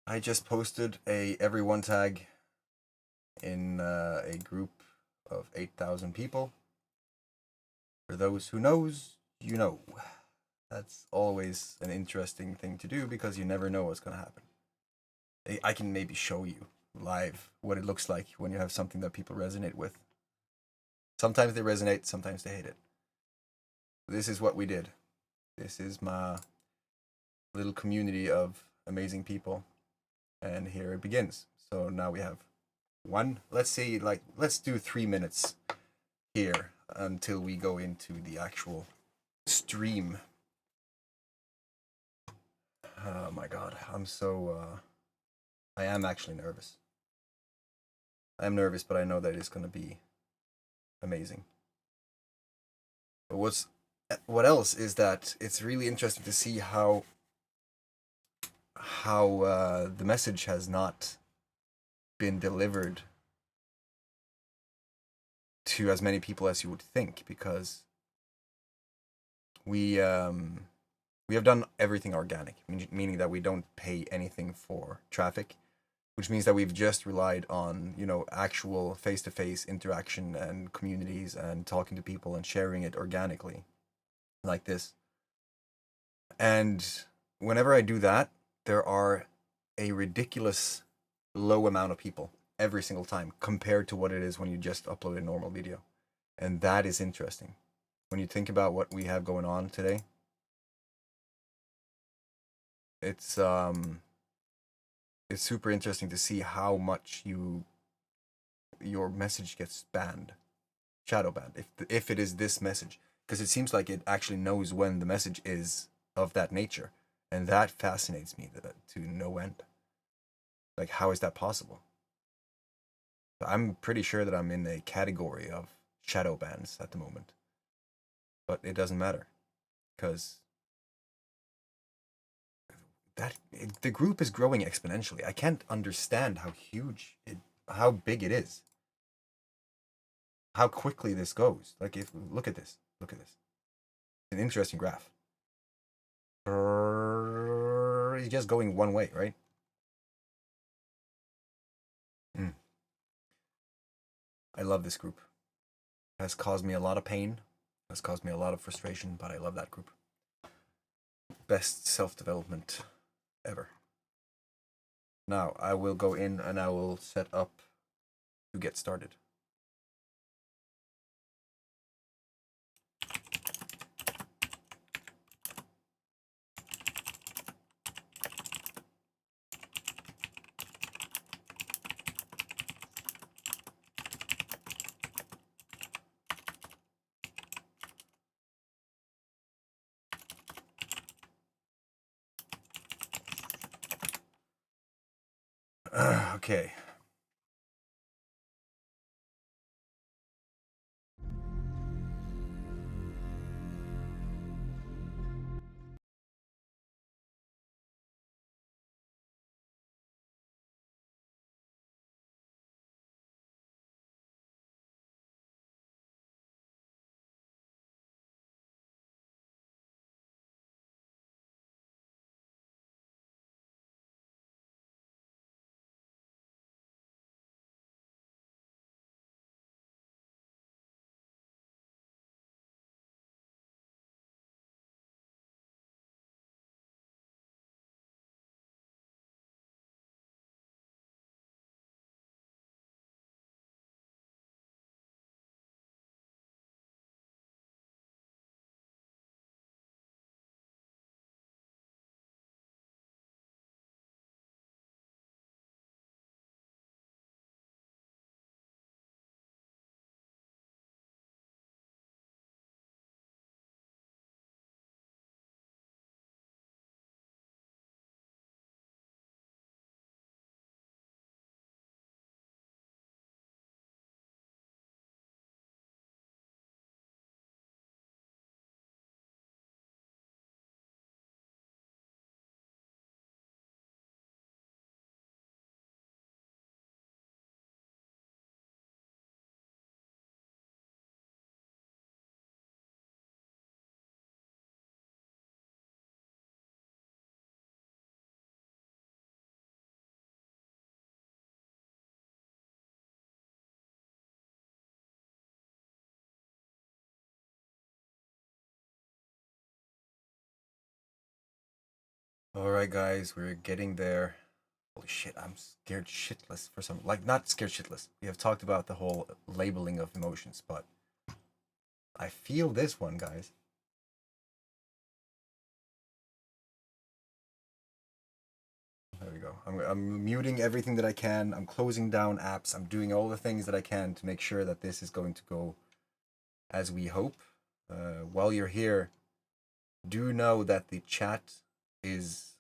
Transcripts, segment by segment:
I just posted a everyone tag in a group of 8,000 people. For those who knows, you know. That's always an interesting thing to do because you never know what's going to happen. I can maybe show you live what it looks like when you have something that people resonate with. Sometimes they resonate, sometimes they hate it. This is what we did. This is my little community of amazing people. And here it begins. So now we have one. Let's see, like, let's do 3 minutes here until we go into the actual stream. Oh my god, I am actually nervous. I am nervous, but I know that it's going to be amazing. But what else is that it's really interesting to see how the message has not been delivered to as many people as you would think, because we um, we have done everything organic, meaning that we don't pay anything for traffic, which means that we've just relied on, actual face-to-face interaction and communities and talking to people and sharing it organically like this. And whenever I do that, there are a ridiculous low amount of people every single time compared to what it is when you just upload a normal video. And that is interesting. When you think about what we have going on today, it's it's super interesting to see how much your message gets banned, shadow banned, if it is this message, because it seems like it actually knows when the message is of that nature, and that fascinates me to no end. Like, how is that possible? I'm pretty sure that I'm in a category of shadow bans at the moment, but it doesn't matter because the group is growing exponentially. I can't understand how big it is, how quickly this goes. Like, if look at this, an interesting graph. It's just going one way, right? Mm. I love this group. It has caused me a lot of pain. It has caused me a lot of frustration, but I love that group. Best self-development ever. Now I will go in and I will set up to get started. Okay. All right, guys, we're getting there. Holy shit, I'm scared shitless for some, like, not scared shitless. We have talked about the whole labeling of emotions, but I feel this one, guys. There we go. I'm muting everything that I can. I'm closing down apps. I'm doing all the things that I can to make sure that this is going to go as we hope. While you're here, do know that the chat is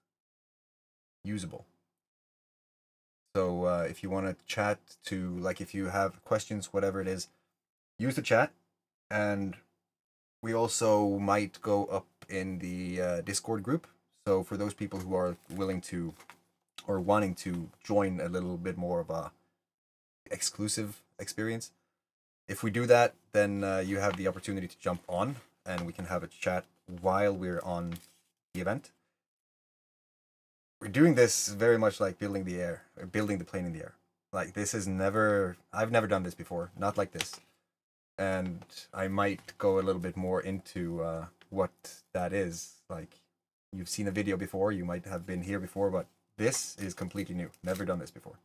usable. So if you want to chat to, like, if you have questions, whatever it is, use the chat. And we also might go up in the Discord group. So for those people who are willing to or wanting to join a little bit more of a exclusive experience, if we do that, then you have the opportunity to jump on and we can have a chat while we're on the event. We're doing this very much like building the plane in the air. Like, this is never, I've never done this before, not like this. And I might go a little bit more into what that is. Like, you've seen a video before, you might have been here before, but this is completely new. Never done this before.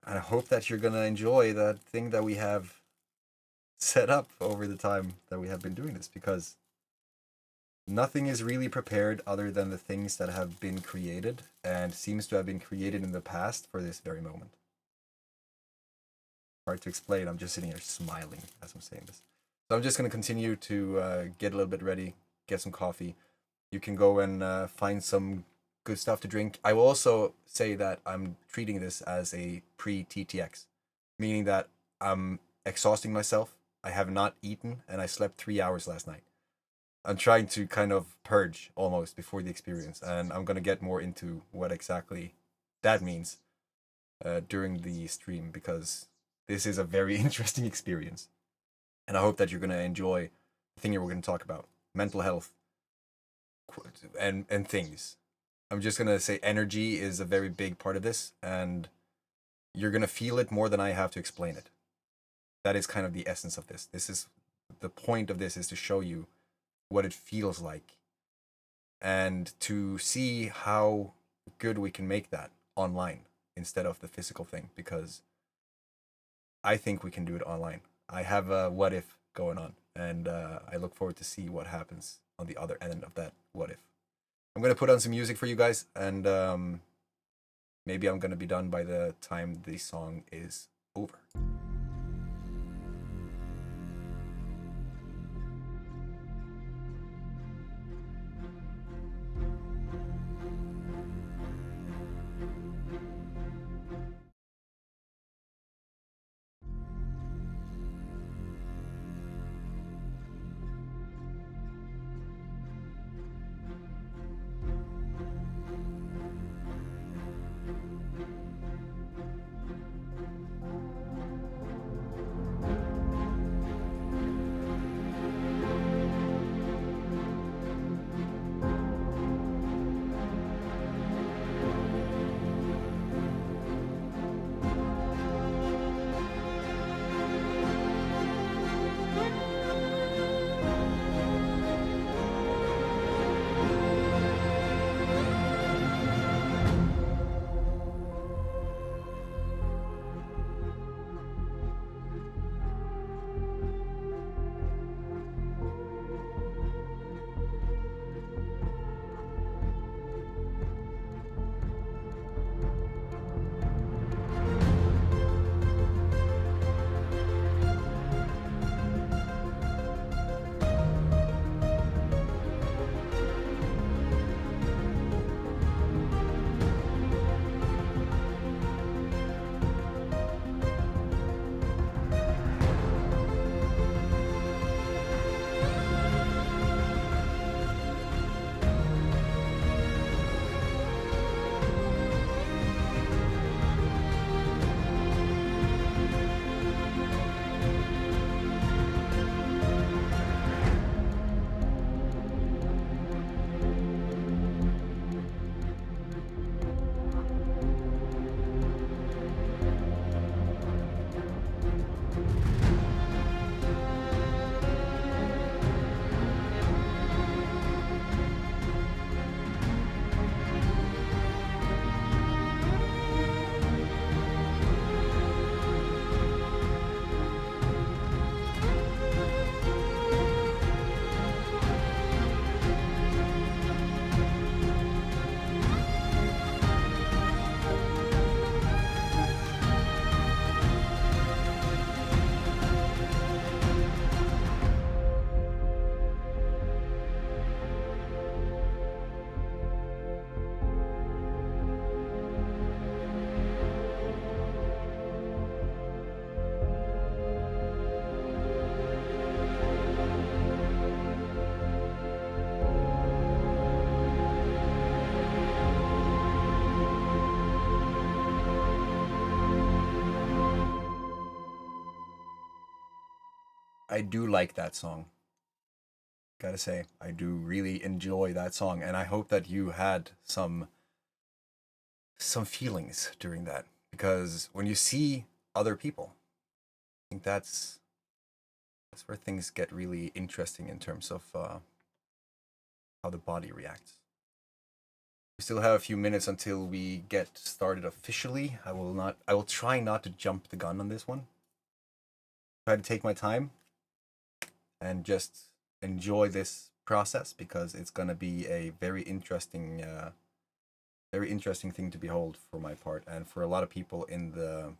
And I hope that you're gonna enjoy that thing that we have set up over the time that we have been doing this, because nothing is really prepared other than the things that have been created and seems to have been created in the past for this very moment. Hard to explain. I'm just sitting here smiling as I'm saying this. So I'm just going to continue to get a little bit ready, get some coffee. You can go and find some good stuff to drink. I will also say that I'm treating this as a pre-TTX, meaning that I'm exhausting myself. I have not eaten and I slept 3 hours last night. I'm trying to kind of purge almost before the experience, and I'm gonna get more into what exactly that means during the stream, because this is a very interesting experience, and I hope that you're gonna enjoy the thing we're gonna talk about: mental health and things. I'm just gonna say energy is a very big part of this, and you're gonna feel it more than I have to explain it. That is kind of the essence of this. This is the point of this, is to show you what it feels like and to see how good we can make that online instead of the physical thing, because I think we can do it online. I have a what if going on, and I look forward to see what happens on the other end of that what if. I'm gonna put on some music for you guys, and maybe I'm gonna be done by the time the song is over. I do like that song. Gotta say, I do really enjoy that song, and I hope that you had some feelings during that, because when you see other people, I think that's where things get really interesting in terms of how the body reacts. We still have a few minutes until we get started officially. I will try not to jump the gun on this one. Try to take my time and just enjoy this process, because it's going to be a very interesting thing to behold for my part, and for a lot of people in the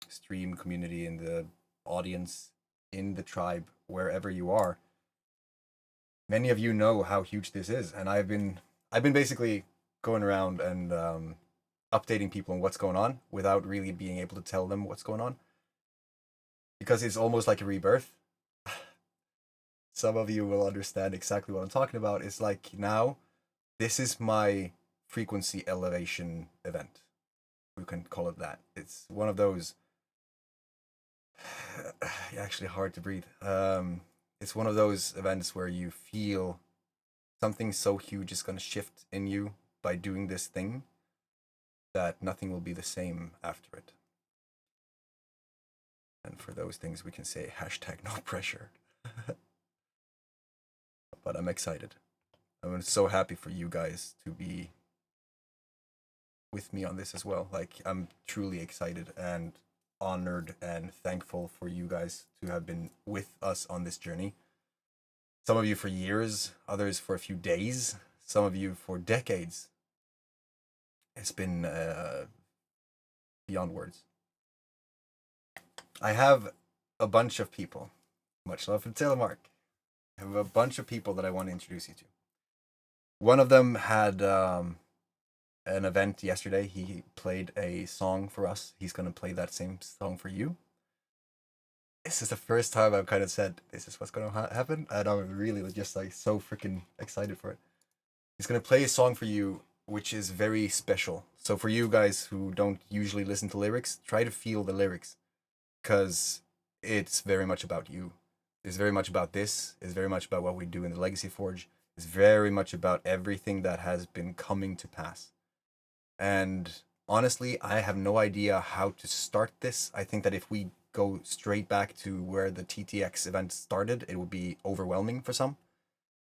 stream community, in the audience, in the tribe, wherever you are. Many of you know how huge this is, and I've been basically going around and updating people on what's going on without really being able to tell them what's going on, because it's almost like a rebirth. Some of you will understand exactly what I'm talking about. It's like, now this is my frequency elevation event. We can call it that. It's one of those actually hard to breathe. It's one of those events where you feel something so huge is going to shift in you by doing this thing, that nothing will be the same after it. And for those things, we can say hashtag no pressure. But I'm excited. I'm so happy for you guys to be with me on this as well. Like, I'm truly excited and honored and thankful for you guys to have been with us on this journey. Some of you for years, others for a few days, some of you for decades. It's been beyond words. I have a bunch of people, much love from Telemark. I have a bunch of people that I want to introduce you to. One of them had an event yesterday. He played a song for us. He's going to play that same song for you. This is the first time I've kind of said, this is what's going to happen. And I'm really just like so freaking excited for it. He's going to play a song for you, which is very special. So for you guys who don't usually listen to lyrics, try to feel the lyrics, because it's very much about you. It's very much about this. It's very much about what we do in the Legacy Forge. It's very much about everything that has been coming to pass. And honestly, I have no idea how to start this. I think that if we go straight back to where the TTX event started, it would be overwhelming for some.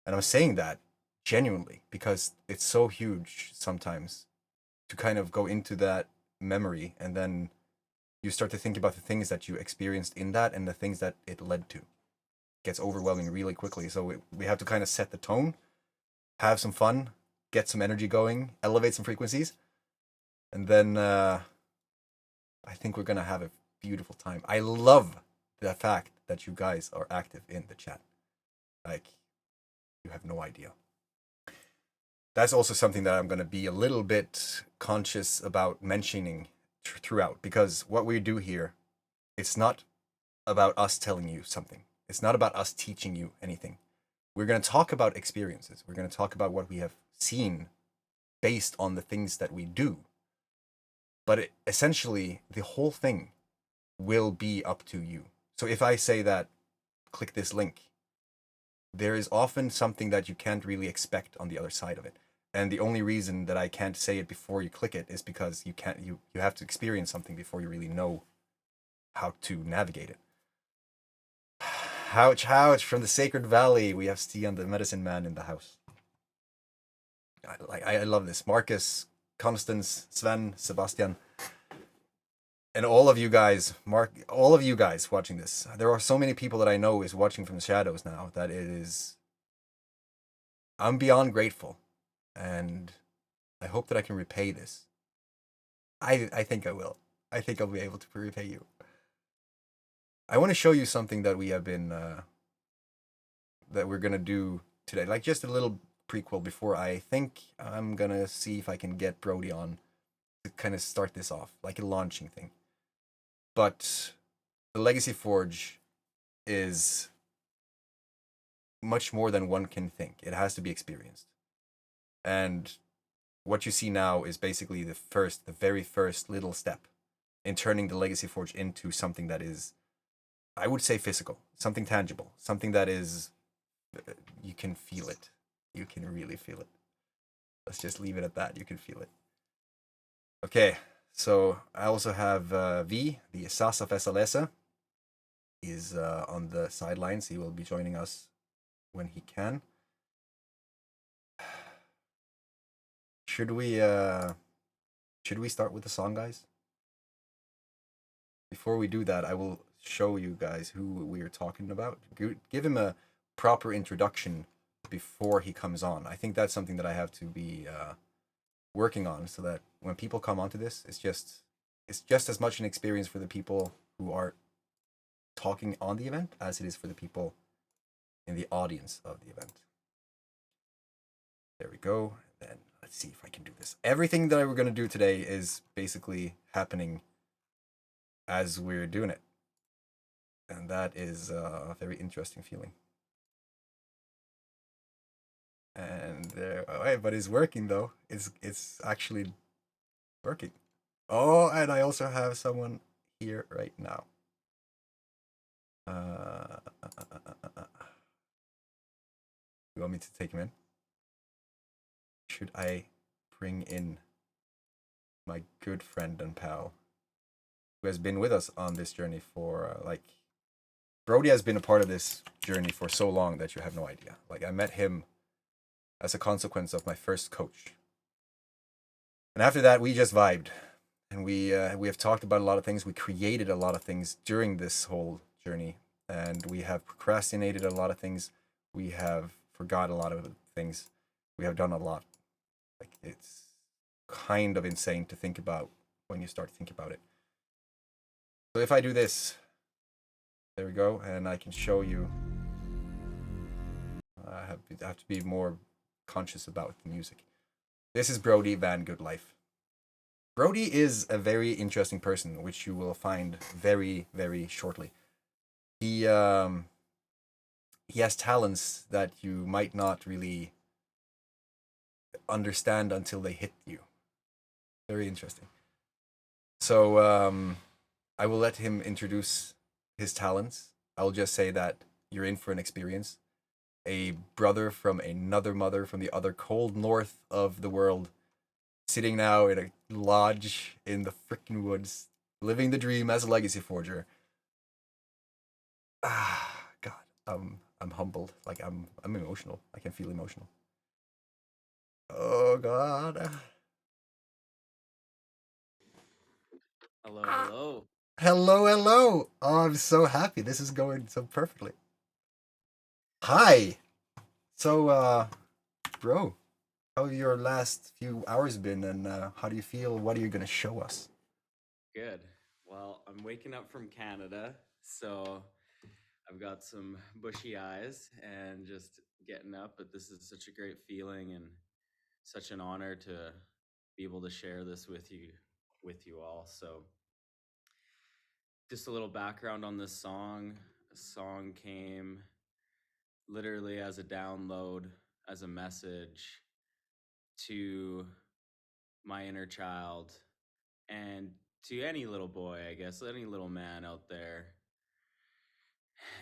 And I'm saying that genuinely, because it's so huge sometimes to kind of go into that memory, and then you start to think about the things that you experienced in that and the things that it led to. It gets overwhelming really quickly. So we have to kind of set the tone, have some fun, get some energy going, elevate some frequencies, and then I think we're going to have a beautiful time. I love the fact that you guys are active in the chat. Like, you have no idea. That's also something that I'm going to be a little bit conscious about mentioning throughout, because what we do here, it's not about us telling you something. It's not about us teaching you anything. We're going to talk about experiences. We're going to talk about what we have seen based on the things that we do. But essentially, the whole thing will be up to you. So if I say that, click this link, there is often something that you can't really expect on the other side of it. And the only reason that I can't say it before you click it is because you have to experience something before you really know how to navigate it. Ouch, ouch, from the Sacred Valley, we have Stian, the medicine man, in the house. I love this. Marcus, Constance, Sven, Sebastian, and all of you guys, all of you guys watching this. There are so many people that I know is watching from the shadows now that I'm beyond grateful, and I hope that I can repay this. I think I will. I think I'll be able to repay you. I want to show you something that we have been, that we're going to do today. Like, just a little prequel before I think I'm going to see if I can get Brody on to kind of start this off, like a launching thing. But the Legacy Forge is much more than one can think. It has to be experienced. And what you see now is basically the very first little step in turning the Legacy Forge into something that is I would say physical, something tangible, something that is, you can feel it. You can really feel it. Let's just leave it at that. You can feel it. Okay, so I also have V, the SAS of SLS, is on the sidelines. He will be joining us when he can. Should we start with the song, guys? Before we do that, I will show you guys who we are talking about. Give him a proper introduction before he comes on. I think that's something that I have to be working on, so that when people come onto this, it's just as much an experience for the people who are talking on the event as it is for the people in the audience of the event. There we go. Then let's see if I can do this. Everything that we're going to do today is basically happening as we're doing it. And that is a very interesting feeling. And but it's working though. It's actually working. Oh, and I also have someone here right now. You want me to take him in? Should I bring in my good friend and pal, who has been with us on this journey for Brody has been a part of this journey for so long that you have no idea. Like, I met him as a consequence of my first coach, and after that we just vibed, and we have talked about a lot of things. We created a lot of things during this whole journey, and we have procrastinated a lot of things. We have forgot a lot of things. We have done a lot. Like, it's kind of insane to think about when you start to think about it. So if I do this, there we go, and I can show you. I have to be more conscious about the music. This is Brody Van Goodlife. Brody is a very interesting person, which you will find very, very shortly. He has talents that you might not really understand until they hit you. Very interesting. So I will let him introduce his talents. I'll just say that you're in for an experience. A brother from another mother from the other cold north of the world, sitting now in a lodge in the frickin' woods, living the dream as a legacy forger. Ah, God, I'm humbled. Like, I'm emotional. I can feel emotional. Oh God. Hello, hello. Hello, hello. Oh, I'm so happy. This is going so perfectly. Hi. So, bro, how have your last few hours been, and how do you feel? What are you gonna show us? Good. Well, I'm waking up from Canada, so I've got some bushy eyes and just getting up, but this is such a great feeling and such an honor to be able to share this with you all. So, just a little background on this song. The song came literally as a download, as a message to my inner child and to any little boy, I guess, any little man out there.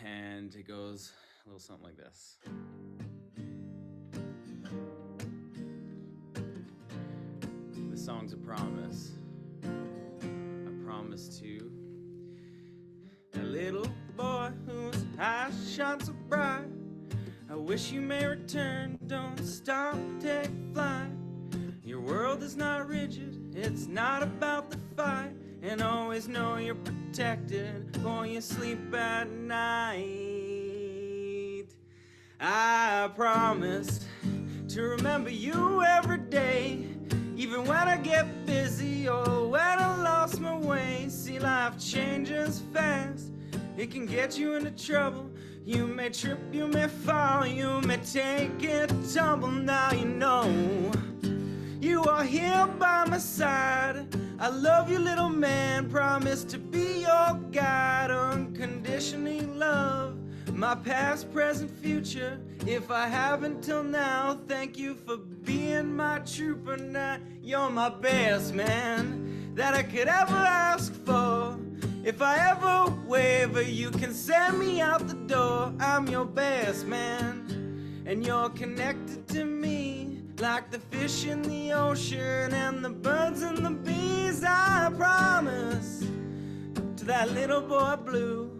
And it goes a little something like this. The song's a promise. A promise to a little boy whose eyes shine so bright. I wish you may return, don't stop, take flight. Your world is not rigid, it's not about the fight. And always know you're protected when you sleep at night. I promise to remember you every day, even when I get busy or when I lost my way. See, life changes fast, it can get you into trouble. You may trip, you may fall, you may take it tumble. Now you know you are here by my side. I love you, little man, promise to be your guide. Unconditionally love my past, present, future. If I haven't till now, thank you for being my trooper. Now you're my best man that I could ever ask for. If I ever waver, you can send me out the door. I'm your best man, and you're connected to me like the fish in the ocean and the birds and the bees. I promise to that little boy blue,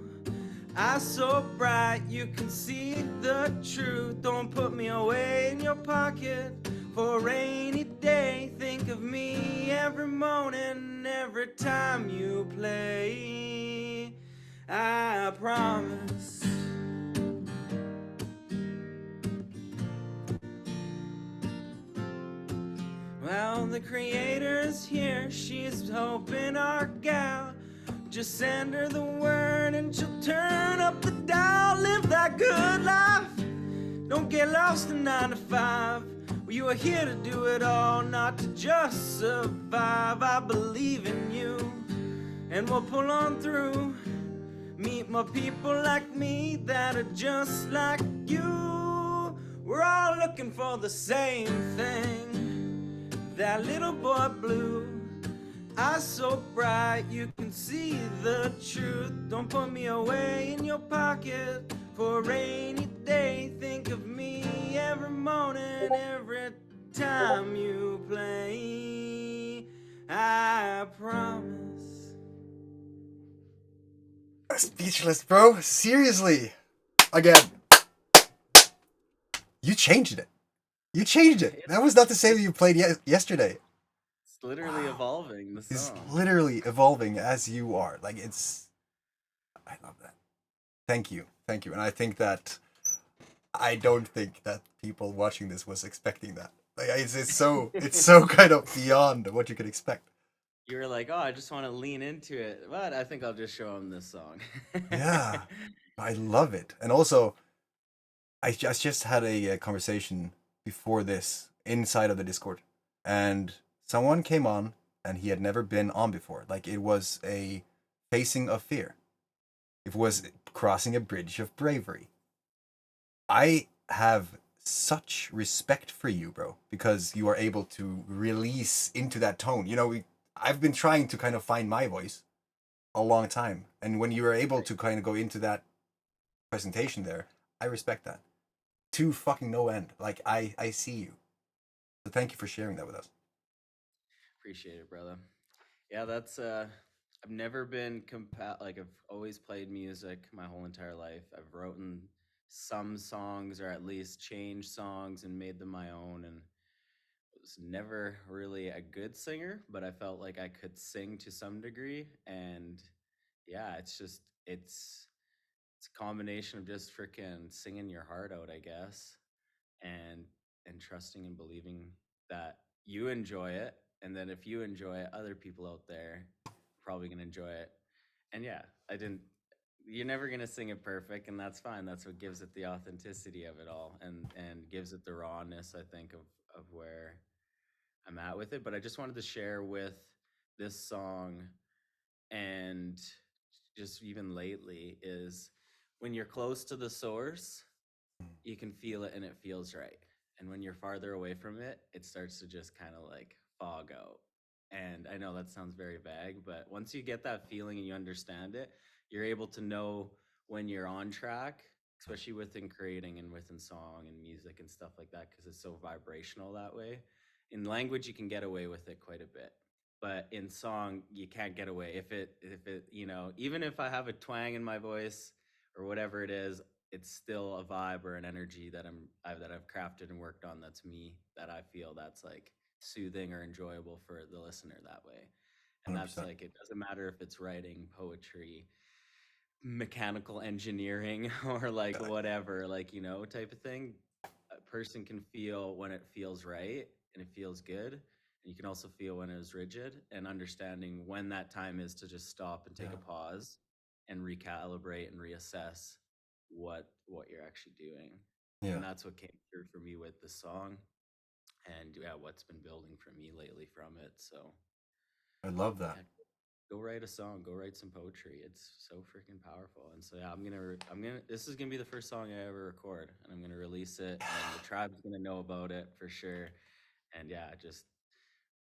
eyes so bright you can see the truth. Don't put me away in your pocket for a rainy day. Think of me every morning, every time you play. I promise. Well, the creator's here, she's hoping our gal. Just send her the word and she'll turn up the dial. Live that good life, don't get lost in 9 to 5. Well, you are here to do it all, not to just survive. I believe in you, and we'll pull on through. Meet more people like me that are just like you. We're all looking for the same thing, that little boy blue, eyes so bright you can see the truth. Don't put me away in your pocket for a rainy day. Think of me every morning, every time you play. I promise. Speechless, bro. Seriously. Again. You changed it. You changed it. That was not the same that you played yesterday. It's literally evolving the It's song. literally evolving as you are. Like, it's... I love that. Thank you. Thank you. And I think that... I don't think that people watching this was expecting that. Like, it's so kind of beyond what you could expect. You were like, oh, I just want to lean into it, but I think I'll just show him this song. Yeah. I love it. And also, I just had a conversation before this inside of the Discord, and someone came on, and he had never been on before. Like, it was a facing of fear. It was crossing a bridge of bravery. I have such respect for you, bro, because you are able to release into that tone. I've been trying to kind of find my voice a long time, and when you are able to kind of go into that presentation there, I respect that to fucking no end. Like, I see you. So thank you for sharing that with us. Appreciate it, brother. Yeah, that's I've never been like I've always played music my whole entire life. I've written some songs or at least changed songs and made them my own, and was never really a good singer, but I felt like I could sing to some degree. And yeah, it's a combination of just freaking singing your heart out, I guess, and trusting and believing that you enjoy it, and then if you enjoy it, other people out there are probably gonna enjoy it. And yeah, I didn't. You're never gonna sing it perfect, and that's fine. That's what gives it the authenticity of it all, and gives it the rawness, I think, of where I'm at with it. But I just wanted to share with this song, and just even lately, is when you're close to the source, you can feel it and it feels right. And when you're farther away from it, it starts to just kind of like fog out. And I know that sounds very vague, but once you get that feeling and you understand it, you're able to know when you're on track, especially within creating and within song and music and stuff like that, because it's so vibrational that way. In language, you can get away with it quite a bit. But in song, you can't get away. If it, even if I have a twang in my voice or whatever it is, it's still a vibe or an energy that I've crafted and worked on. That's me, that I feel that's like soothing or enjoyable for the listener that way. And that's 100%. like, it doesn't matter if it's writing poetry, mechanical engineering, or like whatever, like, type of thing. A person can feel when it feels right and it feels good. And you can also feel when it is rigid, and understanding when that time is to just stop and take Yeah. a pause and recalibrate and reassess what you're actually doing. Yeah. And that's what came through for me with the song, and yeah, what's been building for me lately from it. So I love that. yeah, go write a song, go write some poetry. It's so freaking powerful. And so yeah, this is gonna be the first song I ever record, and I'm gonna release it, and the tribe's gonna know about it for sure. And yeah, just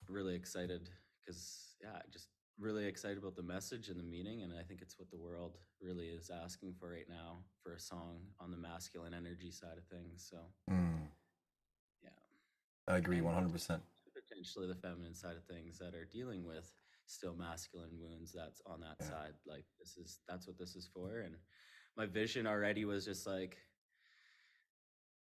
really excited because yeah, just really excited about the message and the meaning, and I think it's what the world really is asking for right now for a song on the masculine energy side of things. So Mm, yeah, I agree and 100%. potentially the feminine side of things that are dealing with still masculine wounds. That's on that Yeah. side. Like that's what this is for. And my vision already was just like,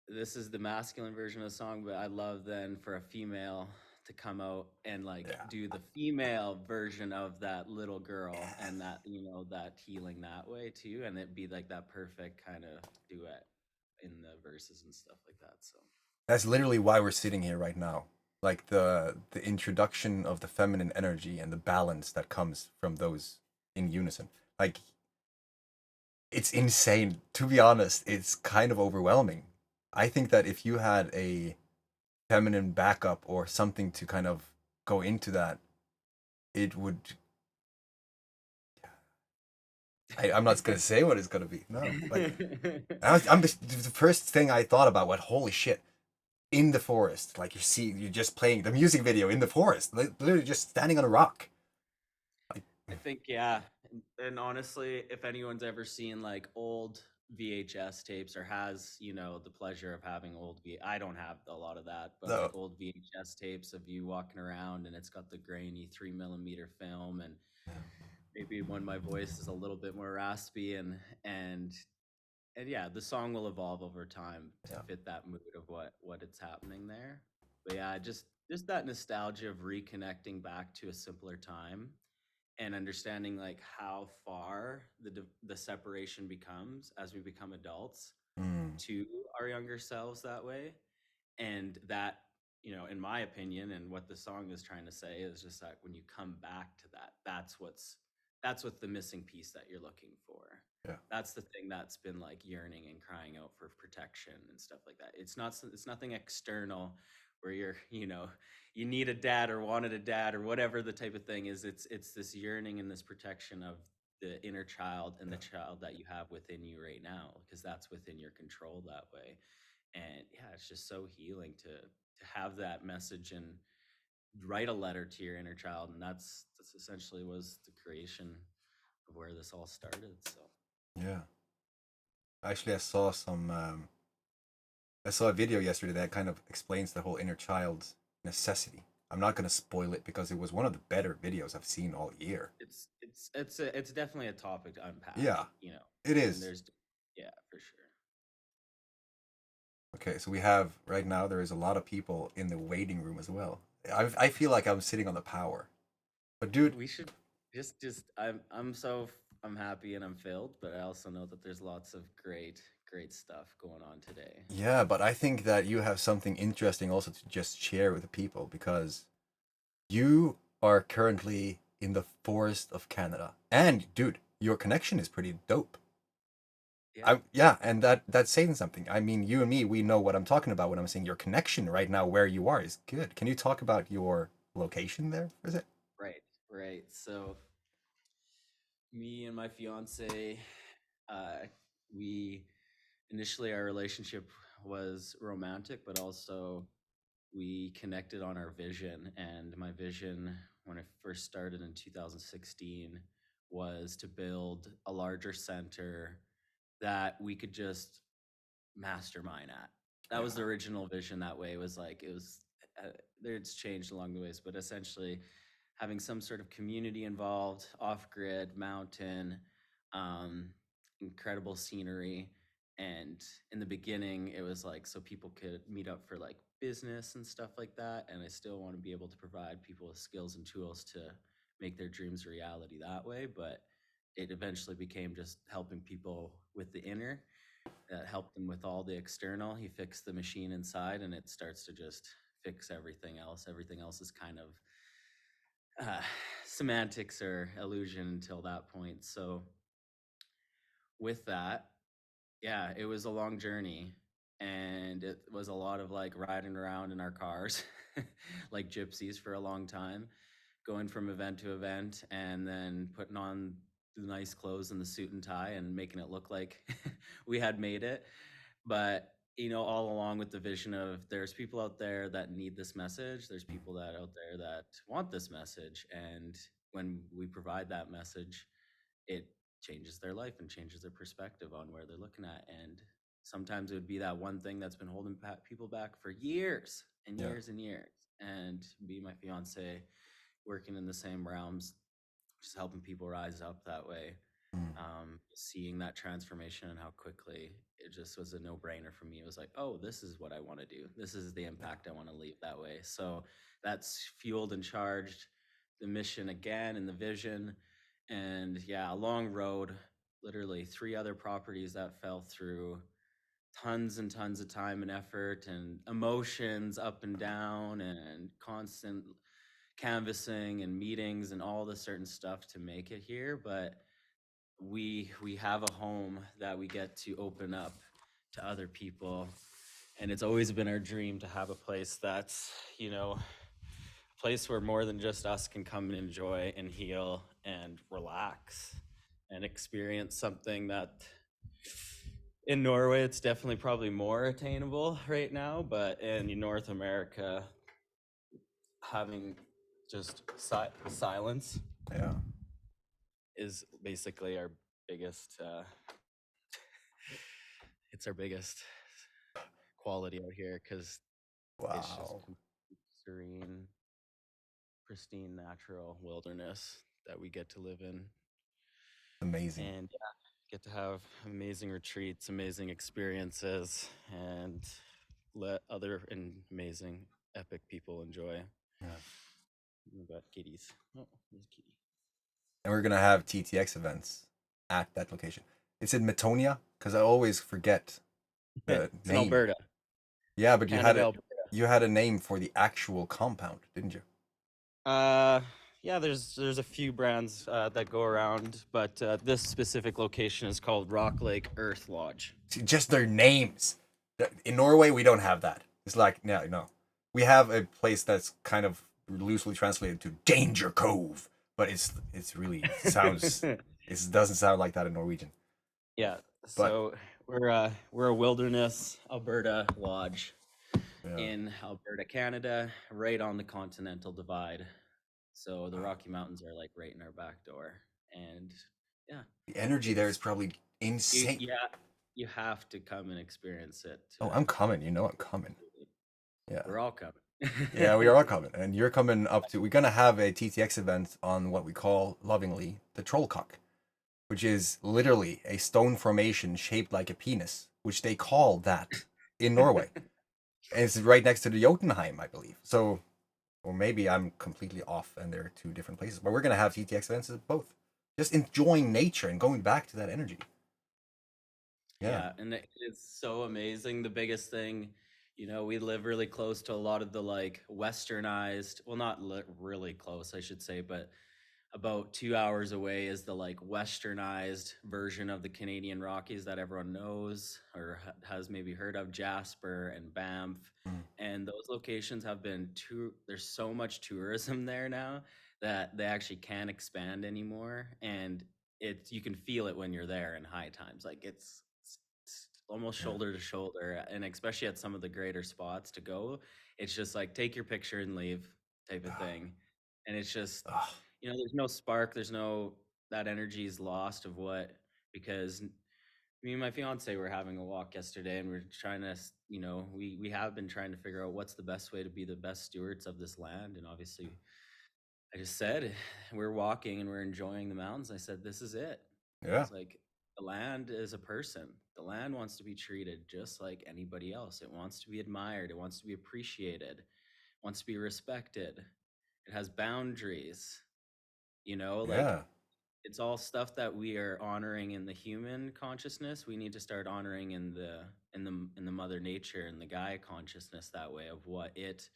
this is the masculine version of the song, but I love then for a female to come out and like Yeah. do the female version of that little girl, and that, that healing that way too, and it be like that perfect kind of duet in the verses and stuff like that. So That's literally why we're sitting here right now. Like the introduction of the feminine energy and the balance that comes from those in unison. Like it's insane. To be honest, it's kind of overwhelming. I think that if you had a feminine backup or something to kind of go into that, it would. I'm not gonna say what it's gonna be. No, like I'm the first thing I thought about. What holy shit! In the forest, like you're just playing the music video in the forest, literally just standing on a rock. Like, I think, yeah. And honestly, if anyone's ever seen like old VHS tapes or has, the pleasure of having I don't have a lot of that, but no, like old VHS tapes of you walking around and it's got the grainy 3 millimeter film, and maybe when my voice is a little bit more raspy, and yeah, the song will evolve over time to yeah, fit that mood of what it's happening there. But yeah, just that nostalgia of reconnecting back to a simpler time and understanding like how far the separation becomes as we become adults mm, to our younger selves that way. And that, in my opinion, and what the song is trying to say is just that when you come back to that, that's what's the missing piece that you're looking for. yeah, That's the thing that's been like yearning and crying out for protection and stuff like that. It's nothing external where you need a dad or wanted a dad or whatever the type of thing is. It's this yearning and this protection of the inner child and yeah, the child that you have within you right now, because that's within your control that way. And yeah, it's just so healing to have that message and write a letter to your inner child. And that's essentially was the creation of where this all started. So yeah. Actually, I saw a video yesterday that kind of explains the whole inner child's necessity. I'm not gonna spoil it because it was one of the better videos I've seen all year. it's definitely a topic to unpack, Yeah, it and is. there's, yeah, for sure. Okay, so we have right now there is a lot of people in the waiting room as well. I feel like I'm sitting on the power, but dude, We should just I'm happy and I'm filled, but I also know that there's lots of great stuff going on today. yeah, but I think that you have something interesting also to just share with the people because you are currently in the forest of Canada, and dude, your connection is pretty dope. Yeah. Yeah, and that's saying something. I mean, you and me, we know what I'm talking about when I'm saying your connection right now where you are is good. Can you talk about your location there? Is it? Right. So me and my fiance, uh, we initially our relationship was romantic, but also we connected on our vision. And my vision when I first started in 2016 was to build a larger center that we could just mastermind at. That was Yeah. the original vision. That way, it was uh, it's changed along the ways, but essentially having some sort of community involved, off grid, mountain, um, incredible scenery. And in the beginning, it was like so people could meet up for like business and stuff like that. And I still want to be able to provide people with skills and tools to make their dreams a reality that way. But it eventually became just helping people with the inner, that helped them with all the external. He fixed the machine inside, and it starts to just fix everything else. Everything else is kind of uh, semantics or illusion until that point. So, with that, yeah, it was a long journey, and it was a lot of like riding around in our cars like gypsies for a long time, going from event to event, and then putting on the nice clothes and the suit and tie and making it look like we had made it. But all along with the vision of there's people out there that need this message, there's people that out there that want this message, and when we provide that message, it changes their life and changes their perspective on where they're looking at. And sometimes it would be that one thing that's been holding people back for years and Yeah. years and years. And me and my fiance working in the same realms, just helping people rise up that way, Mm. seeing that transformation and how quickly it just was a no-brainer for me. It was like, oh, this is what I want to do. This is the impact I want to leave that way. So that's fueled and charged the mission again and the vision. And yeah, a long road, literally 3 other properties that fell through, tons and tons of time and effort and emotions up and down and constant canvassing and meetings and all the certain stuff to make it here. But we have a home that we get to open up to other people, and it's always been our dream to have a place that's a place where more than just us can come and enjoy and heal and relax and experience something that in Norway it's definitely probably more attainable right now, but in North America, having just silence Yeah. is basically our biggest it's our biggest quality out here, because it's just Wow. serene, pristine, natural wilderness that we get to live in, Amazing. and yeah, get to have amazing retreats, amazing experiences, and let other amazing, epic people enjoy. Yeah. We've got kitties. Oh, there's a kitty. And we're gonna have TTX events at that location. It's in Metonia because I always forget the It's in name. Alberta, Yeah, but Canada, Alberta. you had a name for the actual compound, didn't you? Uh, yeah, there's a few brands that go around, but this specific location is called Rock Lake Earth Lodge. See, just their names. In Norway, we don't have that. It's like no. We have a place that's kind of loosely translated to Danger Cove, but it's really sounds it doesn't sound like that in Norwegian. Yeah, But so we're a wilderness Alberta lodge yeah, in Alberta, Canada, right on the continental divide. So the Rocky Mountains are like right in our back door, and yeah, the energy there is it's probably insane. you have to come and experience it. Oh, I'm coming. You know I'm coming. Yeah. We're all coming. Yeah, we are all coming, and you're coming up to. We're gonna have a TTX event on what we call lovingly the Trollcock, which is literally a stone formation shaped like a penis, which they call that in Norway, and it's right next to the Jotunheim, I believe. So, or maybe I'm completely off, and they're two different places. But we're gonna have TTX events at both, just enjoying nature and going back to that energy. Yeah, Yeah, and it's so amazing. The biggest thing, we live really close to a lot of the like westernized, well, not really close, I should say, but about 2 hours away is the like westernized version of the Canadian Rockies that everyone knows or has maybe heard of, Jasper and Banff. mm, And those locations have been there's so much tourism there now that they actually can't expand anymore. And you can feel it when you're there in high times. Like it's almost yeah, shoulder to shoulder. And especially at some of the greater spots to go, it's just like take your picture and leave type of thing. And it's just, ah, there's no spark, there's no, that energy is lost of what, because me and my fiance were having a walk yesterday, and we're trying to, we have been trying to figure out what's the best way to be the best stewards of this land. And obviously, I just said, we're walking and we're enjoying the mountains. I said, this is it. I yeah, was like, the land is a person. The land wants to be treated just like anybody else. It wants to be admired. It wants to be appreciated. It wants to be respected. It has boundaries. Like, yeah, it's all stuff that we are honoring in the human consciousness. We need to start honoring in the mother nature and the Gaia consciousness that way of what it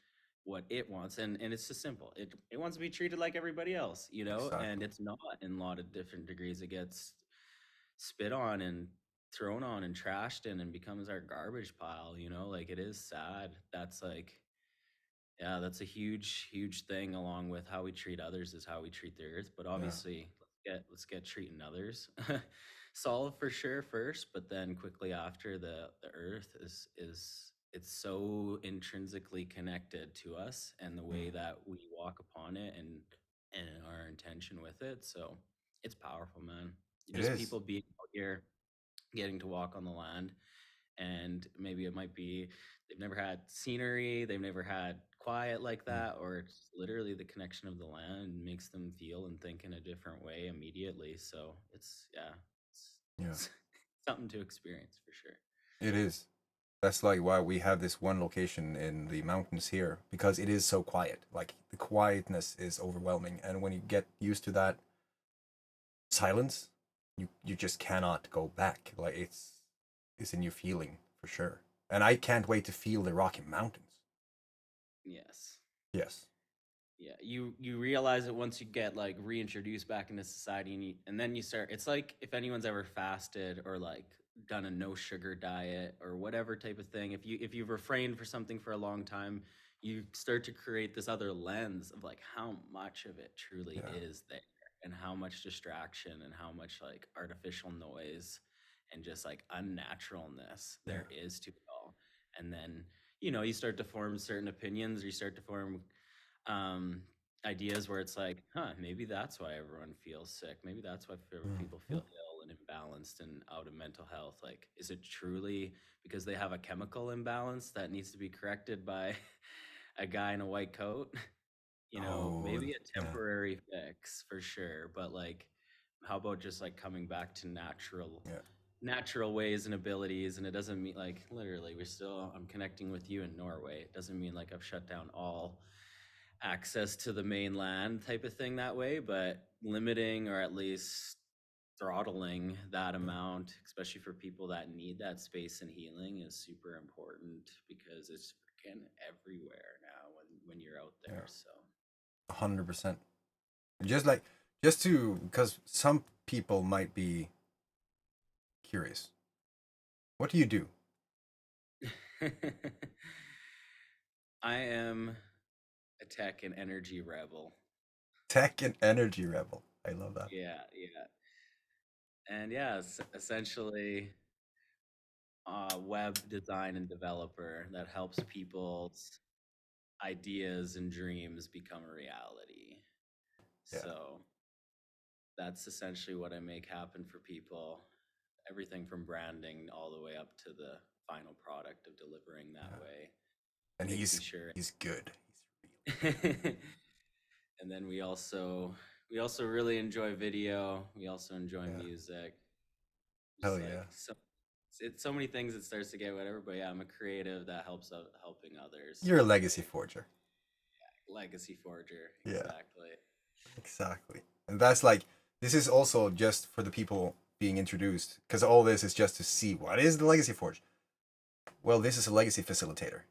wants. And it's just simple. It wants to be treated like everybody else, and exactly. it's not. In a lot of different degrees, it gets spit on and thrown on and trashed in and becomes our garbage pile, like, it is sad. That's like, yeah, that's a huge, huge thing, along with how we treat others is how we treat the earth. But Yeah, obviously, let's let's get treating others solve for sure first, but then quickly after, the earth is it's so intrinsically connected to us and the way Mm. that we walk upon it, and our intention with it. So it's powerful, man. It Just is. people being out here, getting to walk on the land, and maybe it might be they've never had scenery, they've never had quiet like Mm. that, or it's literally the connection of the land makes them feel and think in a different way immediately. So it's, yeah, it's, Yeah, it's something to experience for sure. it is. That's like why we have this one location in the mountains here because it is so quiet. Like the quietness is overwhelming, and when you get used to that silence, you just cannot go back. Like it's a new feeling for sure. And I can't wait to feel the Rocky Mountains. Yes. Yes. Yeah, you realize it once you get like reintroduced back into society, and then you start. It's like if anyone's ever fasted or like done a no sugar diet or whatever type of thing. If you've refrained for something for a long time, you start to create this other lens of like how much of it truly Yeah. is there, and how much distraction and how much like artificial noise and just like unnaturalness Yeah. there is to it all. And then you start to form certain opinions, or you start to form um, ideas where it's like, huh, maybe that's why everyone feels sick. Maybe that's why people Mm-hmm. feel ill and imbalanced and out of mental health. Like, is it truly because they have a chemical imbalance that needs to be corrected by a guy in a white coat? Oh, Maybe a yeah. temporary fix for sure, but like, how about just like coming back to Yeah. natural ways and abilities? And it doesn't mean like literally I'm connecting with you in Norway. It doesn't mean like I've shut down all access to the mainland type of thing that way, but limiting or at least throttling that Yeah. amount, especially for people that need that space and healing, is super important because it's freaking everywhere now when you're out there. Yeah. So 100%. Just like just to because some people might be curious. What do you do? I am a tech and energy rebel. Tech and energy rebel. I love that. Yeah, yeah. And yeah, essentially web design and developer that helps people's ideas and dreams become a reality. Yeah. So that's essentially what I make happen for people. Everything from branding all the way up to the final product of delivering that Yeah. way, And making sure. he's good. And then we also really enjoy video. We also enjoy Yeah. music. Hell Just like yeah. it's so many things it starts to get whatever. But yeah, I'm a creative that helps out helping others You're a that legacy way. forger. Legacy forger, Yeah. exactly. Exactly. And that's like this is also just for the people being introduced because all this is just to see what is the legacy forge. Well, this is a legacy facilitator.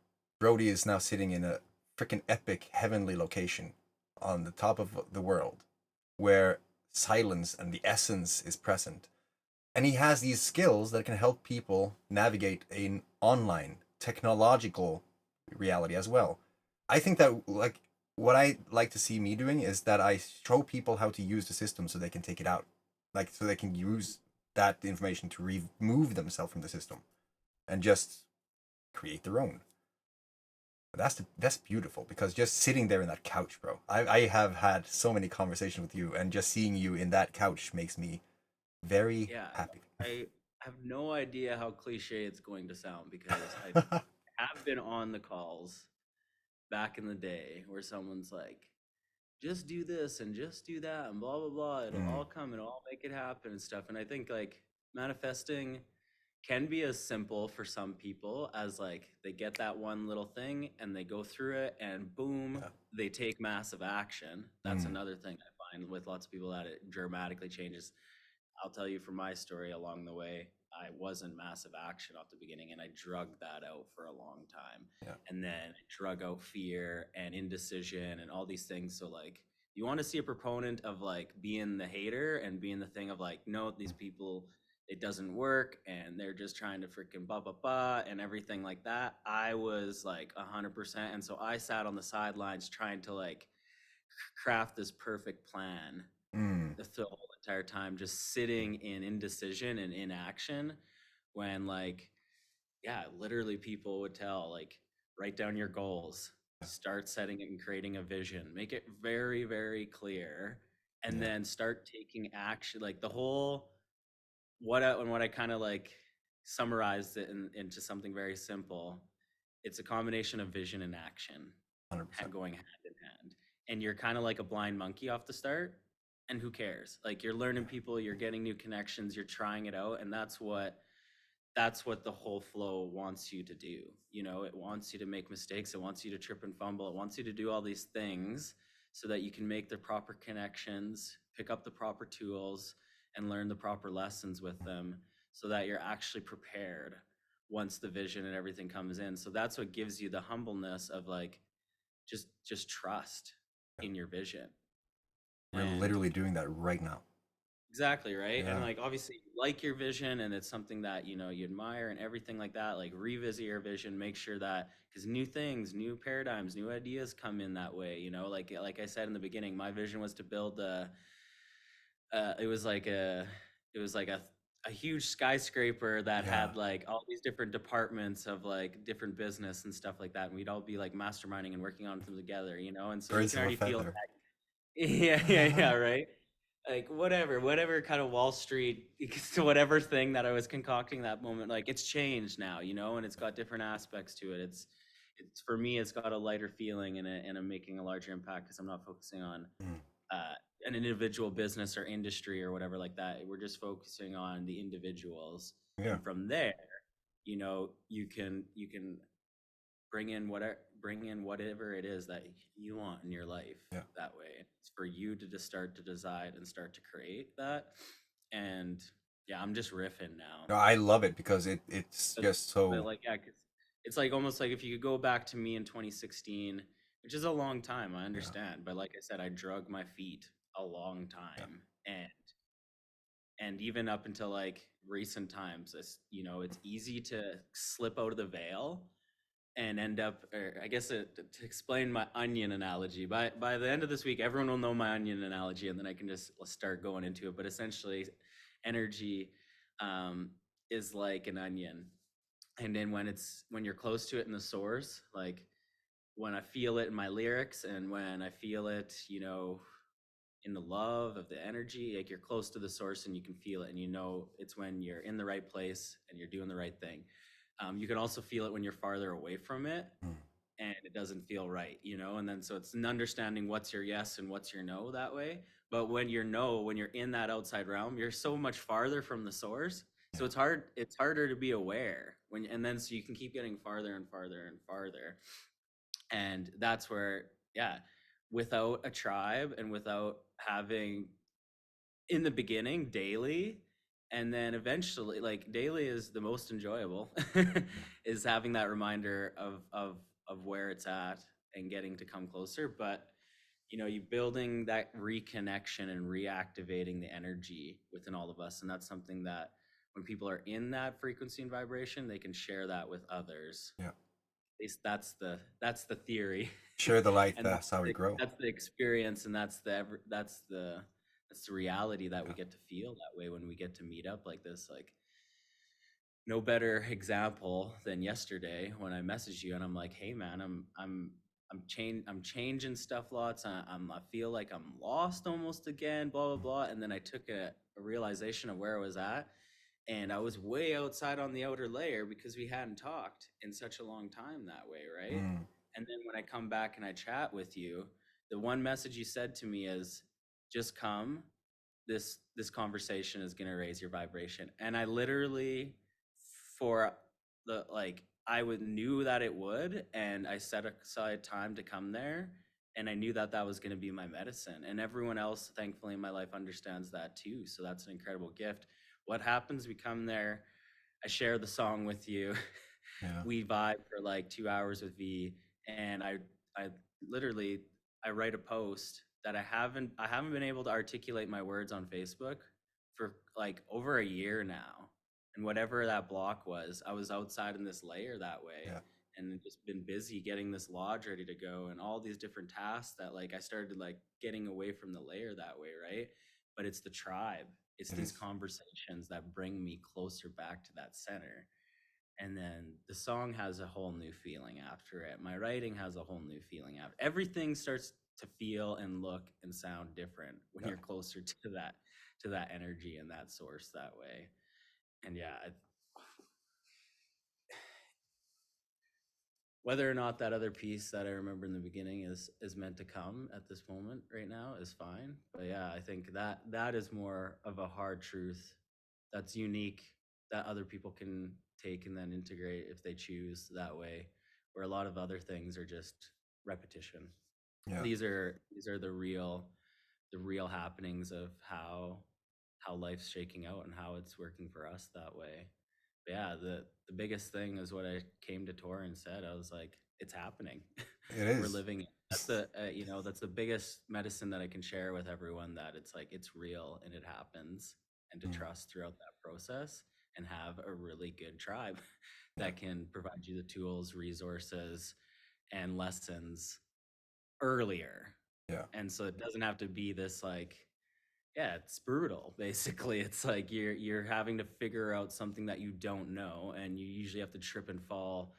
Brody is now sitting in a freaking epic heavenly location on the top of the world where silence and the essence is present. And he has these skills that can help people navigate an online technological reality as well. I think that like what I like to see me doing is that I show people how to use the system so they can take it out. Like so they can use that information to remove themselves from the system and just create their own. That's beautiful because just sitting there in that couch, bro. I have had so many conversations with you, and just seeing you in that couch makes me very Yeah, happy. I have no idea how cliche it's going to sound because I have been on the calls back in the day where someone's like, just do this and just do that and blah blah blah. It'll Mm, all come and all make it happen and stuff. And I think like manifesting can be as simple for some people as like they get that one little thing and they go through it and boom, yeah. they take massive action. That's Mm, another thing I find with lots of people that it dramatically changes. I'll tell you from my story along the way. I wasn't massive action off the beginning, and I drug that out for a long time. yeah. And then I drug out fear and indecision and all these things. So, like, you want to see a proponent of like being the hater and being the thing of like, no, these people, it doesn't work, and they're just trying to freaking blah blah blah and everything like that. I was like 100%, and so I sat on the sidelines trying to like craft this perfect plan the whole entire time, just sitting in indecision and inaction, when like, yeah, literally people would tell, like, write down your goals, Yeah. start setting and creating a vision, make it very, very clear, and Yeah. then start taking action. Like the whole, what I kind of like summarized it into something very simple. It's a combination of vision and action 100%. going hand in hand. And you're kind of like a blind monkey off the start. And who cares? Like you're learning Yeah. people, you're getting new connections, you're trying it out. And that's what the whole flow wants you to do. You know, it wants you to make mistakes. It wants you to trip and fumble. It wants you to do all these things so that you can make the proper connections, pick up the proper tools, and learn the proper lessons with them so that you're actually prepared once the vision and everything comes in. So that's what gives you the humbleness of like, just trust Yeah. in your vision. We're And literally doing that right now. exactly, right? And Yeah. like obviously you like your vision and it's something that you admire and everything like that. Like revisit your vision, make sure that, because new things, new paradigms, new ideas come in that way, like I said in the beginning, my vision was to build it was like a huge skyscraper that Yeah. had like all these different departments of like different business and stuff like that. And we'd all be like masterminding and working on them together, and so you Birds can of a already feel feather. that. Yeah, right. Like whatever kind of Wall Street, whatever thing that I was concocting that moment, like it's changed now, and it's got different aspects to it. It's for me, it's got a lighter feeling and I'm making a larger impact because I'm not focusing on Mm. uh, an individual business or industry or whatever like that. We're just focusing on the individuals, Yeah. and from there, you can bring in whatever it is that you want in your life Yeah. that way. It's for you to just start to decide and start to create that. And yeah, I'm just riffing now. No, I love it because it's But, just but so. like, yeah, 'cause it's like almost like if you could go back to me in 2016, which is a long time, I Yeah. understand. But like I said, I drug my feet a long Yeah. time. And even up until like recent times, it's easy to slip out of the veil and end up, or I guess to explain my onion analogy. By the end of this week, everyone will know my onion analogy, and then I can just start going into it. But essentially, energy um, is like an onion, and then when you're close to it in the source, like when I feel it in my lyrics, and when I feel it, in the love of the energy, like you're close to the source and you can feel it, and it's when you're in the right place and you're doing the right thing. You can also feel it when you're farther away from it Mm. and it doesn't feel right, and then so it's an understanding what's your yes and what's your no that way. But when you're no, when you're in that outside realm, you're so much farther from the source. So Yeah. it's harder to be aware and then so you can keep getting farther and farther and farther. And that's where, yeah, without a tribe and without having in the beginning daily, and then eventually, like, daily is the most enjoyable, is having that reminder of where it's at and getting to come closer. But you building that reconnection and reactivating the energy within all of us, and that's something that when people are in that frequency and vibration, they can share that with others. Yeah. At least that's the theory. Share the light. And That's how we grow. that's the experience, and that's the reality that we Yeah. get to feel that way when we get to meet up like this. Like, no better example than yesterday when I messaged you and I'm like, hey man, I'm changing stuff lots. I feel like I'm lost almost again, blah blah Mm. blah. And then I took a realization of where I was at, and I was way outside on the outer layer because we hadn't talked in such a long time that way, right? Mm. And then when I come back and I chat with you, the one message you said to me is, just come. This conversation is going to raise your vibration. And I literally, for the like, knew that it would, and I set aside time to come there, and I knew that that was going to be my medicine. And everyone else, thankfully, in my life understands that too. So that's an incredible gift. What happens? We come there, I share the song with you. Yeah. We vibe for like 2 hours with V, and I literally I write a post that I haven't been able to articulate my words on Facebook for like over a year now. And whatever that block was, I was outside in this layer that way. Yeah. and just been busy getting this lodge ready to go and all these different tasks that like I started like getting away from the layer that way, right? But it's the tribe. It's It these is. conversations that bring me closer back to that center. And then the song has a whole new feeling after it. My writing has a whole new feeling after. Everything starts to feel and look and sound different when Yeah. you're closer to that energy and that source that way. And yeah, whether or not that other piece that I remember in the beginning is meant to come at this moment right now is fine. But yeah, I think that is more of a hard truth that's unique that other people can take and then integrate if they choose that way. Where a lot of other things are just repetition. Yeah. These are the real happenings of how life's shaking out and how it's working for us that way. But yeah, the biggest thing is what I came to Tor and said. I was like, it's happening. It We're is. living it. That's the that's the biggest medicine that I can share with everyone, that it's like it's real and it happens, and to Mm. trust throughout that process and have a really good tribe Yeah. that can provide you the tools, resources, and lessons earlier. Yeah. And so it doesn't have to be this like, yeah, it's brutal. Basically, it's like you're having to figure out something that you don't know, and you usually have to trip and fall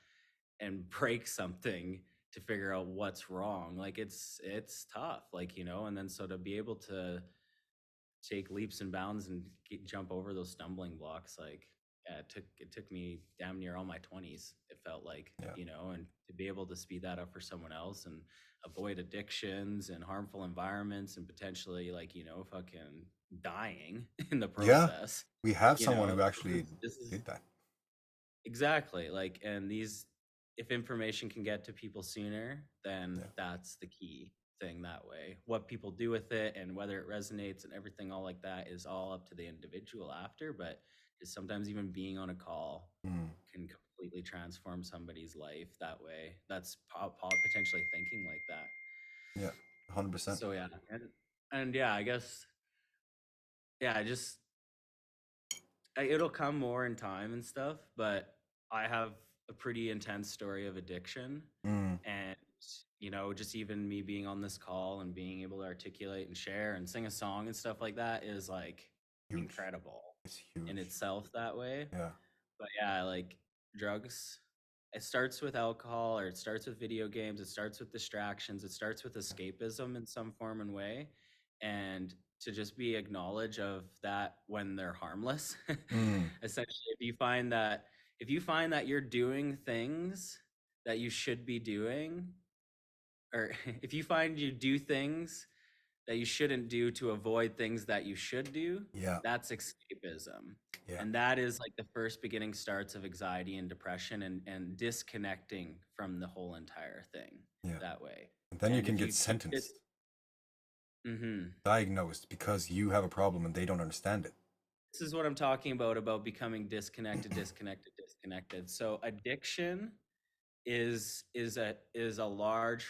and break something to figure out what's wrong. Like it's tough, like, and then so to be able to take leaps and bounds and jump over those stumbling blocks, like, yeah, it took me damn near all my 20s, it felt like, Yeah. and to be able to speed that up for someone else and avoid addictions and harmful environments and potentially, like, fucking dying in the Yeah. process. We have you someone know who actually this is did that. exactly, like, and these, if information can get to people sooner, then Yeah. that's the key thing that way. What people do with it and whether it resonates and everything all like that is all up to the individual after, but is sometimes even being on a call Mm. can completely transform somebody's life that way. That's potentially thinking like that. Yeah. 100%. So yeah, and yeah, I guess, yeah, it'll come more in time and stuff, but I have a pretty intense story of addiction. Mm. And, just even me being on this call and being able to articulate and share and sing a song and stuff like that is like Huge. incredible It's in huge. itself that way. Yeah. But yeah, like drugs, it starts with alcohol, or it starts with video games, it starts with distractions, it starts with escapism in some form and way. And to just be acknowledge of that when they're harmless. Mm. Essentially, if you find that you're doing things that you should be doing, or if you find you do things that you shouldn't do to avoid things that you should do, Yeah. that's escapism. Yeah. And that is like the first beginning starts of anxiety and depression, and disconnecting from the whole entire thing Yeah. that way. And then you And can if get you keep it, sentenced, mm-hmm. diagnosed because you have a problem and they don't understand it. This is what I'm talking about becoming disconnected. So addiction is a large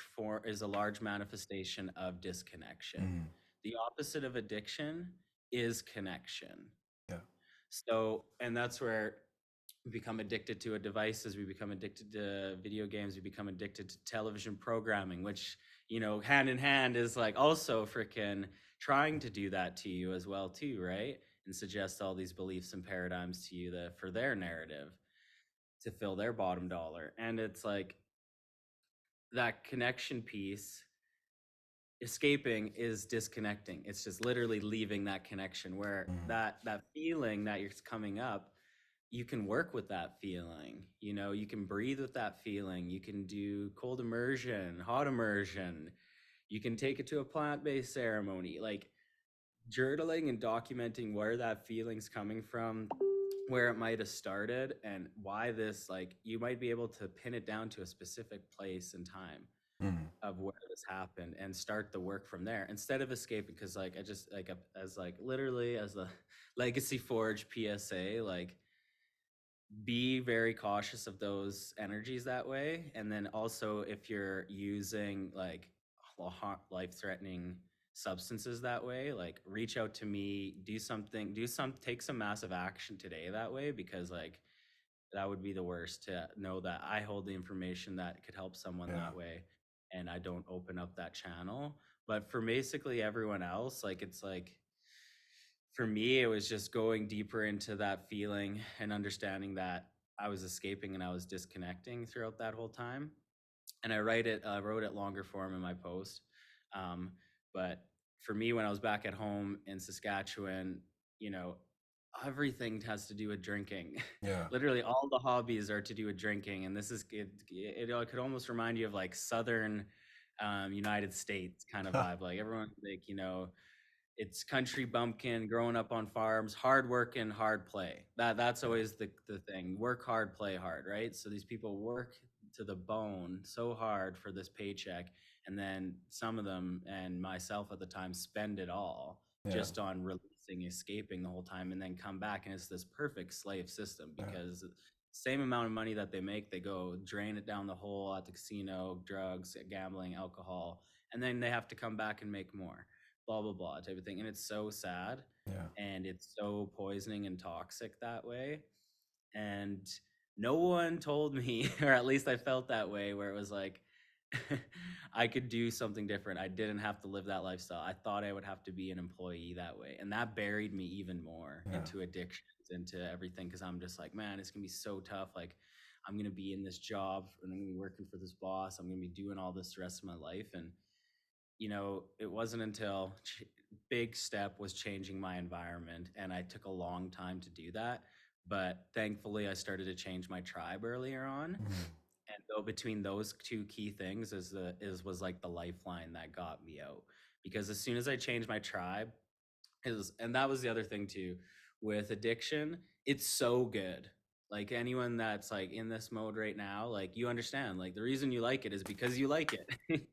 manifestation of disconnection. Mm. The opposite of addiction is connection. Yeah. So, and that's where we become addicted to devices, we become addicted to video games, we become addicted to television programming, which, hand in hand is like also freaking trying to do that to you as well too, right? And suggest all these beliefs and paradigms to you that for their narrative to fill their bottom dollar. And it's like that connection piece, escaping is disconnecting. It's just literally leaving that connection, where Mm. that feeling that you're coming up, you can work with that feeling. You can breathe with that feeling. You can do cold immersion, hot immersion. You can take it to a plant-based ceremony. Like journaling and documenting where that feeling's coming from, where it might have started, and why this, like, you might be able to pin it down to a specific place and time Mm. of where this happened and start the work from there instead of escaping. Because like I just like, as like literally as the Legacy Forge PSA, like be very cautious of those energies that way. And then also, if you're using like life-threatening substances that way, like reach out to me, take some massive action today that way, because like that would be the worst, to know that I hold the information that could help someone Yeah. that way and I don't open up that channel. But for basically everyone else, like it's like for me, it was just going deeper into that feeling and understanding that I was escaping and I was disconnecting throughout that whole time. And wrote it longer form in my post. Um, but for me, when I was back at home in Saskatchewan, you know, everything has to do with drinking. Yeah. Literally, all the hobbies are to do with drinking, and this is it could almost remind you of like Southern United States kind of vibe. Like everyone, like it's country bumpkin, growing up on farms, hard work and hard play. That's Yeah. always the thing. Work hard, play hard, right? So these people work to the bone so hard for this paycheck, and then some of them, and myself at the time, spend it all Yeah. just on releasing, escaping the whole time, and then come back, and it's this perfect slave system Yeah. because same amount of money that they make, they go drain it down the hole at the casino, drugs, gambling, alcohol, and then they have to come back and make more, blah blah blah type of thing. And it's so sad, Yeah. and it's so poisoning and toxic that way. And no one told me, or at least I felt that way, where it was like I could do something different. I didn't have to live that lifestyle. I thought I would have to be an employee that way, and that buried me even more Yeah. into addictions, into everything, because I'm just like, man, it's gonna be so tough. Like I'm gonna be in this job and I'm gonna be working for this boss, I'm gonna be doing all this the rest of my life. And it wasn't until big step was changing my environment, and I took a long time to do that. But thankfully, I started to change my tribe earlier on, Mhm. and though between those two key things was like the lifeline that got me out. Because as soon as I changed my tribe, and that was the other thing too with addiction, it's so good. Like anyone that's like in this mode right now, like you understand, like the reason you like it is because you like it.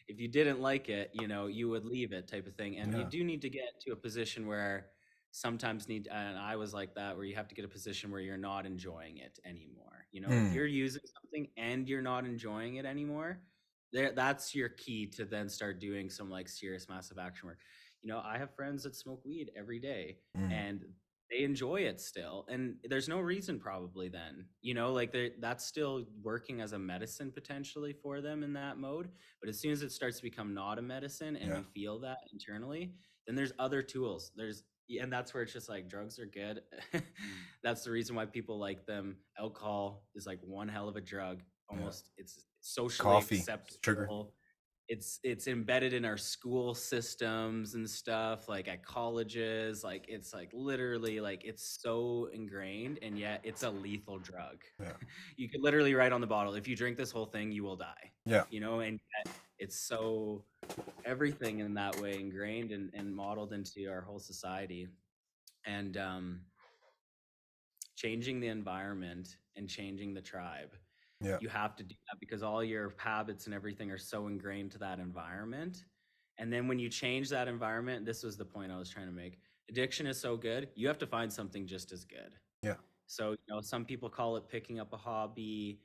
If you didn't like it, you would leave it, type of thing. And you Yeah. do need to get to a position where sometimes and I was like that, where you have to get a position where you're not enjoying it anymore. If Mm. you're using something and you're not enjoying it anymore, that's your key to then start doing some like serious massive action work. I have friends that smoke weed every day, Mm. and they enjoy it still. And there's no reason, probably, then, like that's still working as a medicine potentially for them in that mode. But as soon as it starts to become not a medicine and Yeah. you feel that internally, then there's other tools. And that's where it's just like drugs are good. That's the reason why people like them. Alcohol is like one hell of a drug. Yeah. Almost, it's socially Coffee, sugar. acceptable. It's embedded in our school systems and stuff, like at colleges. Like it's like literally, like it's so ingrained, and yet it's a lethal drug. Yeah. You could literally write on the bottle, if you drink this whole thing, you will die. Yeah. And yet it's so, everything in that way ingrained and modeled into our whole society. And changing the environment and changing the tribe, Yeah. you have to do that, because all your habits and everything are so ingrained to that environment. And then when you change that environment, this was the point I was trying to make. Addiction is so good, you have to find something just as good. Yeah. So, some people call it picking up a hobby,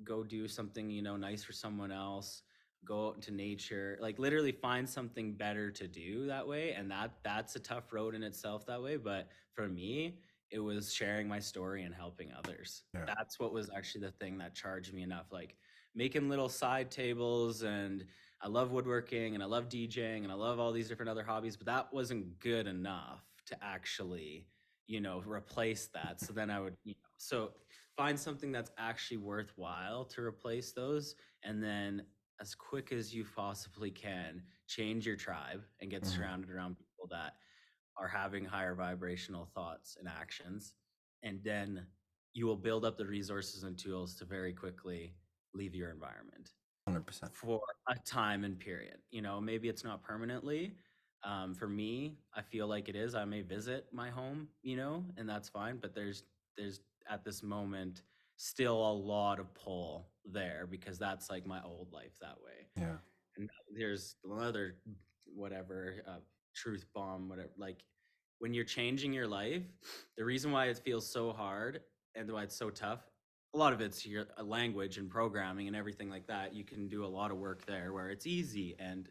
go do something, nice for someone else, go out into nature, like literally find something better to do that way. And that's a tough road in itself that way. But for me, it was sharing my story and helping others. Yeah. That's what was actually the thing that charged me enough. Like making little side tables, and I love woodworking and I love DJing and I love all these different other hobbies, but that wasn't good enough to actually replace that. So then I would, so find something that's actually worthwhile to replace those. And then as quick as you possibly can, change your tribe and get Mhm. surrounded around people that are having higher vibrational thoughts and actions. And then you will build up the resources and tools to very quickly leave your environment 100%. for a time and period. Maybe it's not permanently. For me, I feel like it is. I may visit my home, and that's fine. But there's at this moment still a lot of pull there, because that's like my old life that way. Yeah. And there's another whatever truth bomb, whatever. Like when you're changing your life, the reason why it feels so hard and why it's so tough, a lot of it's your language and programming and everything like that. You can do a lot of work there where it's easy and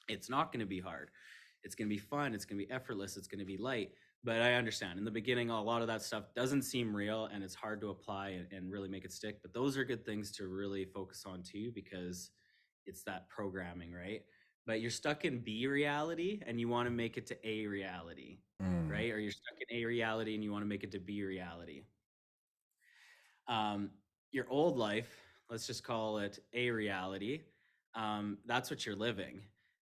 it's not going to be hard. It's going to be fun. It's going to be effortless. It's going to be light. But I understand in the beginning, a lot of that stuff doesn't seem real and it's hard to apply and really make it stick. But those are good things to really focus on too, because it's that programming, right? But you're stuck in B reality and you want to make it to A reality, Mm. right? Or you're stuck in A reality and you want to make it to B reality. Your old life, let's just call it A reality, that's what you're living.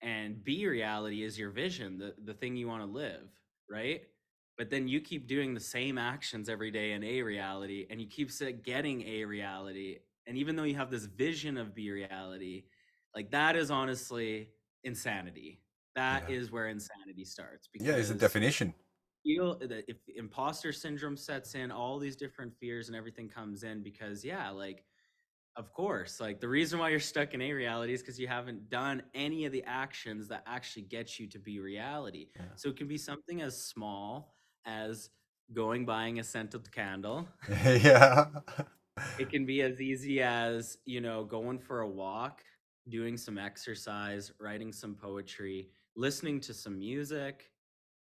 And B reality is your vision, the thing you want to live, right? But then you keep doing the same actions every day in A reality and you keep getting A reality. And even though you have this vision of B reality, like that is honestly insanity. That Yeah. is where insanity starts Yeah, it's a because definition. feel that if imposter syndrome sets in, all these different fears and everything comes in because yeah, like of course, like the reason why you're stuck in A reality is because you haven't done any of the actions that actually get you to be reality. Yeah. So it can be something as small as going buying a scented candle. Yeah. It can be as easy as, going for a walk, doing some exercise, writing some poetry, listening to some music,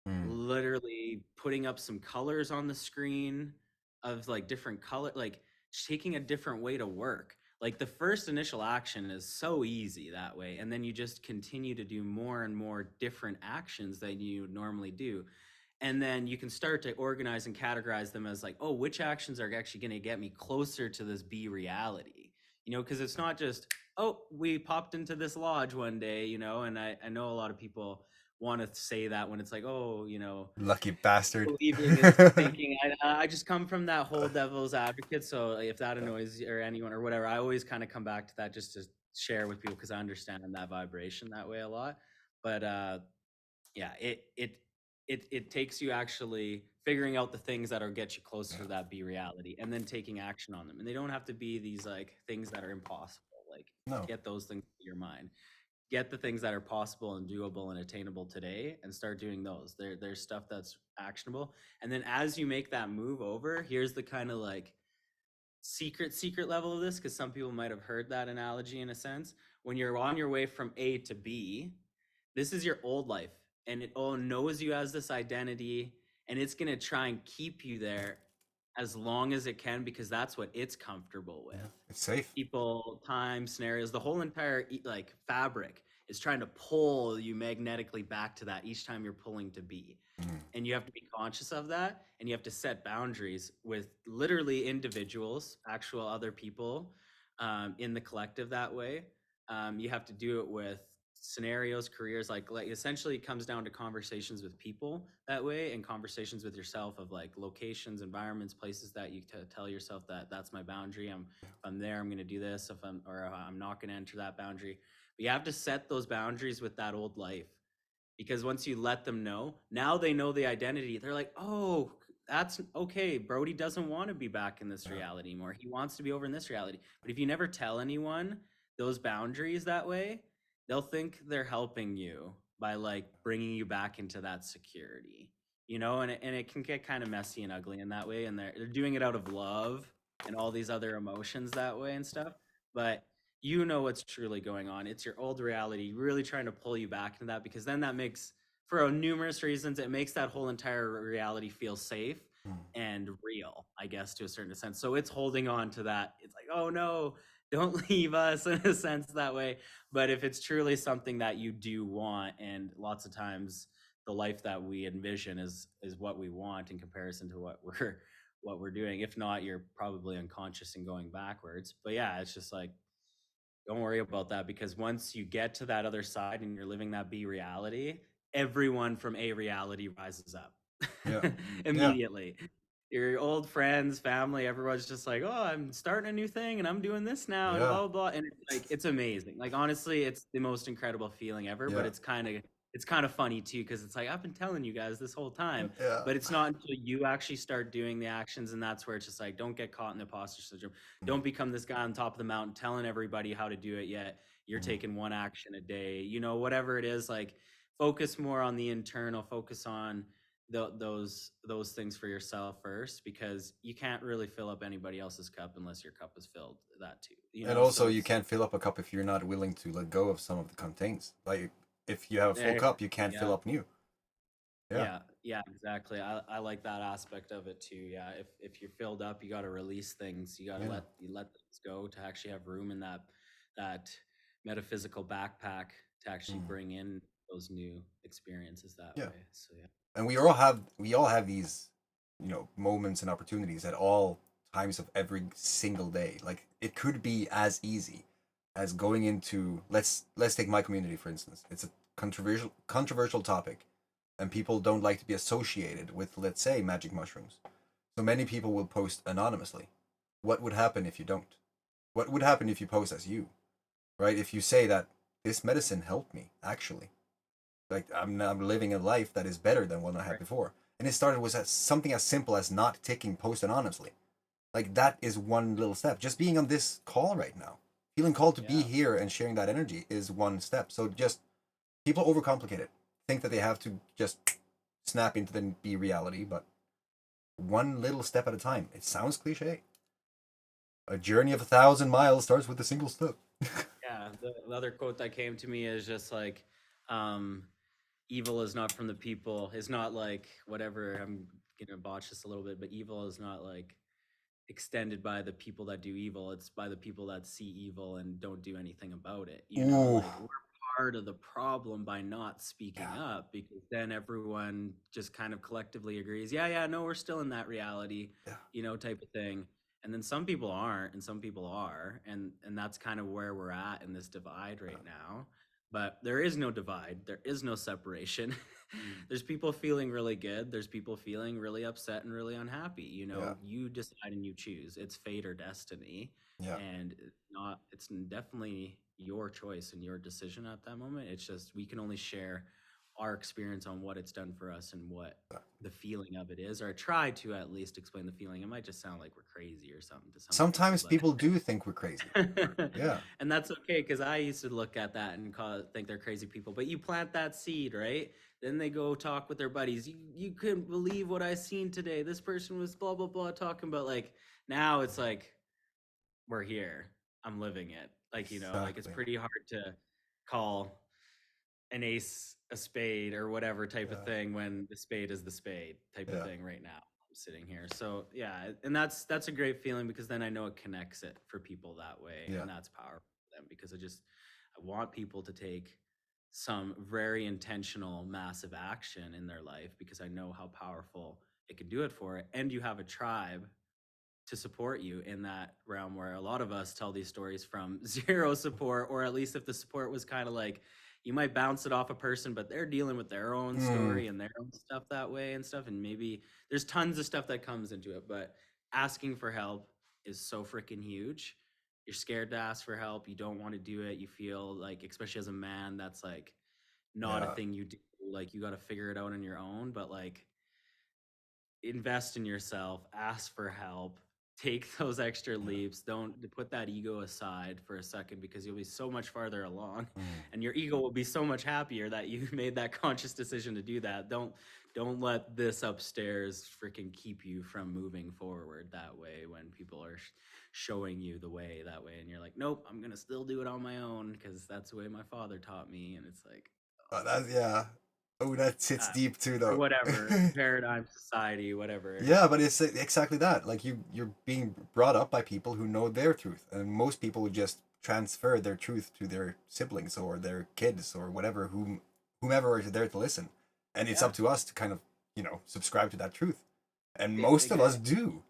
Mm. literally putting up some colors on the screen of like different color, like taking a different way to work. Like the first initial action is so easy that way, and then you just continue to do more and more different actions than you normally do, and then you can start to organize and categorize them as like, oh, which actions are actually going to get me closer to this B reality, because it's not just, oh, we popped into this lodge one day, and I know a lot of people want to say that when it's like, oh, Lucky bastard. believing is thinking. I just come from that whole devil's advocate, so if that annoys you or anyone or whatever, I always kind of come back to that just to share with people because I understand that vibration that way a lot. But yeah, it takes you actually figuring out the things that are get you closer to Yeah. that B reality and then taking action on them. And they don't have to be these like things that are impossible. Like No. get those things in your mind. Get the things that are possible and doable and attainable today and start doing those. There's stuff that's actionable. And then as you make that move over, here's the kind of like secret level of this, because some people might have heard that analogy in a sense. When you're on your way from A to B, this is your old life and it all knows you as this identity, and it's going to try and keep you there as long as it can because that's what it's comfortable with. Yeah. It's safe. People, time, scenarios, the whole entire like fabric is trying to pull you magnetically back to that each time you're pulling to B. Mm. And you have to be conscious of that, and you have to set boundaries with literally individuals, actual other people, in the collective that way. You have to do it with scenarios, careers, like essentially it comes down to conversations with people that way, and conversations with yourself of like locations, environments, places that you tell yourself that that's my boundary. If I'm there, I'm going to do this. If I'm not going to enter that boundary. But you have to set those boundaries with that old life, because once you let them know, now they know the identity. They're like, oh, that's okay. Brody doesn't want to be back in this Yeah. reality anymore. He wants to be over in this reality. But if you never tell anyone those boundaries that way, they'll think they're helping you by like bringing you back into that security, and it can get kind of messy and ugly in that way. And they're doing it out of love and all these other emotions that way and stuff. But you know what's truly going on. It's your old reality really trying to pull you back into that, because then that makes, for numerous reasons, it makes that whole entire reality feel safe Mm. and real, I guess, to a certain extent. So it's holding on to that. It's like, oh no, don't leave us in a sense that way. But if it's truly something that you do want, and lots of times the life that we envision is what we want in comparison to what we're doing. If not, you're probably unconscious and going backwards. But yeah, it's just like, don't worry about that, because once you get to that other side and you're living that B reality, everyone from A reality rises up Yeah. Yeah. immediately. Your old friends, family, everyone's just like, oh, I'm starting a new thing and I'm doing this now and Yeah. blah, blah, blah. And it's like, it's amazing. Like, honestly, it's the most incredible feeling ever, but Yeah. it's kind of funny too, because it's like, I've been telling you guys this whole time, Yeah. but it's not until you actually start doing the actions. And that's where it's just like, don't get caught in the imposter syndrome. Mm. Don't become this guy on top of the mountain telling everybody how to do it, yet you're Mm. taking one action a day, whatever it is. Like, focus more on the internal, focus on those things for yourself first, because you can't really fill up anybody else's cup unless your cup is filled, that too, And so also, you it's can't fill up a cup if you're not willing to let go of some of the contents. Like, if you have a full there. cup, you can't fill Yeah, up new. Yeah. Yeah, yeah, exactly. I like that aspect of it too. Yeah, if you're filled up, you got to release things. You got to Yeah. let things go to actually have room in that metaphysical backpack to actually Mm. bring in those new experiences that Yeah. way. So yeah. And we all have these, moments and opportunities at all times of every single day. Like it could be as easy as going into, let's take my community for instance. It's a controversial topic, and people don't like to be associated with, let's say, magic mushrooms. So many people will post anonymously. What would happen if you don't? What would happen if you post as you? Right? If you say that this medicine helped me, actually, like I'm living a life that is better than one I had Right. before. And it started with something as simple as not ticking post anonymously. Like that is one little step. Just being on this call right now, feeling called to be Yeah. here and sharing that energy is one step. So just people overcomplicate it, think that they have to just snap into the be reality, but one little step at a time. It sounds cliche. A journey of 1,000 miles starts with a single step. Yeah. The other quote that came to me is just like, um, evil is not from the people. It's not like whatever. I'm gonna botch this a little bit, but evil is not like extended by the people that do evil. It's by the people that see evil and don't do anything about it. You know, Ooh, like we're part of the problem by not speaking yeah, up, because then everyone just kind of collectively agrees, yeah, yeah, no, we're still in that reality, yeah, type of thing. And then some people aren't and some people are, and that's kind of where we're at in this divide yeah, right now. But there is no divide, there is no separation. There's people feeling really good, there's people feeling really upset and really unhappy. yeah, You decide and you choose. It's fate or destiny. yeah, And it's definitely your choice and your decision at that moment. It's just we can only share our experience on what it's done for us and what yeah. the feeling of it is, or try to at least explain the feeling. It might just sound like we're crazy or something to some people, Sometimes but people do think we're crazy. Yeah. and that's okay, because I used to look at that and think they're crazy people. But you plant that seed, right? Then they go talk with their buddies. You couldn't believe what I seen today. This person was blah blah blah talking about, like, now it's like we're here. I'm living it. Like, like it's Exactly. pretty hard to call an ace a spade or whatever type of Yeah. thing when the spade is the spade type of Yeah. thing right now. I'm sitting here. So yeah, and that's a great feeling, because then I know it connects it for people that way, Yeah. and that's powerful for them, because I want people to take some very intentional massive action in their life, because I know how powerful it can do it for it. And you have a tribe to support you in that realm, where a lot of us tell these stories from zero support, or at least if the support was kind of like, you might bounce it off a person, but they're dealing with their own Mm. story and their own stuff that way and stuff. And maybe there's tons of stuff that comes into it, but asking for help is so freaking huge. You're scared to ask for help. You don't want to do it. You feel like, especially as a man, that's like not a Yeah. thing you do. Like, you got to figure it out on your own, but like, invest in yourself, ask for help, take those extra Yeah. leaps. Don't put that ego aside for a second, because you'll be so much farther along, Mm. and your ego will be so much happier that you made that conscious decision to do that. Don't let this upstairs freaking keep you from moving forward that way, when people are showing you the way that way, and you're like, nope, I'm going to still do it on my own, because that's the way my father taught me. And it's like, That's yeah. Oh, that sits uh, deep too, or though. whatever paradigm, society, whatever. Yeah, but it's exactly that. Like you're being brought up by people who know their truth, and most people would just transfer their truth to their siblings or their kids or whatever, whomever is there to listen. And it's Yeah. up to us to kind of, subscribe to that truth. And They most of us get do.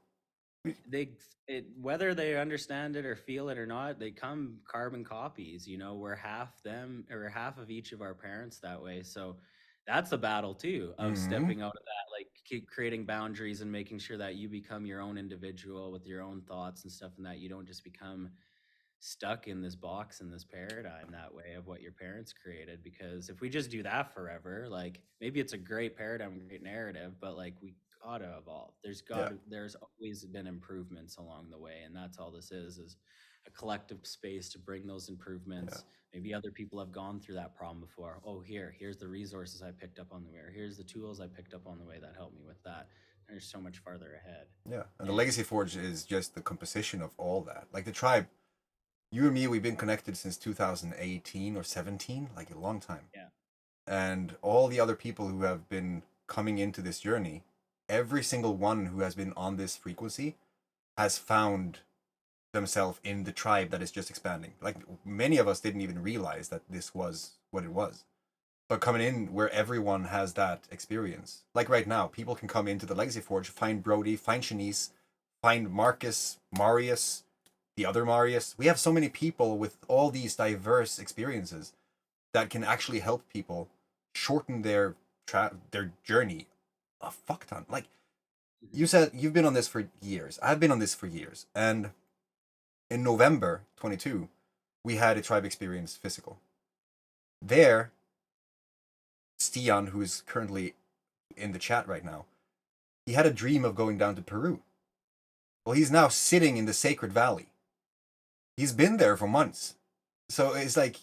they it whether they understand it or feel it or not, they come carbon copies. We're half them, or half of each of our parents that way. So that's the battle too, of Hmm. stepping out of that, like keep creating boundaries and making sure that you become your own individual with your own thoughts and stuff, and that you don't just become stuck in this box, in this paradigm that way of what your parents created. Because if we just do that forever, like, maybe it's a great paradigm, great narrative, but like, we gotta evolve. Yeah. There's always been improvements along the way, and that's all this is a collective space to bring those Yeah. improvements. Maybe other people have gone through that problem before. Oh, here's the resources I picked up on the way, or here's the tools I picked up on the way that helped me with that. There's so much farther ahead. Yeah. And the And Legacy Forge is just the composition of all that. Like the tribe, you and me, we've been connected since 2018 or 17, like a long time. yeah, And all the other people who have been coming into this journey, every single one who has been on this frequency has found themselves in the tribe that is just expanding. Like many of us didn't even realize that this was what it was. But coming in where everyone has that experience, like right now, people can come into the Legacy Forge, find Brody, find Shanice, find Marcus, Marius, the other Marius. We have so many people with all these diverse experiences that can actually help people shorten their journey a fuck ton. Like you said, you've been on this for years. I've been on this for years, and in November 22, we had a tribe experience physical. There, Stian, who is currently in the chat right now, he had a dream of going down to Peru. Well, he's now sitting in the Sacred Valley. He's been there for months. So it's like,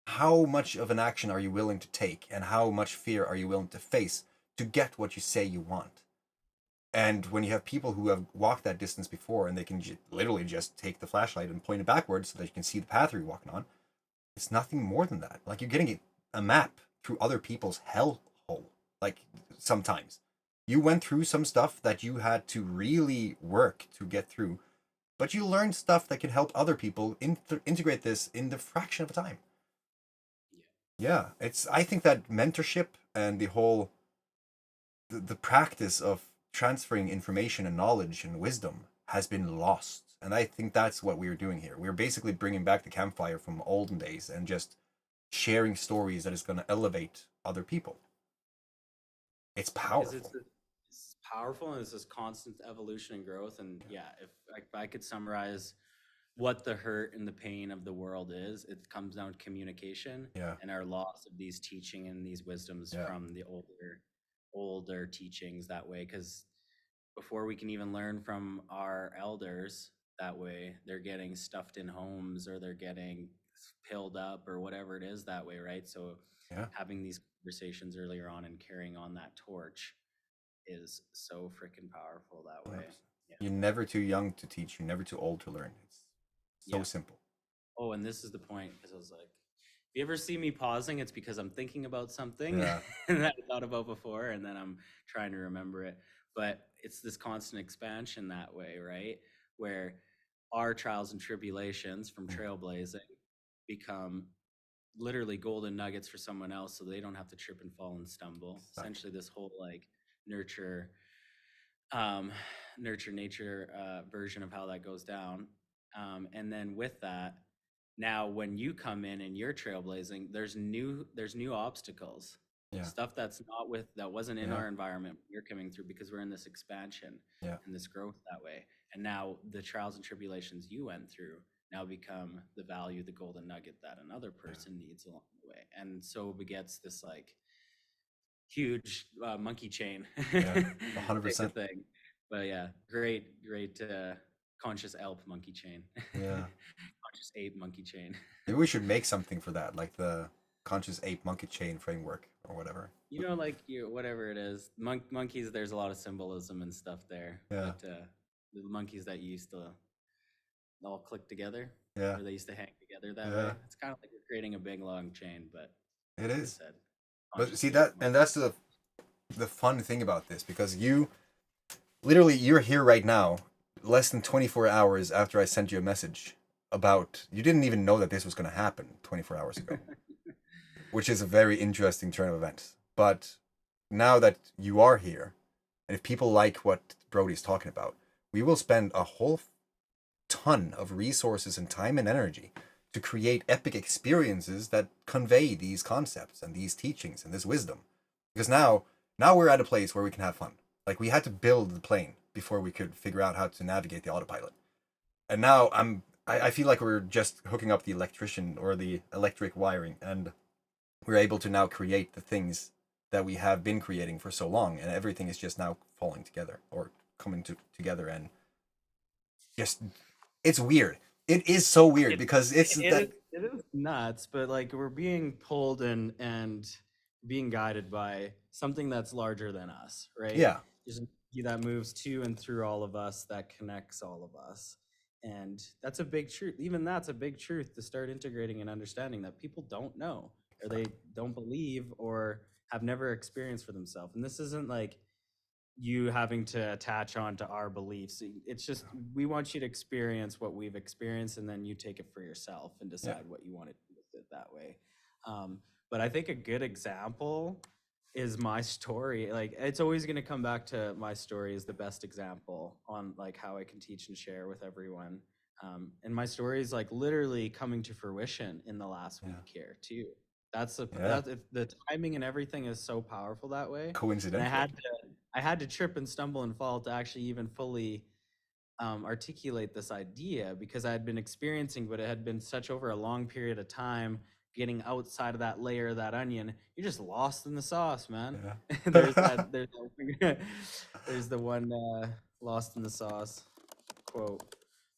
how much of an action are you willing to take, and how much fear are you willing to face to get what you say you want? And when you have people who have walked that distance before and they can literally just take the flashlight and point it backwards so that you can see the path you're walking on, it's nothing more than that. Like you're getting a map through other people's hellhole. Like sometimes you went through some stuff that you had to really work to get through, but you learned stuff that can help other people integrate this in the fraction of a time. Yeah, I think that mentorship and the practice of transferring information and knowledge and wisdom has been lost. And I think that's what we're doing here. We're basically bringing back the campfire from olden days and just sharing stories that is going to elevate other people. It's powerful. It's powerful, and it's this constant evolution and growth. And yeah, if I could summarize what the hurt and the pain of the world is, it comes down to communication and our loss of these teaching and these wisdoms from the older teachings that way. Because before we can even learn from our elders that way, they're getting stuffed in homes or they're getting pilled up or whatever it is that way, right? So having these conversations earlier on and carrying on that torch is so freaking powerful that way. You're never too young to teach. You're never too old to learn. It's so simple. Oh, and this is the point, because I was like, if you ever see me pausing, it's because I'm thinking about something that I thought about before, and then I'm trying to remember it. But it's this constant expansion that way, right? Where our trials and tribulations from trailblazing become literally golden nuggets for someone else, so they don't have to trip and fall and stumble. Essentially, this whole like nurture nature version of how that goes down. And then with that, now when you come in and you're trailblazing, there's new obstacles, stuff that wasn't in our environment you're coming through, because we're in this expansion and this growth that way. And now the trials and tribulations you went through now become the value, the golden nugget that another person needs along the way. And so it begets this like huge monkey chain 100% thing. But yeah, great conscious elf monkey chain. Conscious ape monkey chain. Maybe we should make something for that, like the conscious ape monkey chain framework or whatever. Like whatever it is, monkeys, there's a lot of symbolism and stuff there. But the monkeys that used to all click together, or they used to hang together that way, it's kind of like you're creating a big long chain. But it is. But see that, and that's the fun thing about this, because you're here right now, less than 24 hours after I sent you a message about, you didn't even know that this was going to happen 24 hours ago, which is a very interesting turn of events. But now that you are here, and if people like what Brody's talking about, we will spend a whole ton of resources and time and energy to create epic experiences that convey these concepts and these teachings and this wisdom. Because now we're at a place where we can have fun. Like, we had to build the plane before we could figure out how to navigate the autopilot. And now I feel like we're just hooking up the electrician or the electric wiring, and we're able to now create the things that we have been creating for so long, and everything is just now falling together or coming together, and just, it's weird. It is so weird because it is nuts, but like we're being pulled and being guided by something that's larger than us, right? Yeah. There's an energy that moves to and through all of us, that connects all of us. And that's a big truth. Even that's a big truth to start integrating and understanding that people don't know, or they don't believe, or have never experienced for themselves. And this isn't like you having to attach on to our beliefs. It's just we want you to experience what we've experienced, and then you take it for yourself and decide what you want to do with it that way. But I think a good example is my story. Like, it's always going to come back to my story is the best example on like how I can teach and share with everyone. And my story is like literally coming to fruition in the last week here too. That's the timing and everything is so powerful that way. Coincidental. And I had to trip and stumble and fall to actually even fully articulate this idea, because I had been experiencing, but it had been such over a long period of time. Getting outside of that layer of that onion, you're just lost in the sauce, man. Yeah. There's the one lost in the sauce quote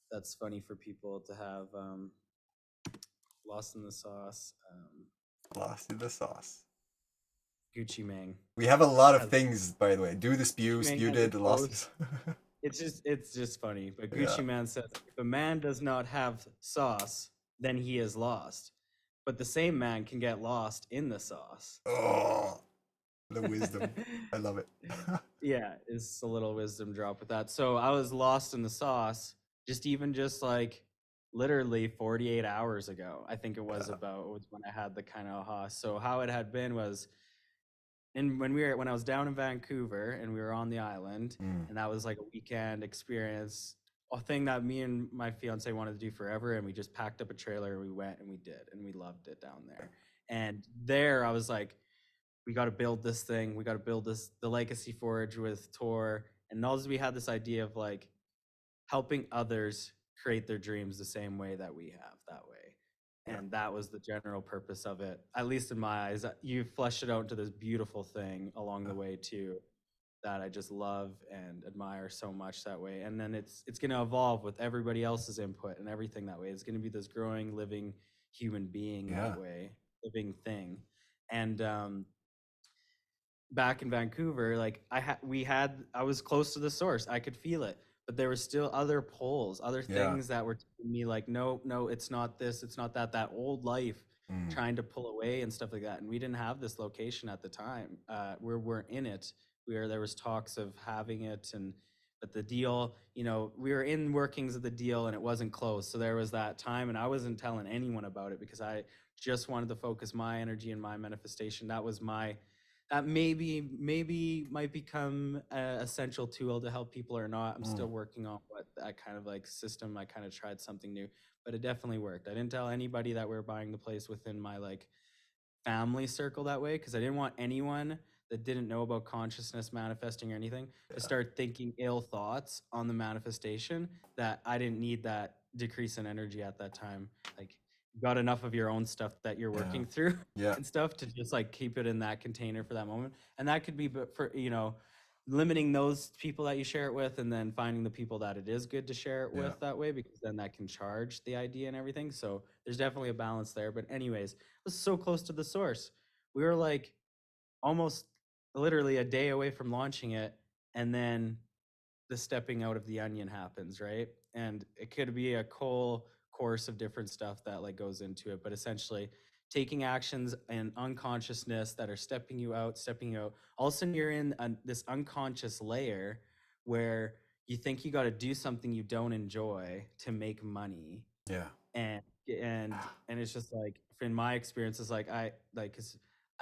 that's funny for people to have. Lost in the sauce. Lost in the sauce. Gucci Mane. We have a lot of things, by the way. Do the spew, spew did, lost. It's just funny. But Gucci Mane says, if a man does not have sauce, then he is lost. But the same man can get lost in the sauce. Oh, the wisdom. I love it. Yeah, it's a little wisdom drop with that. So I was lost in the sauce, just like literally 48 hours ago. I think it was was when I had the kind of aha. So how it had been was, when I was down in Vancouver and we were on the island, and that was like a weekend experience, a thing that me and my fiance wanted to do forever, and we just packed up a trailer and we went and we did, and we loved it down there. And there I was like, we got to build this thing. We got to build the Legacy Forge with Tor. And also we had this idea of like helping others create their dreams the same way that we have that way. And that was the general purpose of it, at least in my eyes. You fleshed it out into this beautiful thing along the way too, that I just love and admire so much that way. And then it's going to evolve with everybody else's input and everything that way. It's going to be this growing, living human being that way, living thing. And back in Vancouver, like I was close to the source. I could feel it. But there were still other poles, other things that were telling me like, no, it's not this, it's not that old life trying to pull away and stuff like that. And we didn't have this location at the time. We weren't in it. There was talks of having it, but the deal, we were in workings of the deal and it wasn't closed. So there was that time, and I wasn't telling anyone about it because I just wanted to focus my energy and my manifestation. That was that maybe might become an essential tool to help people or not. I'm still working on what that kind of like system. I kind of tried something new, but it definitely worked. I didn't tell anybody that we were buying the place within my like family circle that way, because I didn't want anyone that didn't know about consciousness manifesting or anything to start thinking ill thoughts on the manifestation, that I didn't need that decrease in energy at that time. Like, got enough of your own stuff that you're working through and stuff to just like keep it in that container for that moment. And that could be for limiting those people that you share it with, and then finding the people that it is good to share it with that way, because then that can charge the idea and everything. So there's definitely a balance there. But anyways, it was so close to the source. We were like almost literally a day away from launching it, and then the stepping out of the onion happens, right? And it could be a whole course of different stuff that like goes into it, but essentially taking actions and unconsciousness that are stepping you out. All of a sudden you're in this unconscious layer where you think you got to do something you don't enjoy to make money. And it's just like, in my experience, it's like I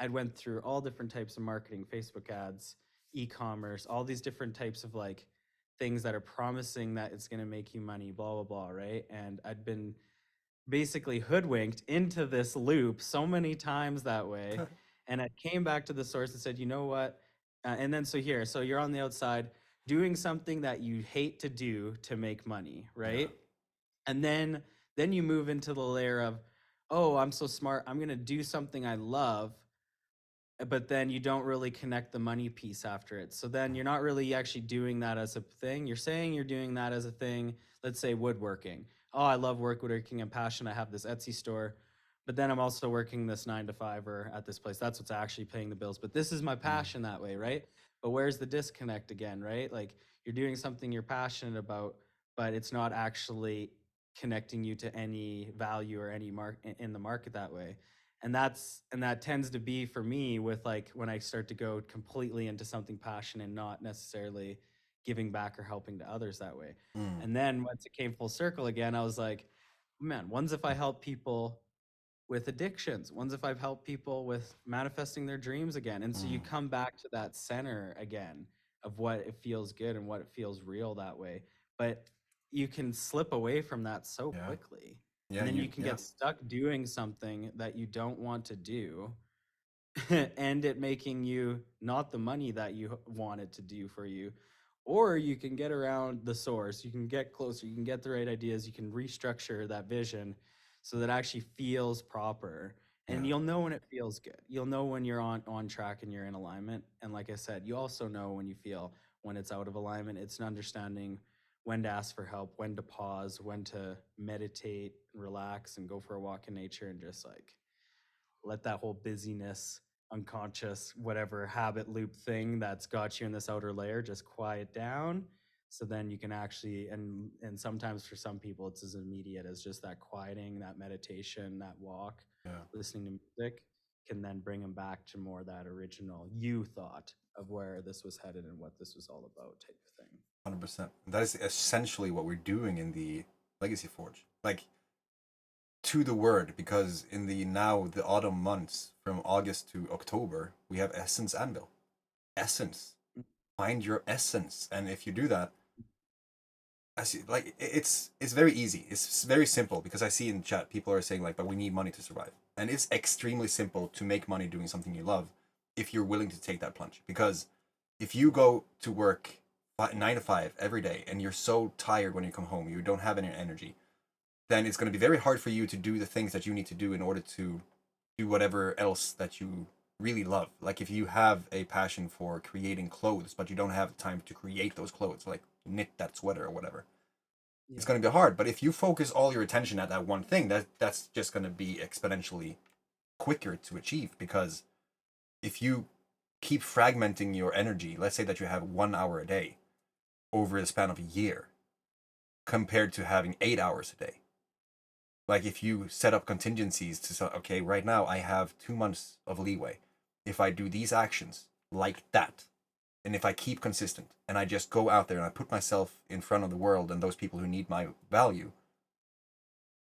went through all different types of marketing, Facebook ads, e-commerce, all these different types of like things that are promising that it's going to make you money, blah, blah, blah, right? And I'd been basically hoodwinked into this loop so many times that way. And I came back to the source and said, you know what? And then so you're on the outside doing something that you hate to do to make money, right? And then you move into the layer of, oh, I'm so smart, I'm going to do something I love, but then you don't really connect the money piece after it. So then you're not really actually doing that as a thing. You're saying you're doing that as a thing. Let's say woodworking. Oh, I love woodworking and passion. I have this Etsy store, but then I'm also working this 9-to-5 or at this place. That's what's actually paying the bills. But this is my passion that way, right? But where's the disconnect again, right? Like, you're doing something you're passionate about, but it's not actually connecting you to any value or any in the market that way. And that tends to be for me with like when I start to go completely into something passionate and not necessarily giving back or helping to others that way. And then once it came full circle again, I was like, man, one's if I help people with addictions, one's if I've helped people with manifesting their dreams again. And so you come back to that center again of what it feels good and what it feels real that way. But you can slip away from that so quickly. Yeah, and then you can get stuck doing something that you don't want to do and it making you not the money that you want it to do for you. Or you can get around the source, you can get closer, you can get the right ideas, you can restructure that vision so that it actually feels proper. And you'll know when it feels good. You'll know when you're on track and you're in alignment. And like I said, you also know when you feel when it's out of alignment. It's an understanding when to ask for help, when to pause, when to meditate, relax, and go for a walk in nature and just like let that whole busyness, unconscious, whatever habit loop thing that's got you in this outer layer just quiet down. So then you can actually, and sometimes for some people, it's as immediate as just that quieting, that meditation, that walk, listening to music can then bring them back to more that original you thought of where this was headed and what this was all about type of thing. 100%. That is essentially what we're doing in the Legacy Forge. Like, to the word, because in the autumn months from August to October, we have Essence Anvil. Essence. Find your essence. And if you do that, I see, like, it's very easy. It's very simple, because I see in chat people are saying like, but we need money to survive. And it's extremely simple to make money doing something you love if you're willing to take that plunge. Because if you go to work 9 to 5 every day and you're so tired when you come home, you don't have any energy, then it's going to be very hard for you to do the things that you need to do in order to do whatever else that you really love. Like if you have a passion for creating clothes, but you don't have time to create those clothes, like knit that sweater or whatever, it's going to be hard. But if you focus all your attention at that one thing, that's just going to be exponentially quicker to achieve. Because if you keep fragmenting your energy, let's say that you have 1 hour a day over the span of a year, compared to having 8 hours a day. Like if you set up contingencies to say, okay, right now I have 2 months of leeway. If I do these actions like that, and if I keep consistent and I just go out there and I put myself in front of the world and those people who need my value,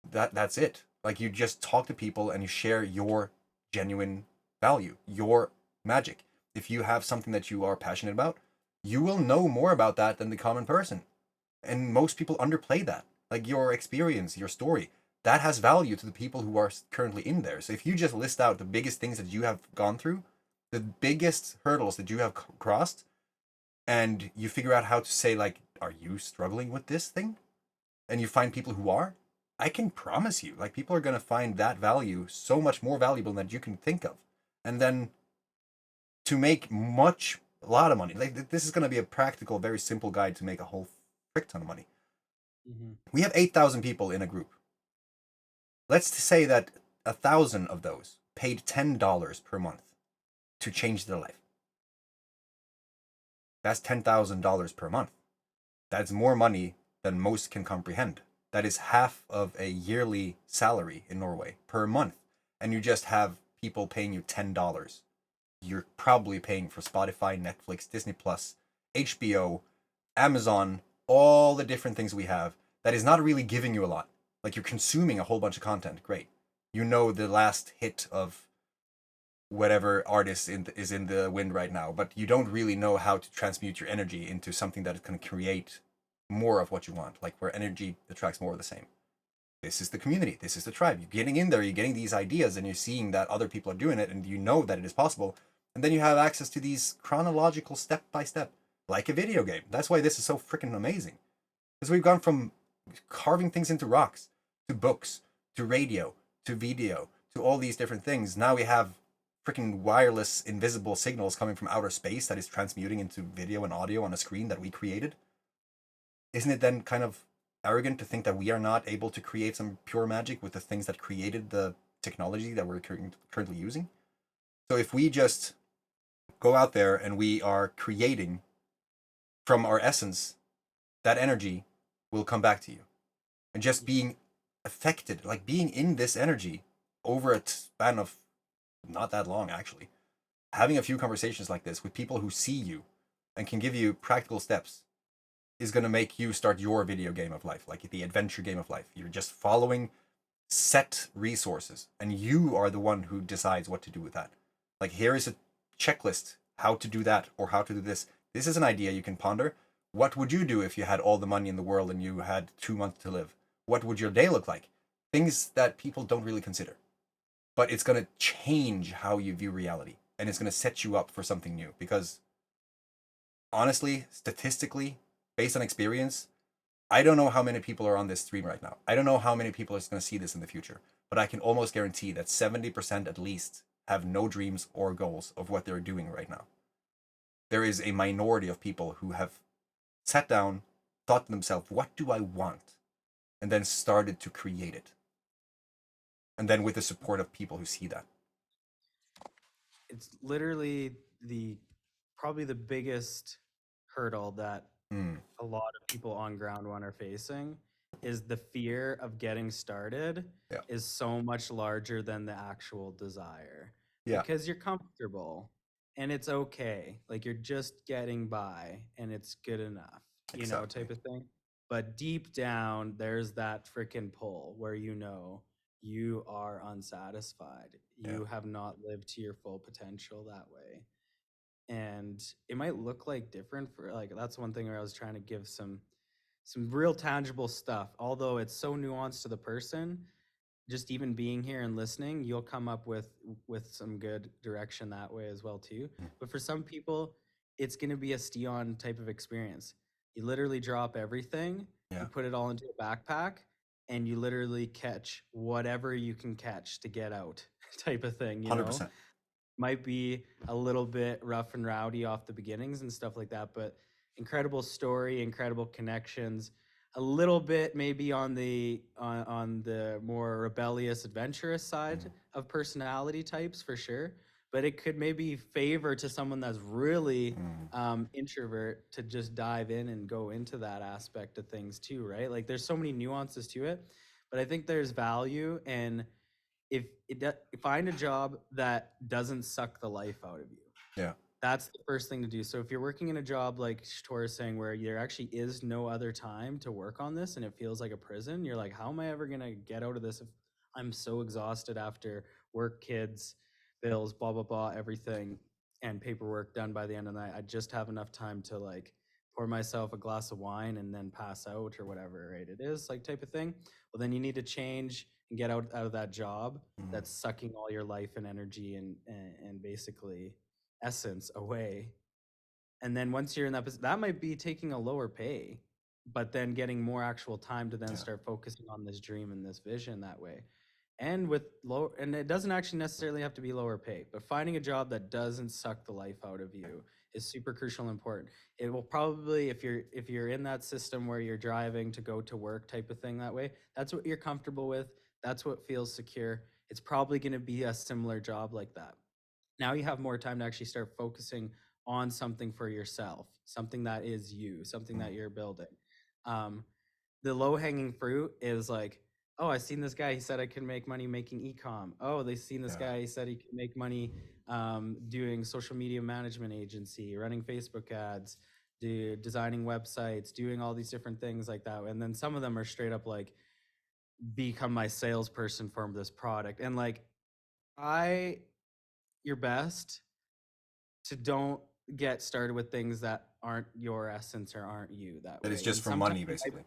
that's it. Like you just talk to people and you share your genuine value, your magic. If you have something that you are passionate about, you will know more about that than the common person. And most people underplay that. Like your experience, your story, that has value to the people who are currently in there. So if you just list out the biggest things that you have gone through, the biggest hurdles that you have crossed, and you figure out how to say like, are you struggling with this thing? And you find people who are, I can promise you, like people are going to find that value so much more valuable than you can think of. And then to make a lot of money, like this is going to be a practical, very simple guide to make a whole frick ton of money. Mm-hmm. We have 8,000 people in a group. Let's say that 1,000 of those paid $10 per month to change their life. That's $10,000 per month. That's more money than most can comprehend. That is half of a yearly salary in Norway per month. And you just have people paying you $10. You're probably paying for Spotify, Netflix, Disney Plus, HBO, Amazon, all the different things we have. That is not really giving you a lot. Like you're consuming a whole bunch of content. Great. You know the last hit of whatever artist is in the wind right now, but you don't really know how to transmute your energy into something that can create more of what you want, like where energy attracts more of the same. This is the community. This is the tribe. You're getting in there, you're getting these ideas, and you're seeing that other people are doing it, and you know that it is possible. And then you have access to these chronological step-by-step, like a video game. That's why this is so freaking amazing. Because we've gone from carving things into rocks, to books, to radio, to video, to all these different things. Now we have freaking wireless, invisible signals coming from outer space that is transmuting into video and audio on a screen that we created. Isn't it then kind of arrogant to think that we are not able to create some pure magic with the things that created the technology that we're currently using? So if we just go out there and we are creating from our essence, that energy will come back to you. And just being affected, like being in this energy, over a span of not that long, actually, having a few conversations like this with people who see you and can give you practical steps is going to make you start your video game of life, like the adventure game of life. You're just following set resources, and you are the one who decides what to do with that. Like, here is a checklist how to do that or how to do this. This is an idea you can ponder. What would you do if you had all the money in the world and you had 2 months to live? What would your day look like? Things that people don't really consider. But it's going to change how you view reality, and it's going to set you up for something new. Because honestly, statistically, based on experience, I don't know how many people are on this stream right now. I don't know how many people are going to see this in the future, but I can almost guarantee that 70% at least have no dreams or goals of what they're doing right now. There is a minority of people who have sat down, thought to themselves, what do I want? And then started to create it. And then with the support of people who see that. It's literally probably the biggest hurdle that a lot of people on ground one are facing is the fear of getting started is so much larger than the actual desire. Because you're comfortable and it's okay. Like, you're just getting by and it's good enough, you know, type of thing. But deep down, there's that freaking pull where you are unsatisfied. You have not lived to your full potential that way. And it might look like different for, like, that's one thing where I was trying to give some real tangible stuff. Although it's so nuanced to the person, just even being here and listening, you'll come up with some good direction that way as well too. But for some people, it's going to be a Steon type of experience. You literally drop everything, you put it all into a backpack, and you literally catch whatever you can catch to get out type of thing, you 100%. Know? Might be a little bit rough and rowdy off the beginnings and stuff like that, but incredible story, incredible connections, a little bit maybe on the more rebellious, adventurous side of personality types for sure. But it could maybe favor to someone that's really introvert to just dive in and go into that aspect of things too, right? Like, there's so many nuances to it, but I think there's value in find a job that doesn't suck the life out of you. Yeah. That's the first thing to do. So if you're working in a job like Tor is saying, where there actually is no other time to work on this and it feels like a prison, you're like, how am I ever going to get out of this if I'm so exhausted after work, kids, bills, blah, blah, blah, everything, and paperwork done by the end of the night? I just have enough time to, like, pour myself a glass of wine and then pass out or whatever, right? It is, like, type of thing. Well, then you need to change and get out of that job that's sucking all your life and energy and basically essence away. And then once you're in that position, that might be taking a lower pay, but then getting more actual time to then start focusing on this dream and this vision that way. And and it doesn't actually necessarily have to be lower pay, but finding a job that doesn't suck the life out of you is super crucial and important. It will probably, if you're in that system where you're driving to go to work type of thing that way, that's what you're comfortable with. That's what feels secure. It's probably going to be a similar job like that. Now you have more time to actually start focusing on something for yourself, something that is you, something that you're building. The low-hanging fruit is like, oh, I seen this guy, he said I could make money making e-com. Oh, they seen this guy, he said he could make money doing social media management agency, running Facebook ads, designing websites, doing all these different things like that. And then some of them are straight up like, become my salesperson for this product. And like, your best to don't get started with things that aren't your essence or aren't you that way. That is just for money, basically.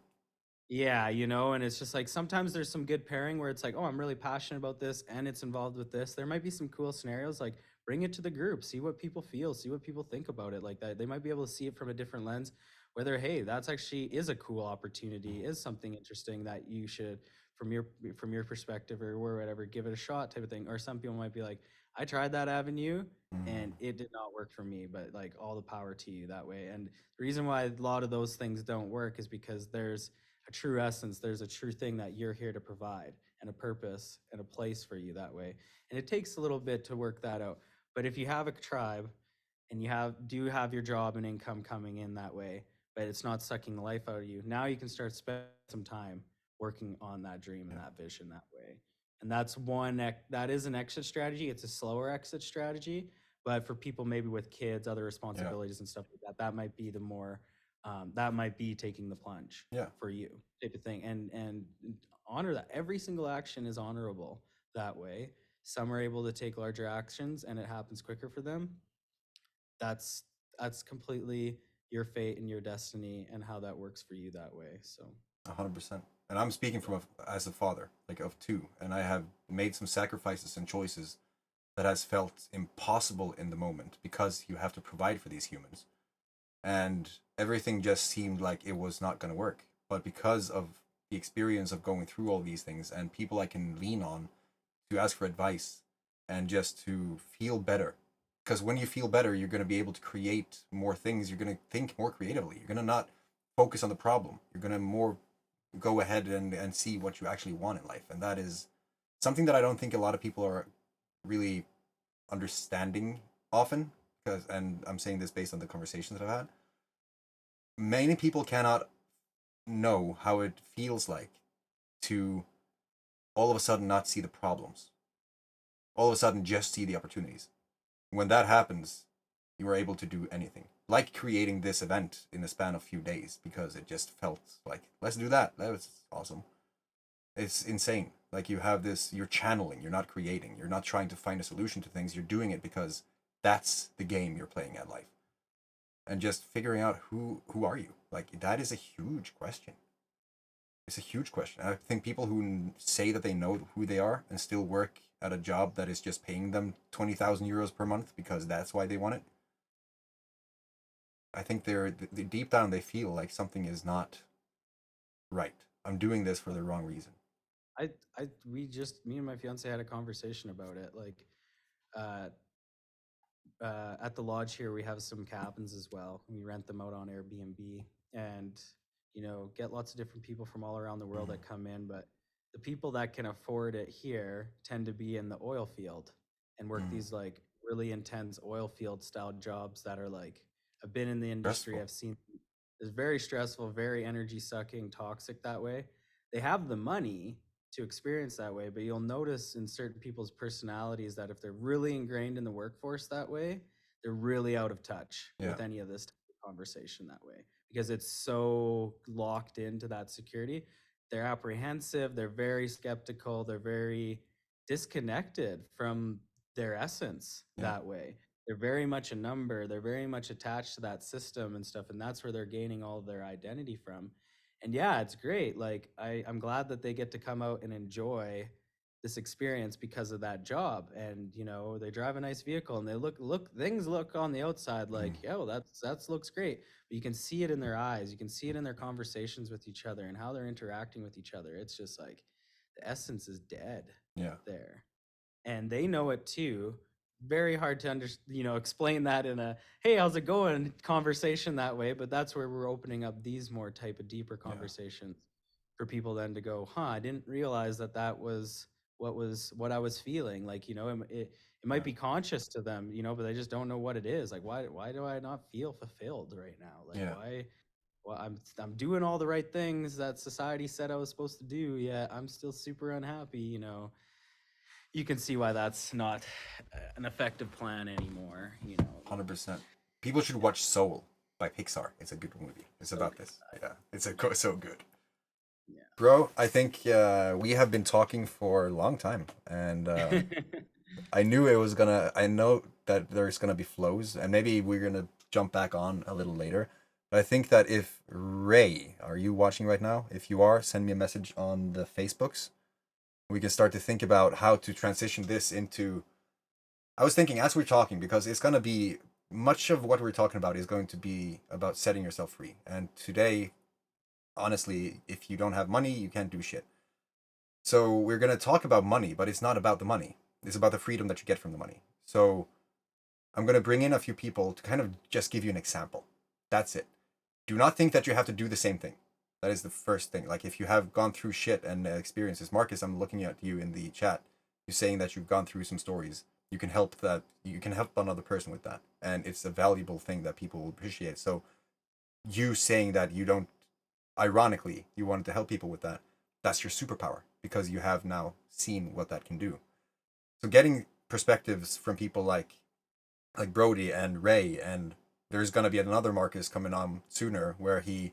Yeah, you know, and it's just like sometimes there's some good pairing where it's like, oh, I'm really passionate about this and it's involved with this. There might be some cool scenarios, like bring it to the group, see what people feel, see what people think about it. Like that, they might be able to see it from a different lens, whether, hey, that's actually is a cool opportunity, is something interesting that you should, from your perspective or whatever, give it a shot type of thing. Or some people might be like, I tried that avenue and it did not work for me, but like all the power to you that way. And the reason why a lot of those things don't work is because there's a true essence, there's a true thing that you're here to provide and a purpose and a place for you that way. And it takes a little bit to work that out. But if you have a tribe and you do have your job and income coming in that way, but it's not sucking the life out of you, now you can start spending some time working on that dream and that vision that way. And that is an exit strategy. It's a slower exit strategy, but for people maybe with kids, other responsibilities and stuff like that, that might be the more that might be taking the plunge for you type of thing. And honor that every single action is honorable that way. Some are able to take larger actions and it happens quicker for them. That's completely your fate and your destiny and how that works for you that way. So 100%. And I'm speaking from as a father, like of two, and I have made some sacrifices and choices that has felt impossible in the moment because you have to provide for these humans, and everything just seemed like it was not going to work. But because of the experience of going through all these things and people I can lean on to ask for advice and just to feel better, because when you feel better, you're going to be able to create more things. You're going to think more creatively. You're going to not focus on the problem. You're going to more go ahead and see what you actually want in life. And that is something that I don't think a lot of people are really understanding often, because, and I'm saying this based on the conversations that I've had, many people cannot know how it feels like to all of a sudden not see the problems, all of a sudden just see the opportunities. When that happens, you are able to do anything, like creating this event in the span of a few days, because it just felt like, let's do that. That was awesome. It's insane. Like, you have this, you're channeling, you're not creating, you're not trying to find a solution to things, you're doing it because that's the game you're playing at life. And just figuring out who are you? Like, that is a huge question. It's a huge question. I think people who say that they know who they are and still work at a job that is just paying them 20,000 euros per month because that's why they want it, I think they're deep down they feel like something is not right. I'm doing this for the wrong reason. Me and my fiance had a conversation about it. Like, at the lodge here, we have some cabins as well. We rent them out on Airbnb, and get lots of different people from all around the world that come in. But the people that can afford it here tend to be in the oil field and work these like really intense oil field style jobs that are like, I've been in the industry. I've seen it's very stressful, very energy sucking, toxic that way. They have the money to experience that way, but you'll notice in certain people's personalities that if they're really ingrained in the workforce that way, they're really out of touch with any of this conversation that way, because it's so locked into that security. They're apprehensive, they're very skeptical, they're very disconnected from their essence that way. They're very much a number, they're very much attached to that system and stuff, and that's where they're gaining all of their identity from. And yeah, it's great. Like, I'm glad that they get to come out and enjoy this experience because of that job. And they drive a nice vehicle and they look things look on the outside like, yo, that's looks great. But you can see it in their eyes, you can see it in their conversations with each other and how they're interacting with each other. It's just like the essence is dead there. And they know it too. Very hard to explain that in a hey, how's it going conversation that way, but that's where we're opening up these more type of deeper conversations for people then to go, I didn't realize that was what I was feeling. Like, it might be conscious to them, but they just don't know what it is. Like, why do I not feel fulfilled right now? Like, why? Well, I'm doing all the right things that society said I was supposed to do, yet I'm still super unhappy. You can see why that's not an effective plan anymore. 100%. People should watch Soul by Pixar. It's a good movie. It's about this. Yeah, it's so good. Yeah. Bro, I think we have been talking for a long time, and I know that there's gonna be flows, and maybe we're gonna jump back on a little later. But I think that if Ray, are you watching right now? If you are, send me a message on the Facebooks. We can start to think about how to transition this into. I was thinking as we're talking, because it's gonna be much of what we're talking about is going to be about setting yourself free. And today, honestly, if you don't have money, you can't do shit. So we're going to talk about money, but it's not about the money. It's about the freedom that you get from the money. So I'm going to bring in a few people to kind of just give you an example. That's it. Do not think that you have to do the same thing. That is the first thing. Like, if you have gone through shit and experiences, Marcus, I'm looking at you in the chat. You're saying that you've gone through some stories. You can help another person with that. And it's a valuable thing that people will appreciate. So you saying that you don't, ironically, you wanted to help people with that, that's your superpower, because you have now seen what that can do. So getting perspectives from people like Brody and Ray, and there's gonna be another Marcus coming on sooner where he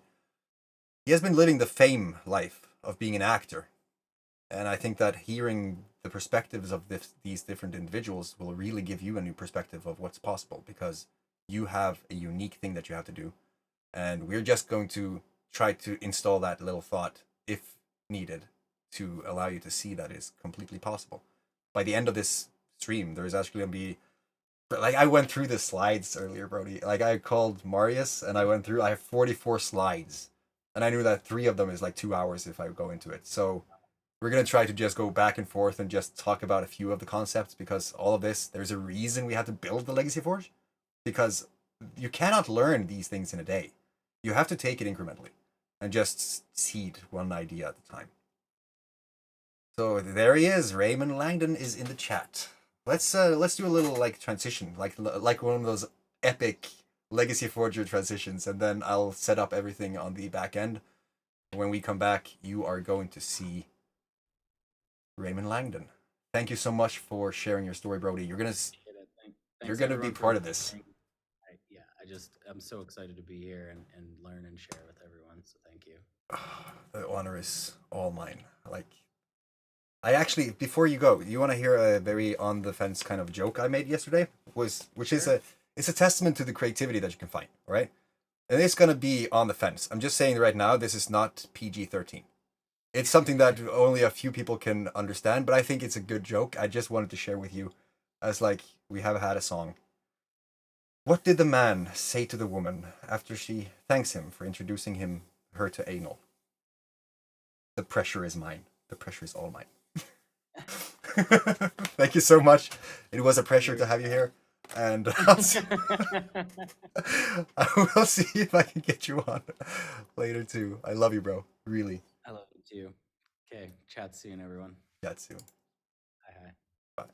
has been living the fame life of being an actor. And I think that hearing the perspectives of these different individuals will really give you a new perspective of what's possible, because you have a unique thing that you have to do. And we're just going to try to install that little thought, if needed, to allow you to see that it's completely possible. By the end of this stream, there's actually going to be, like, I went through the slides earlier, Brody. Like, I called Marius and I went through, I have 44 slides. And I knew that 3 of them is like 2 hours if I go into it. So we're going to try to just go back and forth and just talk about a few of the concepts, because all of this, there's a reason we had to build the Legacy Forge, because you cannot learn these things in a day. You have to take it incrementally and just seed one idea at a time. So there he is. Raymond Langdon is in the chat. Let's do a little like transition, like one of those epic Legacy Forger transitions, and then I'll set up everything on the back end. When we come back, you are going to see Raymond Langdon. Thank you so much for sharing your story, Brody. You're gonna be part of this. I'm so excited to be here and learn and share with everyone. So thank you. The honor is all mine. Like, I actually, before you go, you want to hear a very on the fence kind of joke I made yesterday? Which is it's a testament to the creativity that you can find. All right, and it's gonna be on the fence. I'm just saying right now, this is not PG-13. It's something that only a few people can understand, but I think it's a good joke. I just wanted to share with you, as like we have had a song. What did the man say to the woman after she thanks him for introducing her to anal? The pressure is mine. The pressure is all mine. Thank you so much. It was a pleasure to have you here. And I will see if I can get you on later too. I love you, bro. Really. I love you too. Okay. Chat soon, everyone. Chat soon. Hi. Bye.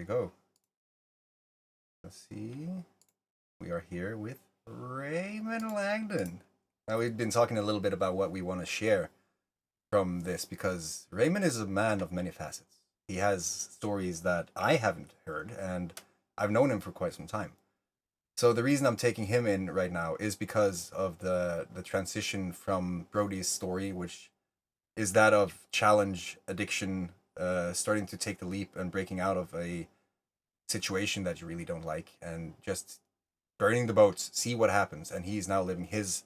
we go. Let's see. We are here with Raymond Langdon. Now, we've been talking a little bit about what we want to share from this because Raymond is a man of many facets. He has stories that I haven't heard, and I've known him for quite some time. So the reason I'm taking him in right now is because of the transition from Brody's story, which is that of challenge, addiction, starting to take the leap and breaking out of a situation that you really don't like and just burning the boats, see what happens. And he's now living his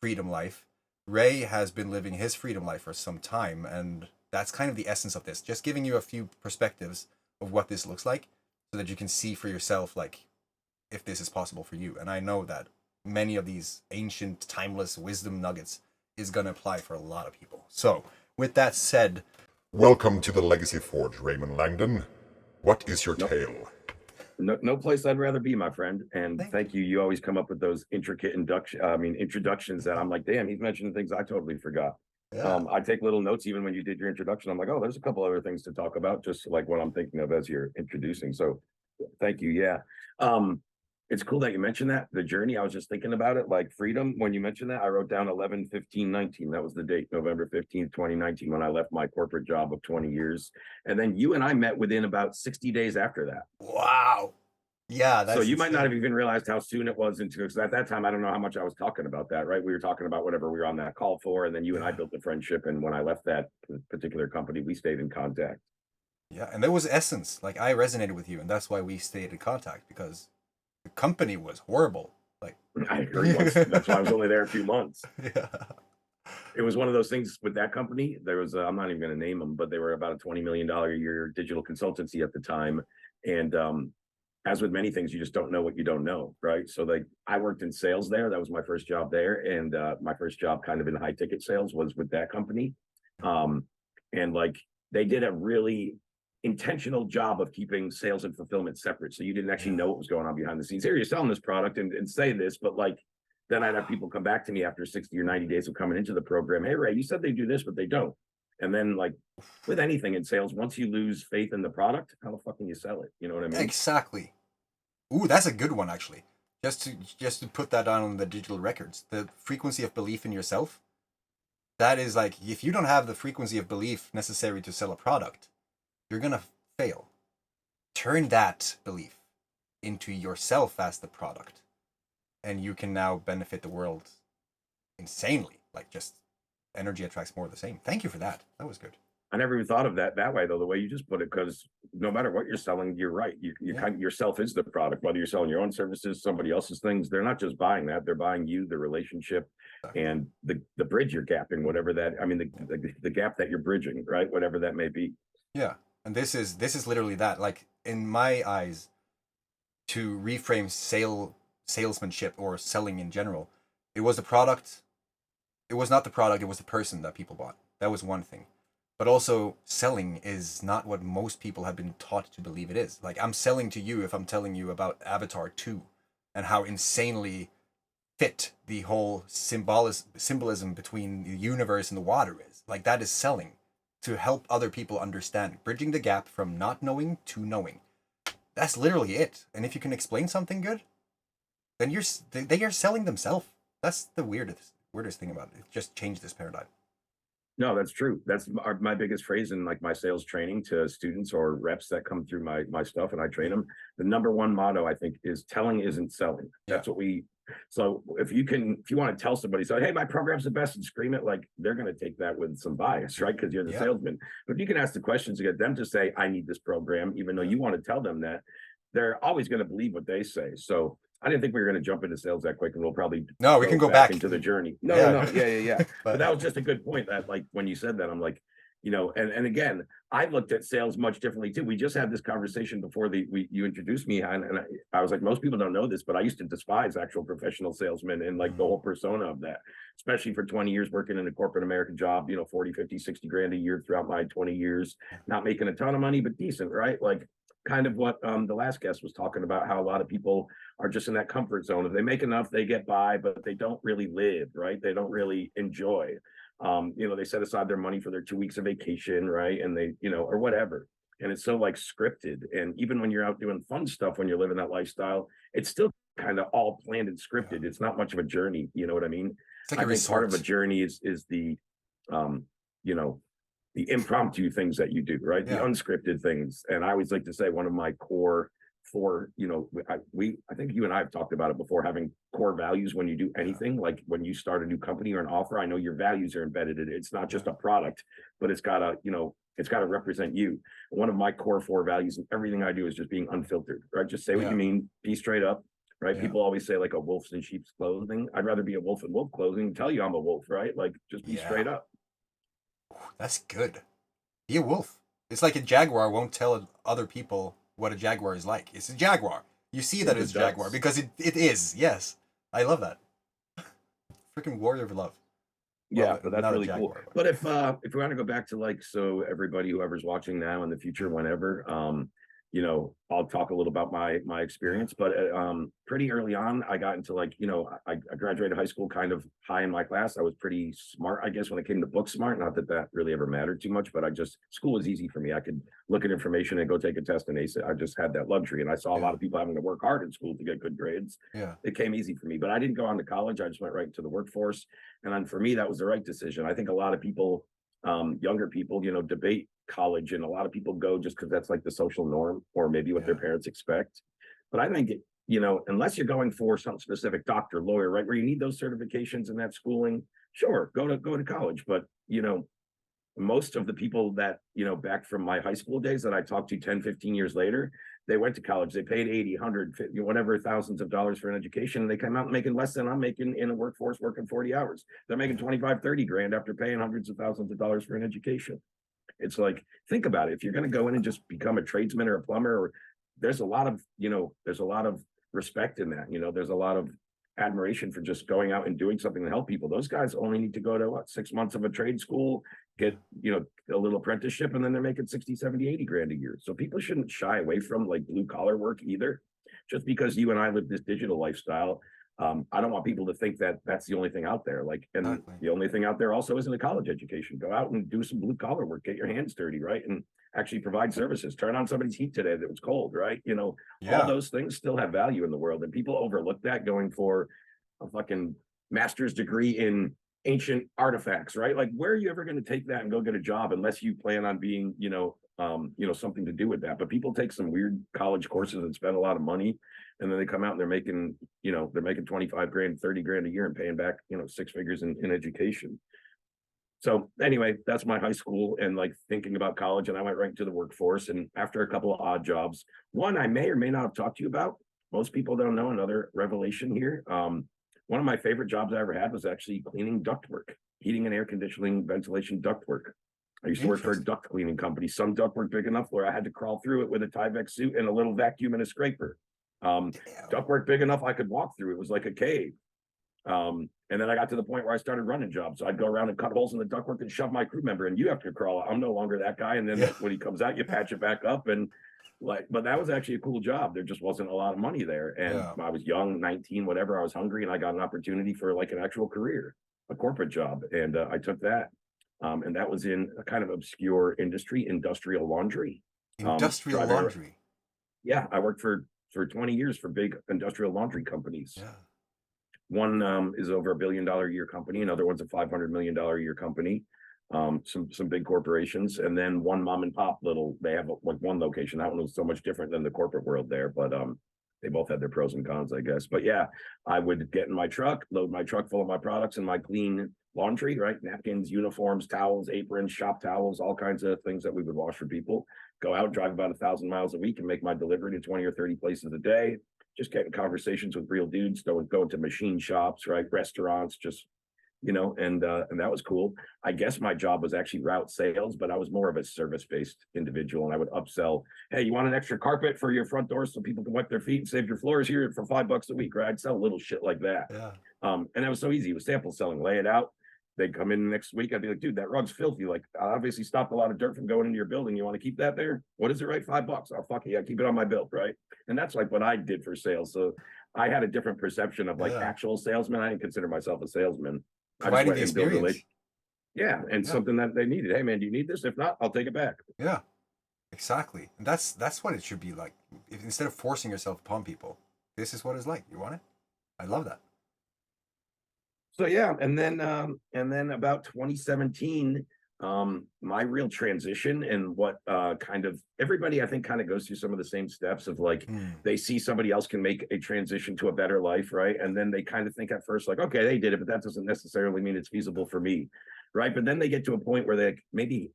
freedom life. Ray has been living his freedom life for some time, and that's kind of the essence of this. Just giving you a few perspectives of what this looks like so that you can see for yourself, like, if this is possible for you. And I know that many of these ancient, timeless wisdom nuggets is going to apply for a lot of people. So, with that said, welcome to the Legacy Forge, Raymond Langdon. What is your tale? No place I'd rather be, my friend. And thank you. You always come up with those intricate introductions that I'm like, damn, he's mentioning things I totally forgot. Yeah. I take little notes even when you did your introduction. I'm like, oh, there's a couple other things to talk about, just like what I'm thinking of as you're introducing. So thank you. Yeah. It's cool that you mentioned that, the journey. I was just thinking about it, like freedom. When you mentioned that, I wrote down 11/15/19. That was the date, November 15th, 2019, when I left my corporate job of 20 years. And then you and I met within about 60 days after that. Wow. Yeah. That's so you might not have even realized how soon it was into, because at that time, I don't know how much I was talking about that, right? We were talking about whatever we were on that call for. And then you and I built the friendship. And when I left that particular company, we stayed in contact. Yeah. And there was essence. Like, I resonated with you. And that's why we stayed in contact, because the company was horrible. Like, I agree. That's why I was only there a few months. Yeah. It was one of those things with that company. There was, I'm not even going to name them, but they were about a $20 million a year digital consultancy at the time. And as with many things, you just don't know what you don't know, right? So like, I worked in sales there. That was my first job there. And my first job kind of in high ticket sales was with that company. And like, they did a really intentional job of keeping sales and fulfillment separate. So you didn't actually know what was going on behind the scenes. Here, you're selling this product and say this, but like, then I'd have people come back to me after 60 or 90 days of coming into the program. Hey, Ray, you said they do this, but they don't. And then like with anything in sales, once you lose faith in the product, how the fuck can you sell it? You know what I mean? Exactly. Ooh, that's a good one, actually. Just to put that down on the digital records. The frequency of belief in yourself. That is like, if you don't have the frequency of belief necessary to sell a product, you're going to fail. Turn that belief into yourself as the product. And you can now benefit the world insanely. Like, just energy attracts more of the same. Thank you for that. That was good. I never even thought of that way, though, the way you just put it, because no matter what you're selling, you're right. Yourself is the product, whether you're selling your own services, somebody else's things. They're not just buying that. They're buying you, the relationship, and the bridge you're gapping, whatever that, I mean, the gap that you're bridging, right? Whatever that may be. Yeah. And this is literally that. Like, in my eyes, to reframe salesmanship or selling in general, it was the product. It was not the product. It was the person that people bought. That was one thing. But also, selling is not what most people have been taught to believe it is. Like, I'm selling to you if I'm telling you about Avatar 2 and how insanely fit the whole symbolism between the universe and the water is. Like, that is selling to help other people understand, bridging the gap from not knowing to knowing. That's literally it. And if you can explain something good, then they are selling themselves. That's the weirdest thing about it. Just change this paradigm. No, that's true. That's my biggest phrase in like my sales training to students or reps that come through my stuff and I train them. The number one motto, I think, is telling isn't selling. That's what so if you want to tell somebody, so, hey, my program's the best, and scream it, like, they're going to take that with some bias, right? Because you're the salesman. But if you can ask the questions to get them to say, I need this program, even though you want to tell them that, they're always going to believe what they say. So I didn't think we were going to jump into sales that quick, and we'll probably we can go back into the journey. Yeah. But that was just a good point. That, like, when you said that, I'm like, you know, and again, I looked at sales much differently too. We just had this conversation before you introduced me, and I was like, most people don't know this, but I used to despise actual professional salesmen and like the whole persona of that, especially for 20 years working in a corporate American job, you know, 40, 50, 60 grand a year throughout my 20 years, not making a ton of money, but decent, right? Like, kind of what the last guest was talking about, how a lot of people are just in that comfort zone. If they make enough, they get by, but they don't really live, right? They don't really enjoy. You know, they set aside their money for their 2 weeks of vacation, right? And they, you know, or whatever. and it's so like scripted. And even when you're out doing fun stuff, when you're living that lifestyle, it's still kind of all planned and scripted. It's not much of a journey. You know what I mean? It's like I think part of a journey is the, you know, the impromptu things that you do, right? The unscripted things. And I always like to say one of my core four, you know, I think you and I have talked about it before, having core values when you do anything, like when you start a new company or an offer. I know your values are embedded in it. It's not just a product, but it's got to, you know, it's got to represent you. One of my core four values in everything I do is just being unfiltered, right? Just say what you mean, be straight up, right? People always say like a wolf's in sheep's clothing. I'd rather be a wolf in wolf clothing, tell you I'm a wolf, right? Like just be straight up. That's good. Be a wolf. It's like a jaguar won't tell other people what a jaguar is like. It's a jaguar. You see that it's a jaguar because it is. Yes. I love that. Freaking warrior of love. Yeah, but that's really cool. But if we want to go back to like, so everybody, whoever's watching now in the future, whenever, you know, I'll talk a little about my experience, but pretty early on, I got into like, you know, I graduated high school kind of high in my class. I was pretty smart, I guess, when it came to book smart. Not that that really ever mattered too much, but school was easy for me. I could look at information and go take a test and ace it. I just had that luxury. And I saw a lot of people having to work hard in school to get good grades. Yeah. It came easy for me, but I didn't go on to college. I just went right to the workforce. And then for me, that was the right decision. I think a lot of people, younger people, you know, debate college, and a lot of people go just because that's like the social norm or maybe what their parents expect. But I think, you know, unless you're going for something specific, doctor, lawyer, right, where you need those certifications and that schooling, sure, go to college. But, you know, most of the people that, you know, back from my high school days that I talked to 10, 15 years later, they went to college, they paid 80, 100, 50, whatever, thousands of dollars for an education. And they come out making less than I'm making in a workforce working 40 hours. They're making 25, 30 grand after paying hundreds of thousands of dollars for an education. It's like, think about it. If you're going to go in and just become a tradesman or a plumber, or there's a lot of, you know, there's a lot of respect in that, you know, there's a lot of admiration for just going out and doing something to help people. Those guys only need to go to 6 months of a trade school, get, you know, a little apprenticeship, and then they're making 60, 70, 80 grand a year. So people shouldn't shy away from like blue collar work either. Just because you and I live this digital lifestyle, I don't want people to think that that's the only thing out there. Like, and the only thing out there also isn't a college education. Go out and do some blue collar work, get your hands dirty, right? And actually provide services. Turn on somebody's heat today that was cold, right? You know, all those things still have value in the world, and people overlook that, going for a fucking master's degree in ancient artifacts, right? Like, where are you ever going to take that and go get a job unless you plan on being, you know, something to do with that? But people take some weird college courses and spend a lot of money, and then they come out and they're making, you know, they're making 25 grand, 30 grand a year and paying back, you know, six figures in education. So anyway, that's my high school and like thinking about college. And I went right into the workforce. And after a couple of odd jobs, one I may or may not have talked to you about, most people don't know, another revelation here. One of my favorite jobs I ever had was actually cleaning ductwork, heating and air conditioning, ventilation ductwork. I used to work for a duct cleaning company. Some ductwork big enough where I had to crawl through it with a Tyvek suit and a little vacuum and a scraper. Ductwork big enough I could walk through. It was like a cave. And then I got to the point where I started running jobs. So I'd go around and cut holes in the ductwork and shove my crew member, and you have to crawl. I'm no longer that guy. And then when he comes out, you patch it back up. And like, but that was actually a cool job. There just wasn't a lot of money there. And I was young, 19, whatever. I was hungry, and I got an opportunity for like an actual career, a corporate job. And I took that. And that was in a kind of obscure industry, industrial laundry. Industrial laundry. Yeah, I worked for 20 years for big industrial laundry companies. Yeah. One is over $1 billion a year company. Another one's a $500 million a year company. Some big corporations, and then one mom and pop little. They have like one location. That one was so much different than the corporate world there, but they both had their pros and cons, I guess. But yeah, I would get in my truck, load my truck full of my products and my clean laundry, right? Napkins, uniforms, towels, aprons, shop towels, all kinds of things that we would wash for people. Go out, drive about 1,000 miles a week and make my delivery to 20 or 30 places a day. Just getting conversations with real dudes, going to machine shops, right? Restaurants, just, you know, and that was cool. I guess my job was actually route sales, but I was more of a service-based individual, and I would upsell, hey, you want an extra carpet for your front door so people can wipe their feet and save your floors here for $5 a week, right? I'd sell little shit like that. Yeah. And that was so easy. It was sample selling, lay it out. They'd come in next week. I'd be like, dude, that rug's filthy. Like, I obviously stopped a lot of dirt from going into your building. You want to keep that there? What is it, right? $5. Oh, fuck it. Yeah, keep it on my bill, right? And that's like what I did for sales. So I had a different perception of like actual salesmen. I didn't consider myself a salesman. Providing the experience. Yeah, and something that they needed. Hey, man, do you need this? If not, I'll take it back. Yeah. Exactly. And that's what it should be like. Instead of forcing yourself upon people, this is what it's like. You want it? I love that. So yeah, and then about 2017, my real transition and what kind of everybody I think kind of goes through some of the same steps of like they see somebody else can make a transition to a better life, right? And then they kind of think at first like, okay, they did it, but that doesn't necessarily mean it's feasible for me, right? But then they get to a point where they maybe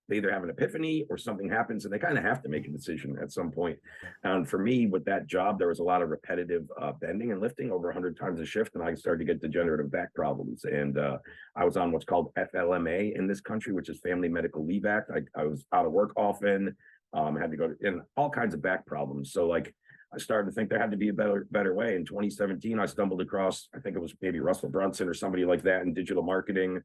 they either have an epiphany or something happens and they kind of have to make a decision at some point. And for me, with that job, there was a lot of repetitive bending and lifting over 100 times a shift. And I started to get degenerative back problems. And I was on what's called FLMA in this country, which is Family Medical Leave Act. I was out of work often, had to go to in all kinds of back problems. So like I started to think there had to be a better way. In 2017, I stumbled across, I think it was maybe Russell Brunson or somebody like that in digital marketing.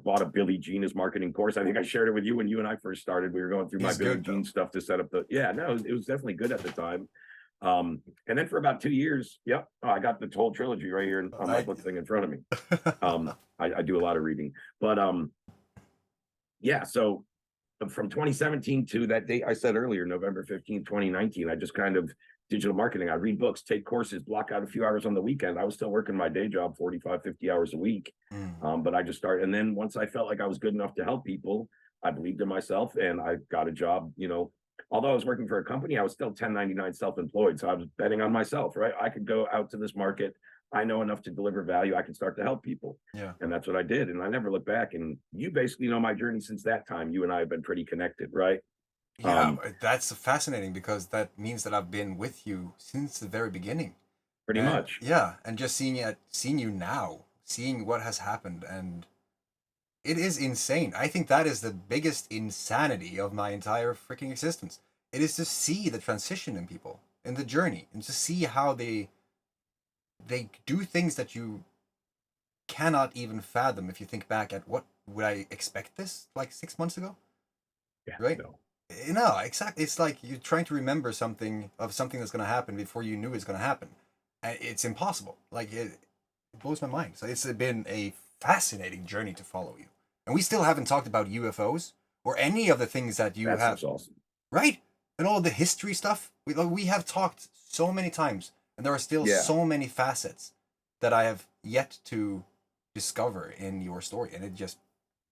Bought a Billy Jean marketing course. I think I shared it with you when you and I first started. We were going through my Billy Jean stuff to set up it was definitely good at the time. And then for about 2 years, I got the whole trilogy right here on my book thing in front of me. I do a lot of reading, but so from 2017 to that date I said earlier, November 15th, 2019, I just kind of digital marketing. I read books, take courses, block out a few hours on the weekend. I was still working my day job 45, 50 hours a week. But I just started. And then once I felt like I was good enough to help people, I believed in myself and I got a job, although I was working for a company, I was still 1099 self-employed. So I was betting on myself, right? I could go out to this market. I know enough to deliver value. I can start to help people. Yeah. And that's what I did. And I never looked back. And you basically know my journey since that time. You and I have been pretty connected, right? Yeah, that's fascinating because that means that I've been with you since the very beginning. Pretty much. Yeah, and just seeing you now, seeing what has happened, and it is insane. I think that is the biggest insanity of my entire freaking existence. It is to see the transition in people, in the journey, and to see how they do things that you cannot even fathom if you think back at what would I expect this like 6 months ago? Yeah, right? No, exactly. It's like you're trying to remember something that's going to happen before you knew it's going to happen. And it's impossible. Like it blows my mind. So it's been a fascinating journey to follow you. And we still haven't talked about UFOs or any of the things that you have. That's awesome. Right? And all the history stuff. We have talked so many times, and there are still so many facets that I have yet to discover in your story. And it just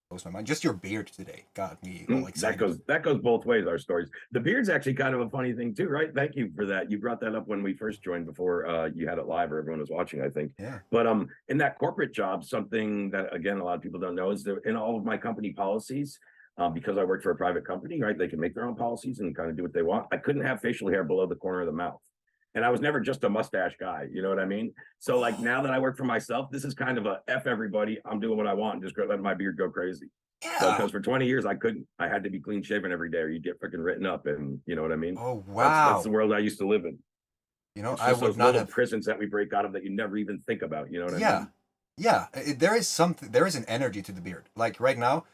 blows my mind. Just your beard today got me all excited. That goes both ways, our stories. The beard's actually kind of a funny thing too, right? Thank you for that. You brought that up when we first joined before you had it live or everyone was watching, I think. Yeah. But in that corporate job, something that again a lot of people don't know is that in all of my company policies, because I worked for a private company, right? They can make their own policies and kind of do what they want. I couldn't have facial hair below the corner of the mouth. And I was never just a mustache guy, you know what I mean? So like now that I work for myself, this is kind of a F everybody. I'm doing what I want and just let my beard go crazy. Yeah. Because for 20 years I couldn't. I had to be clean shaven every day, or you'd get freaking written up, and you know what I mean. Oh wow, that's the world I used to live in. I would not have prisons that we break out of that you never even think about. You know what I mean? Yeah. There is an energy to the beard. Like right now,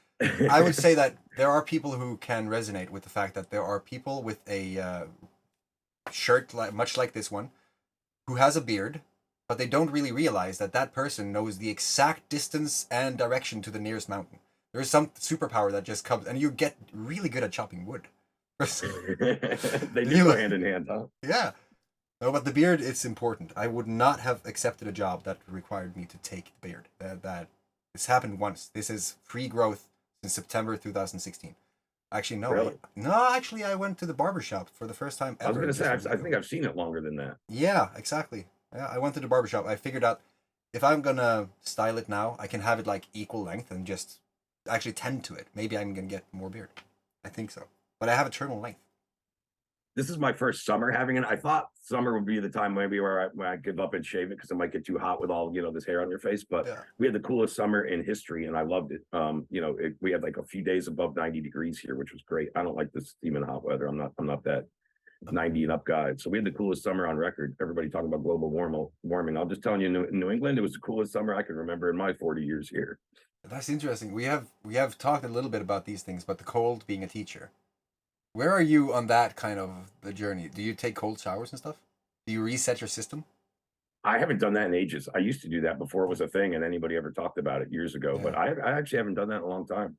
I would say that there are people who can resonate with the fact that there are people with a shirt much like this one, who has a beard, but they don't really realize that person knows the exact distance and direction to the nearest mountain. There's some superpower that just comes, and you get really good at chopping wood. They do go hand in hand, huh? Yeah. No, but the beard, it's important. I would not have accepted a job that required me to take the beard. That this happened once. This is free growth since September 2016. Actually, no. Really? Actually, I went to the barbershop for the first time ever. I was going to say, I think I've seen it longer than that. Yeah, exactly. Yeah, I went to the barbershop. I figured out if I'm going to style it now, I can have it like equal length and just actually tend to it. Maybe I'm going to get more beard. I think so. But I have a terminal length. This is my first summer having it. I thought summer would be the time maybe where I give up and shave it because it might get too hot with all this hair on your face. But we had the coolest summer in history, and I loved it. We had like a few days above 90 degrees here, which was great. I don't like this steaming hot weather. I'm not that 90 and up guy. So we had the coolest summer on record. Everybody talking about global warming. I'm just telling you, in New England, it was the coolest summer I can remember in my 40 years here. That's interesting. We have talked a little bit about these things, but the cold being a teacher. Where are you on that kind of the journey? Do you take cold showers and stuff? Do you reset your system? I haven't done that in ages. I used to do that before it was a thing and anybody ever talked about it years ago, but I actually haven't done that in a long time.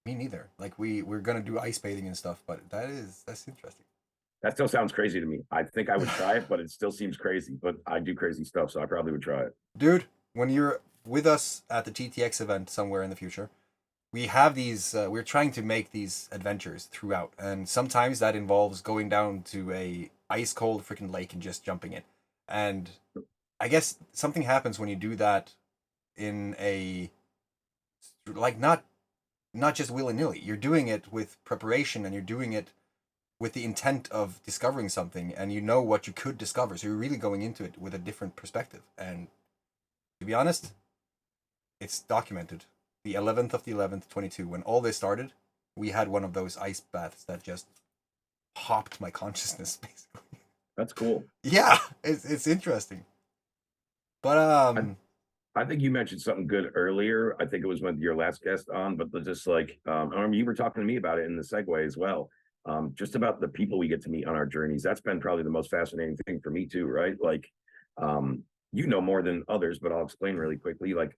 Me neither. Like we're gonna do ice bathing and stuff, but that's interesting. That still sounds crazy to me. I think I would try it, but it still seems crazy. But I do crazy stuff, so I probably would try it. Dude, when you're with us at the TTX event somewhere in the future, we have these. We're trying to make these adventures throughout, and sometimes that involves going down to a ice cold freaking lake and just jumping in. And I guess something happens when you do that in a like not just willy nilly. You're doing it with preparation, and you're doing it with the intent of discovering something, and you know what you could discover. So you're really going into it with a different perspective. And to be honest, it's documented. The 11th of the 11th, 22, when all this started, we had one of those ice baths that just hopped my consciousness, basically. That's cool. Yeah, it's interesting. But I think you mentioned something good earlier. I think it was when your last guest on, but just like I remember you were talking to me about it in the segue as well. Just about the people we get to meet on our journeys. That's been probably the most fascinating thing for me too, right? Like, you know more than others, but I'll explain really quickly. Like,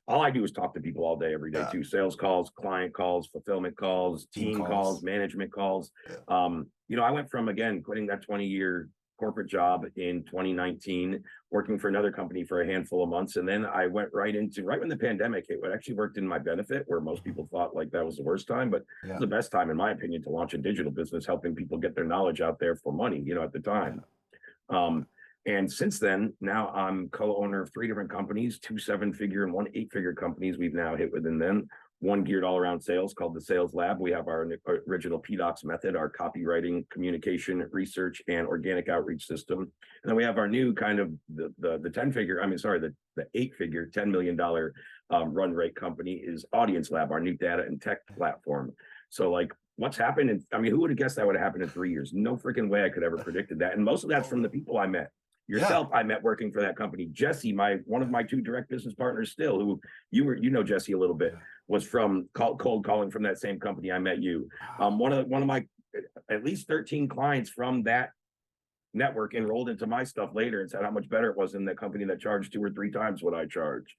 all I do is talk to people all day, every day too. Sales calls, client calls, fulfillment calls, team calls, management calls. Yeah. You know, I went from, again, quitting that 20-year corporate job in 2019, working for another company for a handful of months. And then I went right when the pandemic hit, it actually worked in my benefit, where most people thought like that was the worst time, but it was the best time, in my opinion, to launch a digital business, helping people get their knowledge out there for money, you know, at the time. And since then, now I'm co-owner of 3 different companies, 2 7-figure and 1 8-figure companies we've now hit within them. One geared all around sales called the Sales Lab. We have our original PDOCS method, our copywriting, communication, research, and organic outreach system. And then we have our new kind of the 10-figure, the 8-figure, $10 million run rate company is Audience Lab, our new data and tech platform. So like, what's happened? Who would have guessed that would have happened in 3 years? No freaking way I could ever predicted that. And most of that's from the people I met. Yourself, I met working for that company. Jesse, one of my 2 direct business partners still, who you know Jesse a little bit, was from cold calling from that same company I met you. One of my at least 13 clients from that network enrolled into my stuff later and said how much better it was than the company that charged 2 or 3 times what I charge.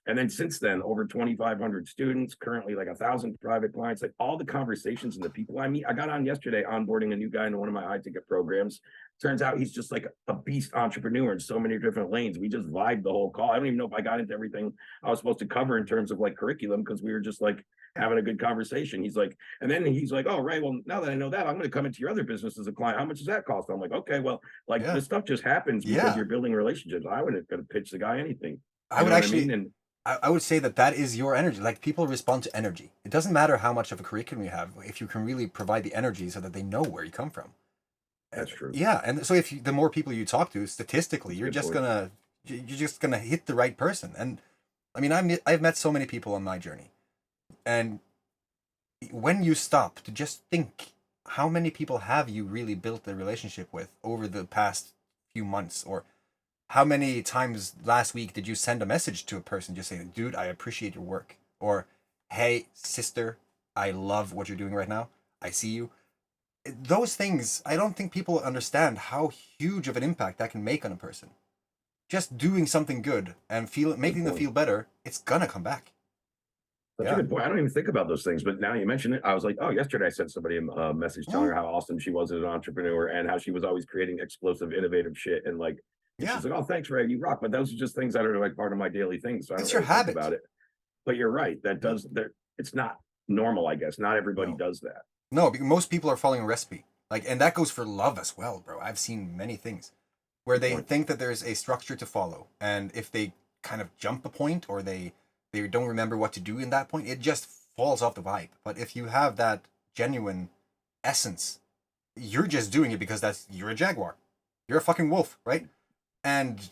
And then since then, over 2,500 students, currently like 1,000 private clients, like all the conversations and the people I meet. I got on yesterday onboarding a new guy into one of my high ticket programs. Turns out he's just like a beast entrepreneur in so many different lanes. We just vibed the whole call. I don't even know if I got into everything I was supposed to cover in terms of like curriculum, because we were just like having a good conversation. He's like, oh, Ray, well, now that I know that, I'm going to come into your other business as a client. How much does that cost? I'm like, okay, well, like this stuff just happens because you're building relationships. I wouldn't going to pitch the guy anything. I would actually, I would say that is your energy. Like, people respond to energy. It doesn't matter how much of a curriculum you have, if you can really provide the energy so that they know where you come from. That's true. Yeah, and so the more people you talk to, statistically, you're just gonna hit the right person. And I mean, I've met so many people on my journey, and when you stop to just think, how many people have you really built a relationship with over the past few months, or how many times last week did you send a message to a person just saying, dude, I appreciate your work, or hey sister, I love what you're doing right now, I see you. Those things, I don't think people understand how huge of an impact that can make on a person. Just doing something good and making them feel better, it's gonna come back. That's a good point. I don't even think about those things, but now you mention it, I was like, oh, yesterday I sent somebody a message telling her how awesome she was as an entrepreneur and how she was always creating explosive, innovative shit. And like, she's like, oh, thanks, Ray, you rock. But those are just things that are like part of my daily things. So I don't really think about it. But you're right. It's not normal, I guess. Not everybody does that. No, because most people are following a recipe. And that goes for love as well, bro. I've seen many things where they think that there's a structure to follow. And if they kind of jump a point, or they don't remember what to do in that point, it just falls off the vibe. But if you have that genuine essence, you're just doing it because you're a jaguar. You're a fucking wolf, right? And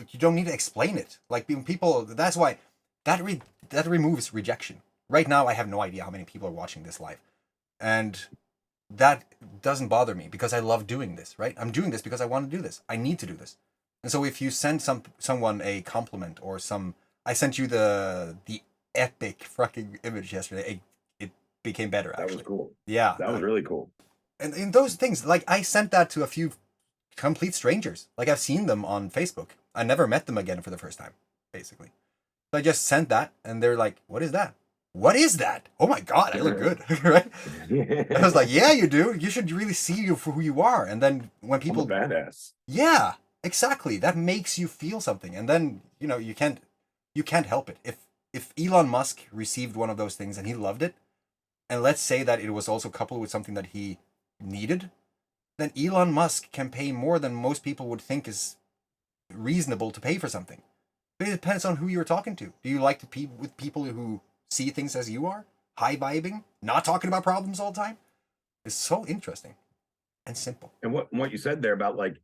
you don't need to explain it. Like, people, that's why that removes rejection. Right now, I have no idea how many people are watching this live. And that doesn't bother me because I love doing this, right? I'm doing this because I want to do this. I need to do this. And so if you send someone a compliment or I sent you the epic fucking image yesterday, it became better, actually. That was cool. Yeah. That was really cool. And in those things, like, I sent that to a few complete strangers. Like, I've seen them on Facebook. I never met them again for the first time, basically. So I just sent that, and they're like, what is that? what is that? Oh my God, I look good, right? And I was like, yeah, you do. You should really see you for who you are. And then when people, I'm a badass. yeah, exactly, that makes you feel something. And then you can't help it. If Elon Musk received one of those things and he loved it, and let's say that it was also coupled with something that he needed, then Elon Musk can pay more than most people would think is reasonable to pay for something. But it depends on who you're talking to. Do you like to be with people who see things as you are? High vibing, not talking about problems all the time? It's so interesting and simple. And what you said there about, like,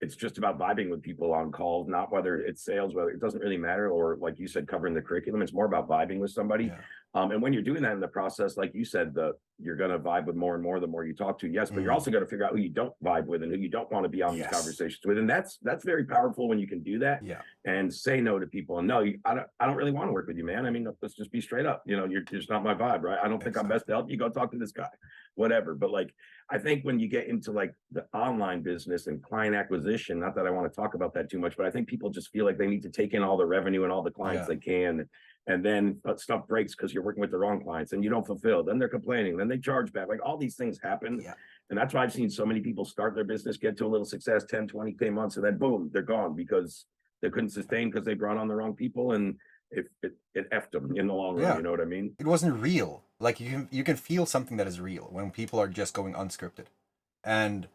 it's just about vibing with people on calls, not whether it's sales, whether it doesn't really matter, or like you said, covering the curriculum. It's more about vibing with somebody. Yeah. And when you're doing that in the process, like you said, you're going to vibe with more and more the more you talk to. Yes, but you're also going to figure out who you don't vibe with and who you don't want to be on these conversations with. And that's very powerful when you can do that. Yeah. And say no to people. And no, I don't really want to work with you, man. I mean, let's just be straight up. You're just not my vibe, right? I don't think I'm best to help you. Go talk to this guy, whatever. But like, I think when you get into like the online business and client acquisition, not that I want to talk about that too much, but I think people just feel like they need to take in all the revenue and all the clients they can. And then stuff breaks because you're working with the wrong clients and you don't fulfill. Then they're complaining. Then they charge back. Like, all these things happen. Yeah. And that's why I've seen so many people start their business, get to a little success, 10, 20K months, and then boom, they're gone because they couldn't sustain because they brought on the wrong people, and it effed them in the long run. Yeah. You know what I mean? It wasn't real. Like, you can feel something that is real when people are just going unscripted. And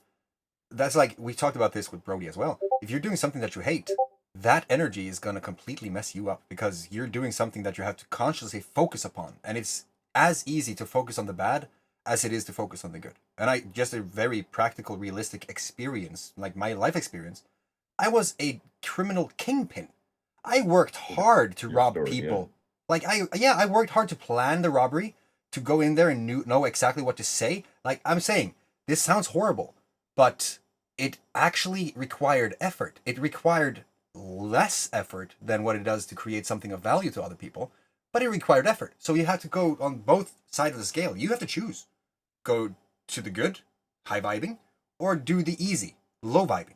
that's like, we talked about this with Brody as well. If you're doing something that you hate, that energy is going to completely mess you up because you're doing something that you have to consciously focus upon. And it's as easy to focus on the bad as it is to focus on the good. And I just a very practical, realistic experience, like my life experience. I was a criminal kingpin. I worked hard to rob people. Yeah. Like I worked hard to plan the robbery, to go in there and know exactly what to say. Like, I'm saying, this sounds horrible, but it actually required effort. It required less effort than what it does to create something of value to other people, but it required effort. So you have to go on both sides of the scale. You have to choose. Go to the good, high vibing, or do the easy, low vibing.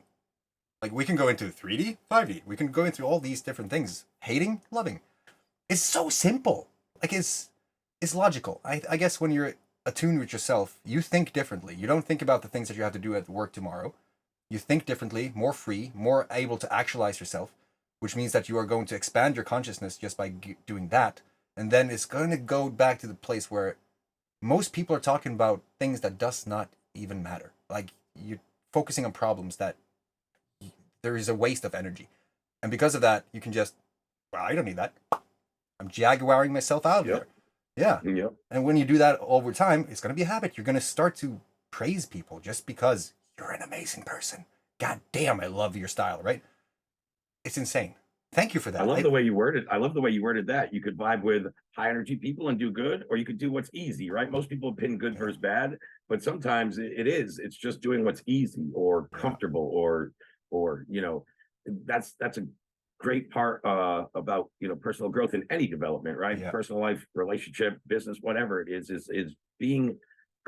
Like, we can go into 3D, 5D. We can go into all these different things. Hating, loving. It's so simple. Like, it's logical. I guess when you're attuned with yourself, you think differently. You don't think about the things that you have to do at work tomorrow. You think differently, more free, more able to actualize yourself, which means that you are going to expand your consciousness just by doing that. And then it's going to go back to the place where most people are talking about things that does not even matter. Like, you're focusing on problems that there is a waste of energy. And because of that, you can just, well, I don't need that. I'm jaguaring myself out of there. Yeah. Yep. And when you do that over time, it's going to be a habit. You're going to start to praise people just because you're an amazing person. God damn, I love your style, right? It's insane. Thank you for that. I love the way you worded. I love the way you worded that. You could vibe with high energy people and do good, or you could do what's easy, right? Most people pin good versus bad, but sometimes it's just doing what's easy or comfortable, or that's a great part about personal growth in any development, right? Yeah. Personal life, relationship, business, whatever it is being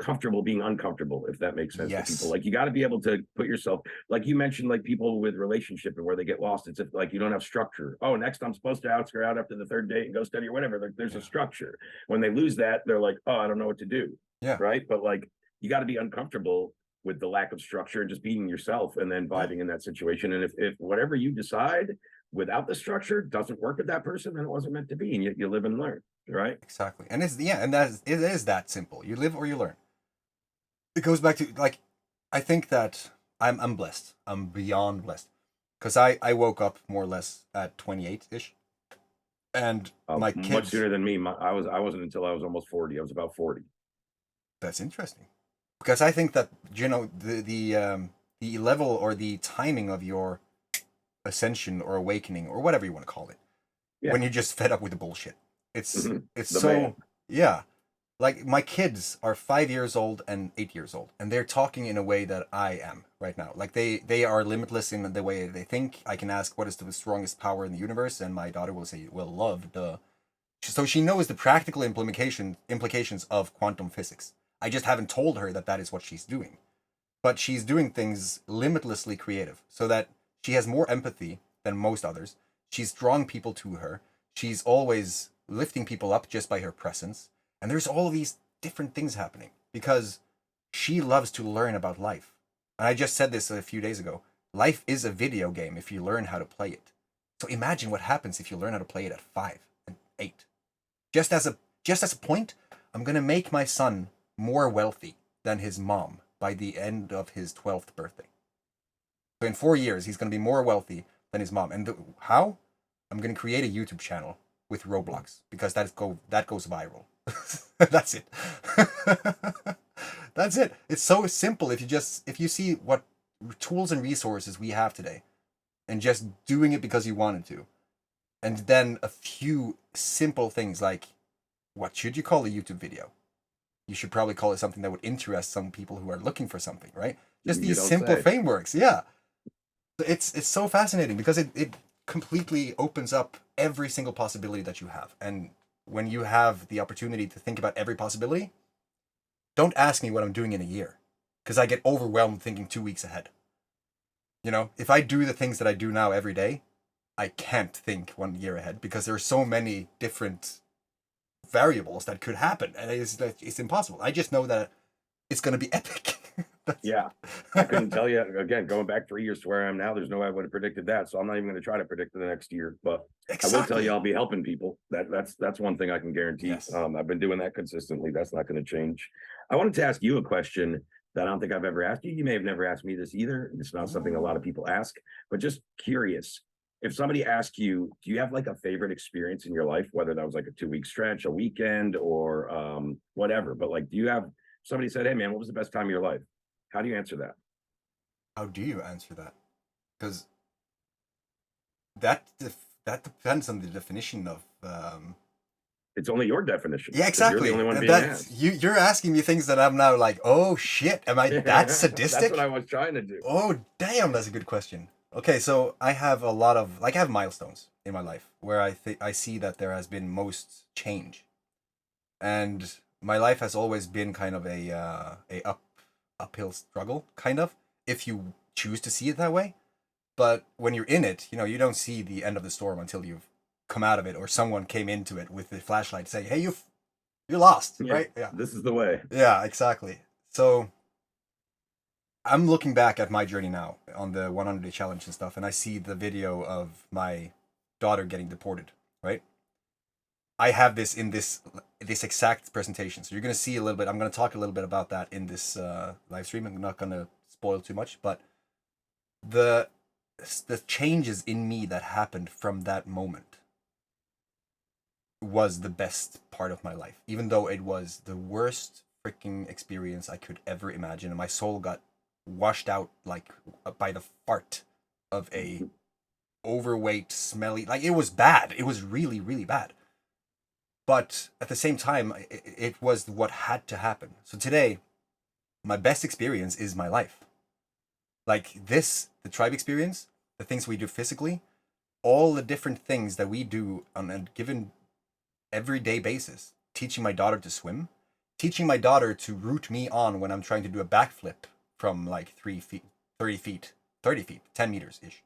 comfortable being uncomfortable, if that makes sense to people. Like, you got to be able to put yourself, like you mentioned, like people with relationship and where they get lost. It's if, like, you don't have structure. Oh, next I'm supposed to ask her out after the third date and go study or whatever. There's a structure. When they lose that, they're like, oh, I don't know what to do. Yeah. Right. But like, you got to be uncomfortable with the lack of structure and just being yourself and then vibing in that situation. And if whatever you decide without the structure doesn't work with that person, then it wasn't meant to be. And you live and learn. Right. Exactly. And it is that simple. You live or you learn. It goes back to, like, I think that I'm blessed. I'm beyond blessed. Because I woke up more or less at 28-ish. And my kids... Much sooner than me. I wasn't until I was almost 40. I was about 40. That's interesting. Because I think that, the level or the timing of your ascension or awakening or whatever you want to call it, when you're just fed up with the bullshit. It's so... Man. Yeah. Like, my kids are 5 years old and 8 years old, and they're talking in a way that I am right now. Like, they are limitless in the way they think. I can ask, what is the strongest power in the universe? And my daughter will say, well, love, duh. So she knows the practical implications of quantum physics. I just haven't told her that that is what she's doing. But she's doing things limitlessly creative, so that she has more empathy than most others. She's drawn people to her. She's always lifting people up just by her presence. And there's all these different things happening because she loves to learn about life. And I just said this a few days ago. Life is a video game if you learn how to play it. So imagine what happens if you learn how to play it at 5 and 8. Just as a point, I'm going to make my son more wealthy than his mom by the end of his 12th birthday. So in 4 years, he's going to be more wealthy than his mom. And how? I'm going to create a YouTube channel with Roblox because that goes viral. That's it. That's it. It's so simple if you see what tools and resources we have today and just doing it because you wanted to. And then a few simple things like, what should you call a YouTube video? You should probably call it something that would interest some people who are looking for something, right? Just these simple frameworks. Yeah. It's so fascinating because it completely opens up every single possibility that you have. And when you have the opportunity to think about every possibility, don't ask me what I'm doing in a year because I get overwhelmed thinking 2 weeks ahead. You know, if I do the things that I do now every day, I can't think 1 year ahead because there are so many different variables that could happen, and it's impossible. I just know that it's going to be epic. Yeah, I couldn't tell you. Again, going back 3 years to where I am now, there's no way I would have predicted that. So I'm not even going to try to predict the next year. But I will tell you, I'll be helping people. That's one thing I can guarantee. Yes. I've been doing that consistently. That's not going to change. I wanted to ask you a question that I don't think I've ever asked you. You may have never asked me this either. It's not something a lot of people ask, but just curious. If somebody asks you, do you have like a favorite experience in your life, whether that was like a 2-week stretch, a weekend, or whatever, but like, do you have somebody said, hey man, what was the best time of your life? How do you answer that? How do you answer that? Because that depends on the definition of. It's only your definition. Yeah, exactly. You're the only one being asked. You're asking me things that I'm now like, oh shit, am I that sadistic? That's what I was trying to do. Oh damn, that's a good question. Okay, so I have a lot of I have milestones in my life where I see that there has been most change, and my life has always been kind of a uphill struggle, kind of, if you choose to see it that way. But when you're in it, you know, you don't see the end of the storm until you've come out of it, or someone came into it with the flashlight saying, hey, you're lost, right? Yeah. This is the way. Yeah, exactly. So I'm looking back at my journey now on the 100-day challenge and stuff, and I see the video of my daughter getting deported, right? I have this in this exact presentation. So you're going to see a little bit. I'm going to talk a little bit about that in this live stream. I'm not going to spoil too much, but the changes in me that happened from that moment was the best part of my life, even though it was the worst freaking experience I could ever imagine. And my soul got washed out like by the fart of a overweight, smelly, like it was bad. It was really, really bad. But at the same time, it was what had to happen. So today, my best experience is my life. Like this, the tribe experience, the things we do physically, all the different things that we do on a given everyday basis. Teaching my daughter to swim, teaching my daughter to root me on when I'm trying to do a backflip from like 3 feet, 30 feet, 10 meters ish.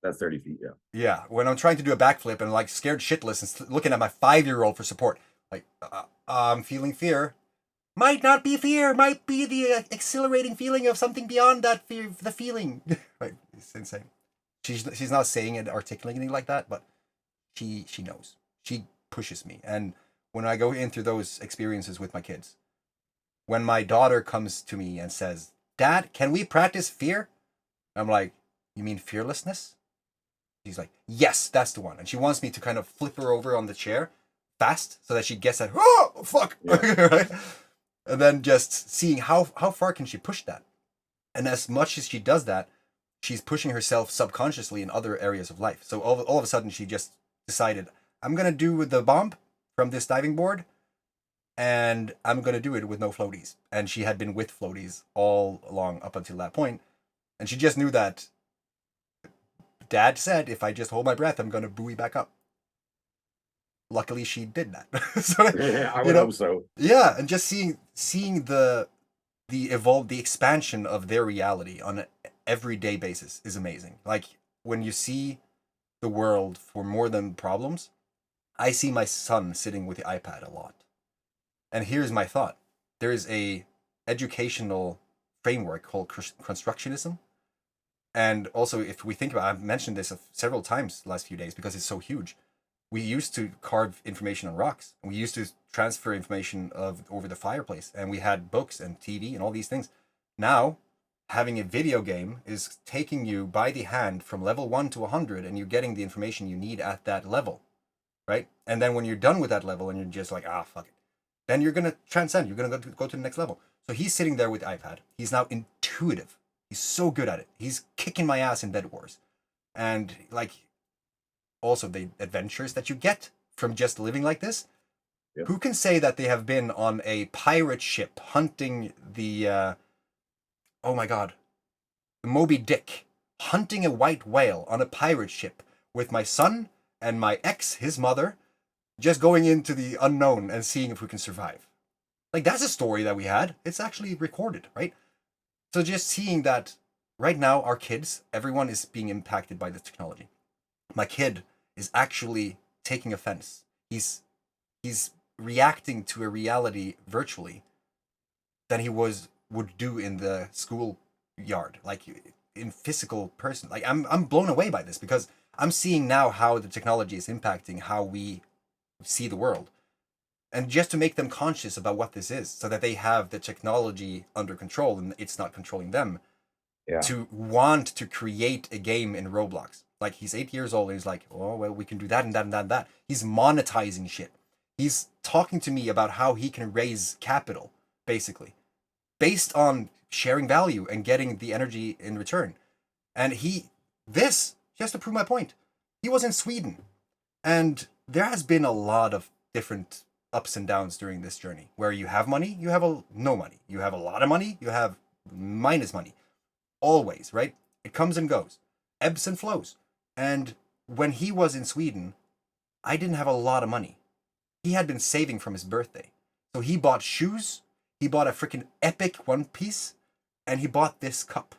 That's 30 feet, yeah. Yeah, when I'm trying to do a backflip and like scared shitless and looking at my 5-year-old for support, like I'm feeling fear. Might not be fear, might be the exhilarating feeling of something beyond that fear, the feeling. Like it's insane. She's not saying it, articulating it like that, but she knows. She pushes me, and when I go in through those experiences with my kids, when my daughter comes to me and says, "Dad, can we practice fear?" I'm like, "You mean fearlessness?" She's like, yes, that's the one. And she wants me to kind of flip her over on the chair fast so that she gets that, oh, fuck, yeah. Right? And then just seeing how far can she push that. And as much as she does that, she's pushing herself subconsciously in other areas of life. So all of a sudden, she just decided, I'm going to do the bomb from this diving board, and I'm going to do it with no floaties. And she had been with floaties all along up until that point. And she just knew that Dad said, if I just hold my breath, I'm going to buoy back up. Luckily, she did that. So, yeah, I would hope so. Yeah, and just seeing the expansion of their reality on an everyday basis is amazing. Like when you see the world for more than problems, I see my son sitting with the iPad a lot. And here's my thought. There is a educational framework called constructionism. And also, if we think about it, I've mentioned this several times the last few days because it's so huge. We used to carve information on rocks. And we used to transfer information over the fireplace. And we had books and TV and all these things. Now, having a video game is taking you by the hand from level 1 to 100, and you're getting the information you need at that level, right? And then when you're done with that level and you're just like, fuck it, then you're going to transcend. You're going to go to the next level. So he's sitting there with the iPad. He's now intuitive. He's so good at it. He's kicking my ass in Bed Wars. And like, also the adventures that you get from just living like this. Yep. Who can say that they have been on a pirate ship hunting the, oh my God, the Moby Dick, hunting a white whale on a pirate ship with my son and my ex, his mother, just going into the unknown and seeing if we can survive. Like, that's a story that we had. It's actually recorded, right? So just seeing that right now, our kids, everyone is being impacted by this technology. My kid is actually taking offense. He's reacting to a reality virtually than he would do in the school yard, like in physical person. Like, I'm blown away by this because I'm seeing now how the technology is impacting how we see the world. And just to make them conscious about what this is, so that they have the technology under control and it's not controlling them. Yeah. To want to create a game in Roblox. Like, he's 8 years old and he's like, oh, well, we can do that and that and that and that. He's monetizing shit. He's talking to me about how he can raise capital, basically, based on sharing value and getting the energy in return. And just to prove my point, he was in Sweden. And there has been a lot of different ups and downs during this journey, where you have money, you have no money. You have a lot of money, you have minus money. Always, right? It comes and goes. Ebbs and flows. And when he was in Sweden, I didn't have a lot of money. He had been saving from his birthday. So he bought shoes, he bought a freaking epic One Piece, and he bought this cup.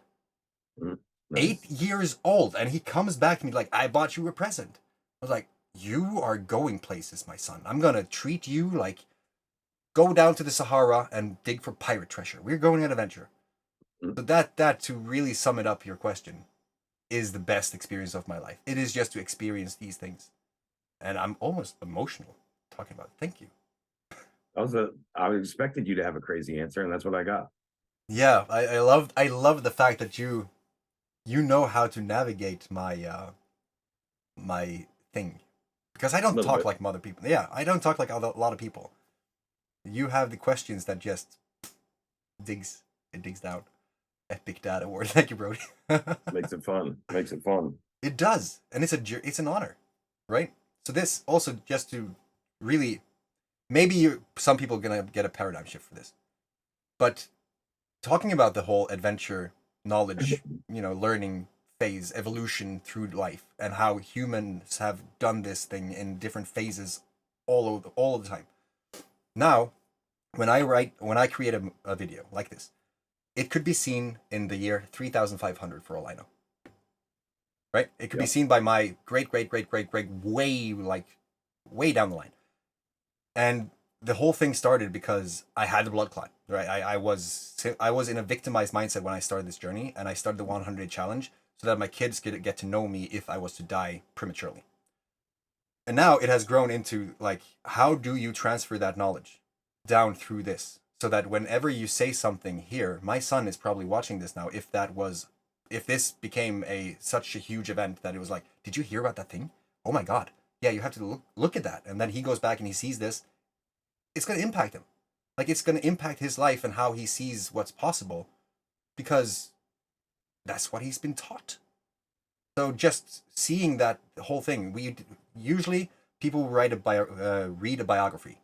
Nice. 8 years old. And he comes back and he's like, I bought you a present. I was like, you are going places, my son. I'm going to treat you like, go down to the Sahara and dig for pirate treasure. We're going on an adventure. So that to really sum it up, your question, is the best experience of my life. It is just to experience these things. And I'm almost emotional talking about it. Thank you. I expected you to have a crazy answer, and that's what I got. Yeah, I love the fact that you know how to navigate my my thing. Because I don't talk like other people. Yeah, I don't talk like a lot of people. You have the questions that just digs down. Epic Dad Award. Thank you, Brody. Makes it fun. It does. And it's an honor, right? So this also, just to really, maybe some people are going to get a paradigm shift for this. But talking about the whole adventure, knowledge, learning phase, evolution through life, and how humans have done this thing in different phases all the time. Now, when I create a video like this, it could be seen in the year 3,500 for all I know. Right? It could be seen by my great way down the line. And the whole thing started because I had the blood clot. Right? I was in a victimized mindset when I started this journey, and I started the 100-day challenge so that my kids could get to know me if I was to die prematurely. And now it has grown into, like, how do you transfer that knowledge down through this? So that whenever you say something here, my son is probably watching this now. If this became such a huge event that it was like, did you hear about that thing? Oh my God. Yeah, you have to look at that. And then he goes back and he sees this. It's going to impact him. Like, it's going to impact his life and how he sees what's possible, because that's what he's been taught. So just seeing that whole thing, usually people read a biography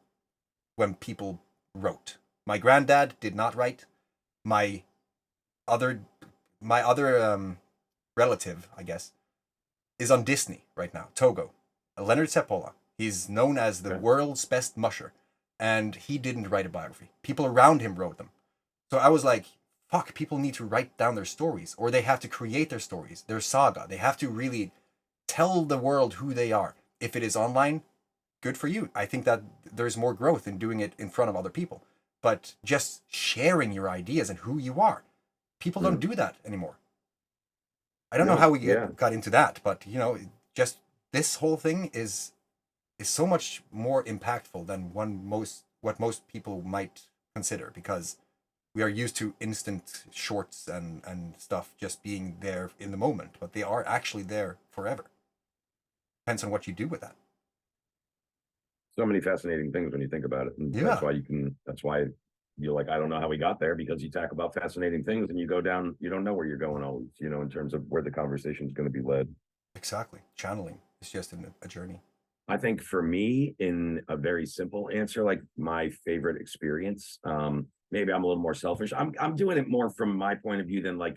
when people wrote. My granddad did not write. My other relative, I guess, is on Disney right now. Togo, Leonard Sepola. He's known as the world's best musher, and he didn't write a biography. People around him wrote them. So I was like, fuck, people need to write down their stories, or they have to create their stories, their saga. They have to really tell the world who they are. If it is online, good for you. I think that there's more growth in doing it in front of other people. But just sharing your ideas and who you are, people don't do that anymore. I don't know how we got into that, but you know, just this whole thing is so much more impactful than what most people might consider, because we are used to instant shorts and stuff just being there in the moment, but they are actually there forever. Depends on what you do with that. So many fascinating things when you think about it. And that's why you're like, I don't know how we got there, because you talk about fascinating things and you go down, you don't know where you're going always, you know, in terms of where the conversation is going to be led. Exactly. Channeling is just a journey. I think for me, in a very simple answer, like my favorite experience, maybe I'm a little more selfish. I'm doing it more from my point of view than like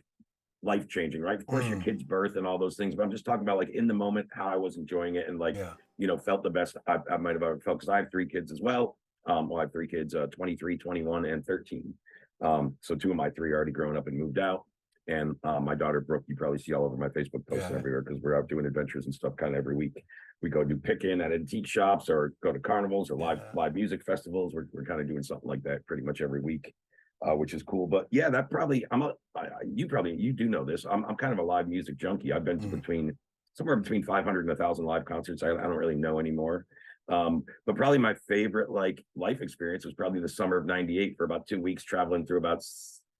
life changing, right? Of course, your kid's birth and all those things, but I'm just talking about like in the moment how I was enjoying it and like, you know, felt the best I might have ever felt, because I have 3 kids as well. Well, I have 3 kids, 23, 21, and 13. So 2 of my 3 already grown up and moved out. And my daughter Brooke, you probably see all over my Facebook posts and everywhere, because we're out doing adventures and stuff kind of every week. We go do pick-in at antique shops or go to carnivals or live music festivals. We're kind of doing something like that pretty much every week, which is cool. But yeah, that probably you do know this. I'm kind of a live music junkie. I've been to somewhere between 500 and 1,000 live concerts. I don't really know anymore. But probably my favorite like life experience was probably the summer of '98 for about 2 weeks, traveling through about,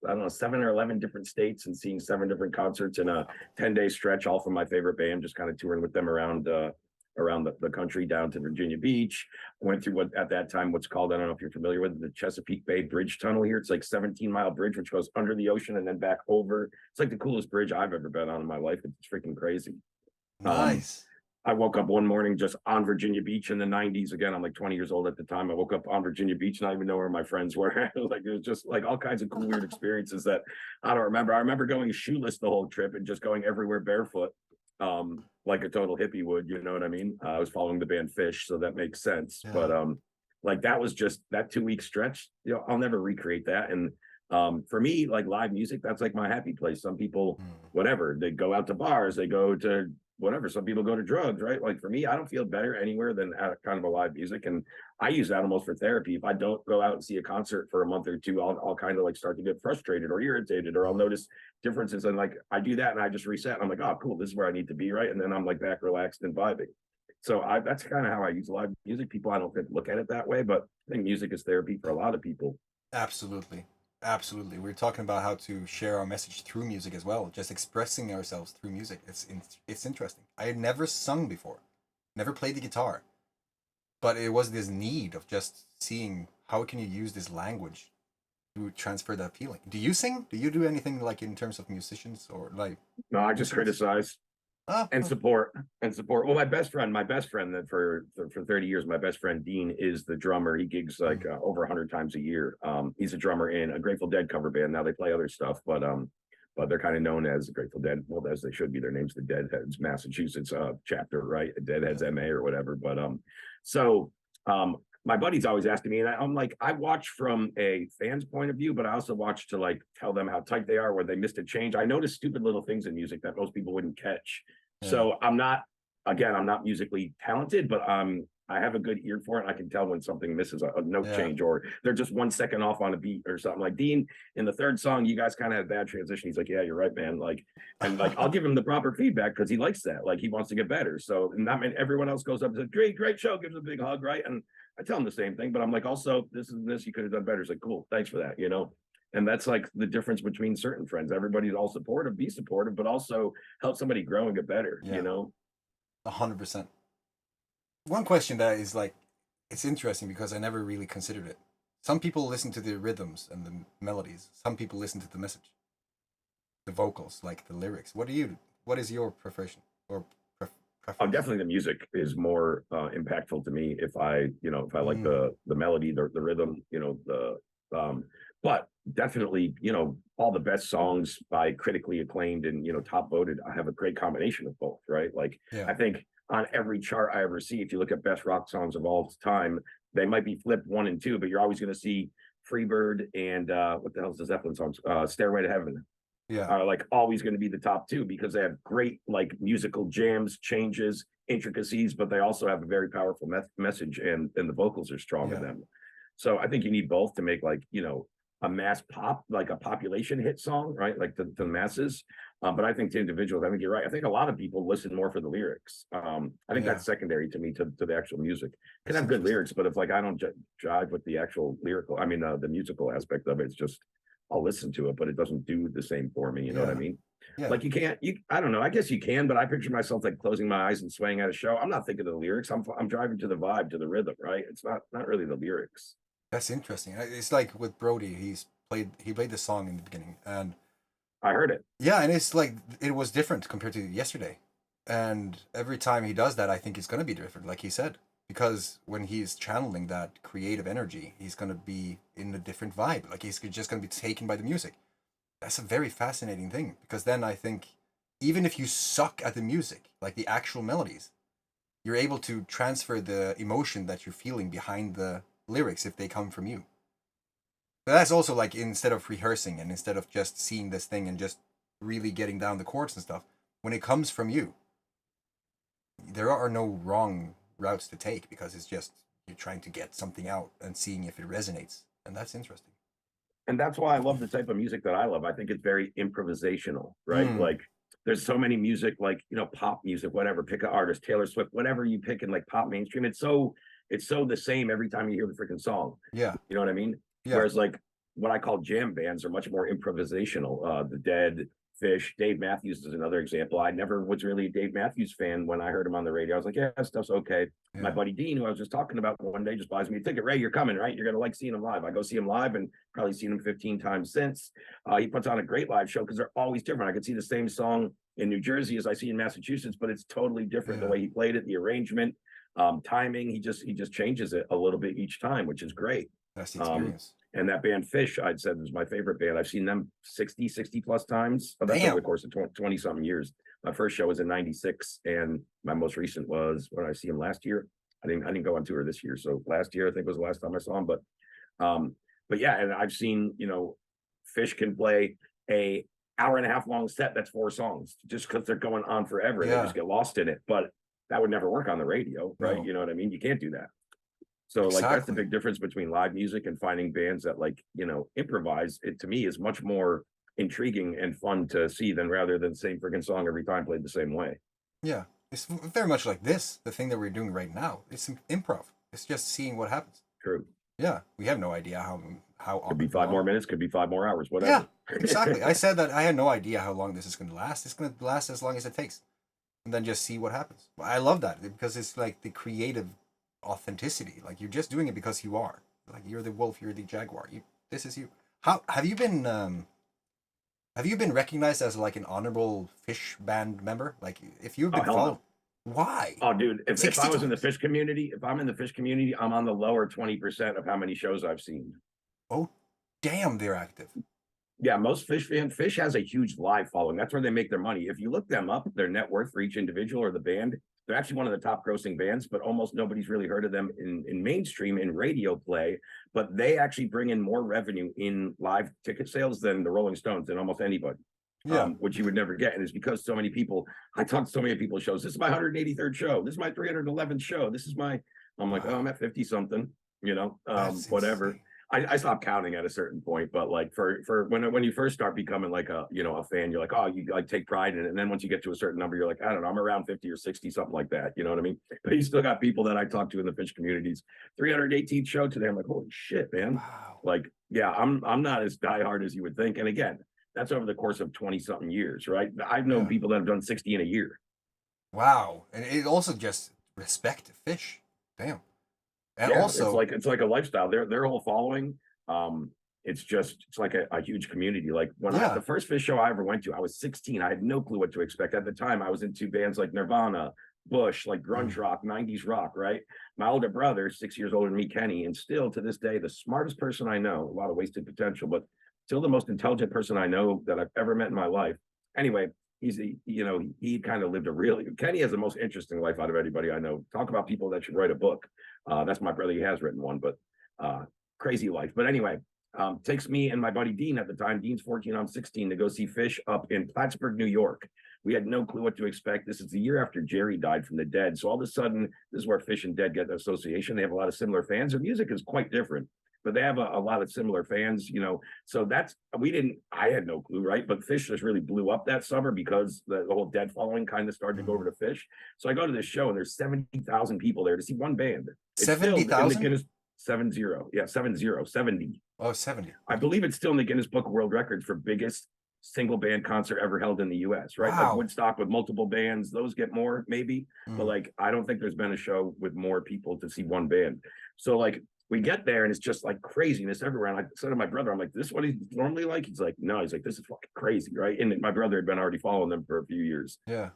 I don't know, 7 or 11 different states and seeing 7 different concerts in a 10-day stretch, all from my favorite band, just kind of touring with them around the country down to Virginia Beach. I went through what at that time what's called, I don't know if you're familiar with, the Chesapeake Bay Bridge Tunnel here. It's like 17-mile bridge which goes under the ocean and then back over. It's like the coolest bridge I've ever been on in my life. It's freaking crazy. Nice. I woke up one morning just on Virginia Beach in the 90s. Again, I'm like 20 years old at the time. I woke up on Virginia Beach, not even know where my friends were. Like, it was just like all kinds of cool, weird experiences that I don't remember. I remember going shoeless the whole trip and just going everywhere barefoot, like a total hippie would, you know what I mean? I was following the band Fish, so that makes sense. But like that was just that 2-week stretch, you know, I'll never recreate that. And for me, like live music, that's like my happy place. Some people, whatever, they go out to bars, they go to whatever. Some people go to drugs, right? Like for me, I don't feel better anywhere than at kind of a live music. And I use that almost for therapy. If I don't go out and see a concert for a month or two, I'll kind of like start to get frustrated or irritated, or I'll notice differences. And like I do that and I just reset. And I'm like, oh, cool, this is where I need to be, right? And then I'm like back relaxed and vibing. So that's kind of how I use live music. People, I don't think, look at it that way, but I think music is therapy for a lot of people. Absolutely. Absolutely. We're talking about how to share our message through music as well, just expressing ourselves through music. It's interesting. I had never sung before, never played the guitar, but it was this need of just seeing how can you use this language to transfer that feeling. Do you sing? Do you do anything like in terms of musicians or like? No, I just criticize. And support. Well, my best friend that for 30 years, my best friend Dean is the drummer. He gigs like over 100 times a year. He's a drummer in a Grateful Dead cover band. Now they play other stuff, but they're kind of known as the Grateful Dead. Well, as they should be. Their name's the Deadheads Massachusetts chapter, right? Deadheads MA or whatever. But my buddy's always asking me, and I'm like, I watch from a fan's point of view, but I also watch to like tell them how tight they are, where they missed a change. I notice stupid little things in music that most people wouldn't catch. So I'm not musically talented, but I have a good ear for it. And I can tell when something misses a note change, or they're just 1 second off on a beat or something. Like Dean, in the 3rd song, you guys kind of had bad transition. He's like, yeah, you're right, man. Like, and like, I'll give him the proper feedback because he likes that. Like, he wants to get better. So, and that mean everyone else goes up and says, great show, gives a big hug, right? And I tell him the same thing, but I'm like, also, this you could have done better. It's like, cool, thanks for that, you know? And that's like the difference between certain friends. Everybody's all supportive, be supportive, but also help somebody grow and get better, you know? 100%. One question that is like, it's interesting because I never really considered it. Some people listen to the rhythms and the melodies. Some people listen to the message, the vocals, like the lyrics. What is your preference or preference? Definitely the music is more impactful to me if I like the melody, the rhythm, you know, but definitely, you know, all the best songs by critically acclaimed and, you know, top voted, I have a great combination of both, right? Like, I think on every chart I ever see, if you look at best rock songs of all time, they might be flipped 1 and 2, but you're always going to see Freebird and what the hell is the Zeppelin songs? Stairway to Heaven. are like always going to be the top two because they have great like musical jams, changes, intricacies, but they also have a very powerful message, and the vocals are strong in them. So I think you need both to make like, you know, a mass pop, like a population hit song, right? Like the masses. But I think to individuals, I think you're right. I think a lot of people listen more for the lyrics. I think that's secondary to me to the actual music. Can have good lyrics, but if like I don't jive with the actual lyrical, I mean the musical aspect of it, it's just I'll listen to it, but it doesn't do the same for me. You know what I mean? Like you can't, I don't know. I guess you can, but I picture myself like closing my eyes and swaying at a show. I'm not thinking of the lyrics. I'm driving to the vibe, to the rhythm, right? It's not really the lyrics. That's interesting. It's like with Brody, he played the song in the beginning, and I heard it. Yeah, and it's like it was different compared to yesterday. And every time he does that, I think it's gonna be different, like he said. Because when he's channeling that creative energy, he's gonna be in a different vibe. Like he's just gonna be taken by the music. That's a very fascinating thing. Because then I think even if you suck at the music, like the actual melodies, you're able to transfer the emotion that you're feeling behind the lyrics if they come from you. But that's also like instead of rehearsing and instead of just seeing this thing and just really getting down the chords and stuff, when it comes from you, there are no wrong routes to take because it's just you're trying to get something out and seeing if it resonates. And that's interesting. And that's why I love the type of music that I love. I think it's very improvisational, right? Like there's so many music, like, you know, pop music, whatever, pick an artist, Taylor Swift, whatever you pick in like pop mainstream. It's so the same every time you hear the freaking song. Yeah. You know what I mean? Yeah. Whereas like what I call jam bands are much more improvisational. The Dead, Fish, Dave Matthews is another example. I never was really a Dave Matthews fan when I heard him on the radio. I was like, yeah, that stuff's okay. Yeah. My buddy Dean, who I was just talking about one day, just buys me a ticket. Ray, you're coming, right? You're going to like seeing him live. I go see him live and probably seen him 15 times since. He puts on a great live show because they're always different. I could see the same song in New Jersey as I see in Massachusetts, but it's totally different. The way he played it, the arrangement, timing, he just changes it a little bit each time, which is great. That's the experience. And that band Fish, I'd said, was my favorite band. I've seen them 60 plus times. Oh, that's over the course of 20 something years. My first show was in 96, and my most recent was when I see him last year. I didn't go on tour this year. So last year, I think was the last time I saw him. But yeah, and I've seen, you know, Fish can play a hour and a half long set that's 4 songs just because they're going on forever and they just get lost in it. But that would never work on the radio, right? No. You know what I mean? You can't do that. So like that's the big difference between live music and finding bands that like, you know, improvise. It to me is much more intriguing and fun to see than rather than the same freaking song every time played the same way. Yeah, it's very much like this. The thing that we're doing right now, it's improv. It's just seeing what happens. True. Yeah, we have no idea how could be 5 more minutes, could be 5 more hours, whatever. Yeah, exactly. I said that I had no idea how long this is going to last. It's going to last as long as it takes, and then just see what happens. I love that because it's like the creative authenticity. Like you're just doing it because you are. Like you're the wolf, you're the jaguar. This is you. How have you been recognized as like an honorable Fish band member? Like if you've been followed, why? Oh, dude, if I was in the Fish community, if I'm in the Fish community, I'm on the lower 20% of how many shows I've seen. Oh, damn, they're active. Yeah, most Fish has a huge live following. That's where they make their money. If you look them up, their net worth for each individual or the band, they're actually one of the top grossing bands, but almost nobody's really heard of them in mainstream, in radio play. But they actually bring in more revenue in live ticket sales than the Rolling Stones and almost anybody. Yeah. Which you would never get. And it's because so many people, I talk to so many people shows, this is my 183rd show. This is my 311th show. I'm like, oh, I'm at 50 something, you know, whatever. Insane. I stopped counting at a certain point, but like for when you first start becoming like a fan, you're like, oh, you like take pride in it. And then once you get to a certain number, you're like, I don't know, I'm around 50 or 60, something like that. You know what I mean? But you still got people that I talk to in the Fish communities. 318th show today. I'm like, holy shit, man. Wow. Like, yeah, I'm not as diehard as you would think. And again, that's over the course of 20 something years, right? I've known people that have done 60 in a year. Wow. And it also just respect Fish. Damn. And also it's like a lifestyle. Their whole following, it's like a huge community. Like when the first Fish show I ever went to, I was 16. I had no clue what to expect. At the time, I was into bands like Nirvana, Bush, like grunge rock, 90s rock, right? My older brother, 6 years older than me, Kenny, and still to this day, the smartest person I know, a lot of wasted potential, but still the most intelligent person I know that I've ever met in my life. Anyway, he kind of lived Kenny has the most interesting life out of anybody I know. Talk about people that should write a book. That's my brother. He has written one, but crazy life. But anyway, takes me and my buddy Dean at the time. Dean's 14, I'm 16, to go see Fish up in Plattsburgh, New York. We had no clue what to expect. This is the year after Jerry died from the Dead. So all of a sudden, this is where Fish and Dead get their association. They have a lot of similar fans. Their music is quite different, but they have a lot of similar fans, you know. So I had no clue, right? But Fish just really blew up that summer because the whole Dead following kind of started to go over to Fish. So I go to this show and there's 70,000 people there to see one band. 70,000? 70. Yeah, 70. Oh, 70. I believe it's still in the Guinness Book of World Records for biggest single band concert ever held in the US, right? Wow. Like Woodstock with multiple bands, those get more, maybe. But like, I don't think there's been a show with more people to see one band. So like, we get there and it's just like craziness everywhere. And I said to my brother, I'm like, this is what he's normally like? He's like, no, he's like, this is fucking crazy, right? And my brother had been already following them for a few years. Yeah.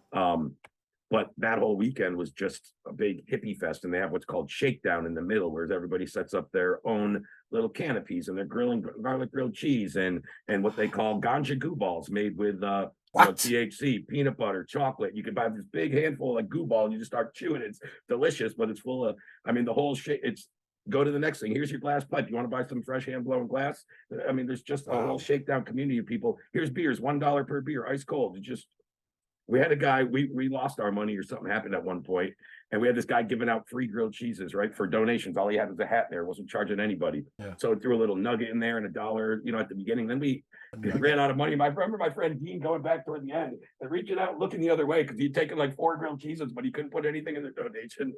But that whole weekend was just a big hippie fest, and they have what's called shakedown in the middle, where everybody sets up their own little canopies, and they're grilling garlic grilled cheese and what they call ganja goo balls made with THC, peanut butter, chocolate. You can buy this big handful of goo ball and you just start chewing it. It's delicious, but it's full of, I mean, the whole shit. It's go to the next thing. Here's your glass pipe. You want to buy some fresh hand blown glass? I mean, there's just a whole shakedown community of people. Here's beers, $1 per beer, ice cold. It's just. We had a guy, we lost our money or something happened at one point, and we had this guy giving out free grilled cheeses, right, for donations. All he had was a hat there, wasn't charging anybody. Yeah. So it threw a little nugget in there and $1, you know, at the beginning. Then we ran out of money. I remember my friend Dean going back toward the end and reaching out, looking the other way because he'd taken like 4 grilled cheeses, but he couldn't put anything in the donation.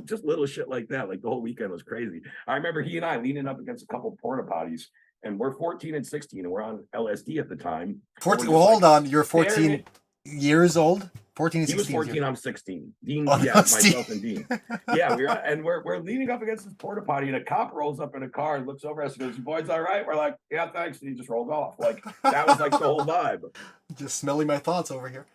Just little shit like that. Like the whole weekend was crazy. I remember he and I leaning up against a couple porta potties. And we're 14 and 16, and we're on LSD at the time. 14. Well, hold on. You're 14 years old. 14 and 16. He was 14. I'm 16. Dean, myself and Dean. Yeah, we're leaning up against this porta potty, and a cop rolls up in a car and looks over at us and goes, "You boys all right?" We're like, "Yeah, thanks." And he just rolled off. Like that was like the whole vibe. Just smelling my thoughts over here.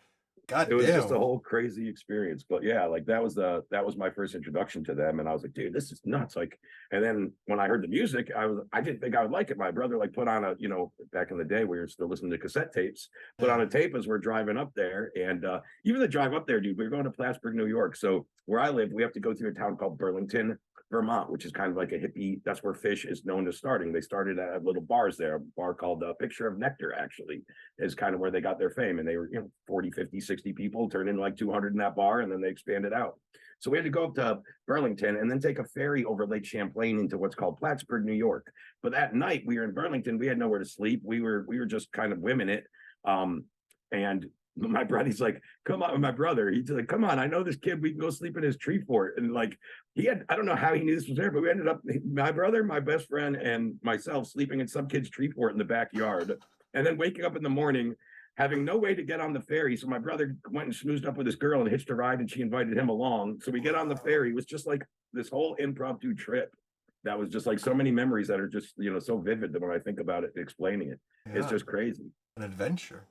God it was damn. Just a whole crazy experience. But yeah, like that was my first introduction to them, and I was like, dude, this is nuts. Like, and then when I heard the music, I didn't think I would like it. My brother like put on a, you know, back in the day we were still listening to cassette tapes, put on a tape as we're driving up there. And even the drive up there, dude, we were going to Plattsburgh, New York. So where I live, we have to go through a town called Burlington, Vermont, which is kind of like a hippie. That's where Fish is known as starting. They started at little bars there. A bar called Picture of Nectar, actually, is kind of where they got their fame. And they were, you know, 40, 50, 60 people, turned in like 200 in that bar, and then they expanded out. So we had to go up to Burlington and then take a ferry over Lake Champlain into what's called Plattsburgh, New York. But that night we were in Burlington. We had nowhere to sleep. We were just kind of whimming it. And my brother's like, come on, my brother. He's like, come on, I know this kid. We can go sleep in his tree fort. And like, I don't know how he knew this was there, but we ended up, my brother, my best friend, and myself sleeping in some kid's tree fort in the backyard. And then waking up in the morning, having no way to get on the ferry. So my brother went and schmoozed up with this girl and hitched a ride, and she invited him along. So we get on the ferry. It was just like this whole impromptu trip. That was just like so many memories that are just, you know, so vivid that when I think about it, explaining it, it's just crazy. An adventure.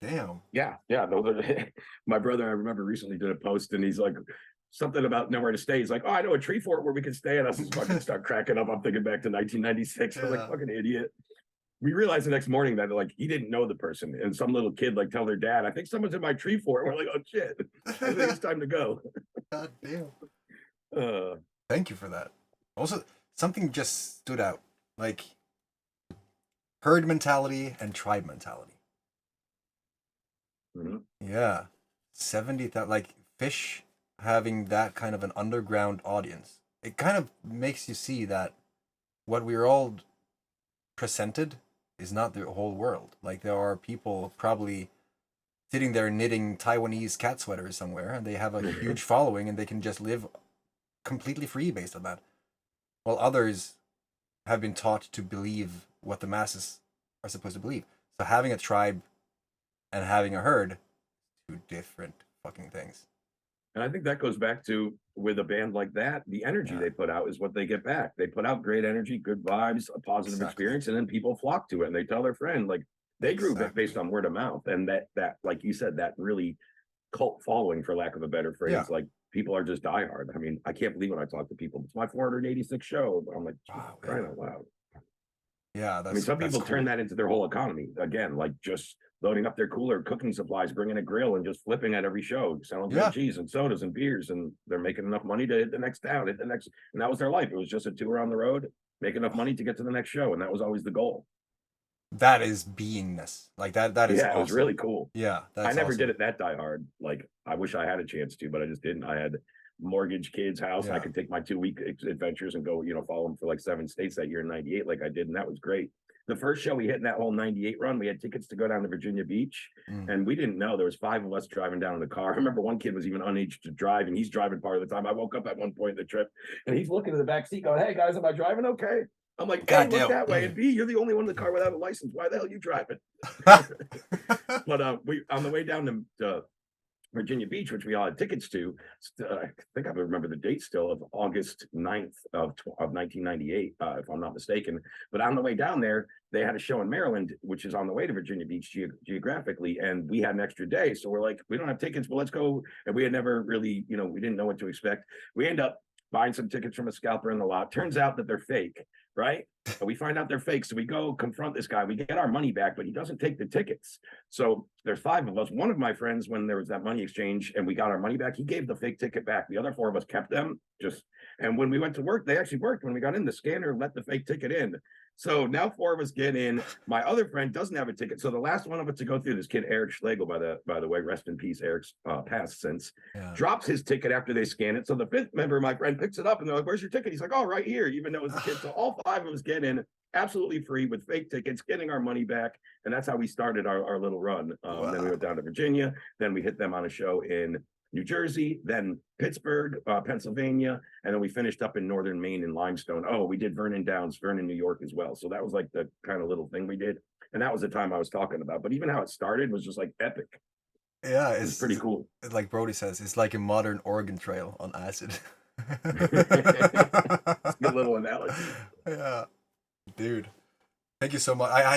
Damn. Yeah. No, my brother, I remember recently did a post, and he's like, something about nowhere to stay. He's like, oh, I know a tree fort where we can stay. And I was just fucking start cracking up. I'm thinking back to 1996. I was like, fucking idiot. We realized the next morning that like he didn't know the person, and some little kid like tell their dad, I think someone's in my tree fort. We're like, oh shit, I think it's time to go. God damn. Thank you for that. Also, something just stood out, like herd mentality and tribe mentality. Mm-hmm. Yeah, 70,000, like Fish having that kind of an underground audience. It kind of makes you see that what we're all presented is not the whole world. Like there are people probably sitting there knitting Taiwanese cat sweaters somewhere, and they have a huge following, and they can just live completely free based on that. While others have been taught to believe what the masses are supposed to believe. So having a tribe and having a herd, two different fucking things. And I think that goes back to, with a band like that, the energy they put out is what they get back. They put out great energy, good vibes, a positive experience, and then people flock to it, and they tell their friend, like, they grew based on word of mouth. And that like you said, that really cult following, for lack of a better phrase, like people are just diehard. I mean, I can't believe when I talk to people, it's my 486th show. I'm like, wow, crying out loud. Yeah, I mean, some people turn that into their whole economy. Again, like just loading up their cooler, cooking supplies, bringing a grill, and just flipping at every show, selling cheese and sodas and beers, and they're making enough money to hit the next town, and that was their life. It was just a tour on the road. make enough money to get to the next show, and that was always the goal. That is beingness. Like that is Yeah, awesome. it was really cool. Yeah, that's I never awesome. did it that die hard. Like, I wish I had a chance to, but I just didn't. I had mortgage, kids, house. I could take my 2-week adventures and go, follow them for like 7 states that year in '98, like I did, and that was great. The first show we hit in that whole '98 run, we had tickets to go down to Virginia Beach, and we didn't know there was 5 of us driving down in the car. I remember one kid was even unaged to drive, and he's driving part of the time. I woke up at one point in the trip, and he's looking in the back seat, going, "Hey guys, am I driving okay?" I'm like, "Hey, look that way." And B, you're the only one in the car without a license. Why the hell are you driving? But we on the way down to Virginia Beach, which we all had tickets to, I think I remember the date still, of August 9th of 1998, if I'm not mistaken. But on the way down there, they had a show in Maryland, which is on the way to Virginia Beach geographically, and we had an extra day. So we're like, we don't have tickets, but let's go. And we had never really, we didn't know what to expect. We end up buying some tickets from a scalper in the lot. Turns out that they're fake, right? But we find out they're fake. So we go confront this guy. We get our money back, but he doesn't take the tickets. So there's 5 of us. One of my friends, when there was that money exchange and we got our money back, he gave the fake ticket back. The other 4 of us kept them. And when we went to work, they actually worked. When we got in, the scanner let the fake ticket in. So now 4 of us get in. My other friend doesn't have a ticket. So the last one of us to go through, this kid, Eric Schlegel, by the way, rest in peace, Eric's passed since, drops his ticket after they scan it. So the 5th member, my friend, picks it up and they're like, "Where's your ticket?" He's like, "Oh, right here," even though it was the kid. So all 5 of us get in absolutely free with fake tickets, getting our money back. And that's how we started our little run. Then we went down to Virginia. Then we hit them on a show in New Jersey, then Pittsburgh, Pennsylvania, and then we finished up in northern Maine in Limestone. Oh, we did Vernon Downs, Vernon, New York as well. So that was like the kind of little thing we did. And that was the time I was talking about. But even how it started was just like epic. Yeah, it's pretty cool. Like Brody says, it's like a modern Oregon Trail on acid. It's a good little analogy. Yeah, dude. Thank you so much. I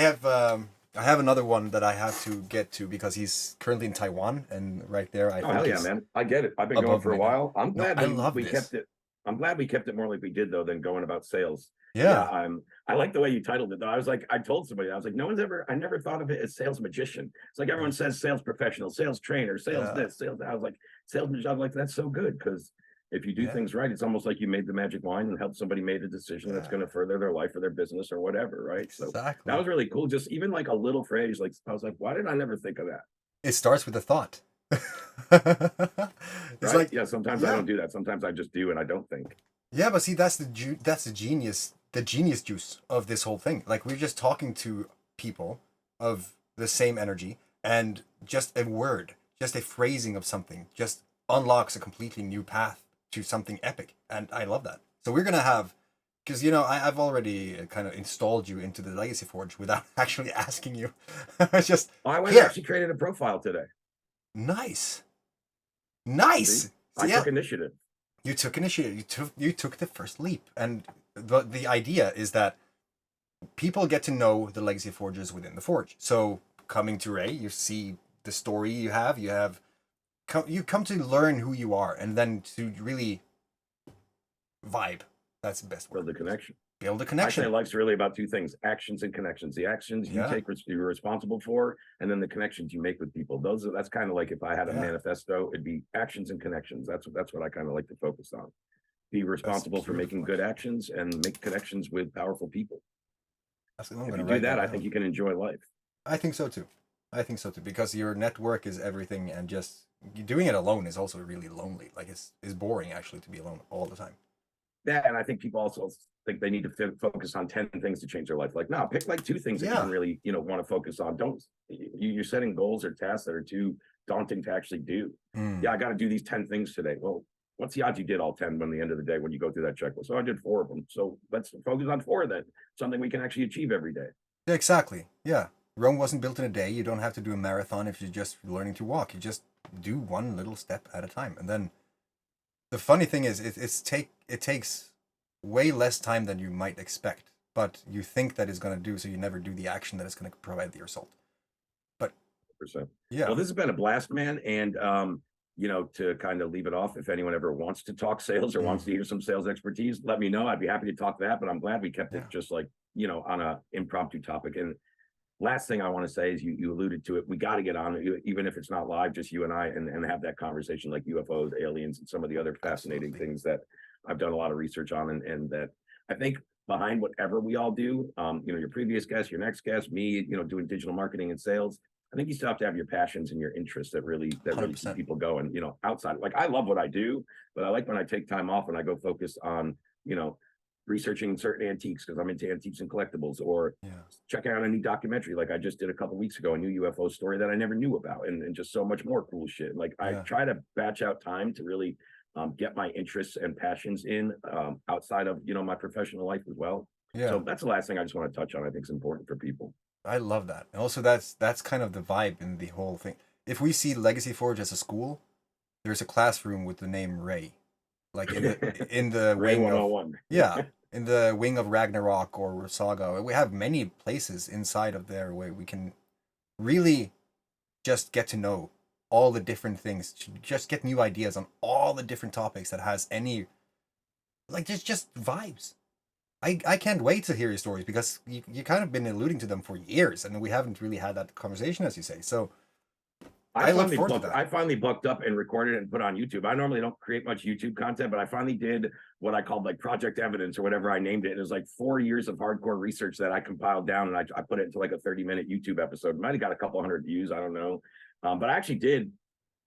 have another one that I have to get to because he's currently in Taiwan, and right there, I think hell yeah, man! I get it. I've been going for a while. I'm glad we kept it. I'm glad we kept it more like we did though than going about sales. Yeah. I like the way you titled it though. I was like, I told somebody, I was like, I never thought of it as sales magician. It's like everyone says sales professional, sales trainer, sales this, sales that. I was like, sales magician. I was like, that's so good because if you do things right, it's almost like you made the magic wine and helped somebody made a decision that's going to further their life or their business or whatever, right? Exactly. So that was really cool. Just even like a little phrase, like I was like, why did I never think of that? It starts with a thought. It's right? Like sometimes I don't do that. Sometimes I just do and I don't think. Yeah, but see, that's the genius juice of this whole thing. Like we're just talking to people of the same energy, and just a word, just a phrasing of something, just unlocks a completely new path to something epic, and I love that. So we're gonna have, because I've already kind of installed you into the Legacy Forge without actually asking you. I went and actually created a profile today. Nice. See? I took initiative. You took initiative. You took the first leap, and the idea is that people get to know the Legacy Forges within the Forge. So coming to Ray, you see the story you come to learn who you are, and then to really vibe. That's the best word. Build a connection. Build a connection. I say life's really about 2 things: actions and connections. The actions you take, you're responsible for, and then the connections you make with people. That's kind of like if I had a manifesto, it'd be actions and connections. That's what I kind of like to focus on. Be responsible for making good actions and make connections with powerful people. If you do that, I think you can enjoy life. I think so too. Because your network is everything, and just doing it alone is also really lonely. Like it's boring actually to be alone all the time. Yeah, and I think people also think they need to focus on 10 things to change their life. Like, no, pick like 2 things that you can really, want to focus on. You're setting goals or tasks that are too daunting to actually do. Yeah, I got to do these 10 things today. Well, what's the odds you did all 10 when the end of the day when you go through that checklist? So I did 4 of them. So let's focus on 4 then. Something we can actually achieve every day. Yeah, exactly. Yeah. Rome wasn't built in a day. You don't have to do a marathon if you're just learning to walk. You just do one little step at a time. And then the funny thing is it takes way less time than you might expect, but you think that it's going to do, so you never do the action that is going to provide the result. But 100%. Yeah. Well, this has been a blast, man. And to kind of leave it off, if anyone ever wants to talk sales or wants to hear some sales expertise, let me know. I'd be happy to talk that, but I'm glad we kept it just like, on a impromptu topic. And last thing I want to say is you alluded to it. We got to get on, even if it's not live, just you and I, and have that conversation, like UFOs, aliens, and some of the other fascinating things that I've done a lot of research on, and that I think behind whatever we all do, your previous guest, your next guest, me, doing digital marketing and sales. I think you still have to have your passions and your interests that really keep people going, outside. Like, I love what I do, but I like when I take time off and I go focus on, researching certain antiques because I'm into antiques and collectibles, or checking out a new documentary. Like I just did a couple weeks ago, a new UFO story that I never knew about, and just so much more cool shit. Like I try to batch out time to really get my interests and passions in outside of, my professional life as well. Yeah. So that's the last thing I just want to touch on. I think it's important for people. I love that. And also that's kind of the vibe in the whole thing. If we see Legacy Forge as a school, there's a classroom with the name Ray. Like in the Ray wing 101. In the wing of Ragnarok or Saga. We have many places inside of there where we can really just get to know all the different things, just get new ideas on all the different topics that has any, like, just vibes. I can't wait to hear your stories because you kind of been alluding to them for years and we haven't really had that conversation, as you say. So I look forward to that. I finally bucked up and recorded it and put it on YouTube. I normally don't create much YouTube content, but I finally did what I called like Project Evidence or whatever I named it. And it was like 4 years of hardcore research that I compiled down, and I put it into like a 30-minute YouTube episode. It might have got a couple hundred views, I don't know. But I actually did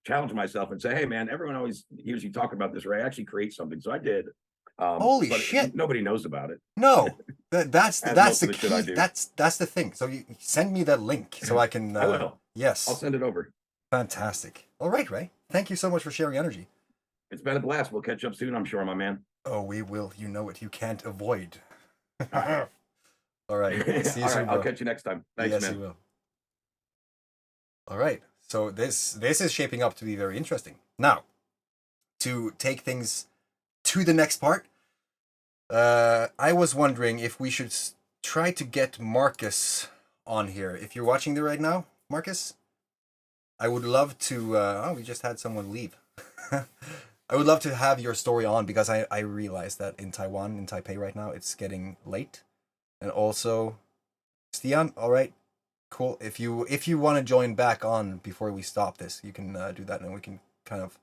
challenge myself and say, hey man, everyone always hears you talk about this, Ray. I actually create something. So I did. Holy shit! Nobody knows about it. No, that's the key. That's the thing. So you send me that link so I can. I will. Yes, I'll send it over. Fantastic. All right, Ray. Thank you so much for sharing energy. It's been a blast. We'll catch up soon, I'm sure, my man. Oh, we will. You know it. You can't avoid. All right. See you All soon, right. I'll catch you next time. Thanks, yes, man. You will. All right. So this is shaping up to be very interesting. Now, to take things to the next part, I was wondering if we should try to get Marcus on here. If you're watching there right now, Marcus, I would love to... we just had someone leave. I would love to have your story on because I realize that in Taiwan, in Taipei right now, it's getting late. And also, Stian, all right, cool. If you want to join back on before we stop this, you can do that and we can kind of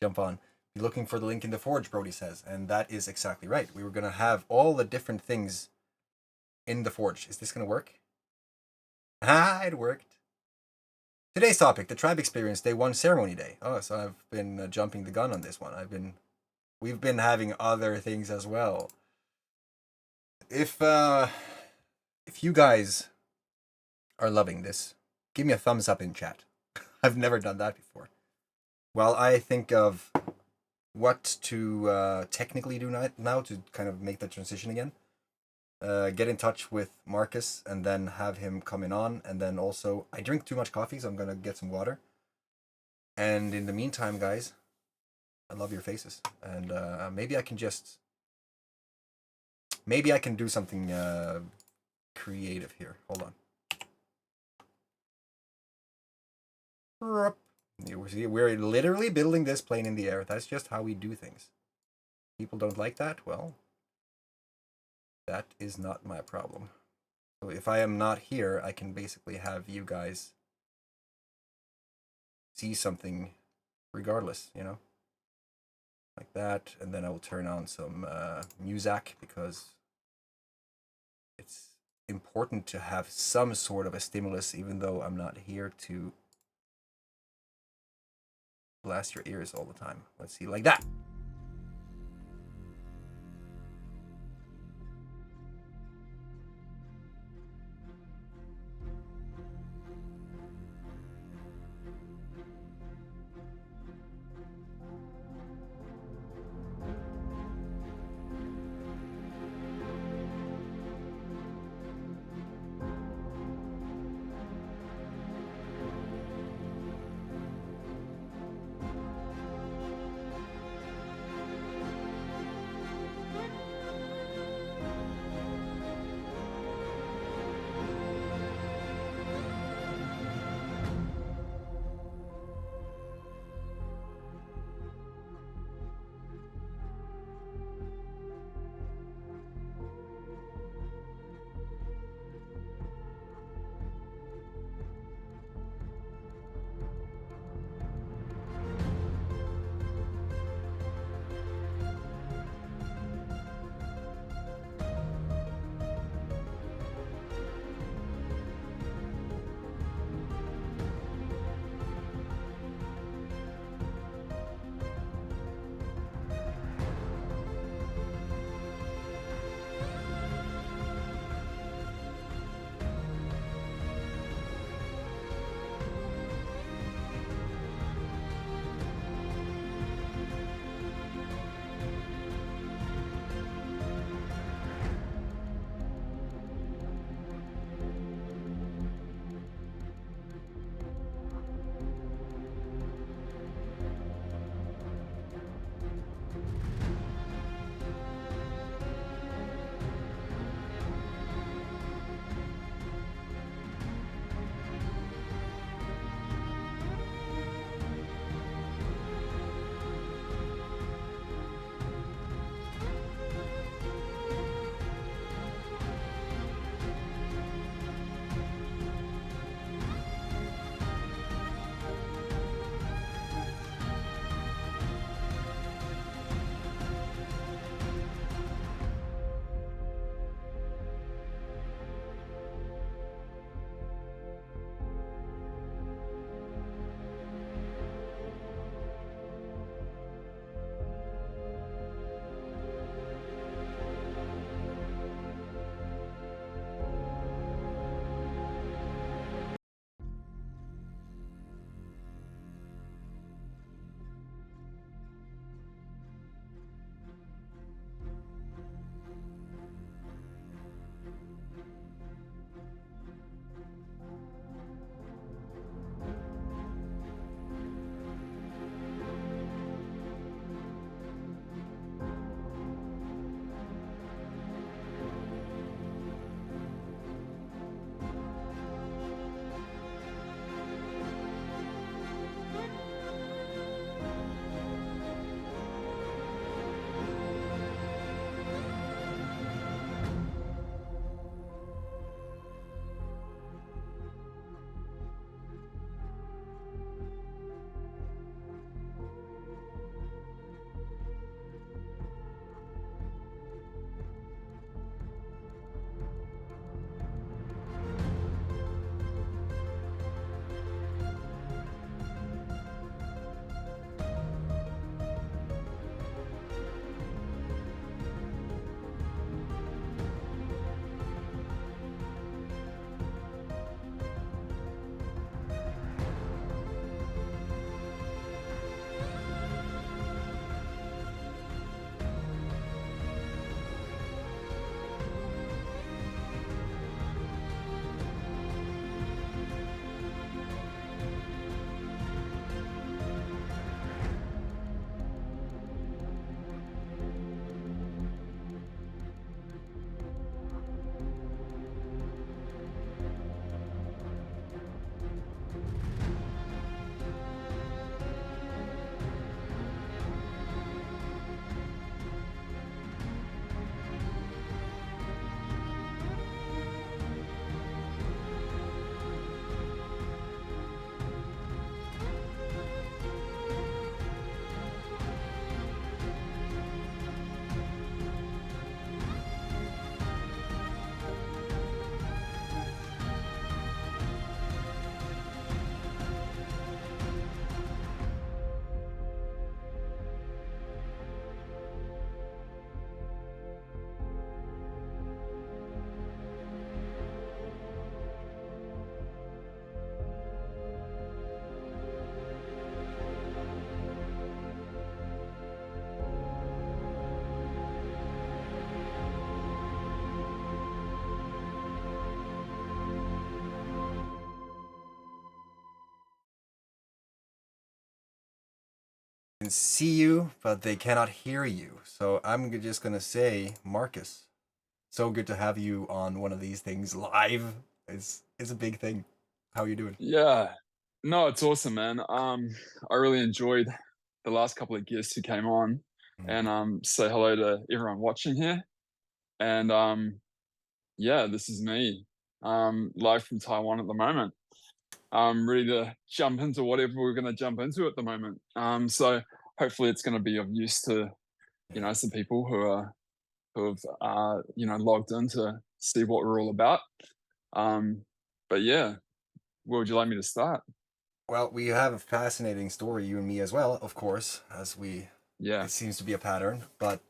jump on. You're looking for the link in the Forge, Brody says. And that is exactly right. We were going to have all the different things in the Forge. Is this going to work? It worked. Today's topic, the tribe experience, day 1 ceremony day. Oh, so I've been jumping the gun on this one. We've been having other things as well. If you guys are loving this, give me a thumbs up in chat. I've never done that before. While I think of what to technically do now to kind of make that transition again. Get in touch with Marcus and then have him coming on. And then also, I drink too much coffee, so I'm going to get some water. And in the meantime, guys, I love your faces. And maybe I can do something creative here. Hold on. You see, we're literally building this plane in the air. That's just how we do things. People don't like that? Well, that is not my problem. So if I am not here, I can basically have you guys see something regardless, like that. And then I will turn on some music because it's important to have some sort of a stimulus, even though I'm not here to blast your ears all the time. Let's see, like that. can see you, but they cannot hear you. So I'm just gonna say, Marcus, so good to have you on one of these things live. It's a big thing. How are you doing? Yeah. No, it's awesome, man. I really enjoyed the last couple of guests who came on, and say hello to everyone watching here. And yeah, this is me, live from Taiwan at the moment. I'm ready to jump into whatever we're going to jump into at the moment. So hopefully it's going to be of use to some people who have logged in to see what we're all about. But yeah, where would you like me to start? Well, we have a fascinating story, you and me as well, of course, it seems to be a pattern. But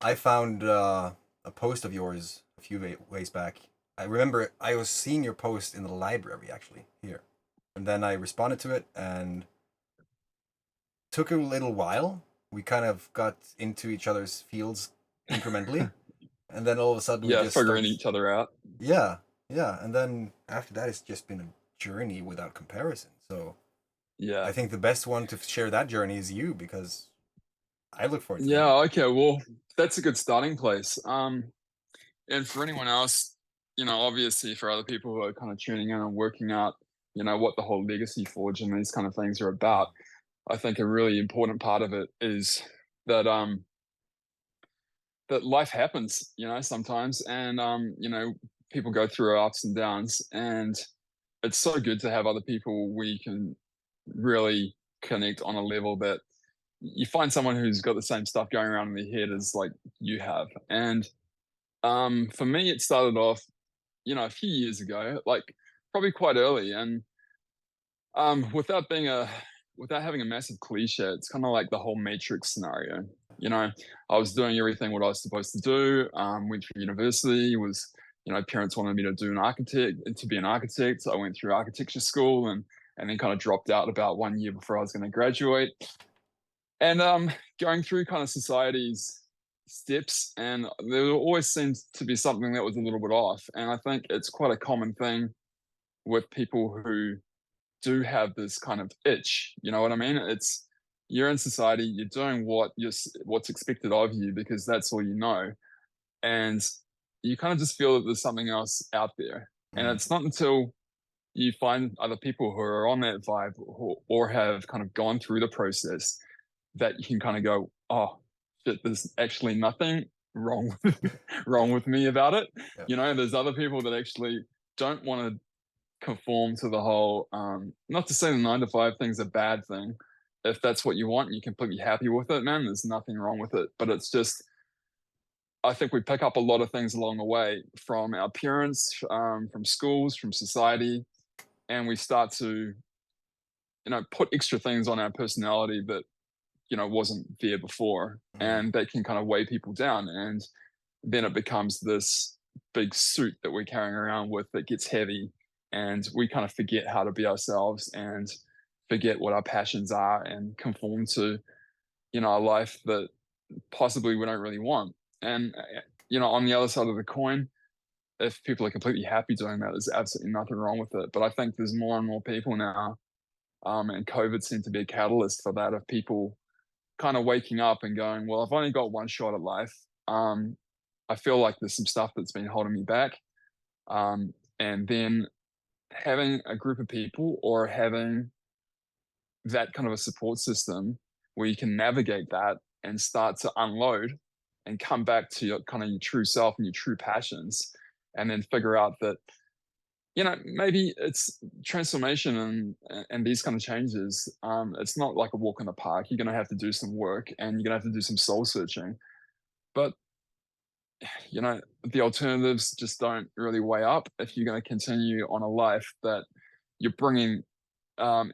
I found a post of yours a few ways back. I remember I was seeing your post in the library, actually, here. And then I responded to it, and took a little while. We kind of got into each other's fields incrementally. And then all of a sudden we just figuring each other out. Yeah. And then after that, it's just been a journey without comparison. So yeah, I think the best one to share that journey is you, because I look forward to that. Okay, well, that's a good starting place. And for anyone else, obviously for other people who are kind of tuning in and working out, what the whole legacy forge and these kind of things are about, I think a really important part of it is that that life happens, sometimes, and people go through ups and downs, and it's so good to have other people we can really connect on a level that you find someone who's got the same stuff going around in their head as like you have. And for me, it started off, a few years ago, like probably quite early, and without having a massive cliche, it's kind of like the whole Matrix scenario. I was doing everything what I was supposed to do. Went through university. Parents wanted me to be an architect. So I went through architecture school and then kind of dropped out about 1 year before I was going to graduate. And going through kind of society's steps, and there always seems to be something that was a little bit off. And I think it's quite a common thing with people who do have this kind of itch. You know what I mean? It's you're in society, you're doing what's expected of you because that's all you know, and you kind of just feel that there's something else out there. And it's not until you find other people who are on that vibe or have kind of gone through the process that you can kind of go, oh shit, there's actually nothing wrong with me about it. There's other people that actually don't want to conform to the whole not to say the 9 to 5 thing's a bad thing. If that's what you want and you're completely happy with it, man, there's nothing wrong with it. But it's just, I think we pick up a lot of things along the way from our parents, from schools, from society, and we start to put extra things on our personality that wasn't there before, and they can kind of weigh people down, and then it becomes this big suit that we're carrying around with that gets heavy, and we kind of forget how to be ourselves and forget what our passions are and conform to a life that possibly we don't really want. And on the other side of the coin, if people are completely happy doing that, there's absolutely nothing wrong with it. But I think there's more and more people now, and COVID seemed to be a catalyst for that, of people kind of waking up and going, well, I've only got one shot at life. I feel like there's some stuff that's been holding me back. And then having a group of people or having that kind of a support system where you can navigate that and start to unload and come back to your kind of your true self and your true passions, and then figure out that maybe it's transformation and these kind of changes. It's not like a walk in the park. You're going to have to do some work and you're going to have to do some soul searching. But, the alternatives just don't really weigh up if you're going to continue on a life that you're bringing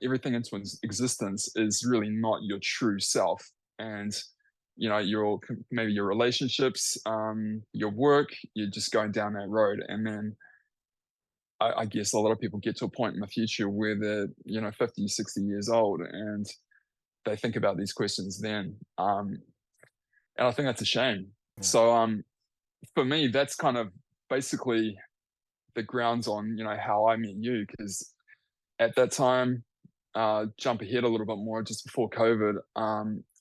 everything into existence is really not your true self. And, maybe your relationships, your work, you're just going down that road. And then I guess a lot of people get to a point in the future where they're 50, 60 years old, and they think about these questions then, and I think that's a shame. So for me, that's kind of basically the grounds on how I met you, because at that time jump ahead a little bit more just before COVID.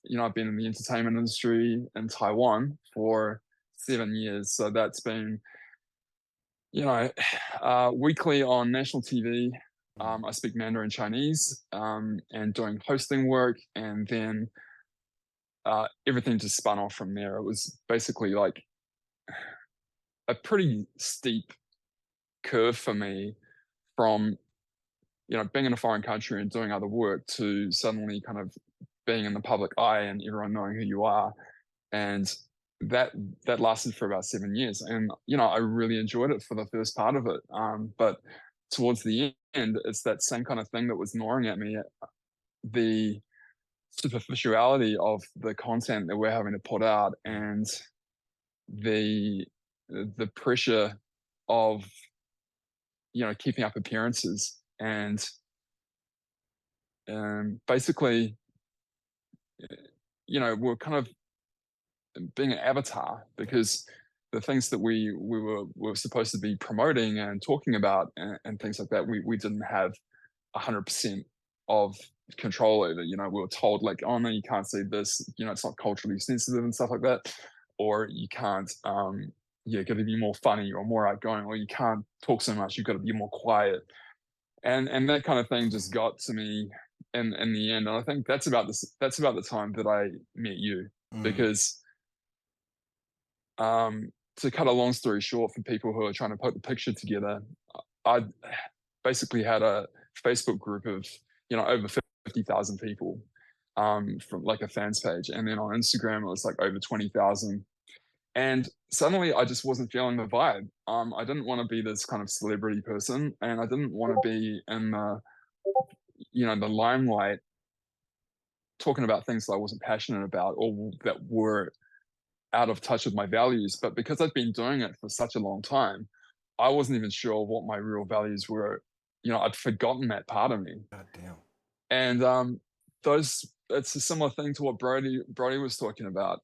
You know, I've been in the entertainment industry in Taiwan for 7 years, so that's been, you know, weekly on national TV. I speak Mandarin Chinese, and doing hosting work, and then everything just spun off from there. It was basically like a pretty steep curve for me from, you know, being in a foreign country and doing other work to suddenly kind of being in the public eye and everyone knowing who you are. And that lasted for about 7 years. And, you know, I really enjoyed it for the first part of it. But towards the end, it's that same kind of thing that was gnawing at me. The superficiality of the content that we're having to put out, and the pressure of, you know, keeping up appearances, and basically, you know, we're kind of being an avatar, because the things that we were supposed to be promoting and talking about, and things like that, we didn't have 100% of control over. You know, we were told like, oh no, you can't say this, you know, it's not culturally sensitive and stuff like that, or you can't, you got to be more funny or more outgoing, or you can't talk so much, you've got to be more quiet, and that kind of thing just got to me in the end. And I think that's about the time that I met you, because to cut a long story short, for people who are trying to put the picture together, I basically had a Facebook group of, you know, over 50,000 people, from like a fans page, and then on Instagram it was like over 20,000. And suddenly I just wasn't feeling the vibe. I didn't want to be this kind of celebrity person, and I didn't want to be in the, you know, the limelight talking about things that I wasn't passionate about, or that were out of touch with my values. But because I've been doing it for such a long time, I wasn't even sure what my real values were. You know, I'd forgotten that part of me. God damn. And it's a similar thing to what Brody was talking about.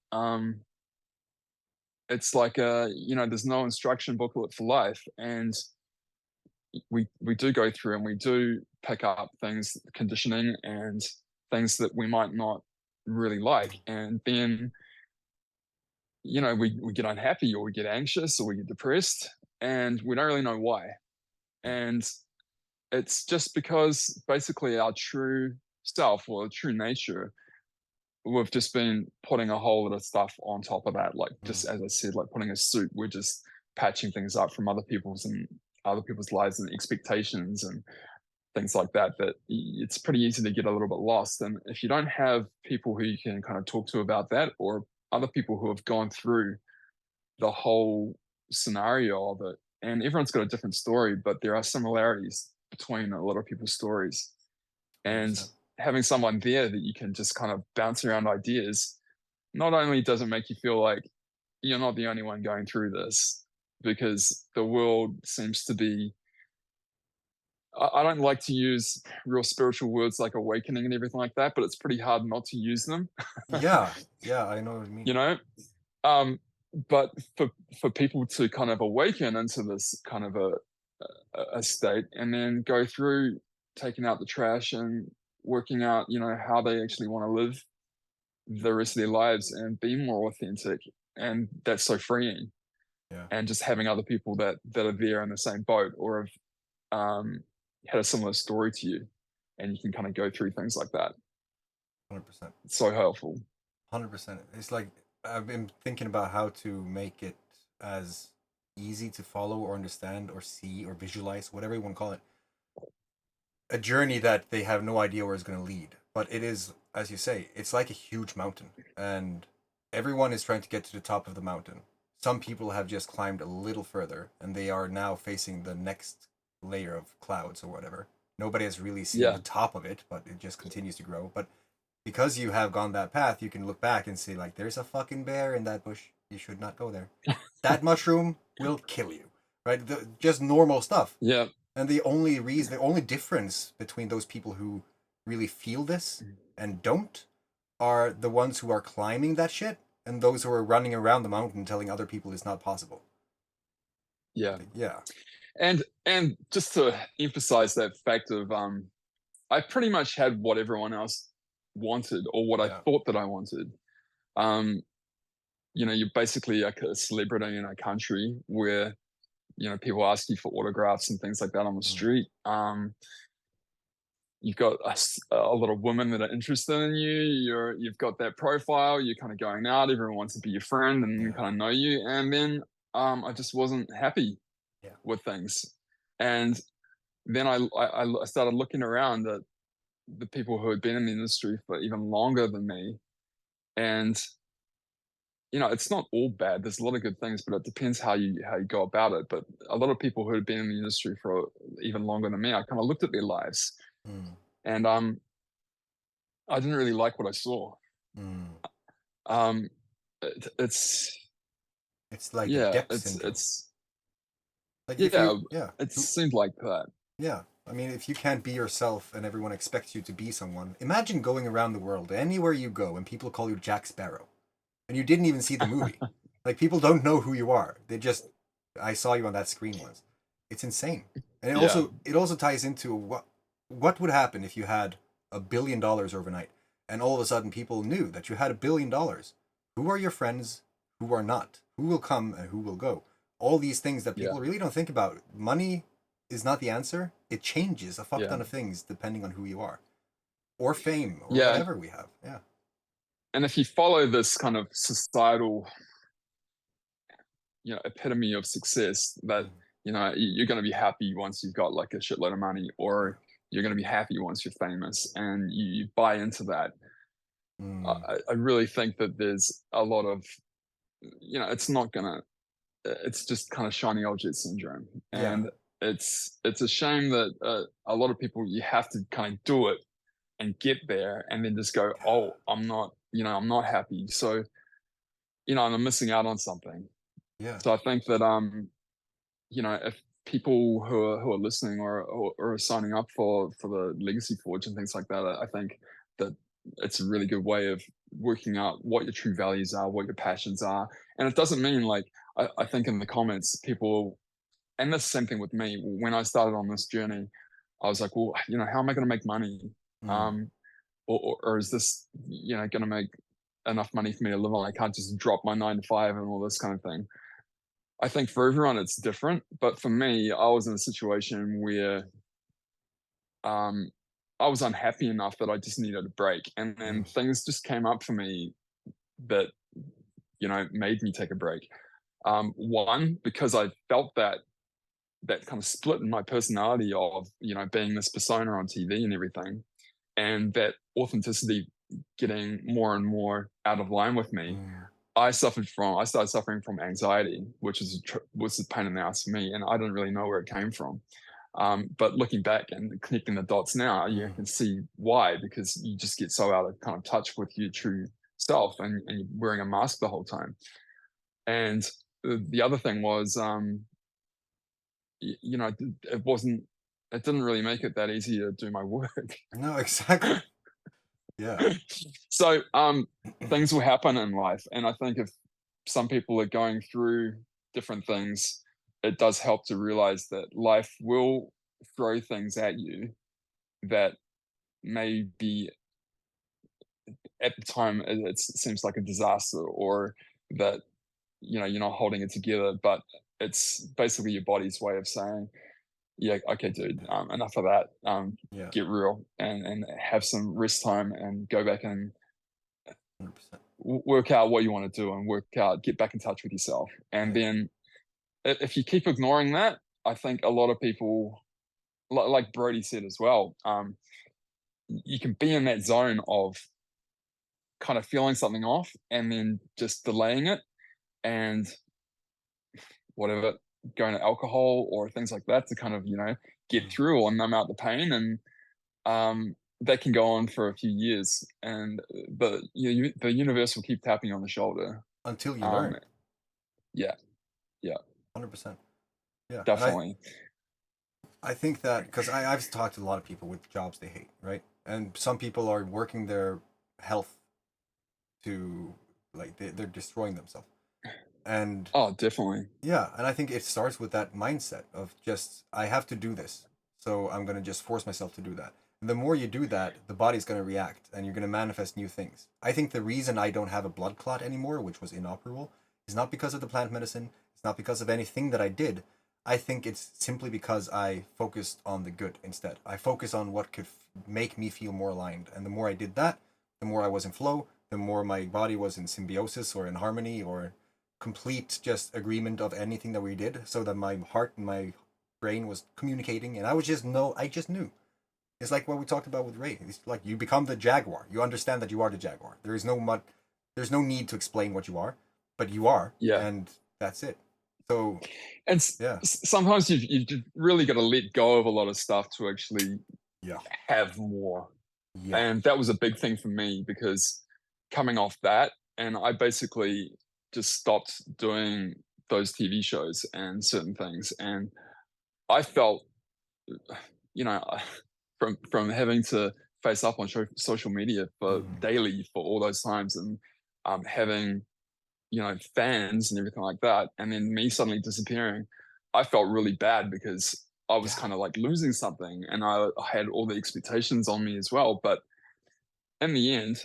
It's like, you know, there's no instruction booklet for life, and we do go through and we do pick up things, conditioning, and things that we might not really like, and then, you know, we get unhappy, or we get anxious, or we get depressed, and we don't really know why. And it's just because basically our true self, or true nature, we've just been putting a whole lot of stuff on top of that. Like, just as I said, like putting a suit, we're just patching things up from other people's lives and expectations and things like that, it's pretty easy to get a little bit lost. And if you don't have people who you can kind of talk to about that, or other people who have gone through the whole scenario of it, and everyone's got a different story, but there are similarities between a lot of people's stories. And 100%. having someone there that you can just kind of bounce around ideas, not only does it make you feel like you're not the only one going through this, because the world seems to be, I don't like to use real spiritual words like awakening and everything like that, but it's pretty hard not to use them. Yeah, I know what you mean. You know, but for people to kind of awaken into this kind of a state, and then go through taking out the trash and working out, you know, how they actually want to live the rest of their lives and be more authentic, and that's so freeing. Yeah. And just having other people that are there in the same boat, or have had a similar story to you, and you can kind of go through things like that. 100%. It's so helpful. 100%. It's like, I've been thinking about how to make it as easy to follow or understand or see or visualize, whatever you want to call it, a journey that they have no idea where it's going to lead. But it is, as you say, it's like a huge mountain, and everyone is trying to get to the top of the mountain. Some people have just climbed a little further, and they are now facing the next layer of clouds or whatever. Nobody has really seen the top of it, but it just continues to grow. But because you have gone that path, you can look back and say, like, there's a fucking bear in that bush. You should not go there. That mushroom will kill you, right? Just normal stuff. Yeah. And the only difference between those people who really feel this and don't are the ones who are climbing that shit, and those who are running around the mountain telling other people it's not possible. Yeah. Yeah. And just to emphasize that fact of I pretty much had what everyone else wanted or what I thought that I wanted. You know, you're basically like a celebrity in a country where, you know, people ask you for autographs and things like that on the street. You've got a lot of women that are interested in you. You've got that profile. You're kind of going out. Everyone wants to be your friend and kind of know you. And then I just wasn't happy with things. And then I started looking around at the people who had been in the industry for even longer than me. And you know, it's not all bad. There's a lot of good things, but it depends how you go about it. But a lot of people who had been in the industry for even longer than me, I kind of looked at their lives, and I didn't really like what I saw. It's like a depth syndrome. Like it seemed like that. Yeah. I mean, if you can't be yourself and everyone expects you to be someone, imagine going around the world, anywhere you go, and people call you Jack Sparrow. And you didn't even see the movie. Like, people don't know who you are. They just, I saw you on that screen once. It's insane. And it also ties into what would happen if you had $1 billion overnight and all of a sudden people knew that you had $1 billion. Who are your friends? Who are not? Who will come and who will go? All these things that people really don't think about. Money is not the answer. It changes a fuck ton of things depending on who you are. Or fame, or whatever we have. Yeah. And if you follow this kind of societal, you know, epitome of success, that you know, you're going to be happy once you've got like a shitload of money, or you're going to be happy once you're famous, and you buy into that. I really think that there's a lot of, you know, it's just kind of shiny object syndrome, and it's a shame that a lot of people, you have to kind of do it and get there, and then just go, oh, I'm not happy, so you know, I'm missing out on something. So I think that you know, if people who are listening or are signing up for the Legacy Forge and things like that, I think that it's a really good way of working out what your true values are, what your passions are. And it doesn't mean, like, I think in the comments people, and the same thing with me, when I started on this journey, I was like, well, you know, how am I going to make money? Or is this, you know, going to make enough money for me to live on? I can't just drop my 9 to 5 and all this kind of thing. I think for everyone it's different, but for me, I was in a situation where I was unhappy enough that I just needed a break, and then things just came up for me that, you know, made me take a break. One, because I felt that kind of split in my personality of, you know, being this persona on TV and everything, and that authenticity getting more and more out of line with me. I started suffering from anxiety, which was a pain in the ass for me, and I didn't really know where it came from. But looking back and connecting the dots now, you can see why, because you just get so out of kind of touch with your true self, and you're wearing a mask the whole time. And the other thing was, you know, it didn't really make it that easy to do my work. No, exactly. Yeah. So things will happen in life, and I think if some people are going through different things, it does help to realize that life will throw things at you that may be, at the time, it seems like a disaster, or that, you know, you're not holding it together, but it's basically your body's way of saying, yeah, okay, dude, enough of that. Get real and have some rest time, and go back and 100%. Work out what you want to do, and get back in touch with yourself. And then if you keep ignoring that, I think a lot of people, like Brody said as well, you can be in that zone of kind of feeling something off and then just delaying it, and whatever, going to alcohol or things like that to kind of, you know, get through or numb out the pain. And that can go on for a few years, and the universe will keep tapping you on the shoulder until you learn. Yeah 100%. Yeah, definitely. I think that, because I've talked to a lot of people with jobs they hate, right? And some people are working their health to, like, they're destroying themselves. And definitely. Yeah, and I think it starts with that mindset of just, I have to do this, so I'm going to just force myself to do that. The more you do that, the body's going to react and you're going to manifest new things. I think the reason I don't have a blood clot anymore, which was inoperable, is not because of the plant medicine. It's not because of anything that I did. I think it's simply because I focused on the good instead. I focus on what could make me feel more aligned. And the more I did that, the more I was in flow, the more my body was in symbiosis or in harmony or complete just agreement of anything that we did, so that my heart and my brain was communicating. And I just knew. It's like what we talked about with Ray. It's like you become the jaguar. You understand that you are the jaguar. There's no need to explain what you are, but you are. Yeah. And that's it. So, and sometimes you've really got to let go of a lot of stuff to actually have more. Yeah. And that was a big thing for me, because coming off that, and I basically just stopped doing those TV shows and certain things. And I felt, from having to face up on social media for daily for all those times, and having fans and everything like that, and then me suddenly disappearing, I felt really bad, because I was kind of like losing something, and I had all the expectations on me as well. But in the end,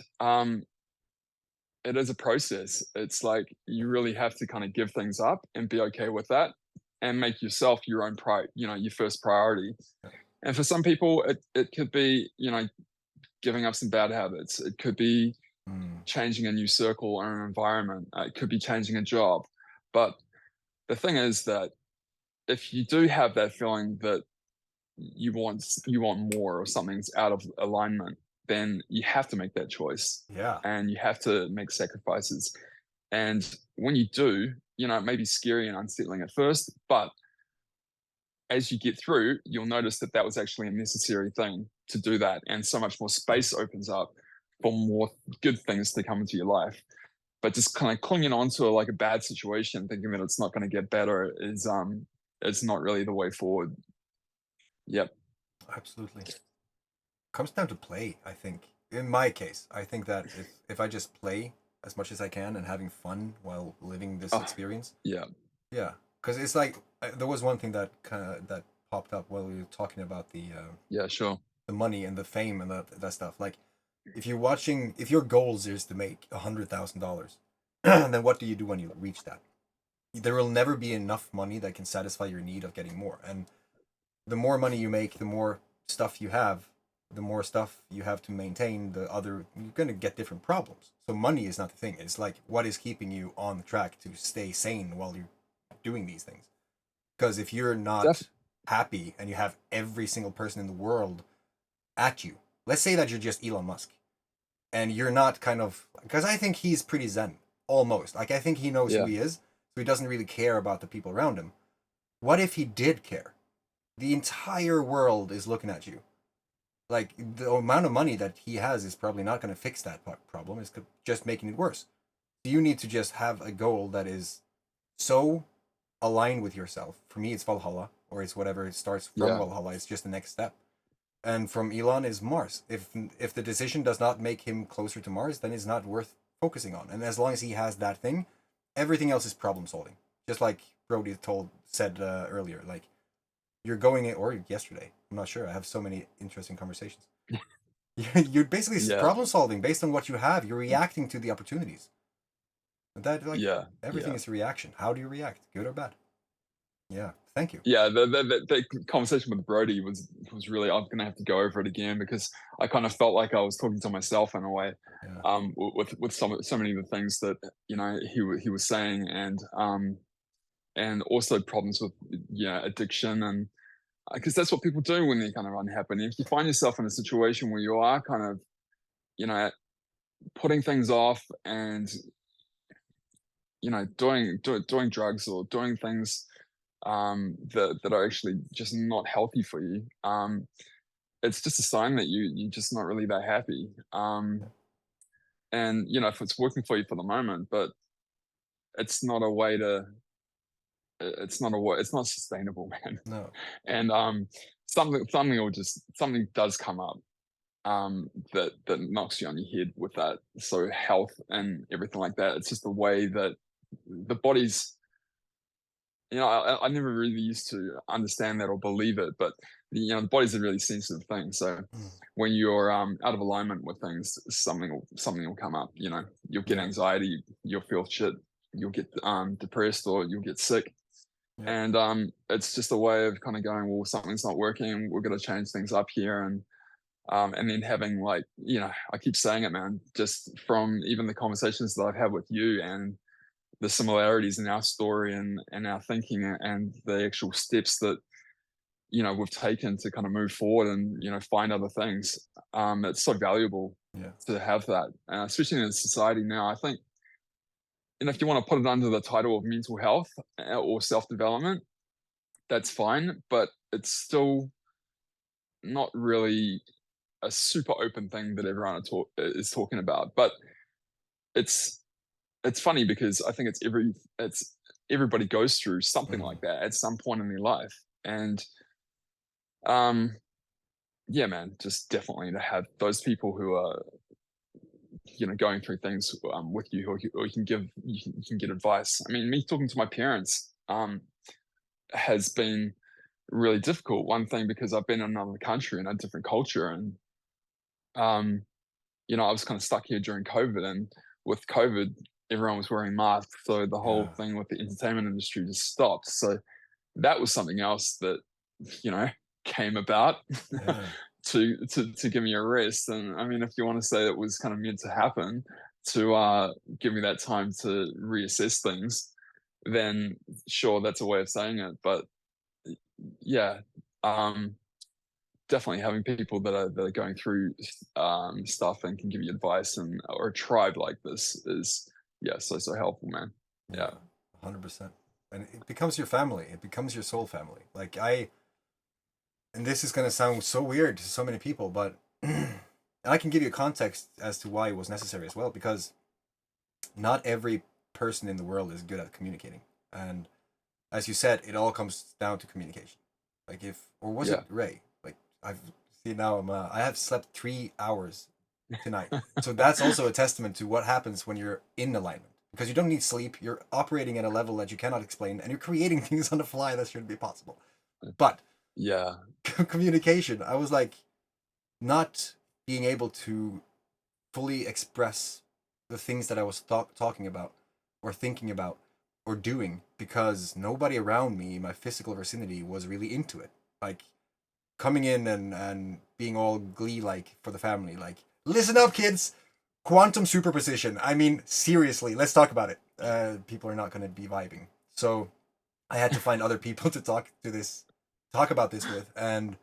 it is a process. It's like you really have to kind of give things up and be okay with that, and make yourself your own your first priority. And for some people, it could be, giving up some bad habits. It could be changing a new circle or an environment. It could be changing a job. But the thing is that if you do have that feeling that you want more, or something's out of alignment, then you have to make that choice. Yeah. And you have to make sacrifices. And when you do, it may be scary and unsettling at first, but as you get through, you'll notice that was actually a necessary thing to do that. And so much more space opens up for more good things to come into your life. But just kind of clinging on to like a bad situation, thinking that it's not going to get better, is it's not really the way forward. Yep. Absolutely. Comes down to play, I think. In my case, I think that if I just play as much as I can and having fun while living this experience. Yeah. Yeah. Because it's like, there was one thing that popped up while we were talking about the the money and the fame and that stuff. Like, if your goals is to make $100,000, then what do you do when you reach that? There will never be enough money that can satisfy your need of getting more. And the more money you make, the more stuff you have, the more stuff you have to maintain. You're going to get different problems. So money is not the thing. It's like, what is keeping you on the track to stay sane while you're doing these things? Because if you're not happy and you have every single person in the world at you, let's say that you're just Elon Musk, and you're not because I think he's pretty zen, almost. Like, I think he knows who he is, so he doesn't really care about the people around him. What if he did care? The entire world is looking at you. Like, the amount of money that he has is probably not going to fix that problem. It's just making it worse. So you need to just have a goal that is so aligned with yourself. For me, it's Valhalla, or it's whatever it starts from Valhalla. It's just the next step. And from Elon is Mars. If the decision does not make him closer to Mars, then it's not worth focusing on. And as long as he has that thing, everything else is problem solving. Just like Brody said earlier, like, you're going in, or yesterday, I'm not sure. I have so many interesting conversations. You're basically problem solving based on what you have. You're reacting to the opportunities. Everything is a reaction. How do you react, good or bad? Yeah, thank you. Yeah, the conversation with Brody was really, I'm gonna have to go over it again, because I kind of felt like I was talking to myself in a way, with so many of the things that he was saying, and also problems with addiction, and because that's what people do when they're kind of unhappy. And if you find yourself in a situation where you are kind of putting things off, and doing drugs, or doing things that are actually just not healthy for you, it's just a sign that you're just not really that happy. And if it's working for you for the moment, but it's not a way to, it's not sustainable, man. No. And something does come up that knocks you on your head with that. So health and everything like that, it's just the way that the body's, I never really used to understand that or believe it, but the body's a really sensitive thing. So when you're out of alignment with things, something will come up. You'll get anxiety, you'll feel shit, you'll get depressed, or you'll get sick. And it's just a way of kind of going, well, something's not working, we're going to change things up here. And then having, like, I keep saying it, man, just from even the conversations that I've had with you and the similarities in our story and our thinking and the actual steps that we've taken to kind of move forward and find other things. It's so valuable to have that, especially in society now. I think, if you want to put it under the title of mental health or self-development, that's fine, but it's still not really a super open thing that everyone is talking about. But it's funny because I think it's everybody goes through something like that at some point in their life. And yeah, man, just definitely to have those people who are going through things with you, or you can get advice. I mean, me talking to my parents has been really difficult. One thing, because I've been in another country and a different culture, and I was kind of stuck here during COVID, and with COVID, everyone was wearing masks, so the whole thing with the entertainment industry just stopped. So that was something else that came about to give me a rest. And I mean, if you want to say it was kind of meant to happen to give me that time to reassess things, then sure, that's a way of saying it. But yeah, definitely having people that are going through stuff and can give you advice, or a tribe like this is so helpful, man. Yeah, 100%. And it becomes your family. It becomes your soul family. Like and this is going to sound so weird to so many people, but I can give you context as to why it was necessary as well, because not every person in the world is good at communicating. And as you said, it all comes down to communication. Like it Ray? Like I have slept 3 hours tonight. So that's also a testament to what happens when you're in alignment, because you don't need sleep. You're operating at a level that you cannot explain, and you're creating things on the fly that shouldn't be possible. But communication, I was like not being able to fully express the things that I was talking about or thinking about or doing, because nobody around me, my physical vicinity, was really into it. Like coming in and being all glee like for the family, like, listen up kids, quantum superposition. I mean, seriously, let's talk about it. People are not going to be vibing. So I had to find other people to talk about this with, and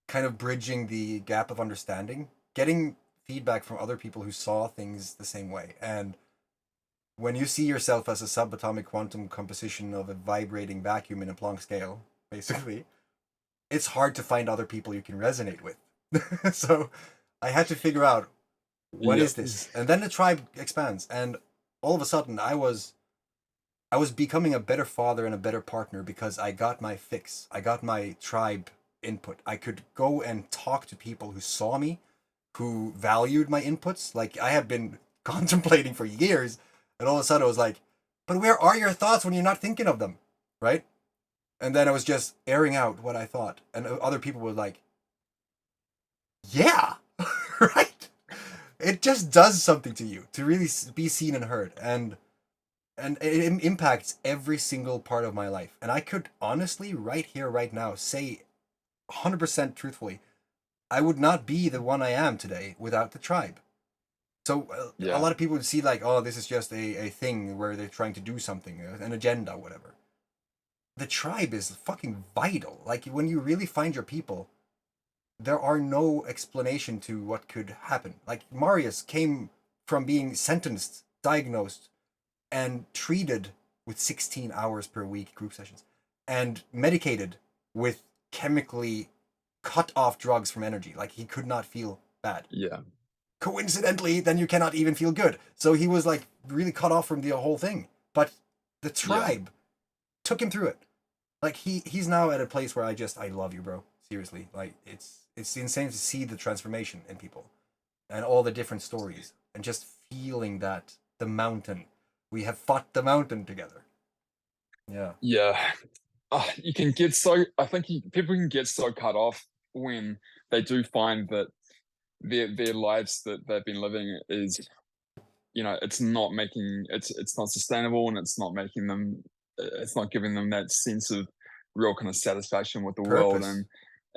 kind of bridging the gap of understanding, getting feedback from other people who saw things the same way. And when you see yourself as a subatomic quantum composition of a vibrating vacuum in a Planck scale, basically, it's hard to find other people you can resonate with. So I had to figure out, what is this? And then the tribe expands, and all of a sudden I was becoming a better father and a better partner, because I got my fix. I got my tribe input. I could go and talk to people who saw me, who valued my inputs. Like I have been contemplating for years, and all of a sudden I was like, but where are your thoughts when you're not thinking of them? Right? And then I was just airing out what I thought, and other people were like, yeah, right? It just does something to you to really be seen and heard, and it impacts every single part of my life. And I could honestly, right here, right now, say 100% truthfully, I would not be the one I am today without the tribe. So a lot of people would see like, oh, this is just a thing where they're trying to do something, an agenda, whatever. The tribe is fucking vital. Like when you really find your people, there are no explanation to what could happen. Like Marius came from being sentenced, diagnosed, and treated with 16 hours per week group sessions, and medicated with chemically cut off drugs from energy. Like he could not feel bad. Yeah. Coincidentally, then you cannot even feel good. So he was like really cut off from the whole thing. But the tribe took him through it. Like he's now at a place where I love you, bro. Seriously. Like it's insane to see the transformation in people and all the different stories, and just feeling that the mountain, we have fought the mountain together. Yeah. Yeah. you can get so, I think people can get so cut off when they do find that their lives that they've been living is, it's not making, it's not sustainable, and it's not making them, it's not giving them that sense of real kind of satisfaction with the world.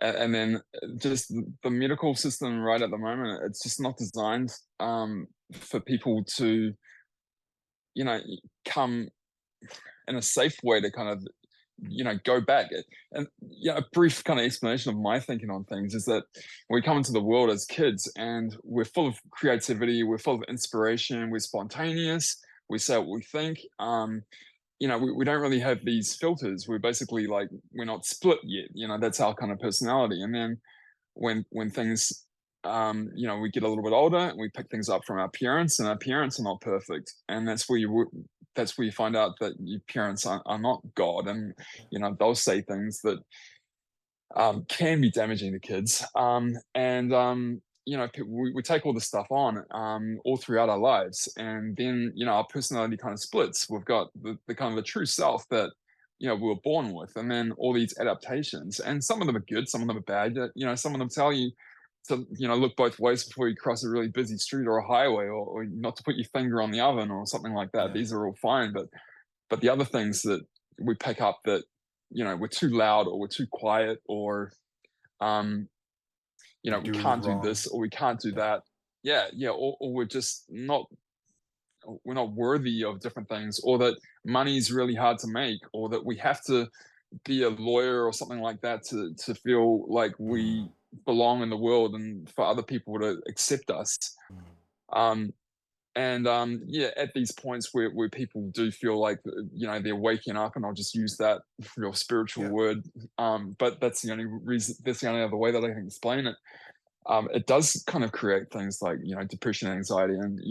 And then just the medical system right at the moment, it's just not designed for people to, come in a safe way to kind of, go back. And a brief kind of explanation of my thinking on things is that we come into the world as kids and we're full of creativity, we're full of inspiration, we're spontaneous, we say what we think. We don't really have these filters. We're basically like, we're not split yet. That's our kind of personality. And then when things, we get a little bit older and we pick things up from our parents, and our parents are not perfect, and that's where you find out that your parents are not God, and they'll say things that can be damaging to kids. We take all this stuff on all throughout our lives, and then our personality kind of splits. We've got the kind of the true self that we were born with, and then all these adaptations, and some of them are good, some of them are bad. Some of them tell you to look both ways before you cross a really busy street or a highway, or not to put your finger on the oven or something like that. These are all fine, but the other things that we pick up that we're too loud, or we're too quiet, or we can't do this, or we can't do that. Or we're just not, we're not worthy of different things, or that money is really hard to make, or that we have to be a lawyer or something like that to feel like we belong in the world and for other people to accept us. At these points where people do feel like they're waking up, and I'll just use that real spiritual word, but that's the only reason, that's the only other way that I can explain it. It does kind of create things like depression, anxiety, and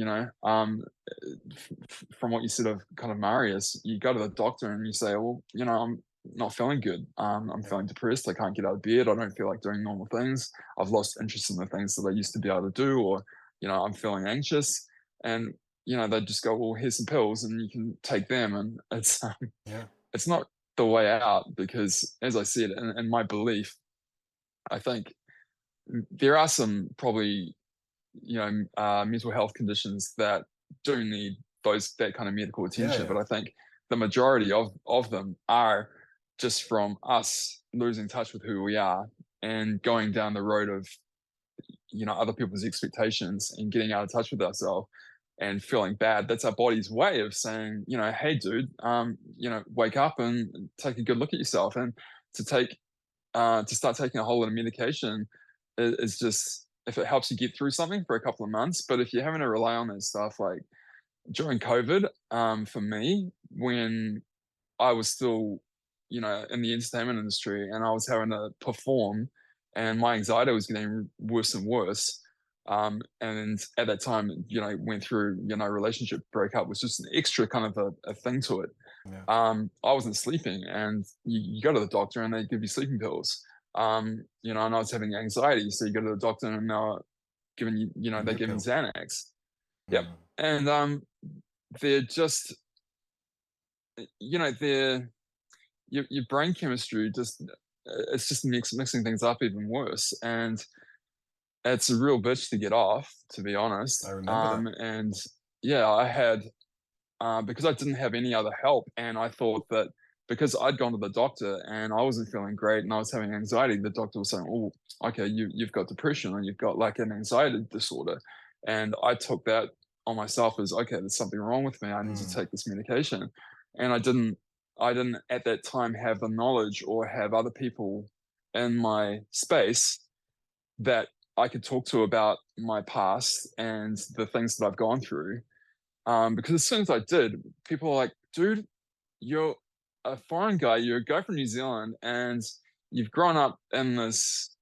from what you said of kind of Marius, you go to the doctor and you say, well, I'm not feeling good. I'm feeling depressed. I can't get out of bed. I don't feel like doing normal things. I've lost interest in the things that I used to be able to do, or I'm feeling anxious. And they just go, well, here's some pills and you can take them. And it's not the way out, because as I said, in my belief, I think there are some probably mental health conditions that do need that kind of medical attention. But I think the majority of them are just from us losing touch with who we are and going down the road of other people's expectations and getting out of touch with ourselves and feeling bad. That's our body's way of saying, hey dude, wake up and take a good look at yourself. And to start taking a whole lot of medication is just, if it helps you get through something for a couple of months. But if you're having to rely on that stuff, like during COVID, for me, when I was still, in the entertainment industry, and I was having to perform, and my anxiety was getting worse and worse. And at that time, went through, relationship breakup, was just an extra kind of a thing to it. I wasn't sleeping, and you go to the doctor and they give you sleeping pills. And I was having anxiety, so you go to the doctor and they're giving you, they give me Xanax. Yep. And they're just, they're your brain chemistry just, it's just mixing things up even worse, and it's a real bitch to get off, to be honest. I remember that. And I had because I didn't have any other help, and I thought that because I'd gone to the doctor and I wasn't feeling great and I was having anxiety, the doctor was saying, oh, okay, you've got depression, or you've got like an anxiety disorder. And I took that on myself as, okay, there's something wrong with me, I need to take this medication. And I didn't at that time have the knowledge or have other people in my space that I could talk to about my past and the things that I've gone through. Because as soon as I did, people were like, dude, you're a foreign guy, you're a guy from New Zealand, and you've grown up in this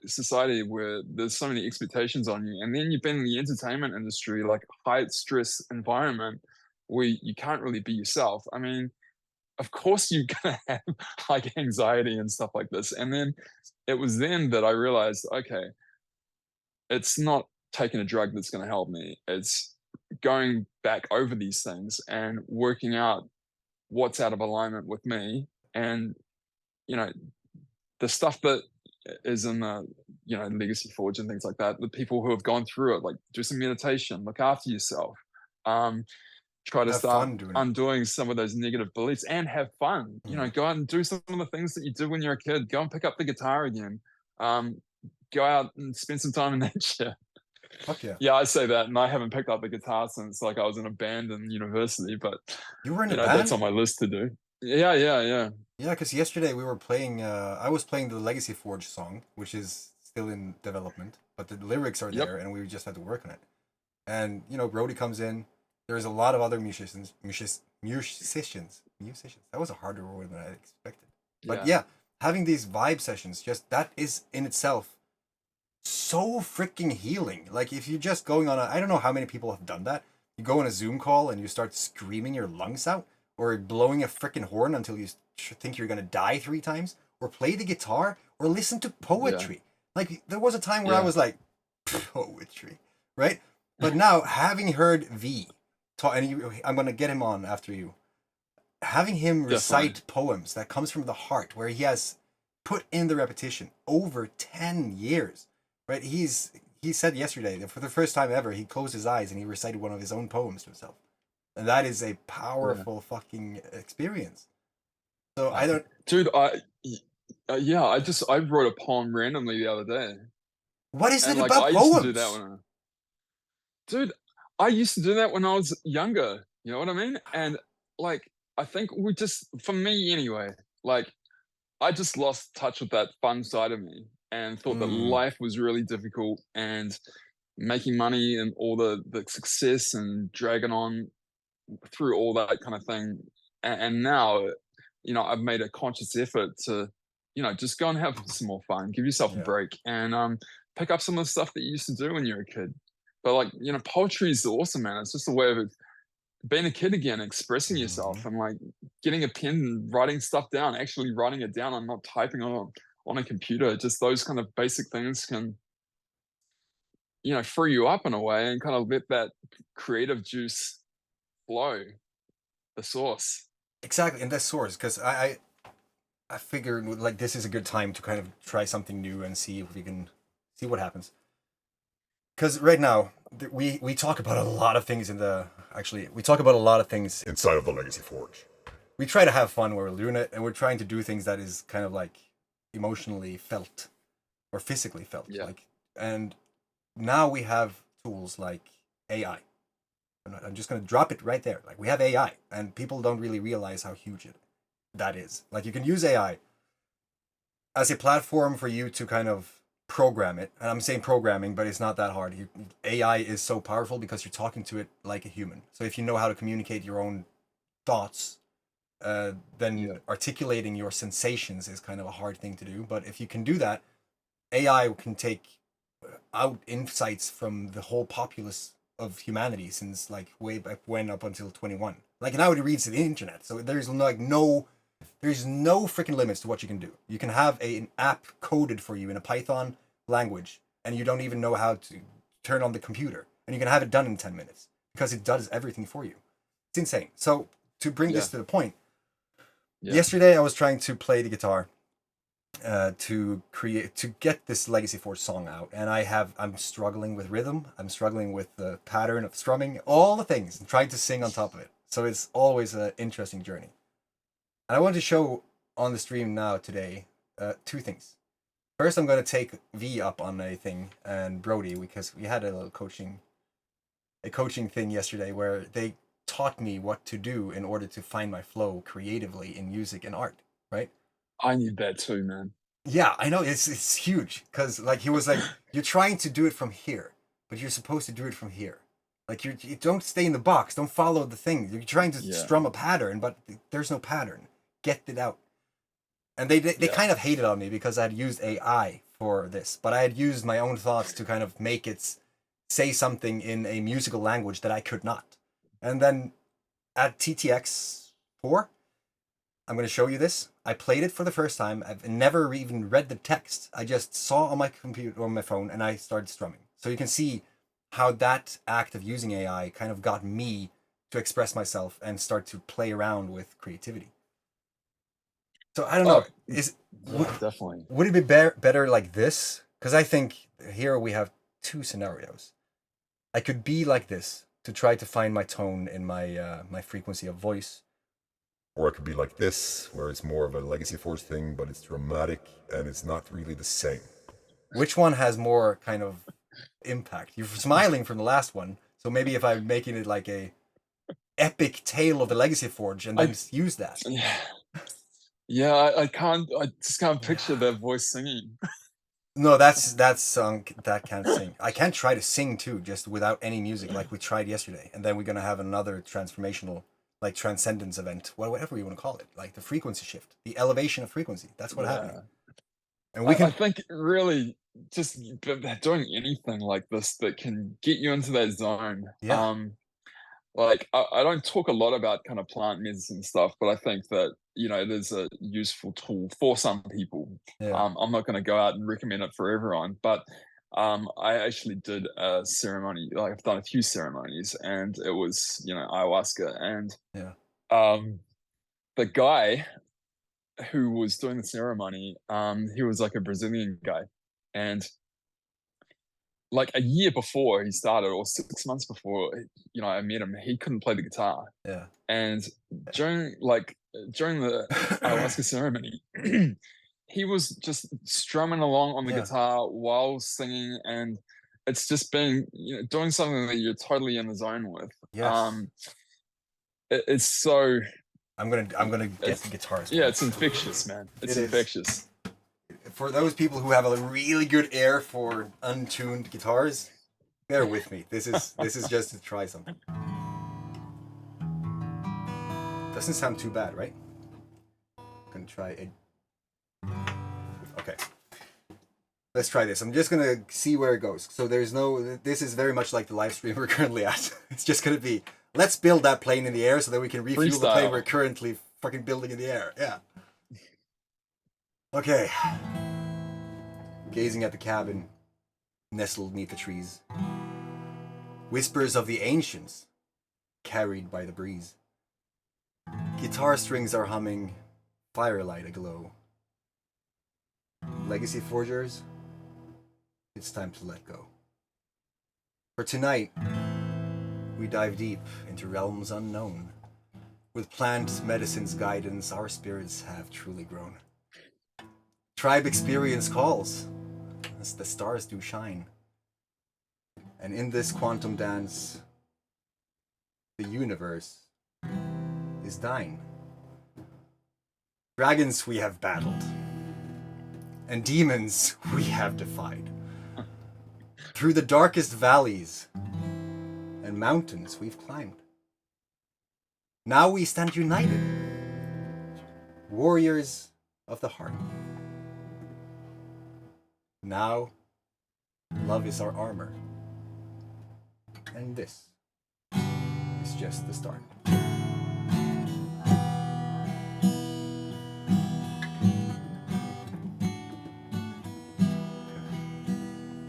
society where there's so many expectations on you, and then you've been in the entertainment industry, like high stress environment where you can't really be yourself. I mean, of course you're gonna have like anxiety and stuff like this. And then it was then that I realized, okay, it's not taking a drug that's going to help me. It's going back over these things and working out what's out of alignment with me And you know, the stuff that is in the Legacy Forge and things like that, the people who have gone through it, like do some meditation, look after yourself, try to Have start fun doing it. undoing some of those negative beliefs and have fun. Go out and do some of the things that you did when you're a kid. Go and pick up the guitar again. Go out and spend some time in nature. Fuck yeah. Yeah, I say that, and I haven't picked up the guitar since like I was in a band in university, but you were in a band? That's on my list to do. Yeah. Yeah, because yesterday we were playing, I was playing the Legacy Forge song, which is still in development, but the lyrics are there, and we just had to work on it. And, Brody comes in. There's a lot of other musicians. That was a harder word than I expected. But yeah, having these vibe sessions, just that is in itself so freaking healing. Like if you're just going on I don't know how many people have done that. You go on a Zoom call and you start screaming your lungs out, or blowing a freaking horn until you think you're gonna die 3 times, or play the guitar, or listen to poetry. Like there was a time where I was like, poetry, right? But now having heard V talk, and I'm gonna get him on after you, having him recite poems that comes from the heart, where he has put in the repetition over 10 years, right? He said yesterday that for the first time ever, he closed his eyes and he recited one of his own poems to himself. And that is a powerful fucking experience. So I don't... Dude, I wrote a poem randomly the other day. What is it about poems? To do that dude, I used to do that when I was younger. You know what I mean? And like, I think for me anyway, like, I just lost touch with that fun side of me and thought that life was really difficult, and making money and all the success and dragging on through all that kind of thing. And now, I've made a conscious effort to, just go and have some more fun, give yourself a break, and pick up some of the stuff that you used to do when you were a kid. But like, poetry is awesome, man. It's just a way of being a kid again, expressing yourself, and like getting a pen and writing stuff down, actually writing it down and not typing on a computer. Just those kind of basic things can, free you up in a way and kind of let that creative juice flow, the source. Exactly, and the source, because I figured like this is a good time to kind of try something new and see if we can see what happens. Because right now we talk about a lot of things we talk about a lot of things inside of the Legacy Forge. We try to have fun while we're doing it, and we're trying to do things that is kind of like emotionally felt or physically felt. And now we have tools like AI. I'm just going to drop it right there. Like we have AI, and people don't really realize how huge that is. Like you can use AI as a platform for you to kind of program it. And I'm saying programming, but it's not that hard. AI is so powerful because you're talking to it like a human. So if you know how to communicate your own thoughts, then articulating your sensations is kind of a hard thing to do. But if you can do that, AI can take out insights from the whole populace of humanity since like way back when up until 21. Like now it reads the internet, so there's no freaking limits to what you can do. You can have an app coded for you in a Python language, and you don't even know how to turn on the computer, and you can have it done in 10 minutes because it does everything for you. It's insane. So to bring this to the point, yesterday I was trying to play the guitar to get this Legacy Forge song out, and I'm struggling with rhythm, I'm struggling with the pattern of strumming, all the things, and trying to sing on top of it. So it's always an interesting journey. And I want to show on the stream now today 2 things. First, I'm going to take V up on a thing, and Brody, because we had a little coaching thing yesterday where they taught me what to do in order to find my flow creatively in music and art, right? I need that too, man. Yeah, I know, it's huge, because like he was like, you're trying to do it from here, but you're supposed to do it from here. Like you don't stay in the box, don't follow the thing. You're trying to strum a pattern, but there's no pattern. Get it out. And they kind of hated on me because I had used AI for this, but I had used my own thoughts to kind of make it say something in a musical language that I could not. And then at TTX 4, I'm going to show you this. I played it for the first time. I've never even read the text. I just saw on my computer or my phone, and I started strumming. So you can see how that act of using AI kind of got me to express myself and start to play around with creativity. So I don't know. Definitely. Would it be better like this? Because I think here we have two scenarios. I could be like this to try to find my tone in my my frequency of voice. Or it could be like this, where it's more of a Legacy Forge thing, but it's dramatic and it's not really the same. Which one has more kind of impact? You're smiling from the last one, so maybe if I'm making it like a epic tale of the Legacy Forge and then use that. Yeah, I just can't picture their voice singing. No, that's song that can't sing. I can try to sing too, just without any music, like we tried yesterday, and then we're gonna have another transformational, like transcendence event, whatever you want to call it, like the frequency shift, the elevation of frequency. That's what happened. And I think really just doing anything like this that can get you into that zone. Yeah. Like I don't talk a lot about kind of plant medicine stuff, but I think that, you know, it is a useful tool for some people. Yeah. I'm not going to go out and recommend it for everyone, but I actually did a ceremony. Like I've done a few ceremonies, and it was, you know, ayahuasca, and the guy who was doing the ceremony, he was like a Brazilian guy, and like a year before he started, or 6 months before, you know, I met him, he couldn't play the guitar. Yeah. And during the ayahuasca ceremony, he was just strumming along on the guitar while singing, and it's just been, you know, doing something that you're totally in the zone with. Yes. It's so. I'm gonna get the guitars. Yeah, it's infectious, man. It's infectious. For those people who have a really good ear for untuned guitars, bear with me. This is just to try something. Doesn't sound too bad, right? I'm gonna try it. Okay. Let's try this. I'm just gonna see where it goes. So this is very much like the live stream we're currently at. It's just gonna be, let's build that plane in the air so that we can refuel the plane we're currently fucking building in the air. Yeah. Okay. Gazing at the cabin, nestled neath the trees. Whispers of the ancients, carried by the breeze. Guitar strings are humming, firelight aglow. Legacy Forgers, it's time to let go. For tonight, we dive deep into realms unknown. With plant medicine's guidance, our spirits have truly grown. Tribe experience calls, as the stars do shine. And in this quantum dance, the universe is thine. Dragons we have battled, and demons we have defied. Through the darkest valleys and mountains we've climbed. Now we stand united, warriors of the heart. Now, love is our armor. And this is just the start.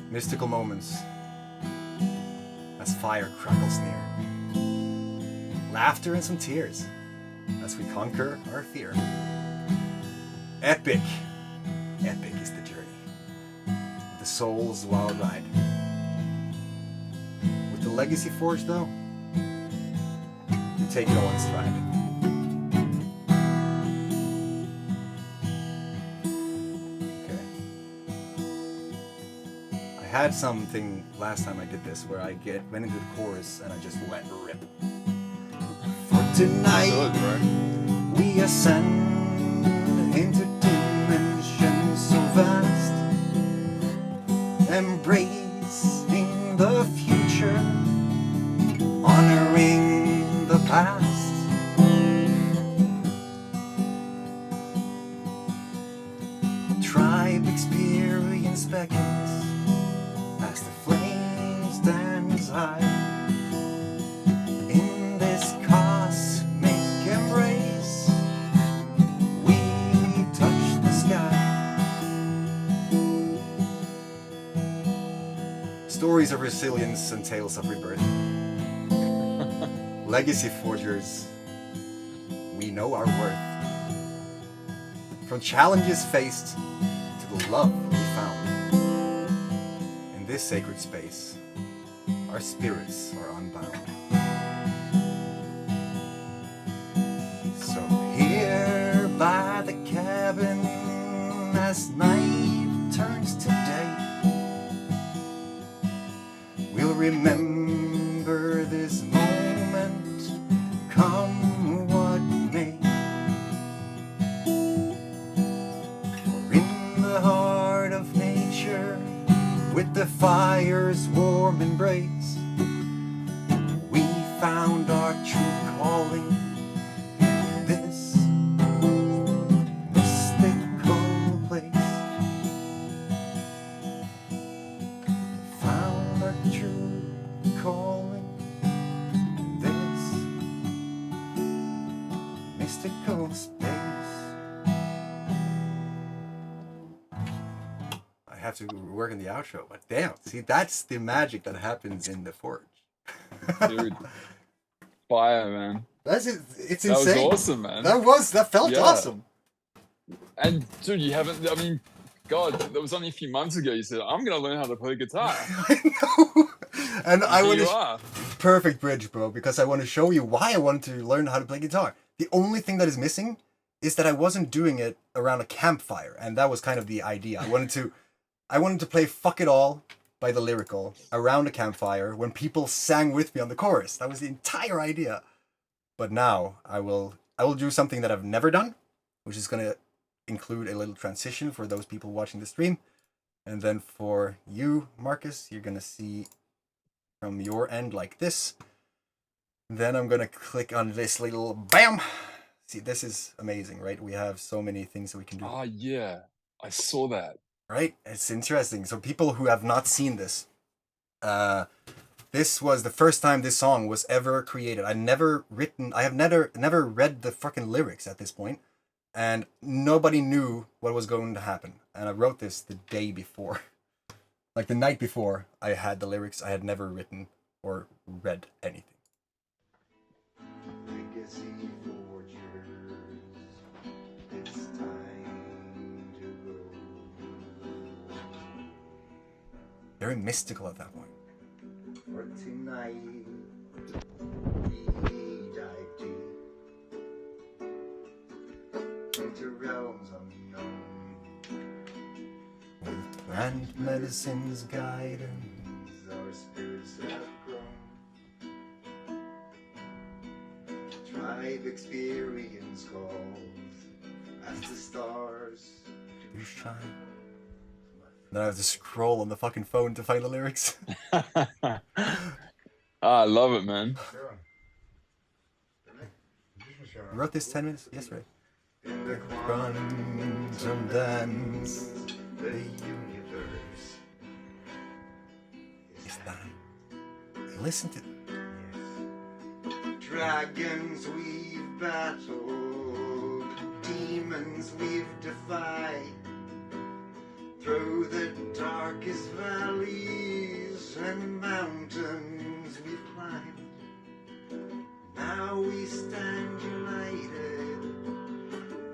Mystical moments as fire crackles near. Laughter and some tears as we conquer our fear. Epic, epic is the journey. The soul's wild ride. With the Legacy Forge though, you take it all in stride. I had something last time I did this where I went into the chorus and I just went rip. For tonight, we ascend into dimensions so vast, embracing the future, honoring the past. Tribe experience beckons as the flame stands high. In this cosmic embrace, we touch the sky. Stories of resilience and tales of rebirth. Legacy Forgers, we know our worth. From challenges faced to the love we found. In this sacred space, our spirits are unbound. So here by the cabin, as night turns to day, we'll remember this moment, come what may. For in the heart of nature, with the fire's warm embrace, we found our true calling in this mystical place. Found our true calling in this mystical space. I have to work in the outro, but damn, see, that's the magic that happens in the forge. Dude, fire, man. It's insane. That was awesome, man. That felt awesome. And dude, you haven't, I mean, God, that was only a few months ago you said, I'm going to learn how to play guitar. I know. And I want to... Perfect bridge, bro, because I want to show you why I wanted to learn how to play guitar. The only thing that is missing is that I wasn't doing it around a campfire, and that was kind of the idea. I wanted to play Fuck It All by The Lyrical around a campfire when people sang with me on the chorus. That was the entire idea. But now I will do something that I've never done, which is going to include a little transition for those people watching the stream. And then for you, Marcus, you're going to see from your end like this. Then I'm going to click on this little BAM. See, this is amazing, right? We have so many things that we can do. Oh, yeah. I saw that. Right? It's interesting. So people who have not seen this, this was the first time this song was ever created. I have never read the fucking lyrics at this point, and nobody knew what was going to happen. And I wrote this the day before. Like the night before I had the lyrics. I had never written or read anything. Legacy forgers, it's time to go. Very mystical at that point. For tonight, we dive deep into realms unknown. With plant medicine's guidance, our spirits have grown. Tribe experience calls as the stars do shine. Then I have to scroll on the fucking phone to find the lyrics. I love it, man. You wrote this 10 minutes yesterday. In the quantum dance, the universe is thine. Listen to yes. Dragons we've battled, demons we've defied. Through the darkest valleys and mountains we've climbed. Now we stand united,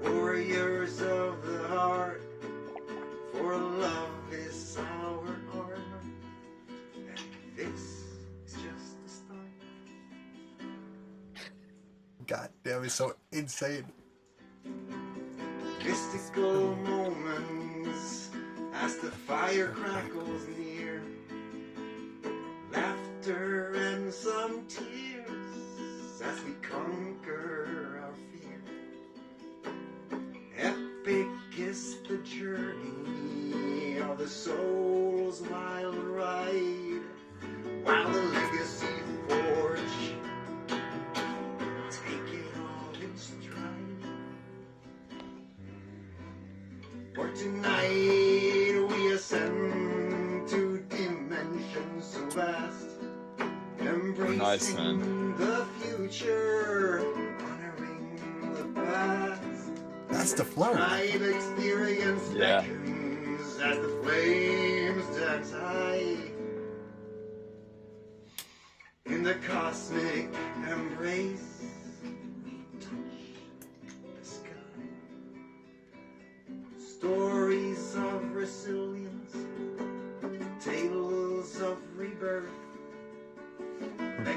warriors of the heart. For love is our armor, and this is just the start. God damn, it's so insane. Mystical moments as the fire crackles near, laughter and some tears as we conquer our fear. Epic is the journey of the soul's wild ride, while the legacy forge take it all in stride. For tonight we ascend to dimensions so vast, embracing nice, man. The future, honoring the past. That's the flow. I've experienced beckons as the flames dance high in the cosmic embrace. We touch the sky.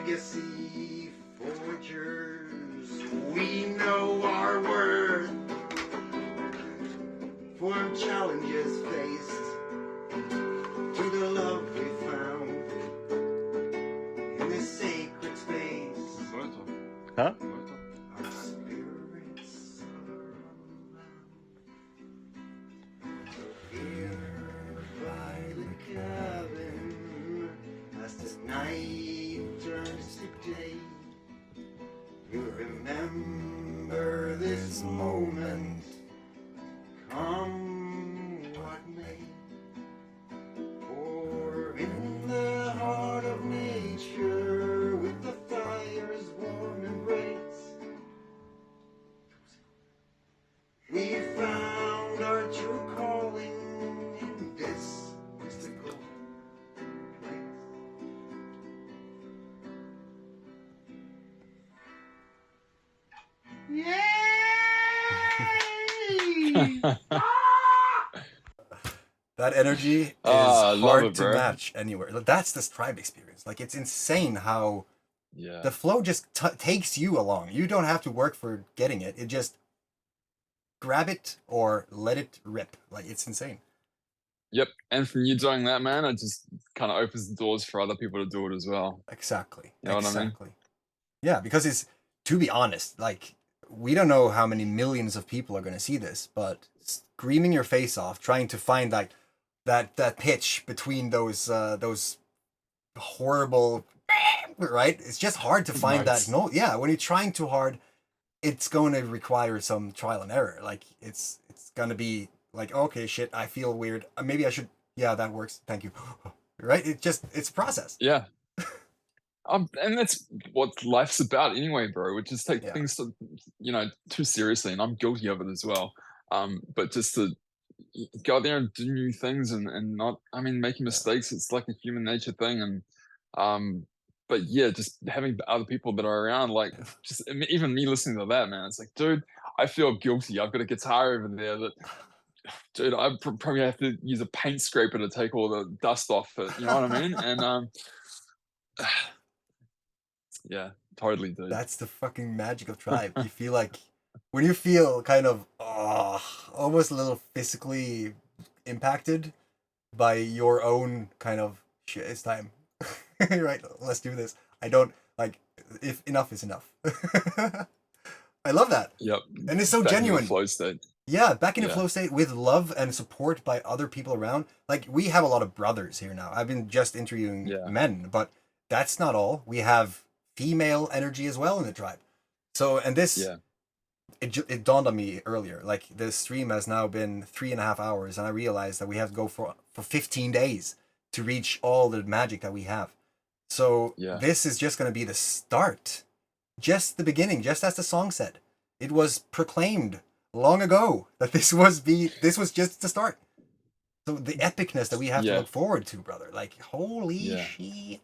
legacy forgers, we know our worth. For challenges faced, to the love we found in this sacred space. Huh? Our spirits are here by the cabin as the night turns to day. You remember this moment, come what may. For in the heart of nature, with the fire's warm embrace, we found our true calling in this mystical place. Yay! That energy is hard to match anywhere. That's this tribe experience. Like, it's insane how the flow just takes you along. You don't have to work for getting it. It just grab it or let it rip. Like, it's insane. Yep. And from you doing that, man, it just kind of opens the doors for other people to do it as well. Exactly. You know exactly. what I mean? Yeah, because it's, to be honest, like, we don't know how many millions of people are going to see this, but screaming your face off, trying to find like that pitch between those horrible, right? It's just hard to find that note. Yeah, when you're trying too hard, it's going to require some trial and error. Like, it's going to be like, okay, shit, I feel weird. Maybe I should. Yeah, that works. Thank you. Right? It's a process. Yeah. And that's what life's about anyway, bro. We just take things so, too seriously, and I'm guilty of it as well. But just to go out there and do new things and not, I mean, making mistakes, it's like a human nature thing. And but yeah, just having other people that are around, like just even me listening to that, man, it's like, dude, I feel guilty. I've got a guitar over there that, dude, I probably have to use a paint scraper to take all the dust off it. You know what I mean? And yeah, totally, dude. That's the fucking magic of tribe. You feel like when you feel kind of almost a little physically impacted by your own kind of shit, it's time. Right, let's do this. I don't like, if enough is enough. I love that. Yep. And it's so back genuine. In the flow state. Yeah, back in the flow state with love and support by other people around. Like, we have a lot of brothers here now. I've been just interviewing men, but that's not all. We have female energy as well in the tribe. So, and this, it dawned on me earlier, like, the stream has now been 3.5 hours, and I realized that we have to go for 15 days to reach all the magic that we have. So this is just going to be the start, just the beginning, just as the song said. It was proclaimed long ago that this was just the start. So the epicness that we have to look forward to, brother, like, holy shit.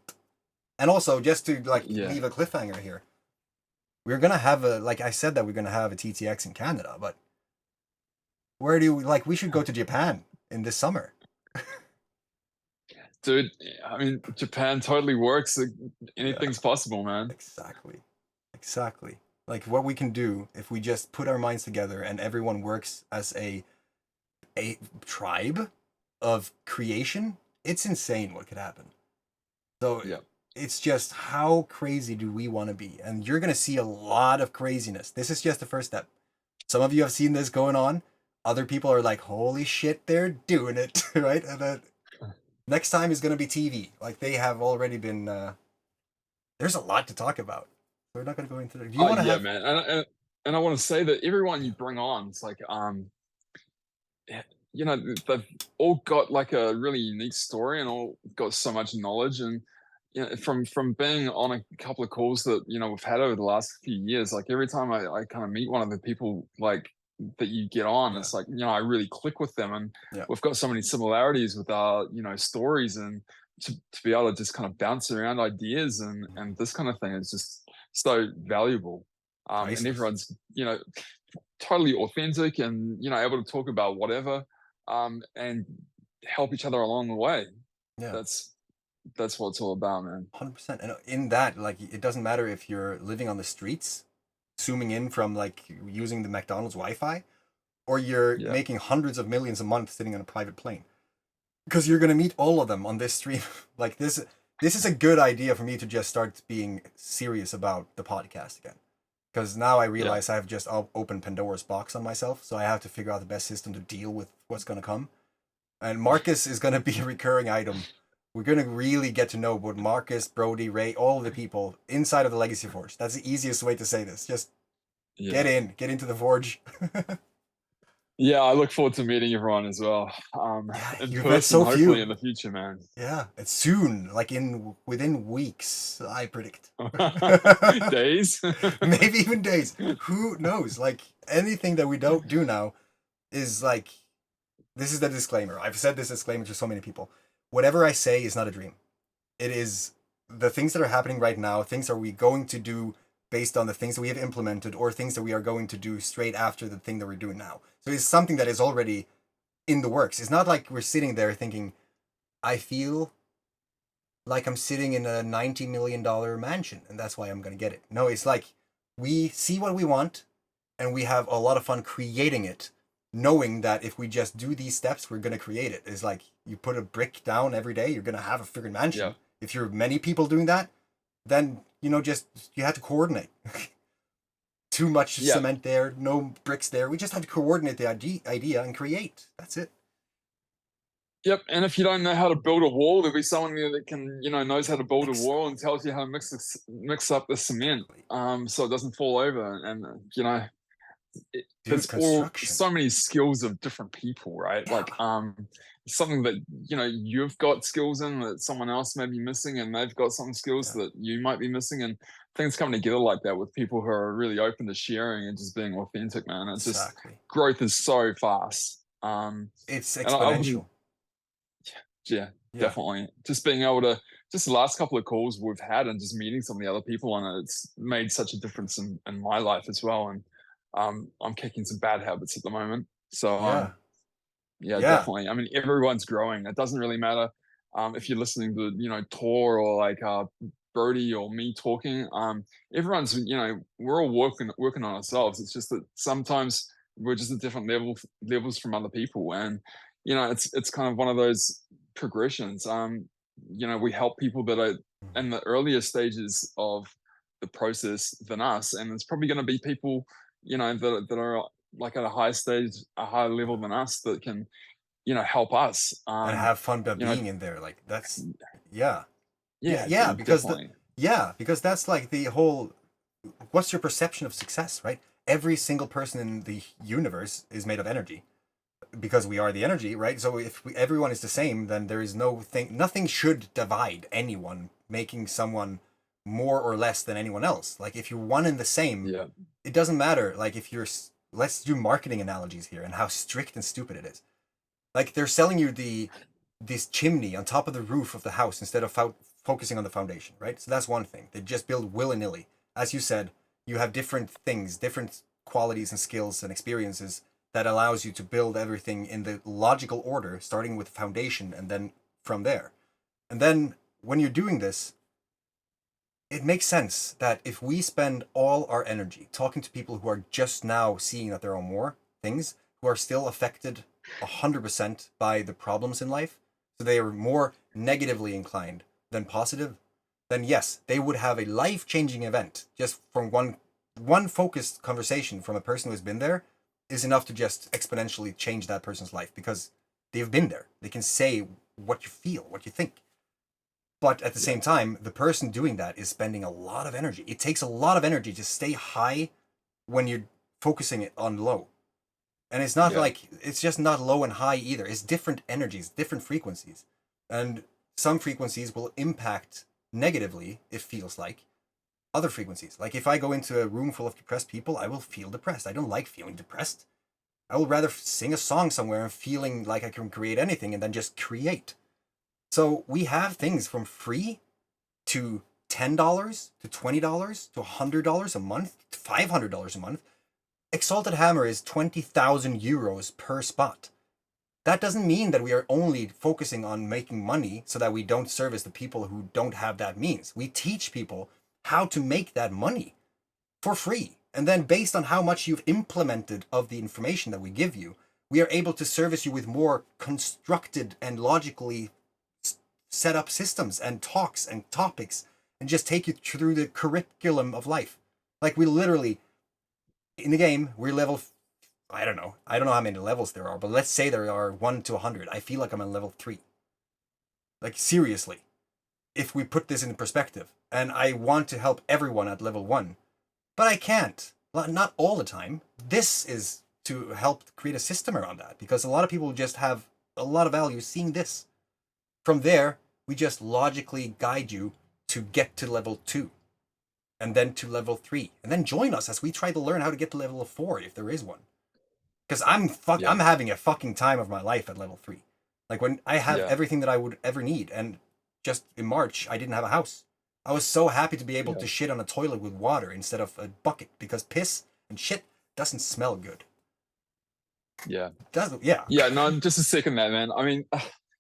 And also, just to leave a cliffhanger here, we're gonna have like I said, that we're gonna have a TTX in Canada, but where do we should go to Japan in this summer. Dude, I mean, Japan totally works. Anything's possible, man. Exactly. Like, what we can do if we just put our minds together and everyone works as a tribe of creation, it's insane what could happen. So it's just, how crazy do we want to be? And you're going to see a lot of craziness. This is just the first step. Some of you have seen this going on. Other people are like, holy shit, they're doing it, right? And then next time is going to be TV. Like, they have already been... there's a lot to talk about. We're not going to go into it. Do you want to have... man. And I want to say that everyone you bring on, it's like, they've all got like a really unique story and all got so much knowledge. And from being on a couple of calls that we've had over the last few years, like, every time I kind of meet one of the people like that you get on, it's like, I really click with them, and we've got so many similarities with our stories, and to be able to just kind of bounce around ideas and this kind of thing is just so valuable. And everyone's totally authentic and able to talk about whatever and help each other along the way. That's that's what it's all about, man. 100%. And in that, like, it doesn't matter if you're living on the streets, zooming in from like using the McDonald's Wi-Fi, or you're making hundreds of millions a month sitting on a private plane, because you're gonna meet all of them on this stream. Like this is a good idea for me to just start being serious about the podcast again, because now I realize I have just opened Pandora's box on myself, so I have to figure out the best system to deal with what's gonna come. And Marcus is gonna be a recurring item. We're gonna really get to know what Marcus, Brody, Ray, all of the people inside of the Legacy Forge. That's the easiest way to say this. Just get into the Forge. Yeah, I look forward to meeting everyone as well. In you've person, met so hopefully few in the future, man. Yeah, it's soon, like within weeks, I predict. Days? Maybe even days. Who knows? Like, anything that we don't do now is like, this is the disclaimer. I've said this disclaimer to so many people. Whatever I say is not a dream. It is the things that are happening right now, things are we going to do based on the things that we have implemented, or things that we are going to do straight after the thing that we're doing now. So it's something that is already in the works. It's not like we're sitting there thinking, I feel like I'm sitting in a $90 million mansion and that's why I'm going to get it. No, it's like we see what we want and we have a lot of fun creating it, knowing that if we just do these steps, we're going to create it. It's like you put a brick down every day, you're going to have a friggin' mansion. Yeah. If you're many people doing that, then, just, you have to coordinate. Too much cement there, no bricks there. We just have to coordinate the idea and create. That's it. Yep, and if you don't know how to build a wall, there'll be someone there that can, knows how to build a wall and tells you how to mix up the cement, so it doesn't fall over. And there's so many skills of different people, right? Yeah. Like, something that you've got skills in that someone else may be missing, and they've got some skills that you might be missing, and things come together like that with people who are really open to sharing and just being authentic, man. It's just growth is so fast. It's exponential. Yeah, definitely. Just being able to, just the last couple of calls we've had and just meeting some of the other people on it, it's made such a difference in my life as well. And I'm kicking some bad habits at the moment. So definitely. I mean, everyone's growing. It doesn't really matter if you're listening to, Tor or like Brody or me talking. Everyone's, we're all working on ourselves. It's just that sometimes we're just at different levels from other people. And, it's kind of one of those progressions. We help people that are in the earlier stages of the process than us, and it's probably going to be people that are like at a higher stage, a higher level than us, that can help us and have fun by being in there. Like that's because because that's like the whole, what's your perception of success, right? Every single person in the universe is made of energy, because we are the energy, right? So if everyone is the same, then there is nothing should divide anyone, making someone more or less than anyone else. Like if you're one and the same, it doesn't matter. Like if you're, let's do marketing analogies here and how strict and stupid it is. Like they're selling you this chimney on top of the roof of the house instead of focusing on the foundation, right? So that's one thing. They just build willy-nilly. As you said, you have different things, different qualities and skills and experiences that allows you to build everything in the logical order, starting with foundation and then from there. And then when you're doing this, it makes sense that if we spend all our energy talking to people who are just now seeing that there are more things, who are still affected 100% by the problems in life, so they are more negatively inclined than positive, then yes, they would have a life-changing event just from one focused conversation from a person who has been there is enough to just exponentially change that person's life, because they've been there. They can say what you feel, what you think. But at the same time, the person doing that is spending a lot of energy. It takes a lot of energy to stay high when you're focusing it on low. And it's not like, it's just not low and high either. It's different energies, different frequencies. And some frequencies will impact negatively, it feels like, other frequencies. Like if I go into a room full of depressed people, I will feel depressed. I don't like feeling depressed. I would rather sing a song somewhere and feeling like I can create anything and then just create. So we have things from free to $10 to $20 to $100 a month, to $500 a month. Exalted Hammer is 20,000 euros per spot. That doesn't mean that we are only focusing on making money so that we don't service the people who don't have that means. We teach people how to make that money for free. And then based on how much you've implemented of the information that we give you, we are able to service you with more constructed and logically set up systems and talks and topics and just take you through the curriculum of life. Like we literally, in the game, we're level, I don't know how many levels there are, but let's say there are 1 to 100. I feel like I'm on level 3. Like seriously, if we put this in perspective, and I want to help everyone at level 1, but I can't. Not all the time. This is to help create a system around that, because a lot of people just have a lot of value seeing this. From there, we just logically guide you to get to level 2, and then to level 3, and then join us as we try to learn how to get to level 4 if there is one. Because I'm having a fucking time of my life at level 3. Like when I have everything that I would ever need, and just in March I didn't have a house. I was so happy to be able to shit on a toilet with water instead of a bucket, because piss and shit doesn't smell good. Yeah. Doesn't. Yeah. No, just a second there, man. I mean,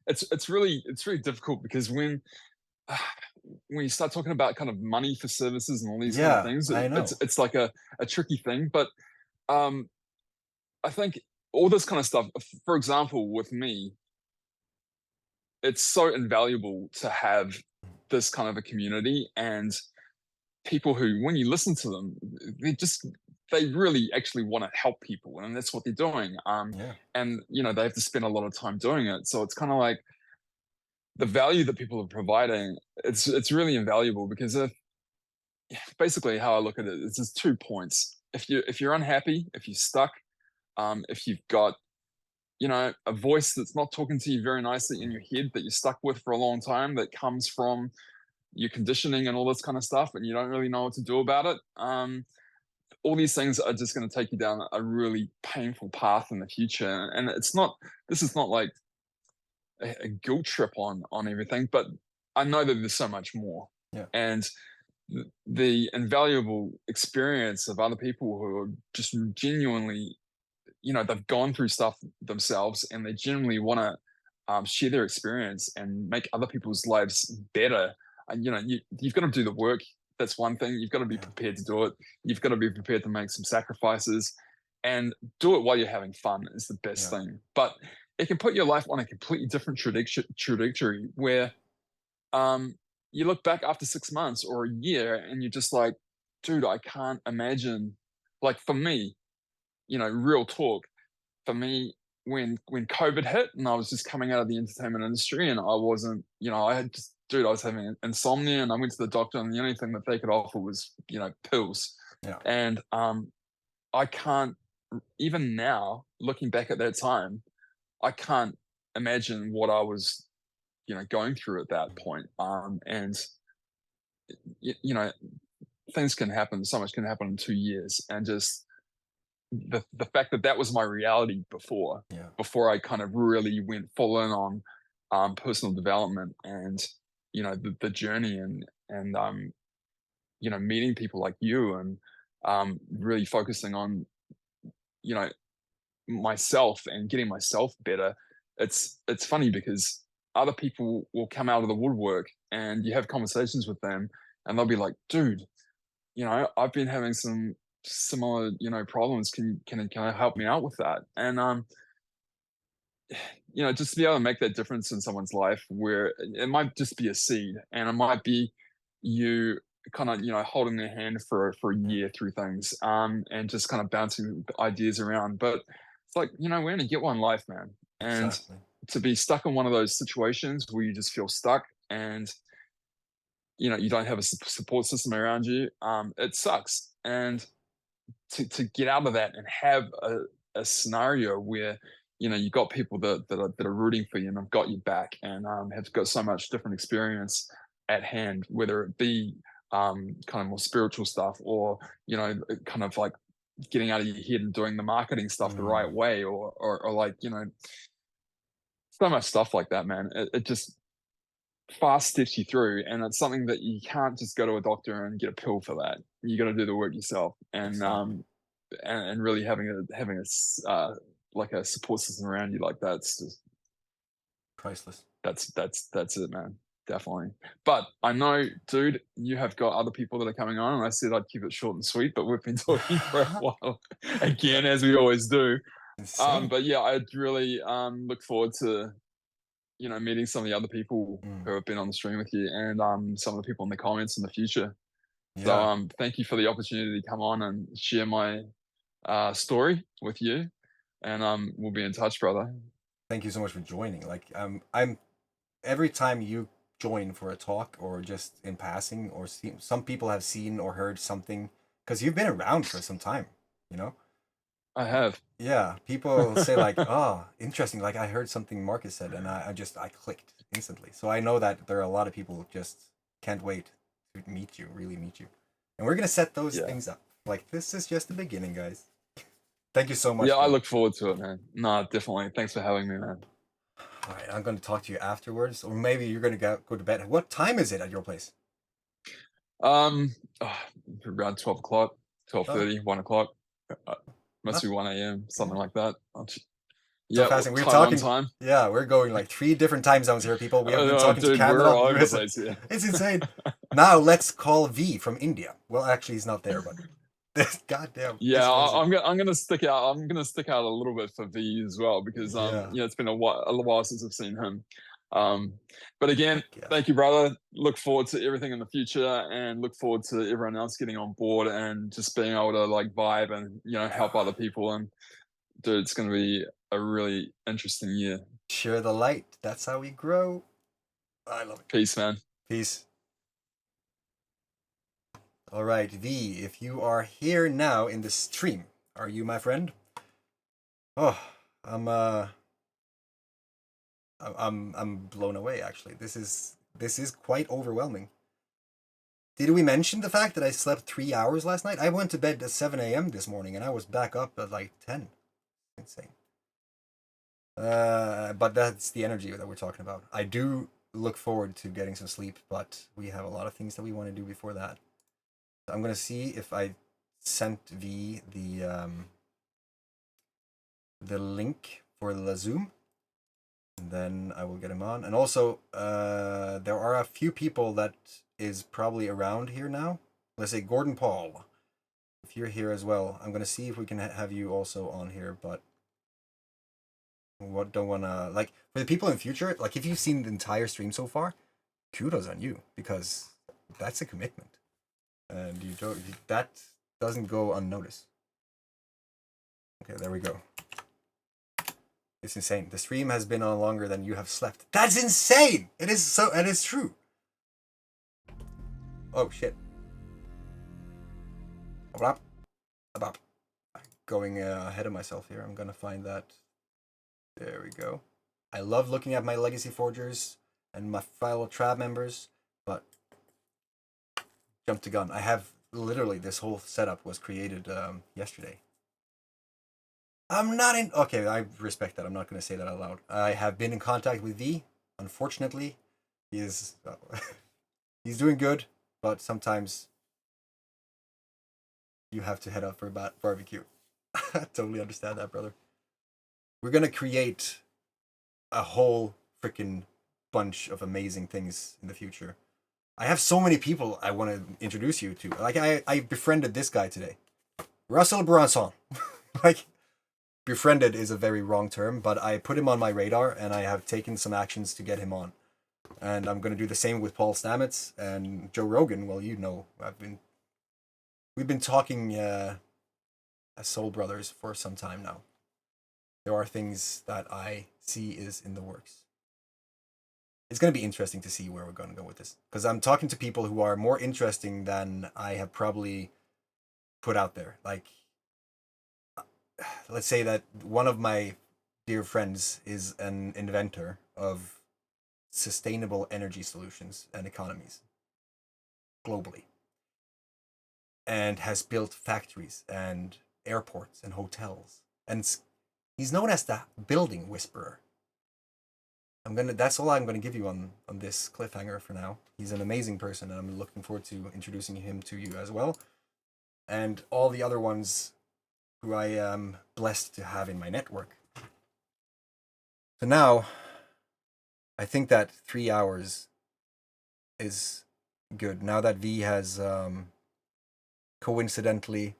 it's really difficult, because when you start talking about kind of money for services and all these kind of things, it's like a tricky thing. But I think all this kind of stuff, for example, with me, it's so invaluable to have this kind of a community and people who, when you listen to them, they really actually want to help people, and that's what they're doing. And they have to spend a lot of time doing it. So it's kind of like the value that people are providing. It's really invaluable, because basically how I look at it is there's 2 points. If you're unhappy, if you're stuck, if you've got a voice that's not talking to you very nicely in your head that you're stuck with for a long time, that comes from your conditioning and all this kind of stuff, and you don't really know what to do about it, all these things are just going to take you down a really painful path in the future. And this is not like a guilt trip on everything, but I know that there's so much more. And the invaluable experience of other people who are just genuinely, they've gone through stuff themselves, and they genuinely want to share their experience and make other people's lives better. And you've got to do the work. That's one thing. You've got to be prepared to do it. You've got to be prepared to make some sacrifices, and do it while you're having fun is the best thing. But it can put your life on a completely different trajectory where you look back after 6 months or a year and you're just like, dude, I can't imagine. Like for me, real talk, for me, when COVID hit and I was just coming out of the entertainment industry, and I wasn't, I was having insomnia, and I went to the doctor, and the only thing that they could offer was, pills. And I can't, even now, looking back at that time, I can't imagine what I was, going through at that point. And things can happen. So much can happen in 2 years, and just the fact that was my reality before I kind of really went full in on personal development and the journey and meeting people like you, and really focusing on myself and getting myself better. It's funny, because other people will come out of the woodwork, and you have conversations with them, and they'll be like, dude, I've been having some similar problems, can I help me out with that? And just to be able to make that difference in someone's life, where it might just be a seed, and it might be you kind of holding their hand for a year through things, and just kind of bouncing ideas around. But it's like, we only get one life, man. And to be stuck in one of those situations where you just feel stuck, and you don't have a support system around you, it sucks. And to get out of that and have a scenario where you've got people that are rooting for you and have got your back, and have got so much different experience at hand, whether it be kind of more spiritual stuff, or kind of like getting out of your head and doing the marketing stuff the right way, or like so much stuff like that, man. It just fast steps you through, and it's something that you can't just go to a doctor and get a pill for that. You got to do the work yourself, and really having a like a support system around you like that's just priceless. That's it, man. Definitely. But I know, dude, you have got other people that are coming on, and I said I'd keep it short and sweet, but we've been talking for a while again, as we always do. But yeah, I'd really look forward to meeting some of the other people who have been on the stream with you, and some of the people in the comments in the future. Yeah. So thank you for the opportunity to come on and share my story with you, and we'll be in touch, brother. Thank you so much for joining. Like I'm every time you join for a talk or just in passing or some people have seen or heard something because you've been around for some time, you know. I have. Yeah, people say like, oh, interesting, like I heard something Marcus said and I clicked instantly. So I know that there are a lot of people who just can't wait to really meet you, and we're gonna set those things up. Like, this is just the beginning, guys. Thank you so much. Yeah, I look forward to it, man. No, definitely. Thanks for having me, man. All right, I'm going to talk to you afterwards, or maybe you're going to go to bed. What time is it at your place? Around 12 o'clock, 12:30, 1 o'clock. Must be 1 a.m., something like that. Yeah, so we're talking. Time. Yeah, we're going like 3 different time zones here, people. We have been talking to Canada. We're all over the place, yeah. It's insane. Now let's call V from India. Well, actually, he's not there, but goddamn. Yeah, I'm gonna stick out. I'm gonna stick out a little bit for V as well because it's been a while since I've seen him. But again, thank you, brother. Look forward to everything in the future, and look forward to everyone else getting on board and just being able to like vibe and help other people. And dude, it's gonna be a really interesting year. Share the light. That's how we grow. I love it. Peace, man. Peace. All right, V, if you are here now in the stream, are you my friend? Oh, I'm blown away, actually. This is quite overwhelming. Did we mention the fact that I slept 3 hours last night? I went to bed at 7 a.m. this morning and I was back up at like 10. Insane. But that's the energy that we're talking about. I do look forward to getting some sleep, but we have a lot of things that we want to do before that. I'm gonna see if I sent V the link for the Zoom, and then I will get him on. And also, there are a few people that is probably around here now. Let's say Gordon Paul, if you're here as well. I'm gonna see if we can have you also on here, but don't wanna like for the people in the future. Like, if you've seen the entire stream so far, kudos on you because that's a commitment. And that doesn't go unnoticed. Okay, there we go. It's insane. The stream has been on longer than you have slept. That's insane! It is so, and it's true. Oh shit. Going ahead of myself here. I'm gonna find that. There we go. I love looking at my Legacy Forgers and my fellow Trab members, but jumped the gun. I have literally this whole setup was created yesterday. I'm not in. Okay, I respect that. I'm not going to say that out loud. I have been in contact with V. Unfortunately, he is he's doing good, but sometimes you have to head out for a barbecue. I totally understand that, brother. We're going to create a whole freaking bunch of amazing things in the future. I have so many people I want to introduce you to. Like, I befriended this guy today. Russell Bronson. Like, befriended is a very wrong term, but I put him on my radar and I have taken some actions to get him on. And I'm going to do the same with Paul Stamets and Joe Rogan. Well, we've been talking as soul brothers for some time now. There are things that I see is in the works. It's going to be interesting to see where we're going to go with this. Because I'm talking to people who are more interesting than I have probably put out there. Like, let's say that one of my dear friends is an inventor of sustainable energy solutions and economies globally. And has built factories and airports and hotels. And he's known as the building whisperer. That's all I'm gonna give you on this cliffhanger for now. He's an amazing person, and I'm looking forward to introducing him to you as well, and all the other ones who I am blessed to have in my network. So now, I think that 3 hours is good. Now that V has coincidentally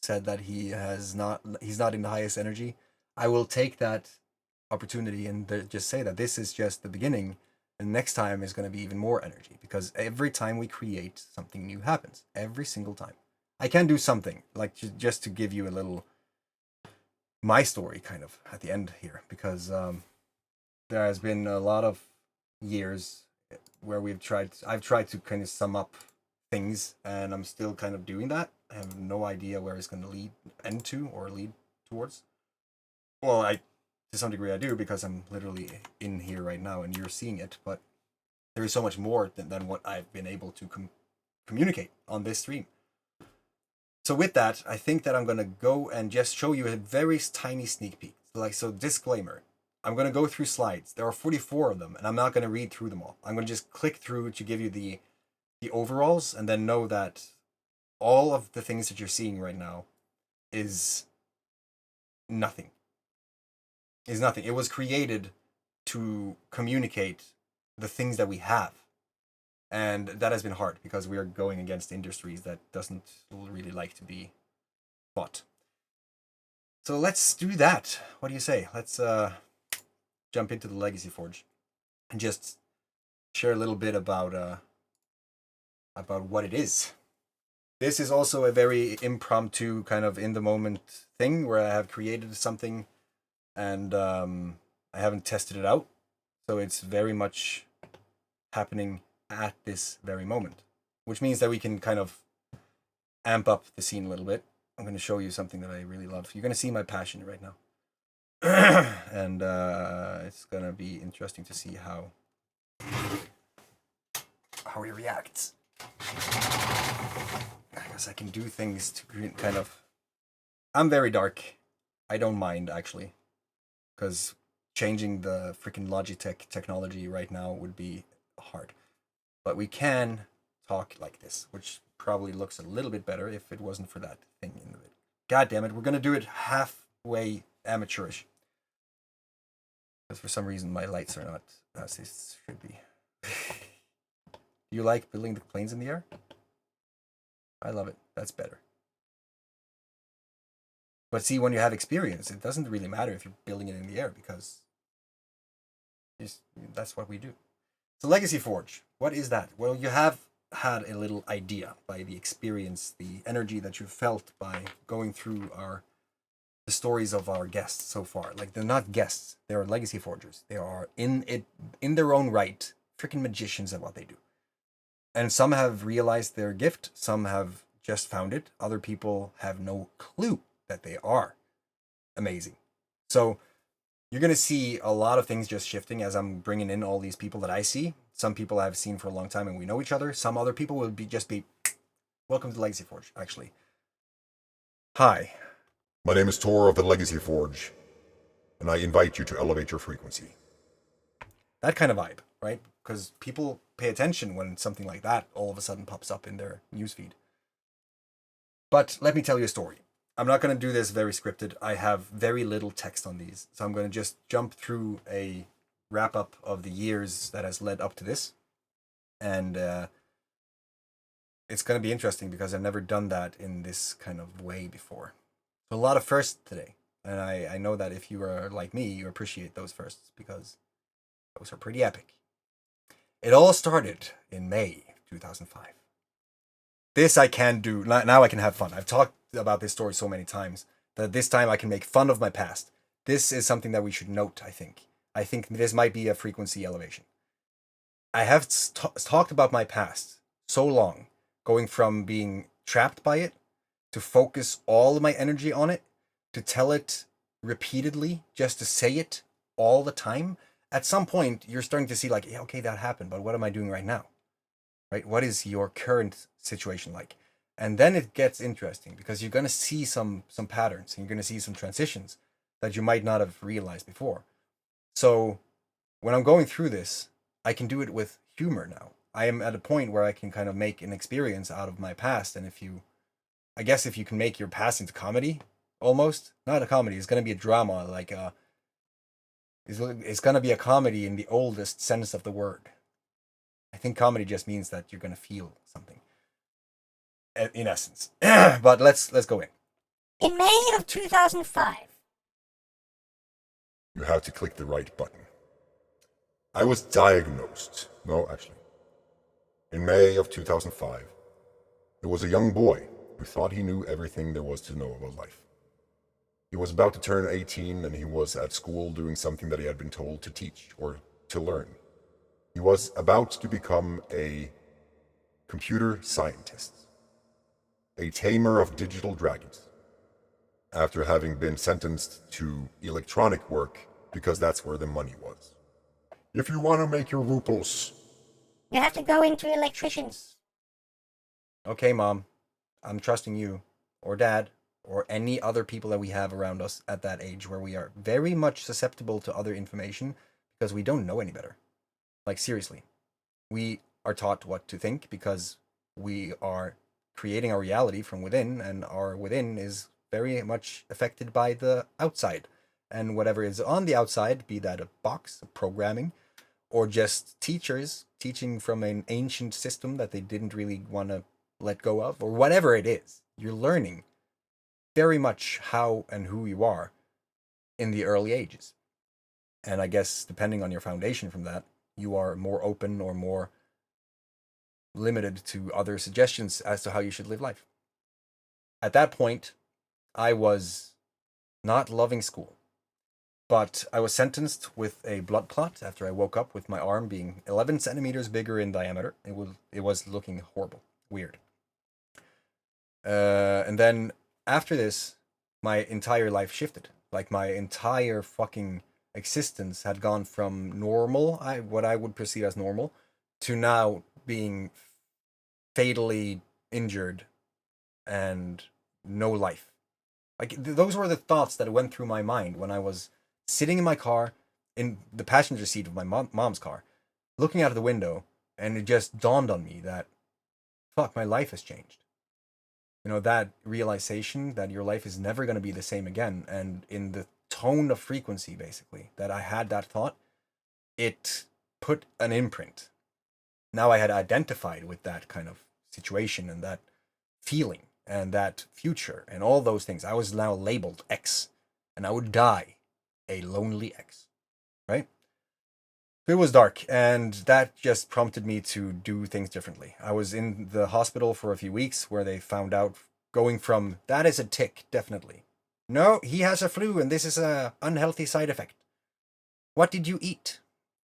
said that he's not in the highest energy, I will take that opportunity and just say that this is just the beginning, and next time is going to be even more energy, because every time we create, something new happens. Every single time. I can do something like just to give you a little my story kind of at the end here, because there has been a lot of years where I've tried to kind of sum up things, and I'm still kind of doing that. I have no idea where it's going to end towards. Well, to some degree I do, because I'm literally in here right now and you're seeing it, but there is so much more than what I've been able to communicate on this stream. So with that, I think that I'm going to go and just show you a very tiny sneak peek. So disclaimer, I'm going to go through slides. There are 44 of them, and I'm not going to read through them all. I'm going to just click through to give you the overalls, and then know that all of the things that you're seeing right now is nothing. It was created to communicate the things that we have. And that has been hard, because we are going against industries that doesn't really like to be fought. So let's do that. What do you say? Let's jump into the Legacy Forge and just share a little bit about what it is. This is also a very impromptu kind of in the moment thing where I have created something and I haven't tested it out. So it's very much happening at this very moment, which means that we can kind of amp up the scene a little bit. I'm going to show you something that I really love. You're going to see my passion right now. And it's going to be interesting to see how he reacts. Because I can do things to kind of... I'm very dark. I don't mind, actually. Because changing the freaking Logitech technology right now would be hard. But we can talk like this, which probably looks a little bit better if it wasn't for that thing in the bit. God damn it, we're going to do it halfway amateurish. Because for some reason my lights are not as they should be. Do you like building the planes in the air? I love it. That's better. But see, when you have experience, it doesn't really matter if you're building it in the air, because that's what we do. So Legacy Forge, what is that? Well, you have had a little idea by the experience, the energy that you felt by going through the stories of our guests so far. Like, they're not guests, they are Legacy Forgers. They are in their own right, freaking magicians at what they do. And some have realized their gift, some have just found it, other people have no clue that they are amazing. So you're going to see a lot of things just shifting as I'm bringing in all these people that I see. Some people I've seen for a long time and we know each other. Some other people will be welcome to Legacy Forge, actually. Hi. My name is Tor of the Legacy Forge, and I invite you to elevate your frequency. That kind of vibe, right? Because people pay attention when something like that all of a sudden pops up in their newsfeed. But let me tell you a story. I'm not going to do this very scripted. I have very little text on these. So I'm going to just jump through a wrap up of the years that has led up to this. And it's going to be interesting because I've never done that in this kind of way before. So a lot of firsts today. And I know that if you are like me, you appreciate those firsts because those are pretty epic. It all started in May 2005. This I can do. Now I can have fun. I've talked about this story so many times that this time I can make fun of my past. This is something that we should note, I think. I think this might be a frequency elevation. I have talked about my past so long, going from being trapped by it, to focus all of my energy on it, to tell it repeatedly, just to say it all the time. At some point, you're starting to see like, yeah, okay, that happened, but what am I doing right now? Right? What is your current situation like? And then it gets interesting because you're going to see some patterns and you're going to see some transitions that you might not have realized before. So when I'm going through this, I can do it with humor now. I am at a point where I can kind of make an experience out of my past. And if you can make your past into comedy, almost, not a comedy, it's going to be a drama, like It's going to be a comedy in the oldest sense of the word. I think comedy just means that you're going to feel something, in essence. But let's go in. In May of 2005. You have to click the right button. I was diagnosed. No, actually. In May of 2005, there was a young boy who thought he knew everything there was to know about life. He was about to turn 18 and he was at school doing something that he had been told to teach or to learn. He was about to become a computer scientist, a tamer of digital dragons, after having been sentenced to electronic work because that's where the money was. If you want to make your ruples, you have to go into electricians. Okay, Mom, I'm trusting you, or Dad, or any other people that we have around us at that age where we are very much susceptible to other information because we don't know any better. Like, seriously. We are taught what to think because we are creating our reality from within, and our within is very much affected by the outside. And whatever is on the outside, be that a box, a programming, or just teachers teaching from an ancient system that they didn't really want to let go of, or whatever it is, you're learning very much how and who you are in the early ages. And I guess depending on your foundation from that, you are more open or more limited to other suggestions as to how you should live life. At that point, I was not loving school, but I was sentenced with a blood clot after I woke up with my arm being 11 centimeters bigger in diameter. It was looking horrible, weird. And then after this, my entire life shifted. Like, my entire fucking existence had gone from normal, what I would perceive as normal, to now being fatally injured and no life. Like, those were the thoughts that went through my mind when I was sitting in my car, in the passenger seat of my mom's car, looking out of the window, and it just dawned on me that, fuck, my life has changed. You know, that realization that your life is never going to be the same again. And in the tone of frequency, basically, that I had that thought, it put an imprint. Now I had identified with that kind of situation and that feeling and that future and all those things. I was now labeled X, and I would die a lonely X, right? It was dark, and that just prompted me to do things differently. I was in the hospital for a few weeks where they found out, going from, that is a tick, definitely. No, he has a flu, and this is a unhealthy side effect. What did you eat?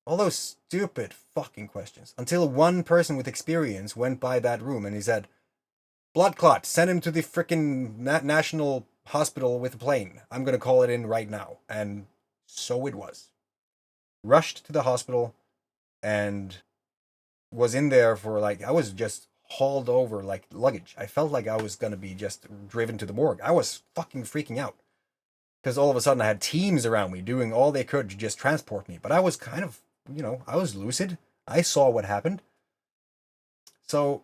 All those stupid fucking questions. Until one person with experience went by that room and he said, blood clot, send him to the frickin' national hospital with a plane. I'm gonna call it in right now. And so it was. Rushed to the hospital and was in there for, like, I was just hauled over like luggage. I felt like I was gonna be just driven to the morgue. I was fucking freaking out because all of a sudden I had teams around me doing all they could to just transport me. But I was kind of, I was lucid. I saw what happened. So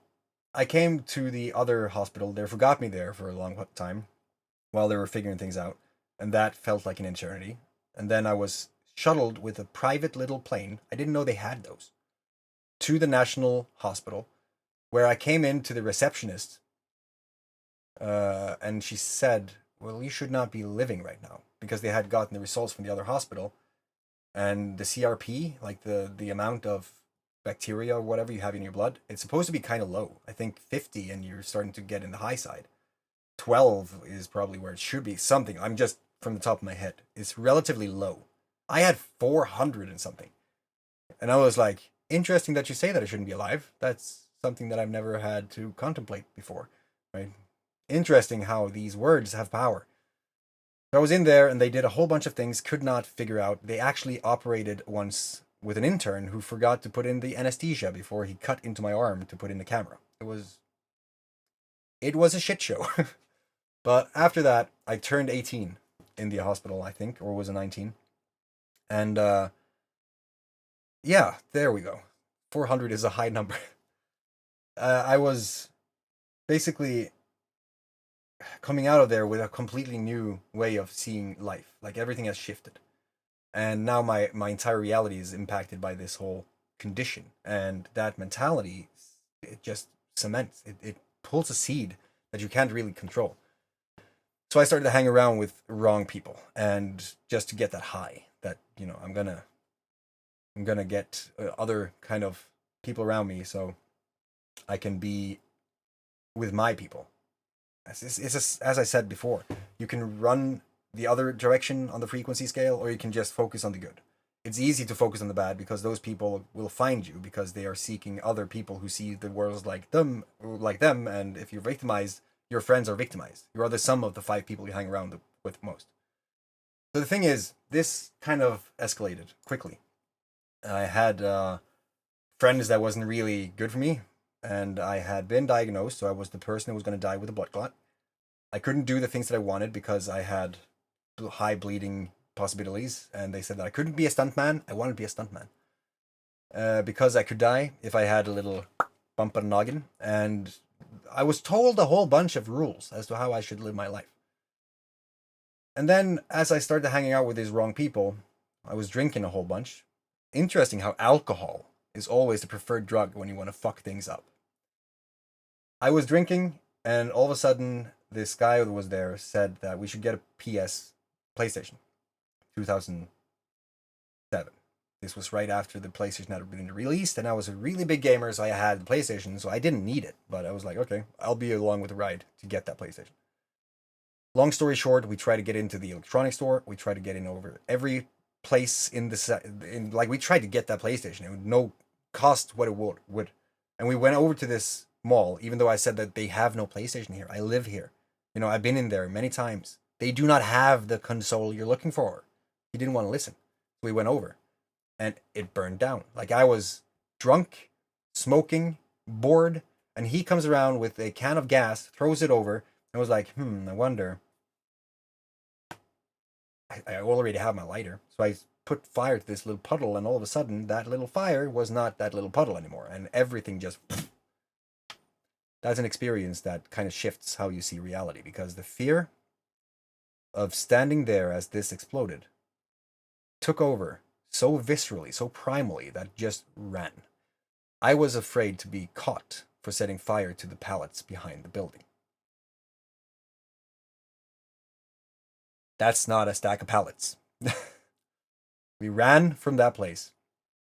I came to the other hospital. They forgot me there for a long time while they were figuring things out. And that felt like an eternity. And then I was shuttled with a private little plane. I didn't know they had those. To the National Hospital, where I came in to the receptionist. And she said, well, you should not be living right now, because they had gotten the results from the other hospital. And the CRP, like the amount of bacteria or whatever you have in your blood, it's supposed to be kind of low. I think 50, and you're starting to get in the high side. 12 is probably where it should be. Something, I'm just from the top of my head. It's relatively low. I had 400 and something. And I was like, interesting that you say that I shouldn't be alive. That's something that I've never had to contemplate before, right? Interesting how these words have power. So I was in there and they did a whole bunch of things, could not figure out. They actually operated once with an intern who forgot to put in the anesthesia before he cut into my arm to put in the camera. It was a shit show. But after that, I turned 18 in the hospital, I think, or was it 19? And yeah, there we go. 400 is a high number. I was basically coming out of there with a completely new way of seeing life. Like, everything has shifted. And now my entire reality is impacted by this whole condition. And that mentality, it just cements, it pulls a seed that you can't really control. So I started to hang around with wrong people, and just to get that high, that, you know, I'm gonna get other kind of people around me, so I can be with my people. As I said before, you can run the other direction on the frequency scale, or you can just focus on the good. It's easy to focus on the bad because those people will find you because they are seeking other people who see the world like them, and if you're victimized, your friends are victimized. You are the sum of the 5 people you hang around with most. So the thing is, this kind of escalated quickly. I had friends that wasn't really good for me, and I had been diagnosed, so I was the person who was going to die with a blood clot. I couldn't do the things that I wanted because I had high bleeding possibilities, and they said that I couldn't be a stuntman. I wanted to be a stuntman. Because I could die if I had a little bump on the noggin, and I was told a whole bunch of rules as to how I should live my life. And then, as I started hanging out with these wrong people, I was drinking a whole bunch. Interesting how alcohol is always the preferred drug when you want to fuck things up. I was drinking, and all of a sudden, this guy that was there said that we should get a PlayStation, 2007. This was right after the PlayStation had been released, and I was a really big gamer, so I had the PlayStation, so I didn't need it. But I was like, okay, I'll be along with the ride to get that PlayStation. Long story short, we tried to get into the electronics store. We tried to get in over every place we tried to get that PlayStation. It would no cost what it would. And we went over to this mall, even though I said that they have no PlayStation here. I live here. You know, I've been in there many times. They do not have the console you're looking for. He didn't want to listen. So we went over. And it burned down. Like, I was drunk, smoking, bored, and he comes around with a can of gas, throws it over, and was like, I wonder. I already have my lighter. So I put fire to this little puddle, and all of a sudden, that little fire was not that little puddle anymore. And everything just... That's an experience that kind of shifts how you see reality, because the fear of standing there as this exploded took over so viscerally, so primally, that just ran. I was afraid to be caught for setting fire to the pallets behind the building. That's not a stack of pallets. We ran from that place,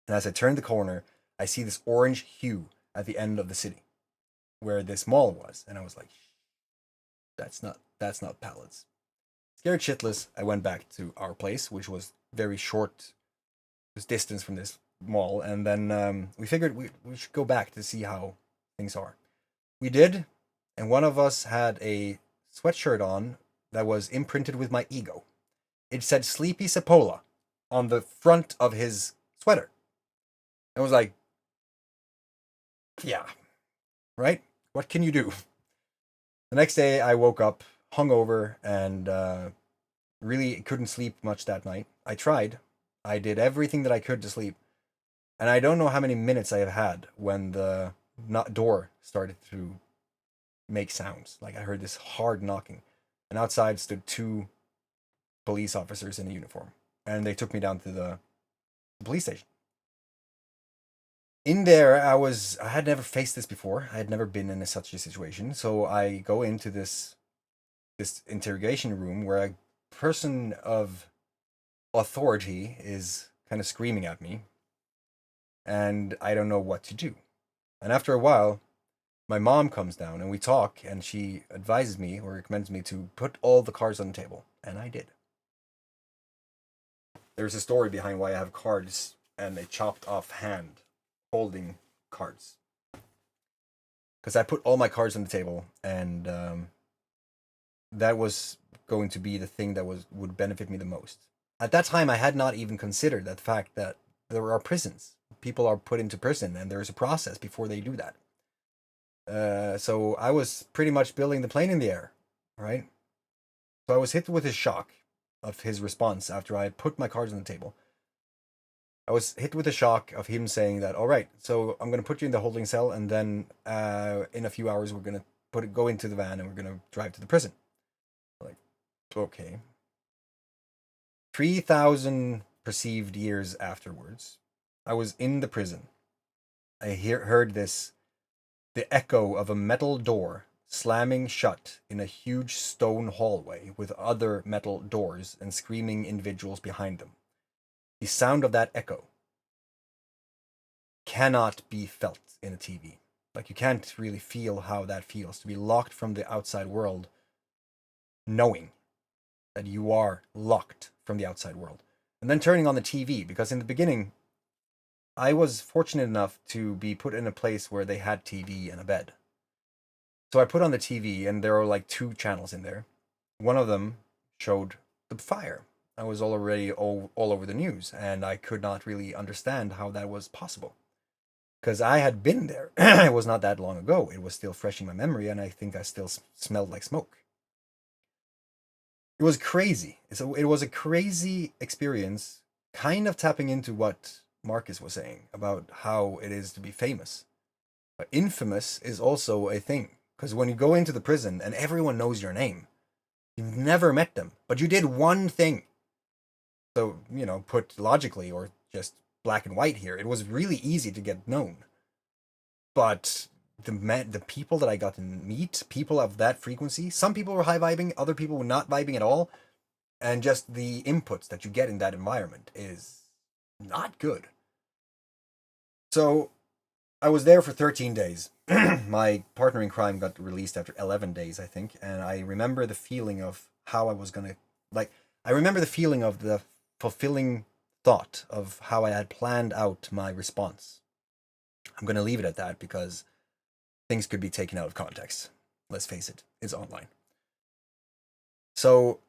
and as I turned the corner, I see this orange hue at the end of the city, where this mall was, and I was like, that's not pallets. Scared shitless, I went back to our place, which was very short distance from this mall, and then we figured we should go back to see how things are. We did, and one of us had a sweatshirt on that was imprinted with my ego. It said Sleepy Sepola on the front of his sweater. I was like, yeah, right? What can you do? The next day I woke up hungover and really couldn't sleep much that night. I tried. I did everything that I could to sleep. And I don't know how many minutes I have had when the door started to make sounds. Like, I heard this hard knocking. And outside stood 2 police officers in a uniform. And they took me down to the police station. In there, I had never faced this before. I had never been in such a situation. So I go into this interrogation room where a person of authority is kind of screaming at me, and I don't know what to do. And after a while, my mom comes down and we talk, and she advises me or recommends me to put all the cards on the table, and I did. There's a story behind why I have cards and a chopped off hand holding cards, because I put all my cards on the table, and that was going to be the thing that would benefit me the most. At that time, I had not even considered the fact that there are prisons. People are put into prison, and there's a process before they do that. So I was pretty much building the plane in the air, right? So I was hit with a shock of his response after I had put my cards on the table. I was hit with a shock of him saying that, all right, so I'm going to put you in the holding cell, and then in a few hours, we're going to go into the van, and we're going to drive to the prison. Like, okay. 3,000 perceived years afterwards. I was in the prison. I heard the echo of a metal door slamming shut in a huge stone hallway with other metal doors and screaming individuals behind them. The sound of that echo cannot be felt in a TV. Like, you can't really feel how that feels to be locked from the outside world, knowing that you are locked from the outside world. And then turning on the TV, because in the beginning, I was fortunate enough to be put in a place where they had TV and a bed. So I put on the TV, and there were like 2 channels in there. One of them showed the fire. I was already all over the news, and I could not really understand how that was possible. Because I had been there. It was not that long ago. It was still fresh in my memory, and I think I still smelled like smoke. It was crazy. It was a crazy experience, kind of tapping into what Marcus was saying about how it is to be famous. But infamous is also a thing. Because when you go into the prison and everyone knows your name, you've never met them, but you did one thing. So, put logically or just black and white here, it was really easy to get known. But the people that I got to meet, people of that frequency, some people were high vibing, other people were not vibing at all. And just the inputs that you get in that environment is not good. So I was there for 13 days. My partner in crime got released after 11 days, I think. And I remember the feeling of how I was going to, I remember the feeling of the fulfilling thought of how I had planned out my response. I'm going to leave it at that because things could be taken out of context. Let's face it, it's online. So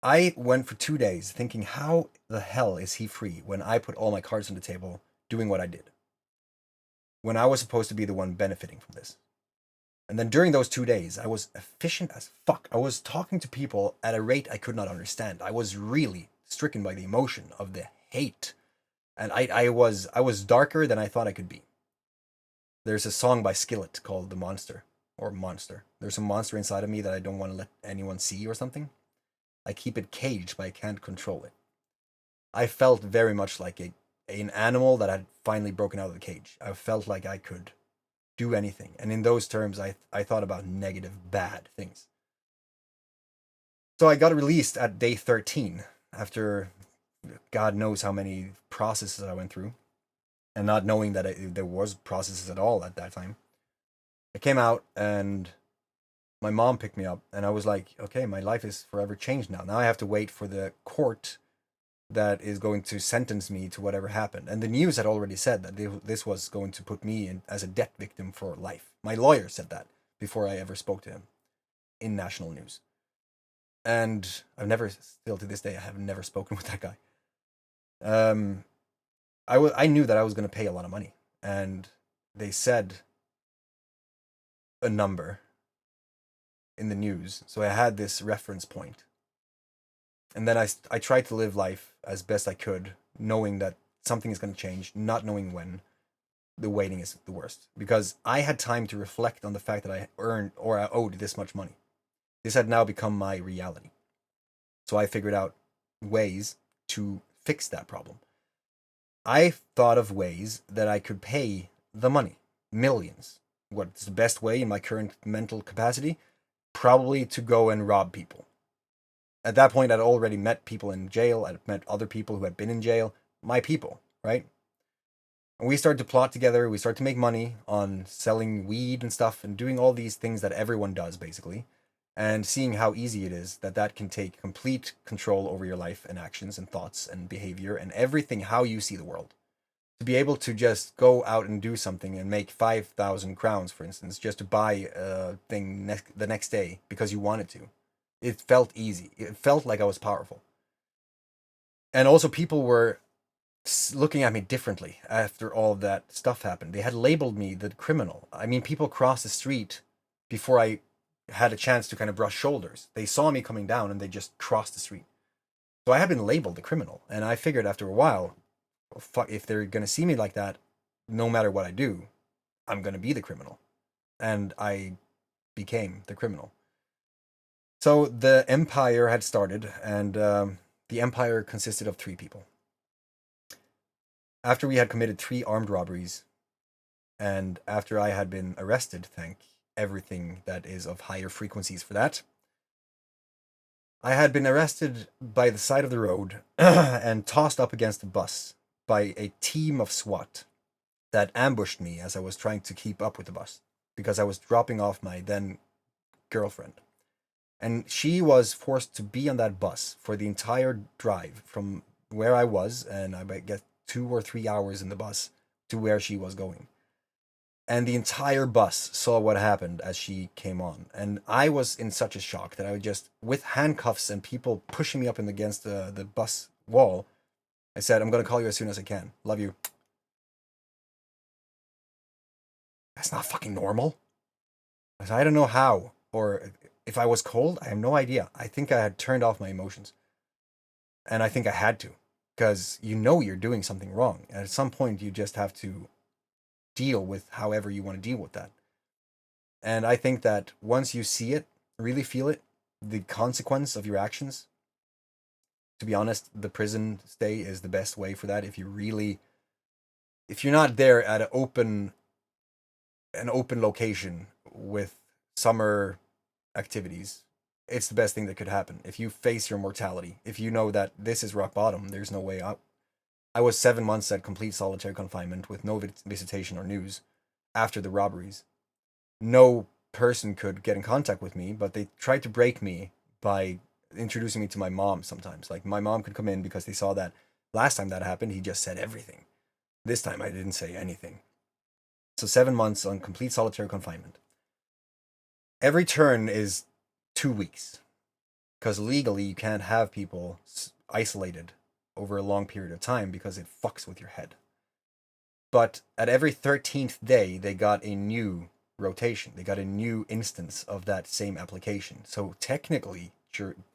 I went for 2 days thinking, how the hell is he free when I put all my cards on the table doing what I did? When I was supposed to be the one benefiting from this. And then during those 2 days, I was efficient as fuck. I was talking to people at a rate I could not understand. I was really stricken by the emotion of the hate. And I was darker than I thought I could be. There's a song by Skillet called The Monster, or Monster. There's a monster inside of me that I don't want to let anyone see or something. I keep it caged, but I can't control it. I felt very much like an animal that had finally broken out of the cage. I felt like I could do anything. And in those terms, I thought about negative, bad things. So I got released at day 13 after God knows how many processes I went through. And not knowing that there was processes at all at that time. I came out and my mom picked me up and I was like, okay, my life is forever changed now. Now I have to wait for the court that is going to sentence me to whatever happened. And the news had already said that this was going to put me in as a debt victim for life. My lawyer said that before I ever spoke to him in national news. And still to this day, I have never spoken with that guy. I knew that I was going to pay a lot of money. And they said a number in the news. So I had this reference point. And then I tried to live life as best I could, knowing that something is going to change, not knowing when. The waiting is the worst. Because I had time to reflect on the fact that I earned or I owed this much money. This had now become my reality. So I figured out ways to fix that problem. I thought of ways that I could pay the money. Millions. What's the best way in my current mental capacity? Probably to go and rob people. At that point, I'd already met people in jail. I'd met other people who had been in jail. My people, right? And we started to plot together. We started to make money on selling weed and stuff and doing all these things that everyone does, basically. And seeing how easy it is that can take complete control over your life and actions and thoughts and behavior and everything, how you see the world. To be able to just go out and do something and make 5,000 crowns, for instance, just to buy a thing the next day because you wanted to. It felt easy. It felt like I was powerful. And also people were looking at me differently after all that stuff happened. They had labeled me the criminal. I mean, people crossed the street before I had a chance to kind of brush shoulders. They saw me coming down and they just crossed the street. So I had been labeled the criminal. And I figured after a while, fuck, if they're going to see me like that, no matter what I do, I'm going to be the criminal. And I became the criminal. So the empire had started, and The empire consisted of 3 people. After we had committed 3 armed robberies, and after I had been arrested, thank everything that is of higher frequencies for that, I had been arrested by the side of the road and tossed up against a bus by a team of SWAT that ambushed me as I was trying to keep up with the bus because I was dropping off my then girlfriend. And she was forced to be on that bus for the entire drive from where I was, and I might get 2 or 3 hours in the bus to where she was going. And the entire bus saw what happened as she came on. And I was in such a shock that I would just, with handcuffs and people pushing me up against the bus wall, I said, I'm going to call you as soon as I can. Love you. That's not fucking normal. I don't know how, or if I was cold, I have no idea. I think I had turned off my emotions. And I think I had to, because you know you're doing something wrong. And at some point, you just have to deal with however you want to deal with that. And I think that once you see it, really feel it, the consequence of your actions, to be honest, the prison stay is the best way for that. If you're not there at an open location with summer activities, it's the best thing that could happen. If you face your mortality, if you know that this is rock bottom, there's no way out. I was 7 months at complete solitary confinement with no visitation or news after the robberies. No person could get in contact with me, but they tried to break me by introducing me to my mom sometimes. Like, my mom could come in because they saw that last time that happened, he just said everything. This time I didn't say anything. So 7 months on complete solitary confinement. Every turn is 2 weeks, because legally you can't have people isolated over a long period of time because it fucks with your head. But at every 13th day, they got a new rotation. They got a new instance of that same application. So technically,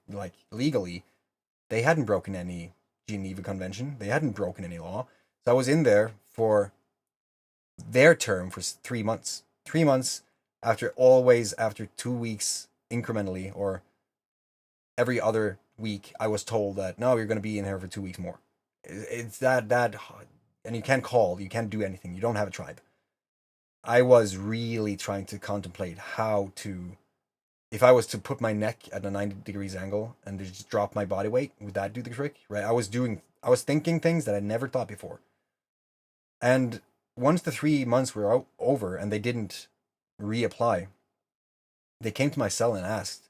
like legally, they hadn't broken any Geneva Convention. They hadn't broken any law. So I was in there for their term for 3 months. 3 months after 2 weeks incrementally, or every other week, I was told that, no, you're going to be in here for 2 weeks more. It's that, and you can't call, you can't do anything. You don't have a tribe. I was really trying to contemplate how to, if I was to put my neck at a 90 degrees angle and just drop my body weight, would that do the trick? Right? I was thinking things that I never thought before. And once the 3 months were over and they didn't reapply, they came to my cell and asked,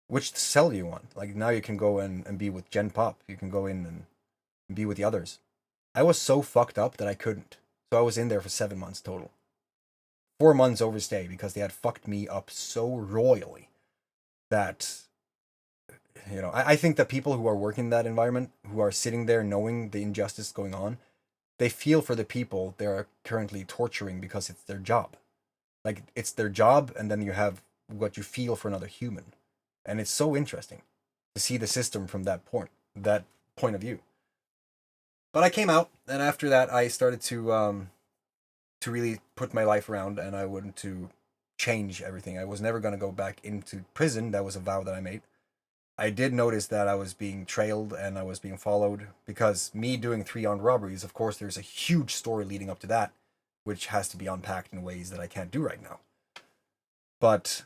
which cell do you want? Like, now you can go in and be with Gen Pop. You can go in and be with the others. I was so fucked up that I couldn't. So I was in there for 7 months total. 4 months overstay because they had fucked me up so royally that, you know, I think that people who are working in that environment, who are sitting there knowing the injustice going on, they feel for the people they are currently torturing because it's their job. Like, it's their job, and then you have what you feel for another human. And it's so interesting to see the system from that point of view. But I came out, and after that, I started to really put my life around, and I wanted to change everything. I was never going to go back into prison. That was a vow that I made. I did notice that I was being trailed and I was being followed, because me doing 3 armed robberies, of course, there's a huge story leading up to that, which has to be unpacked in ways that I can't do right now. But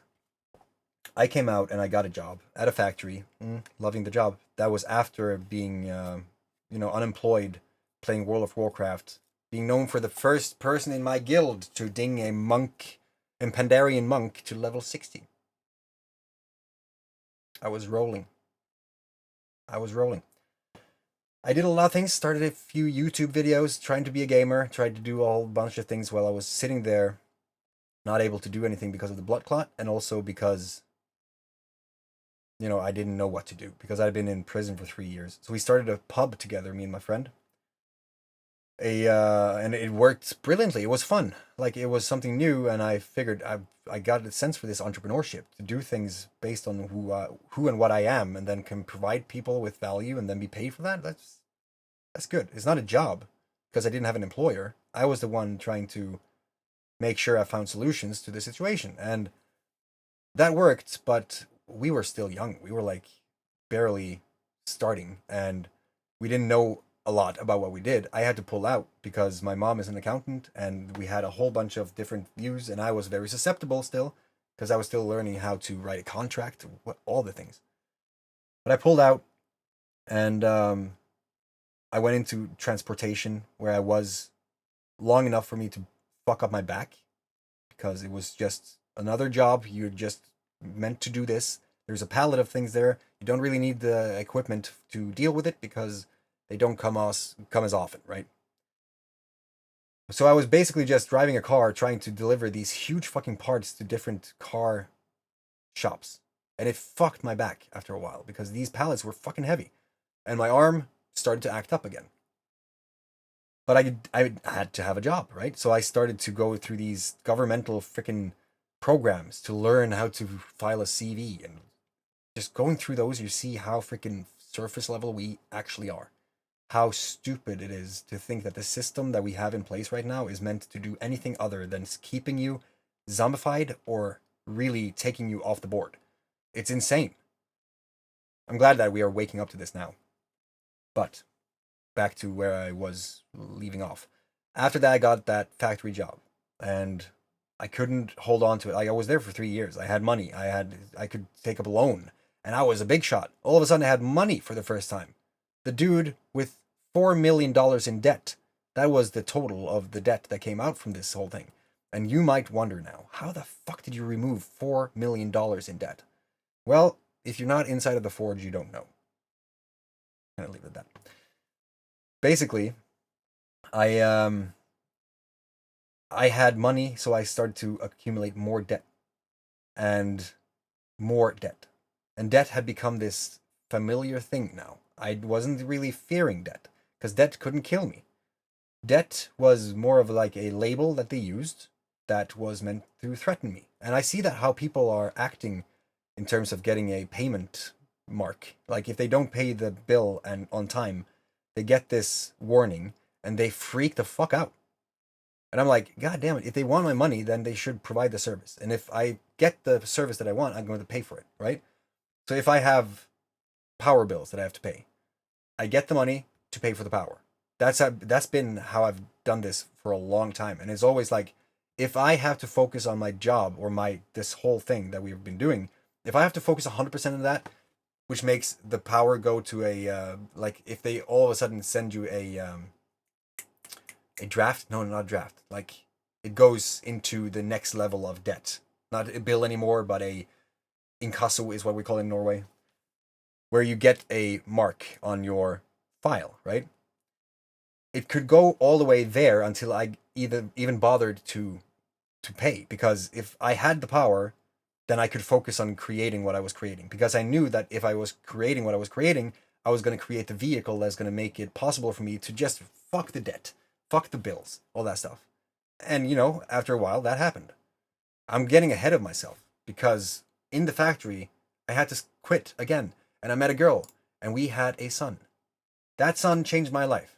I came out and I got a job at a factory, loving the job. That was after being, unemployed, playing World of Warcraft, being known for the first person in my guild to ding a Pandarian monk to level 60. I was rolling. I did a lot of things, started a few YouTube videos, trying to be a gamer, tried to do a whole bunch of things while I was sitting there, not able to do anything because of the blood clot, and also because, I didn't know what to do, because I'd been in prison for 3 years. So we started a pub together, me and my friend. And it worked brilliantly. It was fun. Like, it was something new, and I figured I got a sense for this entrepreneurship, to do things based on who and what I am, and then can provide people with value and then be paid for that. That's good. It's not a job, because I didn't have an employer. I was the one trying to make sure I found solutions to the situation, and that worked. But we were still young. We were like barely starting and we didn't know a lot about what we did, I had to pull out because my mom is an accountant and we had a whole bunch of different views, and I was very susceptible still because I was still learning how to write a contract, all the things. But I pulled out and I went into transportation where I was long enough for me to fuck up my back because it was just another job. You're just meant to do this. There's a pallet of things there. You don't really need the equipment to deal with it because they don't come as often, right? So I was basically just driving a car trying to deliver these huge fucking parts to different car shops. And it fucked my back after a while because these pallets were fucking heavy. And my arm started to act up again. But I had to have a job, right? So I started to go through these governmental freaking programs to learn how to file a CV. And just going through those, you see how freaking surface level we actually are. How stupid it is to think that the system that we have in place right now is meant to do anything other than keeping you zombified or really taking you off the board. It's insane. I'm glad that we are waking up to this now. But back to where I was leaving off. After that, I got that factory job and I couldn't hold on to it. Like, I was there for 3 years. I had money. I could take up a loan and I was a big shot. All of a sudden I had money for the first time. The dude with $4 million in debt. That was the total of the debt that came out from this whole thing. And you might wonder now, how the fuck did you remove $4 million in debt? Well, if you're not inside of the forge, you don't know. I'm gonna leave it at that. Basically, I had money, so I started to accumulate more debt. And more debt. And debt had become this familiar thing now. I wasn't really fearing debt, because debt couldn't kill me. Debt was more of like a label that they used that was meant to threaten me. And I see that how people are acting in terms of getting a payment mark. Like, if they don't pay the bill and on time, they get this warning and they freak the fuck out. And I'm like, God damn it, if they want my money, then they should provide the service. And if I get the service that I want, I'm going to pay for it, right? So if I have power bills that I have to pay, I get the money to pay for the power. That's been how I've done this for a long time. And it's always like, if I have to focus on my job or this whole thing that we've been doing, if I have to focus 100% on that, which makes the power go to a, like, if they all of a sudden send you a draft, no, not a draft, like, it goes into the next level of debt. Not a bill anymore, but a inkasso is what we call it in Norway, where you get a mark on your file, right? It could go all the way there until I even bothered to pay, because if I had the power, then I could focus on creating what I was creating, because I knew that if I was creating what I was creating, I was going to create the vehicle that's going to make it possible for me to just fuck the debt, fuck the bills, all that stuff. And, after a while, that happened. I'm getting ahead of myself, because in the factory, I had to quit again, and I met a girl, and we had a son. That son changed my life.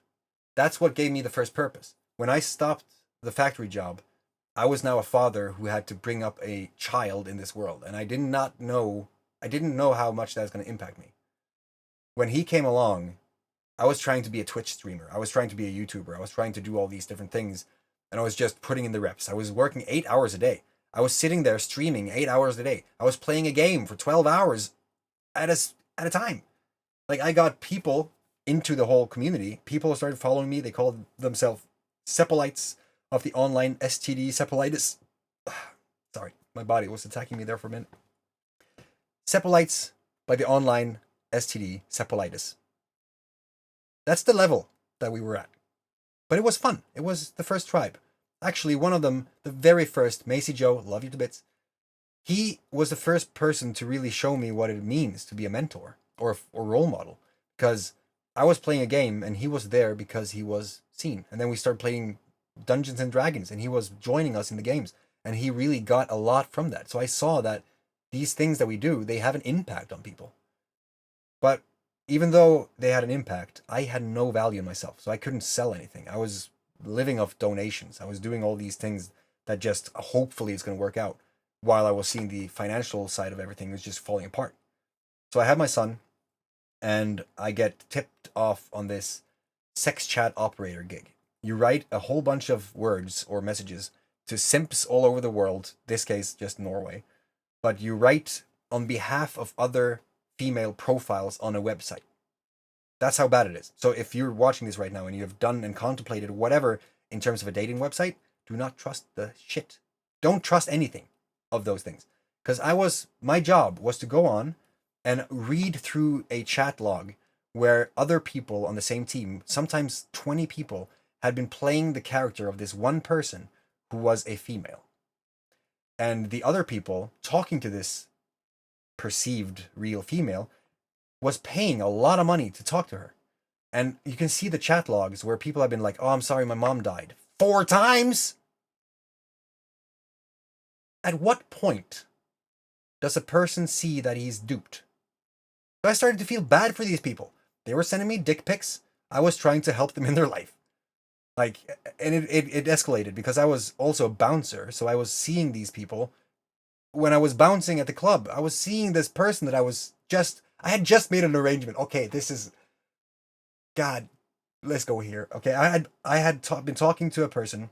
That's what gave me the first purpose. When I stopped the factory job, I was now a father who had to bring up a child in this world, and I didn't know how much that was going to impact me. When he came along, I was trying to be a Twitch streamer. I was trying to be a YouTuber. I was trying to do all these different things, and I was just putting in the reps. I was working 8 hours a day. I was sitting there streaming 8 hours a day. I was playing a game for 12 hours at a time. Like, I got people into the whole community. People started following me. They called themselves Sepolites of the online STD Sepolitis. Sorry, my body was attacking me there for a minute. Sepolites by the online STD Sepolitis. That's the level that we were at. But it was fun. It was the first tribe. Actually, one of them, the very first, Macy Joe, love you to bits, he was the first person to really show me what it means to be a mentor or role model. Because I was playing a game and he was there because he was seen. And then we started playing Dungeons and Dragons and he was joining us in the games. And he really got a lot from that. So I saw that these things that we do, they have an impact on people. But even though they had an impact, I had no value in myself. So I couldn't sell anything. I was living off donations. I was doing all these things that just hopefully it's going to work out, while I was seeing the financial side of everything was just falling apart. So I had my son. and I get tipped off on this sex chat operator gig. You write a whole bunch of words or messages to simps all over the world, this case just Norway, but you write on behalf of other female profiles on a website. That's how bad it is. So if you're watching this right now and you have done and contemplated whatever in terms of a dating website, do not trust the shit. Don't trust anything of those things. Because my job was to go on and read through a chat log where other people on the same team, sometimes 20 people, had been playing the character of this one person who was a female. And the other people talking to this perceived real female was paying a lot of money to talk to her. And you can see the chat logs where people have been like, oh, I'm sorry, my mom died 4 times. At what point does a person see that he's duped? So I started to feel bad for these people. They were sending me dick pics. I was trying to help them in their life. Like, and it escalated because I was also a bouncer. So I was seeing these people when I was bouncing at the club. I was seeing this person that I had just made an arrangement. Okay, this is, God, let's go here. Okay, I had been talking to a person,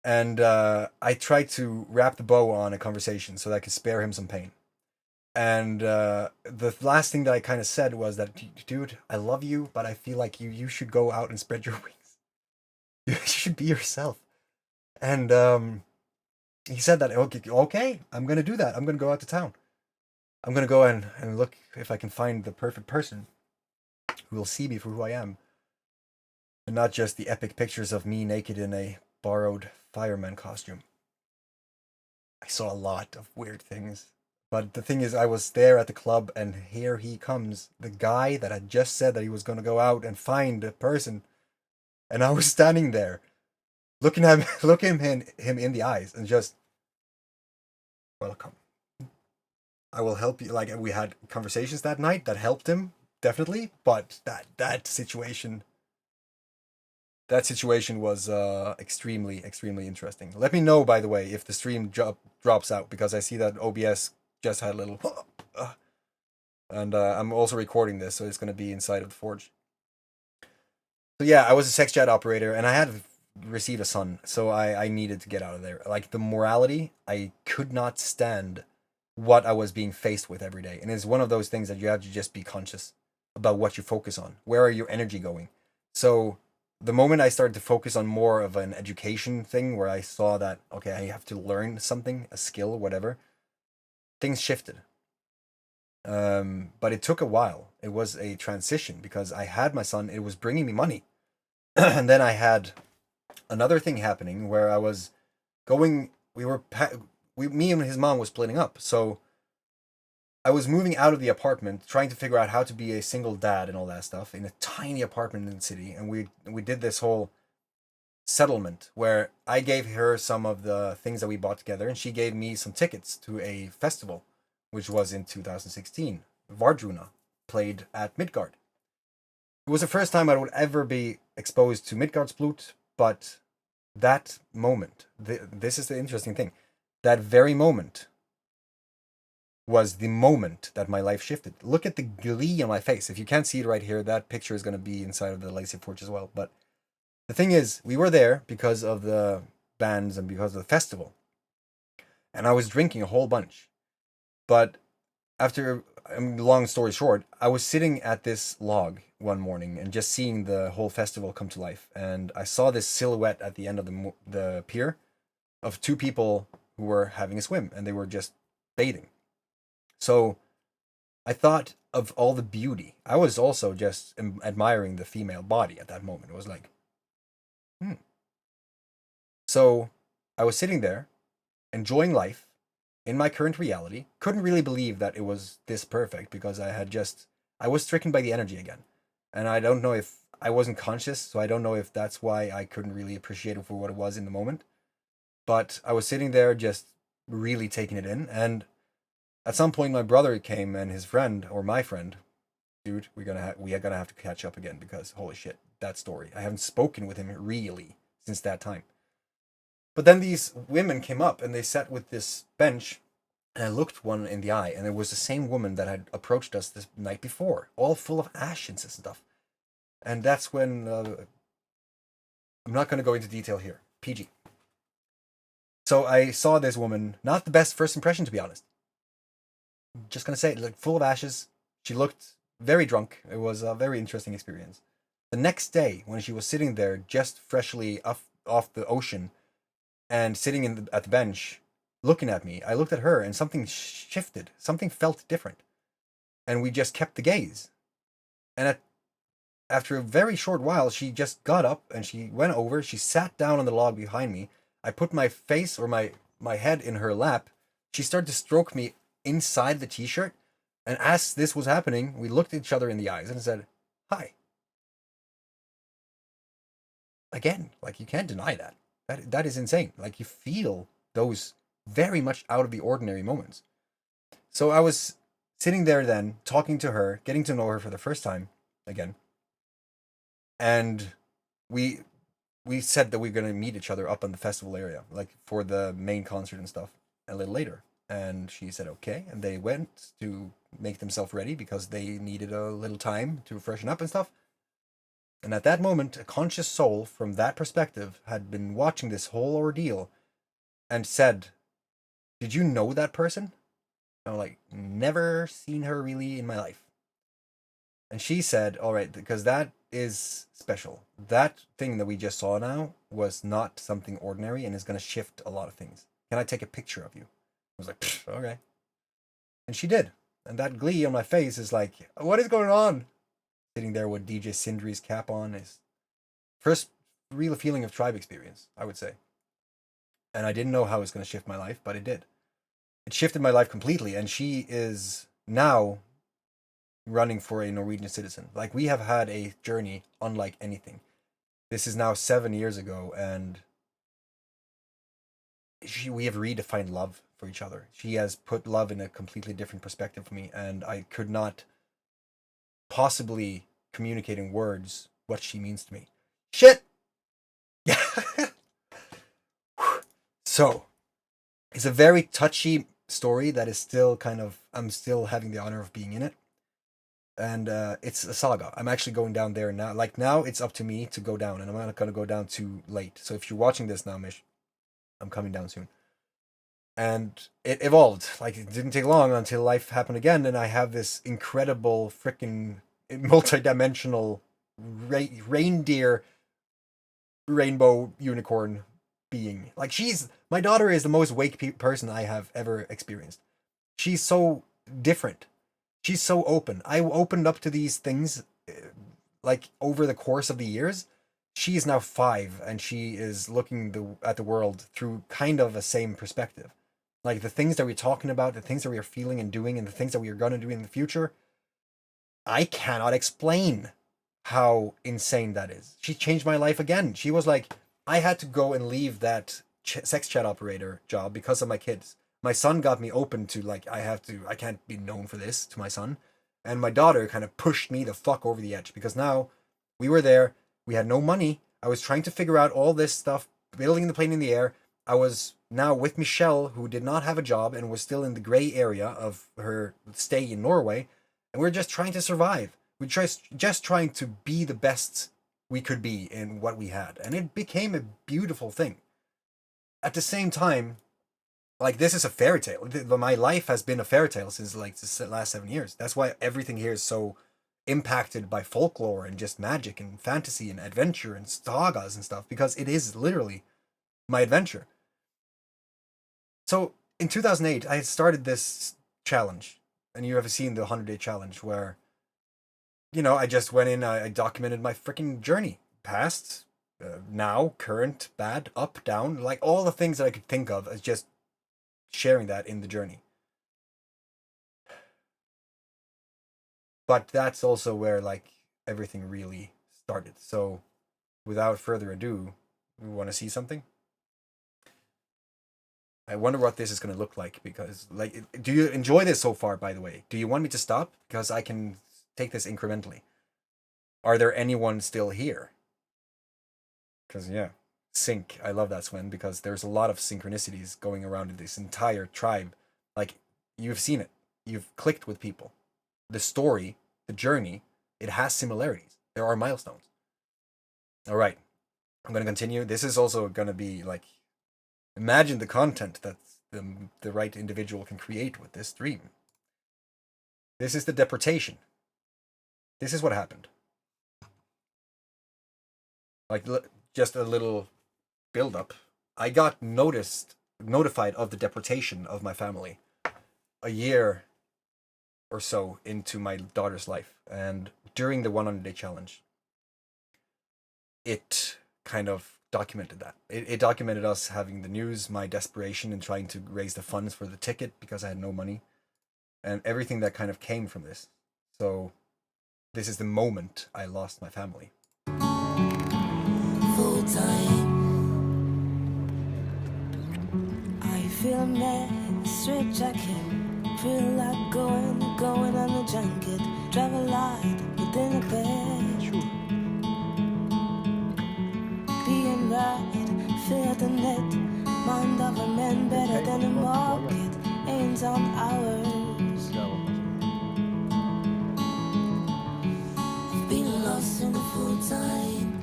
and I tried to wrap the bow on a conversation so that I could spare him some pain. And the last thing that I kind of said was that, dude, I love you, but I feel like you should go out and spread your wings. You should be yourself. And he said that, okay, I'm going to do that. I'm going to go out to town. I'm going to go and look if I can find the perfect person who will see me for who I am. And not just the epic pictures of me naked in a borrowed fireman costume. I saw a lot of weird things. But the thing is, I was there at the club, and here he comes. The guy that had just said that he was going to go out and find a person. And I was standing there, looking him in the eyes, and just, welcome. I will help you. Like, we had conversations that night that helped him, definitely. But that situation was extremely, extremely interesting. Let me know, by the way, if the stream drops out, because I see that OBS just had a little, and I'm also recording this, so it's going to be inside of the Forge. So yeah, I was a sex chat operator, and I had received a son, so I needed to get out of there. Like, the morality, I could not stand what I was being faced with every day. And it's one of those things that you have to just be conscious about what you focus on. Where are your energy going? So the moment I started to focus on more of an education thing, where I saw that, okay, I have to learn something, a skill, whatever, things shifted. But it took a while. It was a transition because I had my son. It was bringing me money. And then I had another thing happening where I was going, me and his mom was splitting up. So I was moving out of the apartment, trying to figure out how to be a single dad and all that stuff in a tiny apartment in the city. And we did this whole settlement where I gave her some of the things that we bought together, and she gave me some tickets to a festival, which was in 2016. Vardruna played at Midgard. It was the first time I would ever be exposed to Midgardsplut, but that moment, this is the interesting thing, that very moment was the moment that my life shifted. Look at the glee on my face. If you can't see it right here, that picture is going to be inside of the Lazy Forge as well. But the thing is, we were there because of the bands and because of the festival. And I was drinking a whole bunch. But after, long story short, I was sitting at this log one morning and just seeing the whole festival come to life. And I saw this silhouette at the end of the pier of 2 people who were having a swim, and they were just bathing. So I thought of all the beauty. I was also just admiring the female body at that moment. It was like, So I was sitting there, enjoying life in my current reality. Couldn't really believe that it was this perfect because I was stricken by the energy again. And I don't know if I wasn't conscious, so I don't know if that's why I couldn't really appreciate it for what it was in the moment. But I was sitting there just really taking it in, and at some point my brother came and his friend, or my friend, dude, we are gonna have to catch up again because holy shit, that story. I haven't spoken with him really since that time. But then these women came up and they sat with this bench, And I looked one in the eye, and it was the same woman that had approached us the night before, all full of ashes and stuff. And that's when I'm not going to go into detail here. PG. So I saw this woman, not the best first impression, to be honest. Just going to say, like, full of ashes. She looked very drunk. It was a very interesting experience. The next day, when she was sitting there, just freshly off the ocean, and sitting at the bench, looking at me, I looked at her, and something shifted. Something felt different. And we just kept the gaze. And after a very short while, she just got up, and she went over, she sat down on the log behind me. I put my face or my head in her lap. She started to stroke me inside the t-shirt. And as this was happening, we looked at each other in the eyes and said, "Hi." Again, like, you can't deny that. That is insane. Like, you feel those very much out of the ordinary moments. So I was sitting there then, talking to her, getting to know her for the first time again. And we said that we were going to meet each other up on the festival area, like for the main concert and stuff, a little later. And she said okay, and they went to make themselves ready because they needed a little time to freshen up and stuff. And at that moment, a conscious soul from that perspective had been watching this whole ordeal and said, "Did you know that person?" I'm like, "Never seen her really in my life." And she said, "All right, because that is special. That thing that we just saw now was not something ordinary and is going to shift a lot of things. Can I take a picture of you?" I was like, "Okay." And she did. And that glee on my face is like, what is going on? Sitting there with DJ Sindri's cap on is first real feeling of tribe experience, I would say. And I didn't know how it was going to shift my life, but it did. It shifted my life completely. And she is now running for a Norwegian citizen. Like, we have had a journey unlike anything. This is now 7 years ago, and we have redefined love for each other. She has put love in a completely different perspective for me, and I could not possibly communicate in words what she means to me. Shit! So, it's a very touchy story that is still kind of, I'm still having the honor of being in it. And it's a saga. I'm actually going down there now. Like, now it's up to me to go down, and I'm not going to go down too late. So if you're watching this now, Mish, I'm coming down soon. And it evolved. Like, it didn't take long until life happened again, and I have this incredible freaking multi-dimensional reindeer rainbow unicorn being. Like, my daughter is the most wake person I have ever experienced. She's so different. She's so open. I opened up to these things like over the course of the years. She is now 5, and she is looking at the world through kind of a same perspective. Like, the things that we're talking about, the things that we are feeling and doing, and the things that we are going to do in the future, I cannot explain how insane that is. She changed my life again. She was like, I had to go and leave that sex chat operator job because of my kids. My son got me open to, like, I can't be known for this to my son. And my daughter kind of pushed me the fuck over the edge, because now we were there. We had no money. I was trying to figure out all this stuff, building the plane in the air. I was now with Michelle, who did not have a job and was still in the gray area of her stay in Norway. And we were just trying to survive. We just trying to be the best we could be in what we had. And it became a beautiful thing. At the same time, like, this is a fairy tale. My life has been a fairy tale since, like, the last 7 years. That's why everything here is so impacted by folklore and just magic and fantasy and adventure and sagas and stuff, because it is literally my adventure. So in 2008, I had started this challenge, and you have seen the 100-day challenge, where, you know, I just went in, I documented my freaking journey, past, now, current, bad, up, down, like all the things that I could think of as just sharing that in the journey. But that's also where, like, everything really started. So without further ado, we want to see something. I wonder what this is going to look like, because, like, do you enjoy this so far, by the way? Do you want me to stop? Because I can take this incrementally. Are there anyone still here? Because, yeah, sync. I love that, Sven, because there's a lot of synchronicities going around in this entire tribe. Like, you've seen it. You've clicked with people. The story, the journey, it has similarities. There are milestones. All right. I'm going to continue. This is also going to be like, imagine the content that the right individual can create with this dream. This is the deportation. This is what happened. Like, just a little build up. I got notified of the deportation of my family a year or so into my daughter's life, and during the 100-day challenge, it kind of documented that. It documented us having the news, my desperation in trying to raise the funds for the ticket because I had no money, and everything that kind of came from this. So this is the moment I lost my family. Full time. I feel mad, straight jacket. Feel like going on a junket. Travel light within a bed. Being right, feel the net. Mind of a man better than a market. Aims on hours. I've been lost in the full time.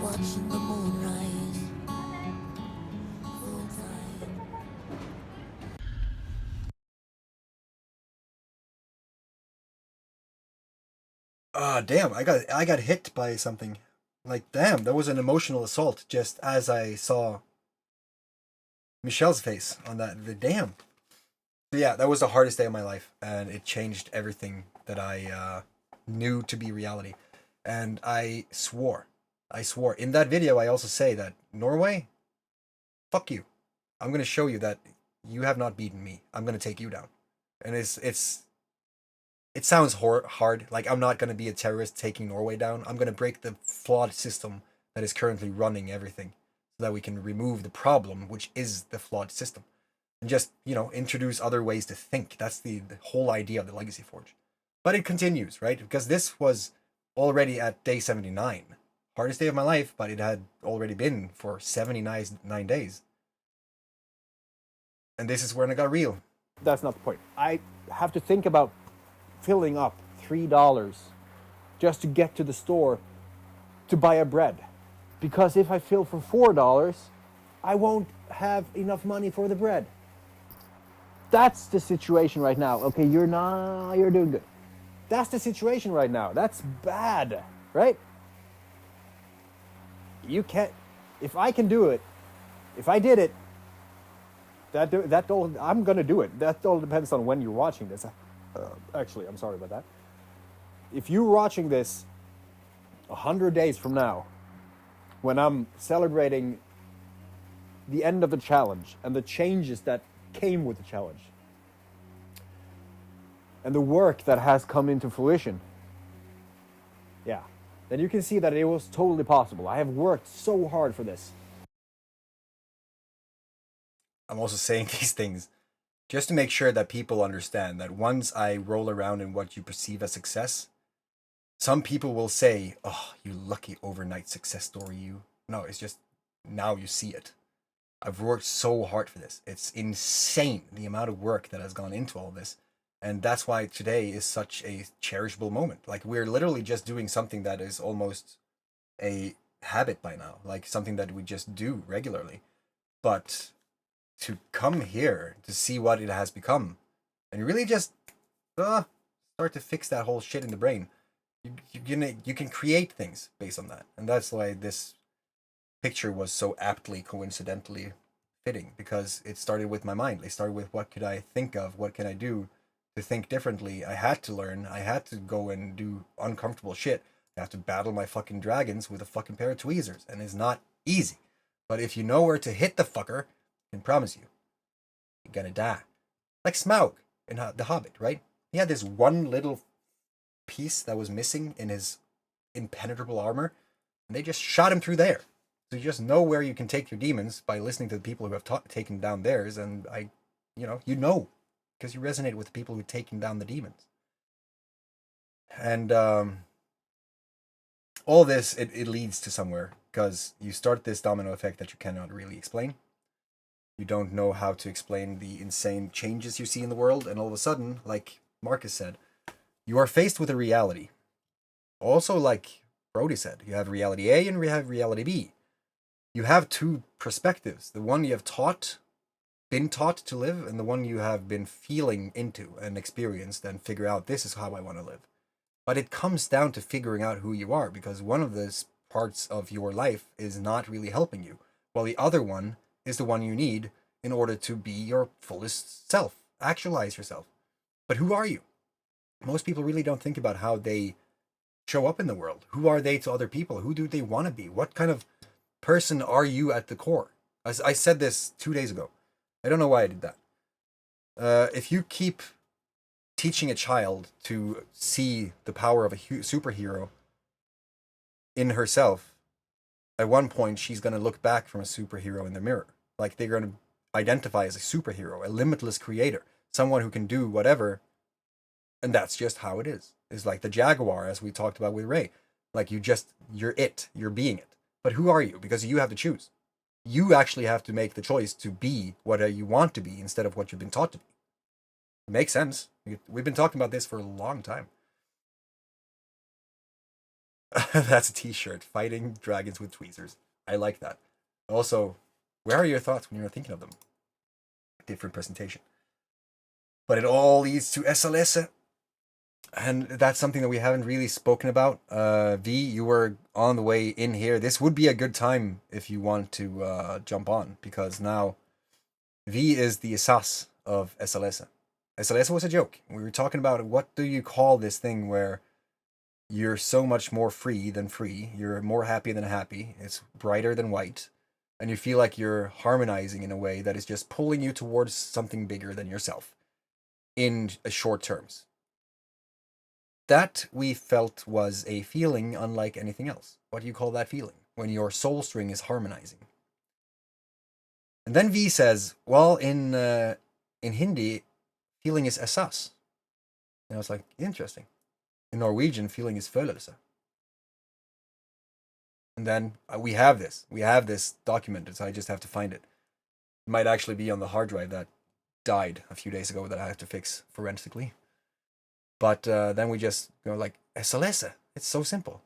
Watching the moon rise. Full time. Damn, I got hit by something. Like, damn, that was an emotional assault just as I saw Michelle's face on that. Damn. So yeah, that was the hardest day of my life, and it changed everything that I knew to be reality. And I swore in that video. I also say that Norway, fuck you. I'm gonna show you that you have not beaten me. I'm gonna take you down. And it sounds hard. Like, I'm not gonna be a terrorist taking Norway down. I'm gonna break the flawed system that is currently running everything, so that we can remove the problem, which is the flawed system, and just, introduce other ways to think. That's the whole idea of the Legacy Forge. But it continues, right? Because this was already at day 79. Hardest day of my life, but it had already been for 79 days. And this is when it got real. That's not the point. I have to think about filling up $3 just to get to the store to buy a bread. Because if I fill for $4, I won't have enough money for the bread. That's the situation right now. Okay, you're doing good. That's the situation right now. That's bad, right? You can't, if I can do it, if I did it, I'm gonna do it. That all depends on when you're watching this. Actually, I'm sorry about that. If you're watching this 100 days from now, when I'm celebrating the end of the challenge and the changes that came with the challenge, and the work that has come into fruition, yeah, then you can see that it was totally possible. I have worked so hard for this. I'm also saying these things just to make sure that people understand that once I roll around in what you perceive as success, some people will say, "Oh, you lucky overnight success story, you." No, it's just now you see it. I've worked so hard for this. It's insane the amount of work that has gone into all this. And that's why today is such a cherishable moment. Like, we're literally just doing something that is almost a habit by now, like something that we just do regularly. But to come here to see what it has become and really just start to fix that whole shit in the brain, you can create things based on that. And that's why this picture was so aptly coincidentally fitting, because it started with my mind. It started with, what could I think of, what can I do to think differently. I had to learn, I had to go and do uncomfortable shit. I have to battle my fucking dragons with a fucking pair of tweezers, and it's not easy. But if you know where to hit the fucker, I can promise you, you're gonna die. Like Smaug in The Hobbit, right? He had this one little piece that was missing in his impenetrable armor, and they just shot him through there. So you just know where you can take your demons by listening to the people who have taken down theirs, and because you resonate with the people who are taking down the demons. And all this, it leads to somewhere, because you start this domino effect that you cannot really explain. You don't know how to explain the insane changes you see in the world, and all of a sudden, like Marcus said, you are faced with a reality. Also, like Brody said, you have reality A and you have reality B. You have two perspectives. The one you have been taught to live, and the one you have been feeling into and experienced and figure out, this is how I want to live. But it comes down to figuring out who you are, because one of those parts of your life is not really helping you, while the other one is the one you need in order to be your fullest self, actualize yourself. But who are you? Most people really don't think about how they show up in the world. Who are they to other people? Who do they want to be? What kind of person are you at the core? I said this 2 days ago. I don't know why I did that. If you keep teaching a child to see the power of a superhero in herself, at one point she's going to look back from a superhero in the mirror. Like, they're going to identify as a superhero, a limitless creator, someone who can do whatever. And that's just how it is. It's like the Jaguar, as we talked about with Ray. Like, you're being it. But who are you? Because you have to choose. You actually have to make the choice to be what you want to be instead of what you've been taught to be. It makes sense. We've been talking about this for a long time. That's a t-shirt. Fighting dragons with tweezers. I like that. Also, where are your thoughts when you're thinking of them? Different presentation. But it all leads to SLS. And that's something that we haven't really spoken about. V, you were on the way in here. This would be a good time if you want to jump on, because now V is the Asas of SLS. SLS was a joke. We were talking about, what do you call this thing where you're so much more free than free, you're more happy than happy, it's brighter than white, and you feel like you're harmonizing in a way that is just pulling you towards something bigger than yourself in short terms. That we felt was a feeling unlike anything else. What do you call that feeling? When your soul string is harmonizing. And then V says, well, in Hindi, feeling is asas. And I was like, interesting. In Norwegian, feeling is følelse. And then we have this documented, so I just have to find it. It might actually be on the hard drive that died a few days ago that I have to fix forensically. But then we just go like, SLS. It's so simple.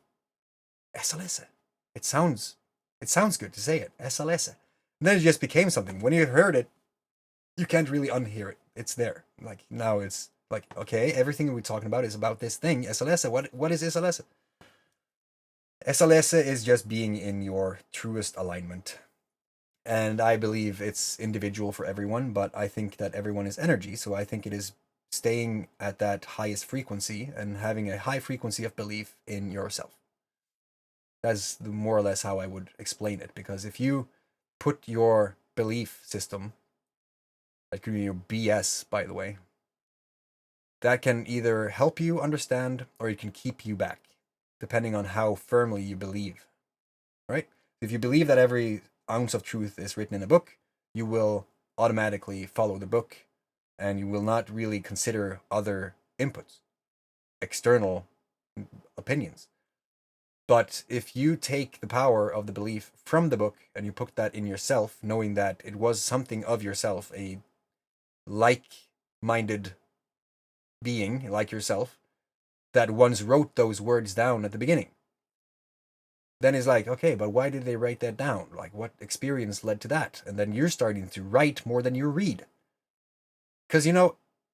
SLS. It sounds good to say it. SLS. And then it just became something. When you heard it, you can't really unhear it. It's there. Like, now it's like, okay, everything we're talking about is about this thing, SLS. What is SLS? SLS is just being in your truest alignment. And I believe it's individual for everyone, but I think that everyone is energy, so I think it is staying at that highest frequency and having a high frequency of belief in yourself. That's more or less how I would explain it, because if you put your belief system, that could be your BS, by the way, that can either help you understand or it can keep you back, depending on how firmly you believe, right? If you believe that every ounce of truth is written in a book, you will automatically follow the book, and you will not really consider other inputs, external opinions. But if you take the power of the belief from the book and you put that in yourself, knowing that it was something of yourself, a like-minded being like yourself, that once wrote those words down at the beginning, then it's like, okay, but why did they write that down? Like, what experience led to that? And then you're starting to write more than you read. Because,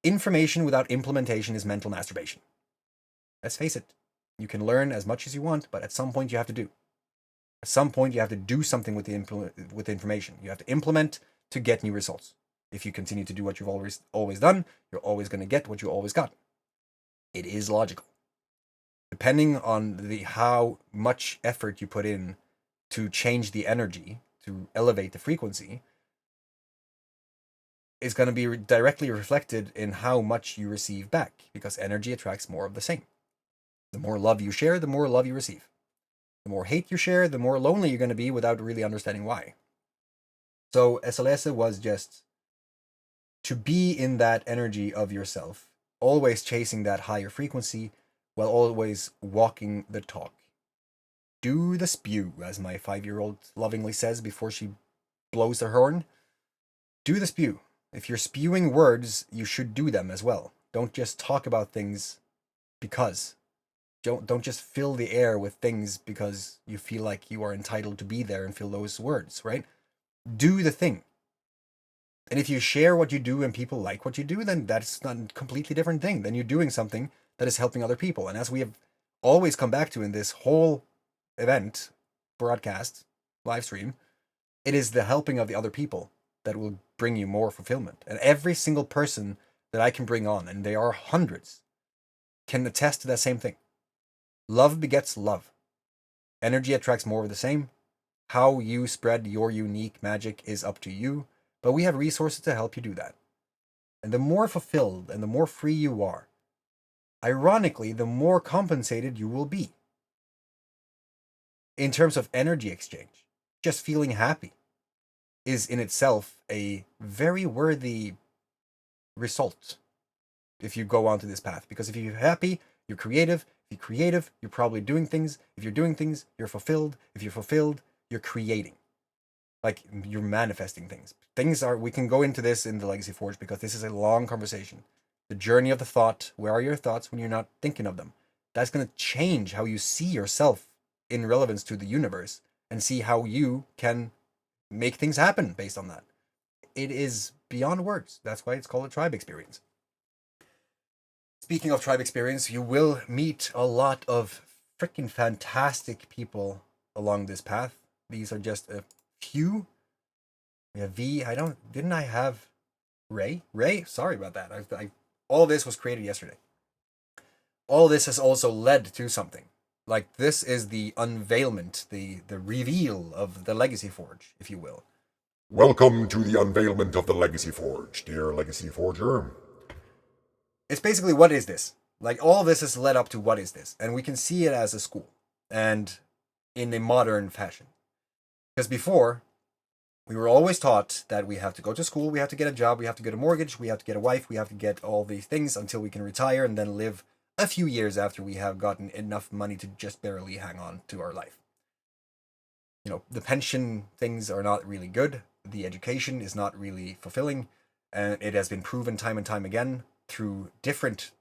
information without implementation is mental masturbation. Let's face it. You can learn as much as you want, but at some point you have to do. At some point you have to do something with the information. You have to implement to get new results. If you continue to do what you've always done, you're always going to get what you always got. It is logical. Depending on how much effort you put in to change the energy, to elevate the frequency, is going to be directly reflected in how much you receive back, because energy attracts more of the same. The more love you share, the more love you receive. The more hate you share, the more lonely you're going to be without really understanding why. So SLS was just to be in that energy of yourself, always chasing that higher frequency while always walking the talk. Do the spew, as my 5-year-old lovingly says before she blows her horn. Do the spew. If you're spewing words, you should do them as well. Don't just talk about things because. Don't just fill the air with things because you feel like you are entitled to be there and fill those words, right? Do the thing. And if you share what you do and people like what you do, then that's not a completely different thing. Then you're doing something that is helping other people. And as we have always come back to in this whole event, broadcast, live stream, it is the helping of the other people that will bring you more fulfillment. And every single person that I can bring on, and there are hundreds, can attest to that same thing. Love begets love. Energy attracts more of the same. How you spread your unique magic is up to you, but we have resources to help you do that. And the more fulfilled and the more free you are, ironically, the more compensated you will be. In terms of energy exchange, just feeling happy is in itself a very worthy result if you go onto this path. Because if you're happy, you're creative. If you're creative, you're probably doing things. If you're doing things, you're fulfilled. If you're fulfilled, you're creating. Like, you're manifesting things. We can go into this in the Legacy Forge because this is a long conversation. The journey of the thought. Where are your thoughts when you're not thinking of them? That's going to change how you see yourself in relevance to the universe and see how you can make things happen based on that. It is beyond words. That's why it's called a tribe experience. Speaking of tribe experience, you will meet a lot of freaking fantastic people along this path. These are just a few. We have V. Didn't I have Ray? Ray? Sorry about that. All this was created yesterday. All this has also led to something. Like, this is the unveilment, the reveal of the Legacy Forge, if you will. Welcome to the unveilment of the Legacy Forge, dear Legacy Forger. It's basically, what is this? Like, all this has led up to what is this? And we can see it as a school, and in a modern fashion. Because before, we were always taught that we have to go to school, we have to get a job, we have to get a mortgage, we have to get a wife, we have to get all these things until we can retire and then live a few years after we have gotten enough money to just barely hang on to our life. You know, the pension things are not really good. The education is not really fulfilling. And it has been proven time and time again through different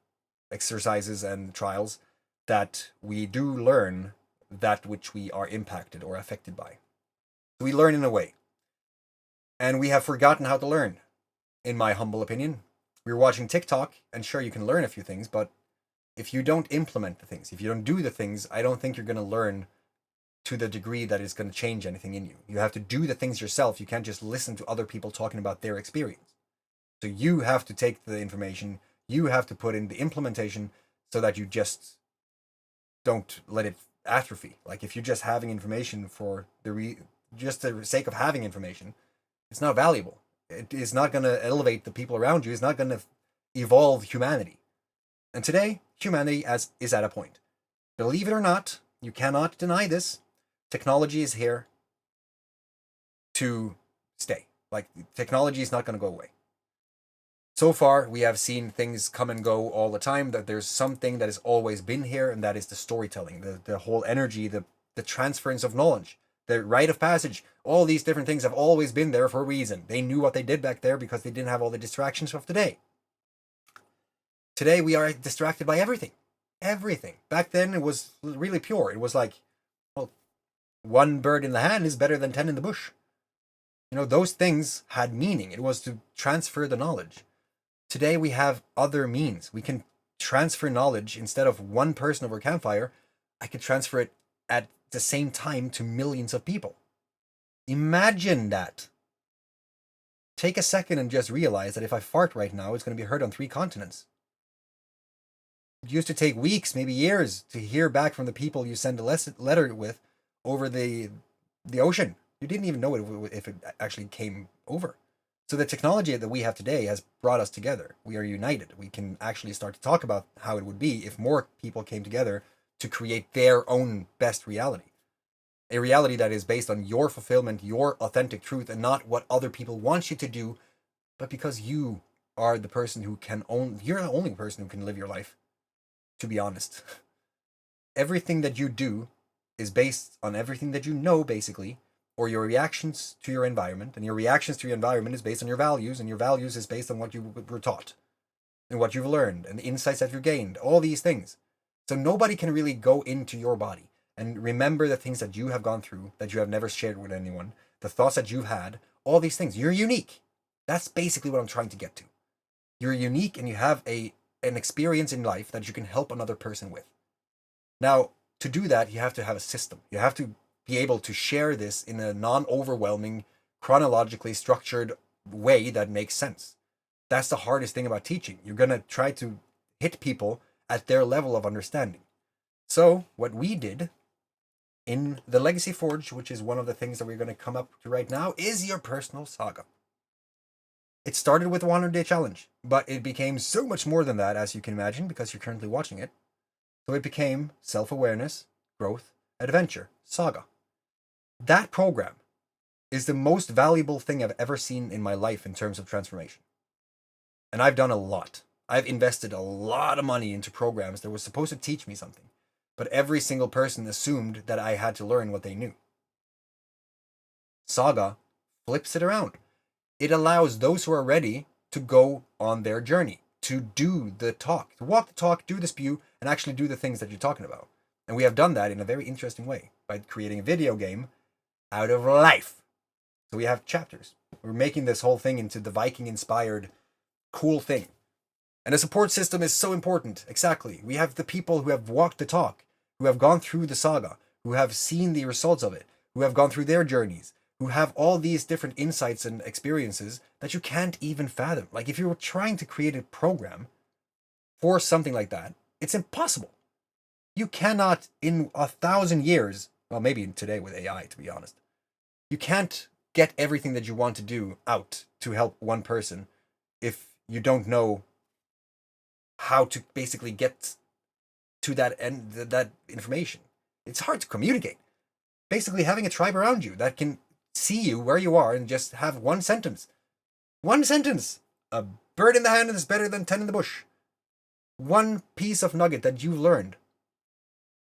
exercises and trials that we do learn that which we are impacted or affected by. We learn in a way. And we have forgotten how to learn, in my humble opinion. We were watching TikTok, and sure, you can learn a few things, but if you don't implement the things, if you don't do the things, I don't think you're going to learn to the degree that it's going to change anything in you. You have to do the things yourself. You can't just listen to other people talking about their experience. So you have to take the information, you have to put in the implementation so that you just don't let it atrophy. Like, if you're just having information for just the sake of having information, it's not valuable. It is not going to elevate the people around you. It's not going to evolve humanity. And today, humanity is at a point. Believe it or not, you cannot deny this. Technology is here to stay. Like, technology is not going to go away. So far, we have seen things come and go all the time, that there's something that has always been here, and that is the storytelling, the whole energy, the transference of knowledge, the rite of passage. All these different things have always been there for a reason. They knew what they did back there because they didn't have all the distractions of today. Today, we are distracted by everything. Everything. Back then, it was really pure. It was like, well, one bird in the hand is better than 10 in the bush. You know, those things had meaning. It was to transfer the knowledge. Today, we have other means. We can transfer knowledge. Instead of one person over a campfire, I could transfer it at the same time to millions of people. Imagine that. Take a second and just realize that if I fart right now, it's going to be heard on 3 continents. It used to take weeks, maybe years, to hear back from the people you send a letter with over the ocean. You didn't even know if it actually came over. So the technology that we have today has brought us together. We are united. We can actually start to talk about how it would be if more people came together to create their own best reality. A reality that is based on your fulfillment, your authentic truth, and not what other people want you to do, but because you are the person who you're the only person who can live your life. To be honest, everything that you do is based on everything that you know, basically, or your reactions to your environment, and your reactions to your environment is based on your values, and your values is based on what you were taught, and what you've learned, and the insights that you've gained, all these things. So nobody can really go into your body and remember the things that you have gone through that you have never shared with anyone, the thoughts that you've had, all these things. You're unique. That's basically what I'm trying to get to. You're unique, and you have an experience in life that you can help another person with. Now, to do that, you have to have a system. You have to be able to share this in a non-overwhelming, chronologically structured way that makes sense. That's the hardest thing about teaching. You're going to try to hit people at their level of understanding. So, what we did in the Legacy Forge, which is one of the things that we're going to come up to right now, is your personal saga. It started with a 100-day challenge, but it became so much more than that, as you can imagine, because you're currently watching it. So it became self-awareness, growth, adventure, saga. That program is the most valuable thing I've ever seen in my life in terms of transformation. And I've done a lot. I've invested a lot of money into programs that were supposed to teach me something, but every single person assumed that I had to learn what they knew. Saga flips it around. It allows those who are ready to go on their journey, to do the talk, to walk the talk, do the spew, and actually do the things that you're talking about. And we have done that in a very interesting way by creating a video game out of life. So we have chapters. We're making this whole thing into the Viking-inspired cool thing. And the support system is so important. Exactly. We have the people who have walked the talk, who have gone through the saga, who have seen the results of it, who have gone through their journeys, who have all these different insights and experiences that you can't even fathom. Like, if you were trying to create a program for something like that, it's impossible. You cannot, in 1,000 years, well, maybe today with AI, to be honest, you can't get everything that you want to do out to help one person if you don't know how to basically get to that end, that information. It's hard to communicate. Basically, having a tribe around you that can see you where you are and just have one sentence. One sentence. A bird in the hand is better than 10 in the bush. One piece of nugget that you learned.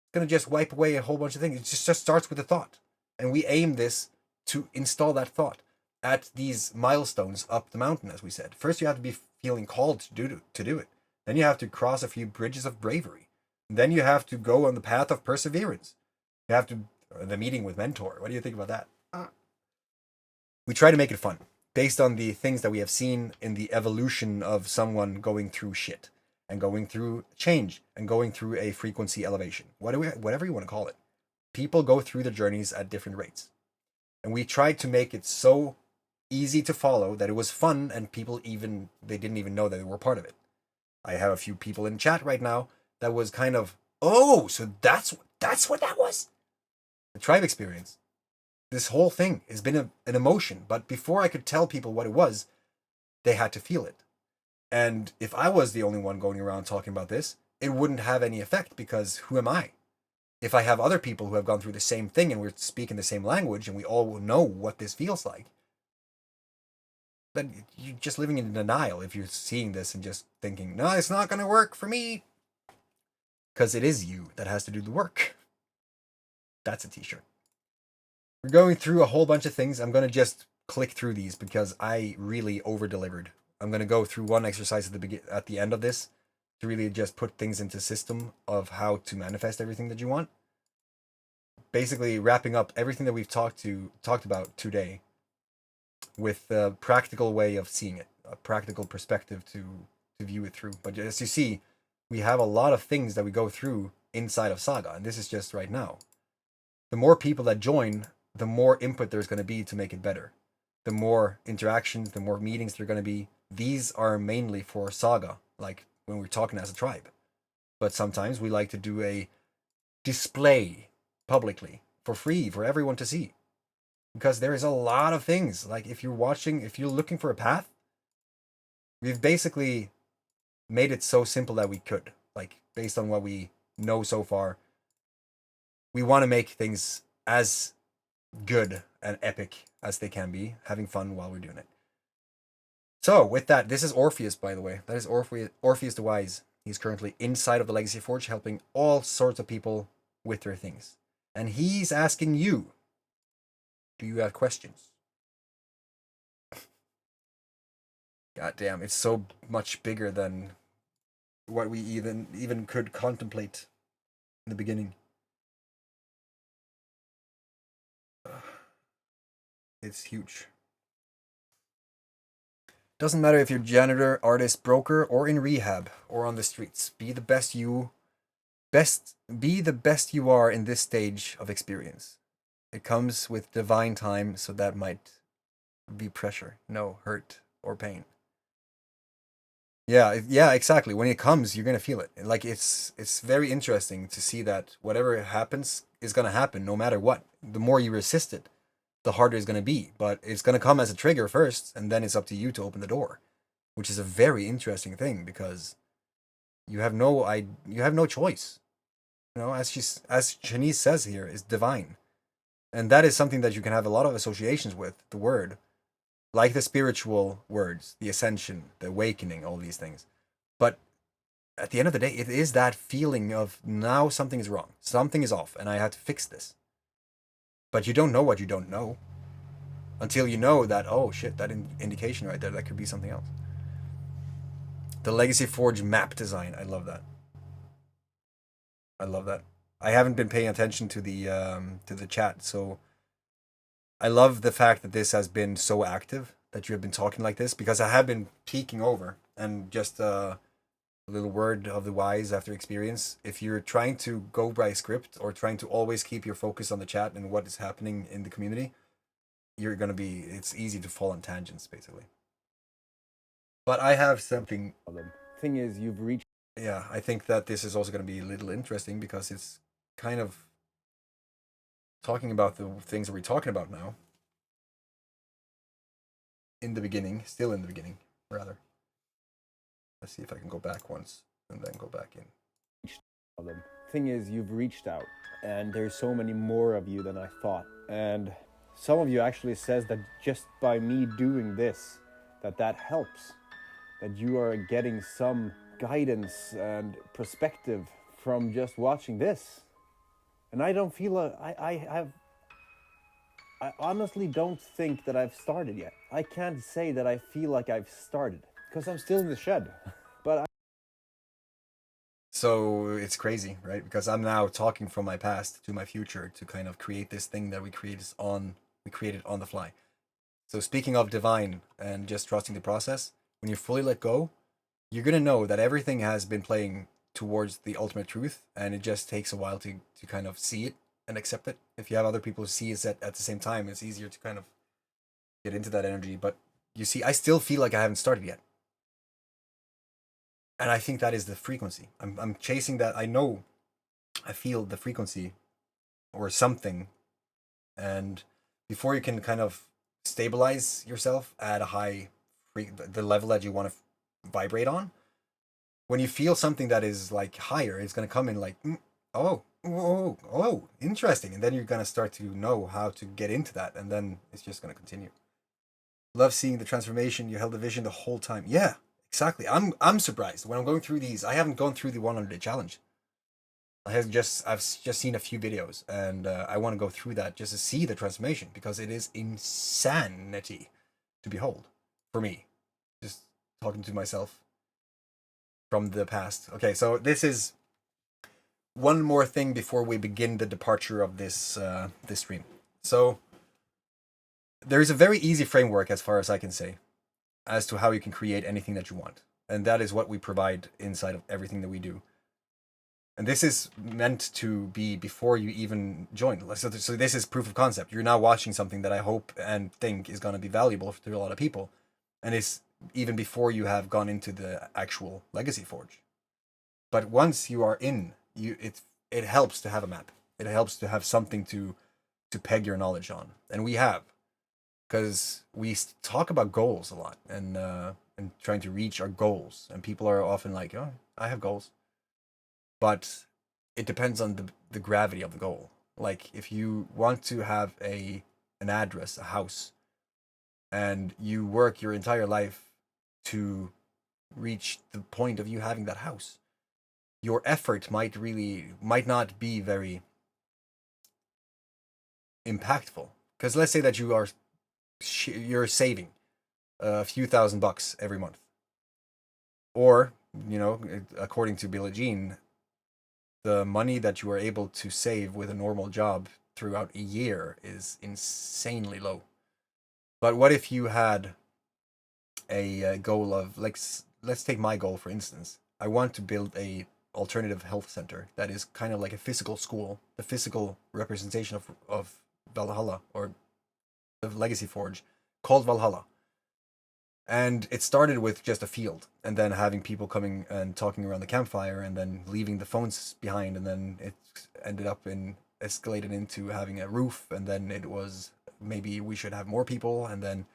It's going to just wipe away a whole bunch of things. It just starts with a thought. And we aim this to install that thought at these milestones up the mountain, as we said. First, you have to be feeling called to do it. Then you have to cross a few bridges of bravery. Then you have to go on the path of perseverance. You have to, the meeting with mentor. What do you think about that? We try to make it fun, based on the things that we have seen in the evolution of someone going through shit, and going through change, and going through a frequency elevation. Whatever you want to call it. People go through the journeys at different rates. And we tried to make it so easy to follow that it was fun, and people they didn't even know that they were part of it. I have a few people in chat right now that was kind of, oh, so that's what that was? The tribe experience. This whole thing has been an emotion, but before I could tell people what it was, they had to feel it. And if I was the only one going around talking about this, it wouldn't have any effect, because who am I? If I have other people who have gone through the same thing and we're speaking the same language and we all know what this feels like, then you're just living in denial if you're seeing this and just thinking, no, it's not going to work for me. Because it is you that has to do the work. That's a t-shirt. We're going through a whole bunch of things. I'm going to just click through these because I really over-delivered. I'm going to go through one exercise at the end of this to really just put things into system of how to manifest everything that you want. Basically wrapping up everything that we've talked about today with a practical way of seeing it, a practical perspective to view it through. But as you see, we have a lot of things that we go through inside of Saga, and this is just right now. The more people that join, the more input there's going to be to make it better. The more interactions, the more meetings there are going to be. These are mainly for Saga, like when we're talking as a tribe. But sometimes we like to do a display publicly for free for everyone to see. Because there is a lot of things. Like if you're looking for a path, we've basically made it so simple that we could. Like based on what we know so far, we want to make things as good and epic as they can be, having fun while we're doing it. So with that, this is Orpheus, by the way. That is Orpheus the Wise. He's currently inside of the Legacy Forge, helping all sorts of people with their things. And he's asking you, Do you have questions? God damn, it's so much bigger than what we even could contemplate in the beginning. It's huge. Doesn't matter if you're janitor, artist, broker, or in rehab, or on the streets. Be the best you are in this stage of experience. It comes with divine time, so that might be pressure, no hurt or pain. Yeah, exactly. When it comes, you're gonna feel it. Like it's very interesting to see that whatever happens is gonna happen, no matter what. The more you resist it, the harder it's gonna be. But it's gonna come as a trigger first, and then it's up to you to open the door, which is a very interesting thing because you have no choice. You know, as Shanice says here, is divine, and that is something that you can have a lot of associations with the word. Like the spiritual words, the ascension, the awakening, all these things. But at the end of the day, it is that feeling of now something is wrong, something is off, and I have to fix this. But you don't know what you don't know until you know that, oh shit, that indication right there, that could be something else. The Legacy Forge map design, I love that. I love that. I haven't been paying attention to the chat, so I love the fact that this has been so active, that you have been talking like this, because I have been peeking over, and just a little word of the wise after experience. If you're trying to go by script or trying to always keep your focus on the chat and what is happening in the community, it's easy to fall on tangents, basically. But I have something. The thing is, you've reached. Yeah, I think that this is also going to be a little interesting because it's kind of talking about the things that we're talking about now. Still in the beginning, rather. Let's see if I can go back once and then go back in. The thing is, you've reached out, and there's so many more of you than I thought. And some of you actually says that just by me doing this, that helps. That you are getting some guidance and perspective from just watching this. And I don't feel I honestly don't think that I've started yet. I can't say that I feel like I've started because I'm still in the shed. But so it's crazy, right? Because I'm now talking from my past to my future to kind of create this thing that we created on the fly. So speaking of divine and just trusting the process, when you fully let go, you're gonna know that everything has been playing towards the ultimate truth, and it just takes a while to kind of see it and accept it. If you have other people who see it at the same time, it's easier to kind of get into that energy. But you see, I still feel like I haven't started yet. And I think that is the frequency. I'm chasing that. I feel the frequency or something. And before you can kind of stabilize yourself at a high the level that you want to vibrate on, when you feel something that is like higher, it's going to come in like, oh, interesting. And then you're going to start to know how to get into that. And then it's just going to continue. Love seeing the transformation. You held the vision the whole time. Yeah, exactly. I'm surprised when I'm going through these. I haven't gone through the 100-day challenge. I've just seen a few videos, and I want to go through that just to see the transformation, because it is insanity to behold for me. Just talking to myself from the past. Okay, so this is one more thing before we begin the departure of this stream. So there's a very easy framework, as far as I can say, as to how you can create anything that you want, and that is what we provide inside of everything that we do. And this is meant to be before you even join. So this is proof of concept. You're now watching something that I hope and think is going to be valuable to a lot of people, and it's even before you have gone into the actual Legacy Forge. But once you are in, it helps to have a map. It helps to have something to peg your knowledge on, and we have, because we talk about goals a lot and trying to reach our goals, and people are often like, "Oh, I have goals," but it depends on the gravity of the goal. Like if you want to have an address, a house, and you work your entire life to reach the point of you having that house, your effort might not be very impactful, because let's say that you're saving a few $1,000 every month, or according to Billie Jean, the money that you are able to save with a normal job throughout a year is insanely low. But what if you had a goal of, let's take my goal for instance. I want to build a alternative health center that is kind of like a physical school, the physical representation of Valhalla, or the Legacy Forge, called Valhalla. And it started with just a field, and then having people coming and talking around the campfire, and then leaving the phones behind, and then it ended up escalated into having a roof, and then it was maybe we should have more people, and then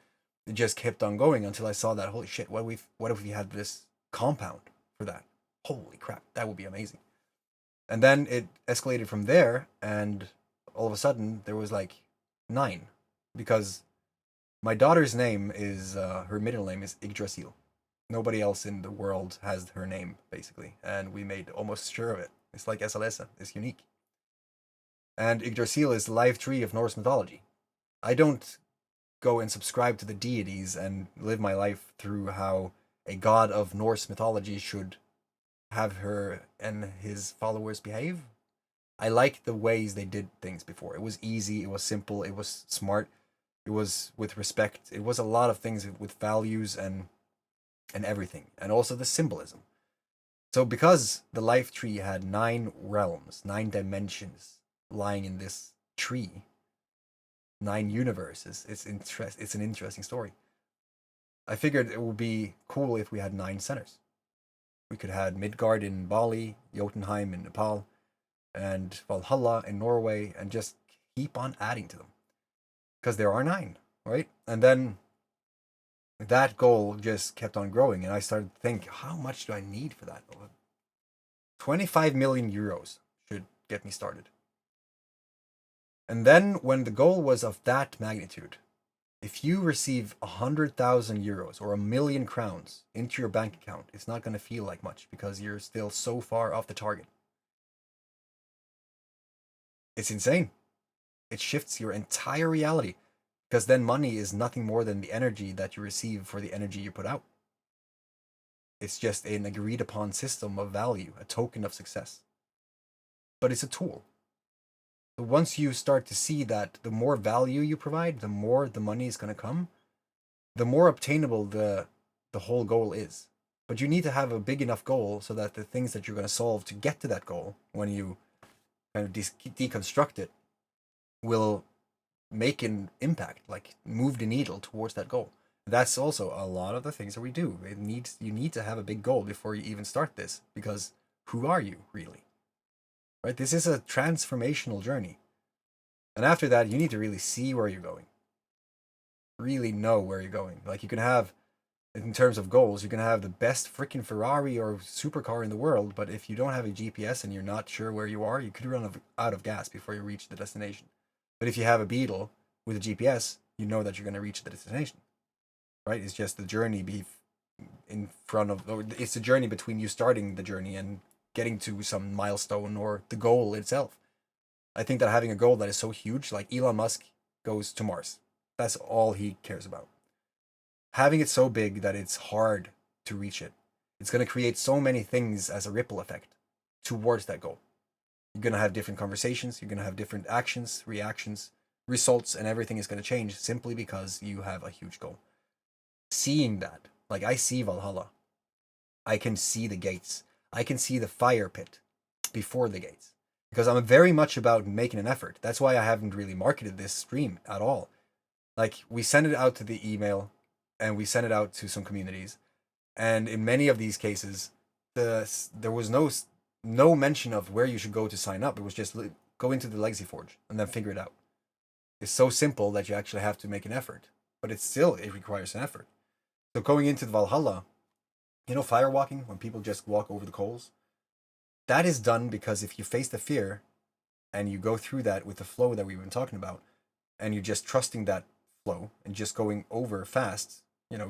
it just kept on going until I saw that, holy shit, what if we had this compound for that? Holy crap, that would be amazing. And then it escalated from there, and all of a sudden there was like 9, because my daughter's name is, her middle name is Yggdrasil. Nobody else in the world has her name, basically, and we made almost sure of it. It's like SLS, it's unique. And Yggdrasil is the life tree of Norse mythology. I don't go and subscribe to the deities and live my life through how a god of Norse mythology should have her and his followers behave. I like the ways they did things before. It was easy, it was simple, it was smart, it was with respect, it was a lot of things with values and everything, and also the symbolism. So because the life tree had 9 realms, 9 dimensions lying in this tree, 9 universes, it's an interesting story. I figured it would be cool if we had 9 centers. We could have Midgard in Bali, Jotunheim in Nepal, and Valhalla in Norway, and just keep on adding to them. Because there are 9, right? And then that goal just kept on growing, and I started to think, how much do I need for that? 25 million euros should get me started. And then when the goal was of that magnitude, if you receive 100,000 euros or 1,000,000 crowns into your bank account, it's not going to feel like much because you're still so far off the target. It's insane. It shifts your entire reality, because then money is nothing more than the energy that you receive for the energy you put out. It's just an agreed upon system of value, a token of success. But it's a tool. So once you start to see that the more value you provide, the more the money is going to come, the more obtainable the whole goal is. But you need to have a big enough goal so that the things that you're going to solve to get to that goal, when you kind of deconstruct it, will make an impact, like move the needle towards that goal. That's also a lot of the things that we do. You need to have a big goal before you even start this, because who are you really? Right? This is a transformational journey. And after that, you need to really see where you're going. Really know where you're going. Like, you can have, in terms of goals, you can have the best freaking Ferrari or supercar in the world, but if you don't have a GPS and you're not sure where you are, you could run out of gas before you reach the destination. But if you have a Beetle with a GPS, you know that you're going to reach the destination. Right? It's just the journey it's the journey between you starting the journey and getting to some milestone or the goal itself. I think that having a goal that is so huge, like Elon Musk goes to Mars, that's all he cares about. Having it so big that it's hard to reach it, it's going to create so many things as a ripple effect towards that goal. You're going to have different conversations, you're going to have different actions, reactions, results, and everything is going to change simply because you have a huge goal. Seeing that, like, I see Valhalla, I can see the gates, I can see the fire pit before the gates, because I'm very much about making an effort. That's why I haven't really marketed this stream at all. Like, we send it out to the email, and we send it out to some communities, and in many of these cases, there was no mention of where you should go to sign up. It was just go into the Legacy Forge and then figure it out. It's so simple that you actually have to make an effort, but it requires an effort. So going into the Valhalla, firewalking, when people just walk over the coals, that is done because if you face the fear and you go through that with the flow that we've been talking about, and you're just trusting that flow and just going over fast,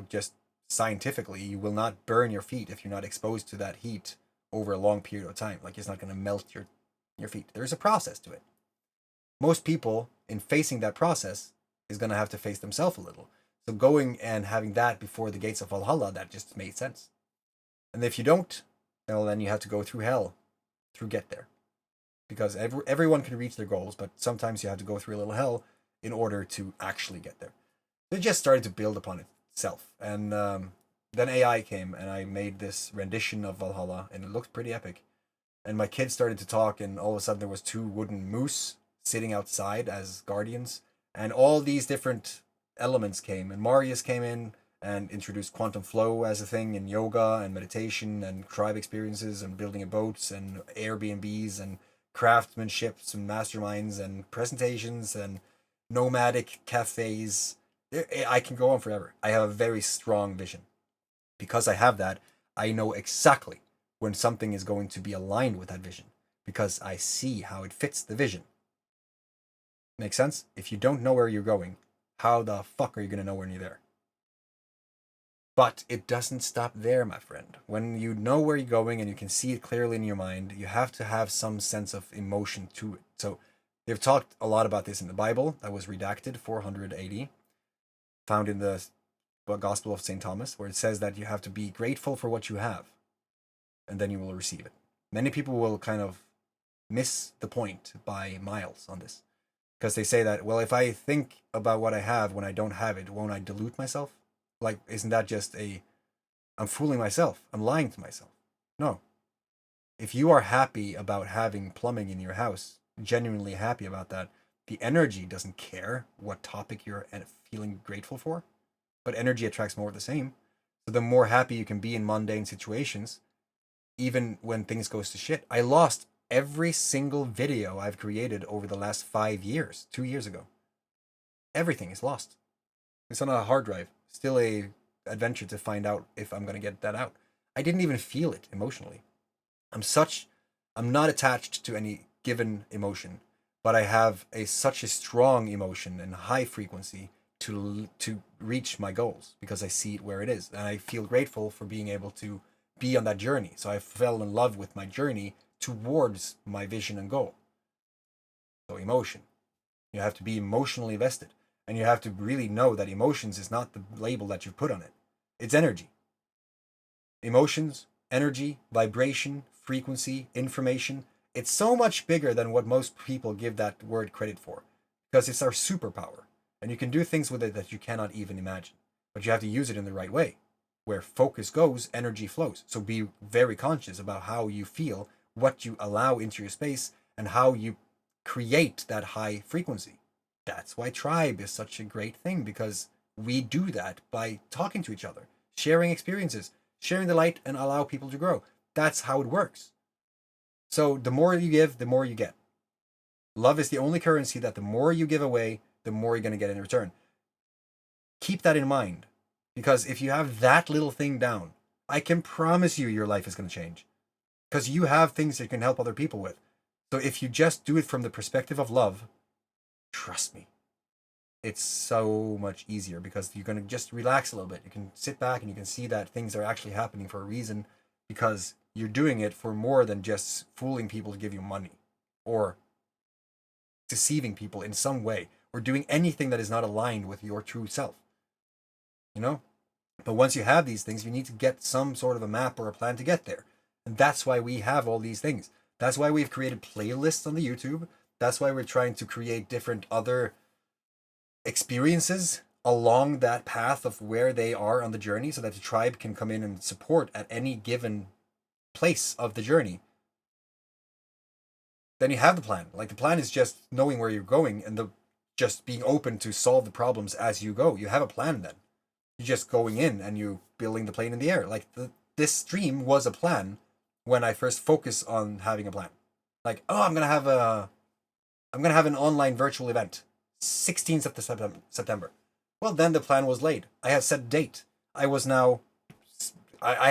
just scientifically, you will not burn your feet if you're not exposed to that heat over a long period of time. Like, it's not going to melt your feet. There's a process to it. Most people, in facing that process, is going to have to face themselves a little. So going and having that before the gates of Valhalla, that just made sense. And if you don't, well, then you have to go through hell to get there. Because everyone can reach their goals, but sometimes you have to go through a little hell in order to actually get there. It just started to build upon itself. And then AI came, and I made this rendition of Valhalla, and it looked pretty epic. And my kids started to talk, and all of a sudden there was 2 wooden moose sitting outside as guardians, and all these different elements came. And Marius came in and introduced quantum flow as a thing, and yoga and meditation and tribe experiences and building of boats and Airbnbs and craftsmanships and masterminds and presentations and nomadic cafes. I can go on forever. I have a very strong vision. Because I have that, I know exactly when something is going to be aligned with that vision, because I see how it fits the vision. Make sense? If you don't know where you're going, how the fuck are you going to know when you're there? But it doesn't stop there, my friend. When you know where you're going and you can see it clearly in your mind, you have to have some sense of emotion to it. So they've talked a lot about this in the Bible. That was redacted 480, found in the Gospel of St. Thomas, where it says that you have to be grateful for what you have, and then you will receive it. Many people will kind of miss the point by miles on this, because they say that, well, if I think about what I have when I don't have it, won't I dilute myself? Like, isn't that just I'm fooling myself? I'm lying to myself. No. If you are happy about having plumbing in your house, genuinely happy about that, the energy doesn't care what topic you're feeling grateful for, but energy attracts more of the same. So the more happy you can be in mundane situations, even when things goes to shit. I lost every single video I've created over the last 5 years, 2 years ago. Everything is lost. It's on a hard drive. Still a adventure to find out if I'm going to get that out. I didn't even feel it emotionally. I'm not attached to any given emotion, but I have such a strong emotion and high frequency to reach my goals, because I see it where it is, and I feel grateful for being able to be on that journey. So I fell in love with my journey towards my vision and goal. So emotion. You have to be emotionally vested, and you have to really know that emotions is not the label that you put on it. It's energy. Emotions, energy, vibration, frequency, information. It's so much bigger than what most people give that word credit for, because it's our superpower. And you can do things with it that you cannot even imagine. But you have to use it in the right way. Where focus goes, energy flows. So be very conscious about how you feel, what you allow into your space, and how you create that high frequency. That's why tribe is such a great thing, because we do that by talking to each other, sharing experiences, sharing the light, and allow people to grow. That's how it works. So the more you give, the more you get. Love is the only currency that the more you give away, the more you're going to get in return. Keep that in mind, because if you have that little thing down, I can promise you your life is going to change, because you have things that you can help other people with. So if you just do it from the perspective of love, trust me, it's so much easier, because you're going to just relax a little bit. You can sit back and you can see that things are actually happening for a reason, because you're doing it for more than just fooling people to give you money, or deceiving people in some way, or doing anything that is not aligned with your true self. You know? But once you have these things, you need to get some sort of a map or a plan to get there. And that's why we have all these things. That's why we've created playlists on the YouTube. That's why we're trying to create different other experiences along that path of where they are on the journey, so that the tribe can come in and support at any given place of the journey. Then you have the plan. Like, the plan is just knowing where you're going, and just being open to solve the problems as you go. You have a plan then. You're just going in and you building the plane in the air. Like, this stream was a plan when I first focused on having a plan. Like, oh, I'm gonna have an online virtual event, 16th of September. Well, then the plan was laid. I had set a date. I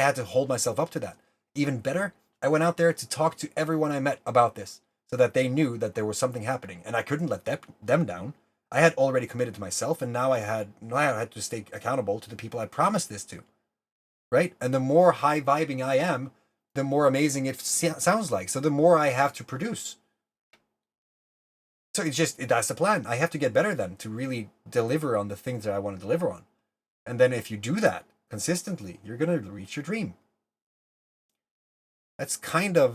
had to hold myself up to that. Even better, I went out there to talk to everyone I met about this, so that they knew that there was something happening, and I couldn't let them down. I had already committed to myself, and now I had to stay accountable to the people I promised this to, right? And the more high vibing I am, the more amazing it sounds like. So the more I have to produce. So it's just, that's the plan. I have to get better then to really deliver on the things that I want to deliver on. And then if you do that consistently, you're going to reach your dream. That's kind of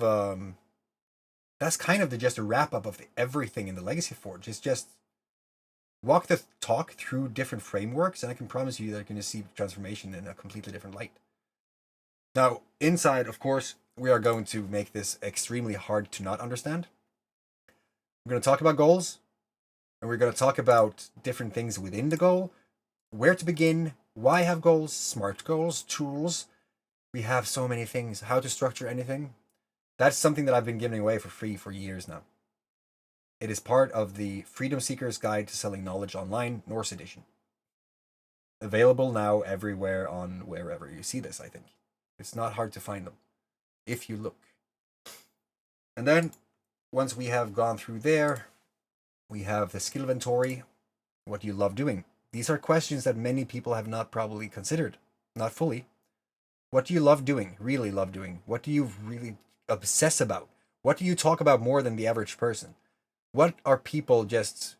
just a wrap up of everything in the Legacy Forge. It's just walk the talk through different frameworks, and I can promise you that you're going to see transformation in a completely different light. Now, inside, of course, we are going to make this extremely hard to not understand. We're going to talk about goals, and we're going to talk about different things within the goal, where to begin, why have goals, smart goals, tools. We have so many things, how to structure anything. That's something that I've been giving away for free for years now. It is part of the Freedom Seeker's Guide to Selling Knowledge Online, Norse Edition. Available now everywhere on wherever you see this, I think. It's not hard to find them, if you look. And then, once we have gone through there, we have the skill inventory. What do you love doing? These are questions that many people have not probably considered, not fully. What do you love doing, really love doing? What do you really obsess about? What do you talk about more than the average person? What are people just,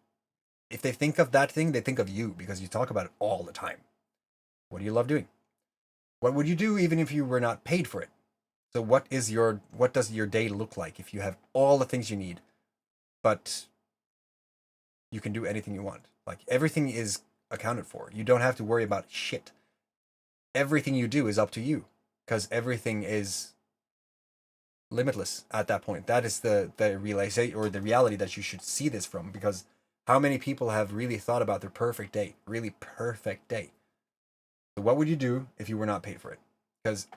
if they think of that thing, they think of you because you talk about it all the time. What do you love doing? What would you do even if you were not paid for it? So what does your day look like if you have all the things you need, but you can do anything you want? Like, everything is accounted for. You don't have to worry about shit. Everything you do is up to you because everything is limitless at that point. That is the realization or the reality that you should see this from, because how many people have really thought about their perfect day, really perfect day? So what would you do if you were not paid for it? Because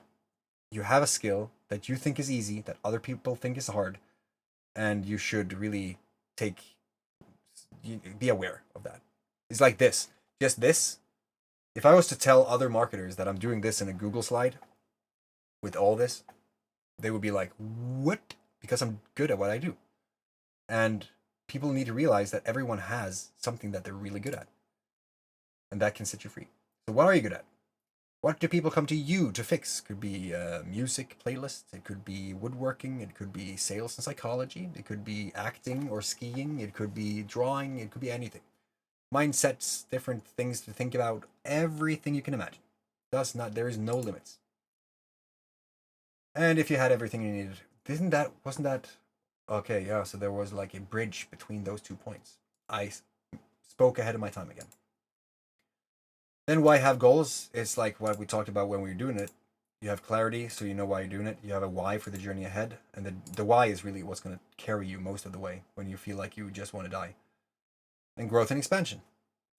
you have a skill that you think is easy, that other people think is hard, and you should really be aware of that. It's like this, just this. If I was to tell other marketers that I'm doing this in a Google slide with all this, they would be like, what? Because I'm good at what I do. And people need to realize that everyone has something that they're really good at. And that can set you free. So what are you good at? What do people come to you to fix? It could be music playlists. It could be woodworking. It could be sales and psychology. It could be acting or skiing. It could be drawing. It could be anything. Mindsets, different things to think about. Everything you can imagine. There is no limits. And if you had everything you needed, wasn't that okay? Yeah, so there was like a bridge between those 2 points. I spoke ahead of my time again. Then why have goals? It's like what we talked about when we were doing it. You have clarity, so you know why you're doing it. You have a why for the journey ahead, and the why is really what's going to carry you most of the way when you feel like you just want to die. And growth and expansion.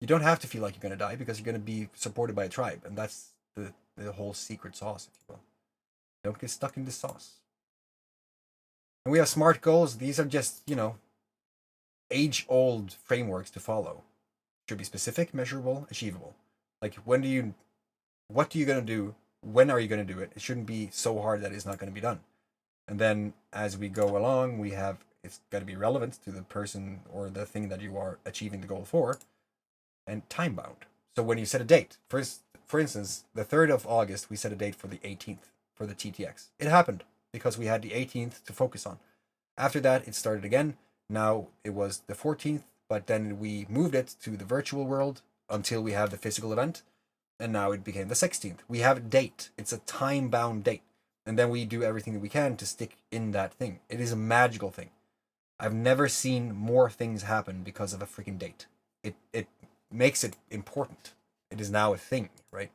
You don't have to feel like you're going to die because you're going to be supported by a tribe, and that's the whole secret sauce, if you will. Don't get stuck in the sauce. And we have SMART goals. These are just, age-old frameworks to follow. Should be specific, measurable, achievable. Like, what are you going to do? When are you going to do it? It shouldn't be so hard that it's not going to be done. And then as we go along, it's got to be relevant to the person or the thing that you are achieving the goal for, and time-bound. So when you set a date, for instance, the 3rd of August, we set a date for the 18th. For the TTX. It happened because we had the 18th to focus on. After that, it started again. Now it was the 14th, but then we moved it to the virtual world until we have the physical event. And now it became the 16th. We have a date. It's a time-bound date. And then we do everything that we can to stick in that thing. It is a magical thing. I've never seen more things happen because of a freaking date. It makes it important. It is now a thing, right?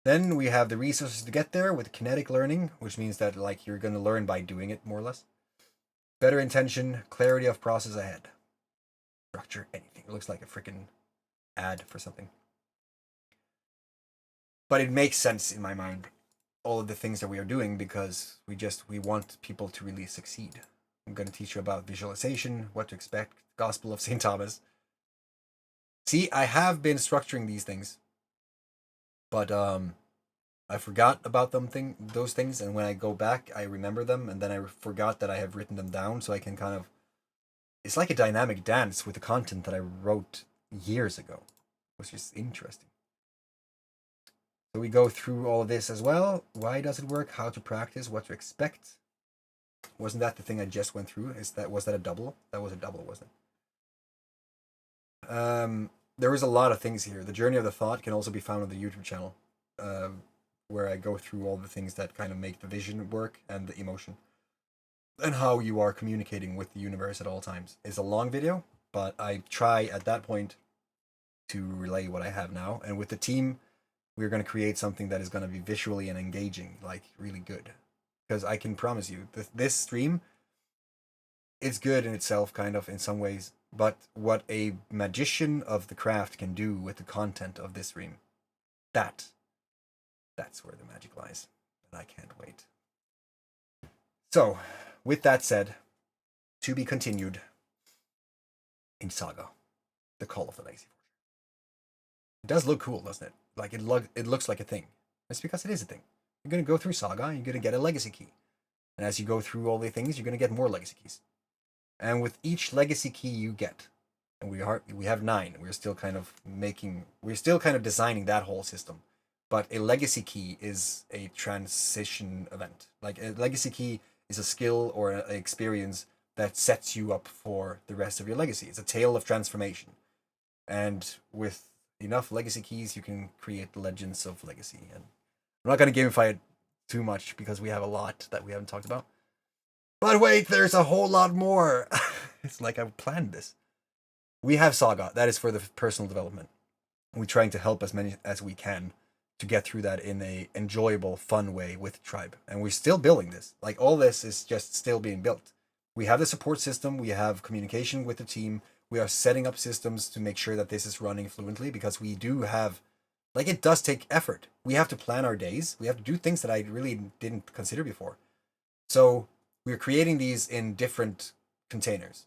Then we have the resources to get there with kinetic learning, which means that you're going to learn by doing it, more or less. Better intention, clarity of process ahead. Structure, anything. It looks like a freaking ad for something. But it makes sense in my mind, all of the things that we are doing, because we want people to really succeed. I'm going to teach you about visualization, what to expect, Gospel of St. Thomas. See, I have been structuring these things. But I forgot about those things, and when I go back, I remember them, and then I forgot that I have written them down, so I can kind of... It's like a dynamic dance with the content that I wrote years ago. It was just interesting. So we go through all of this as well. Why does it work? How to practice? What to expect? Wasn't that the thing I just went through? Was that a double? That was a double, wasn't it? There is a lot of things here. The Journey of the Thought can also be found on the YouTube channel, where I go through all the things that kind of make the vision work and the emotion, and how you are communicating with the universe at all times. It's a long video, but I try at that point to relay what I have now. And with the team, we're going to create something that is going to be visually and engaging, like really good. Because I can promise you, this stream, it's good in itself, kind of, in some ways. But what a magician of the craft can do with the content of this stream, that's where the magic lies. And I can't wait. So, with that said, to be continued in Saga, The Call of the Legacy Forger. It does look cool, doesn't it? Like, it looks like a thing. It's because it is a thing. You're going to go through Saga, and you're going to get a legacy key. And as you go through all the things, you're going to get more legacy keys. And with each legacy key you get, and we have 9, we're still kind of designing that whole system. But a legacy key is a transition event. Like, a legacy key is a skill or an experience that sets you up for the rest of your legacy. It's a tale of transformation. And with enough legacy keys, you can create legends of legacy. And I'm not going to gamify it too much because we have a lot that we haven't talked about. But wait, there's a whole lot more. It's like I've planned this. We have Saga. That is for the personal development. We're trying to help as many as we can to get through that in a enjoyable, fun way with Tribe. And we're still building this. Like, all this is just still being built. We have the support system. We have communication with the team. We are setting up systems to make sure that this is running fluently, because we do have, like, it does take effort. We have to plan our days. We have to do things that I really didn't consider before. So we're creating these in different containers.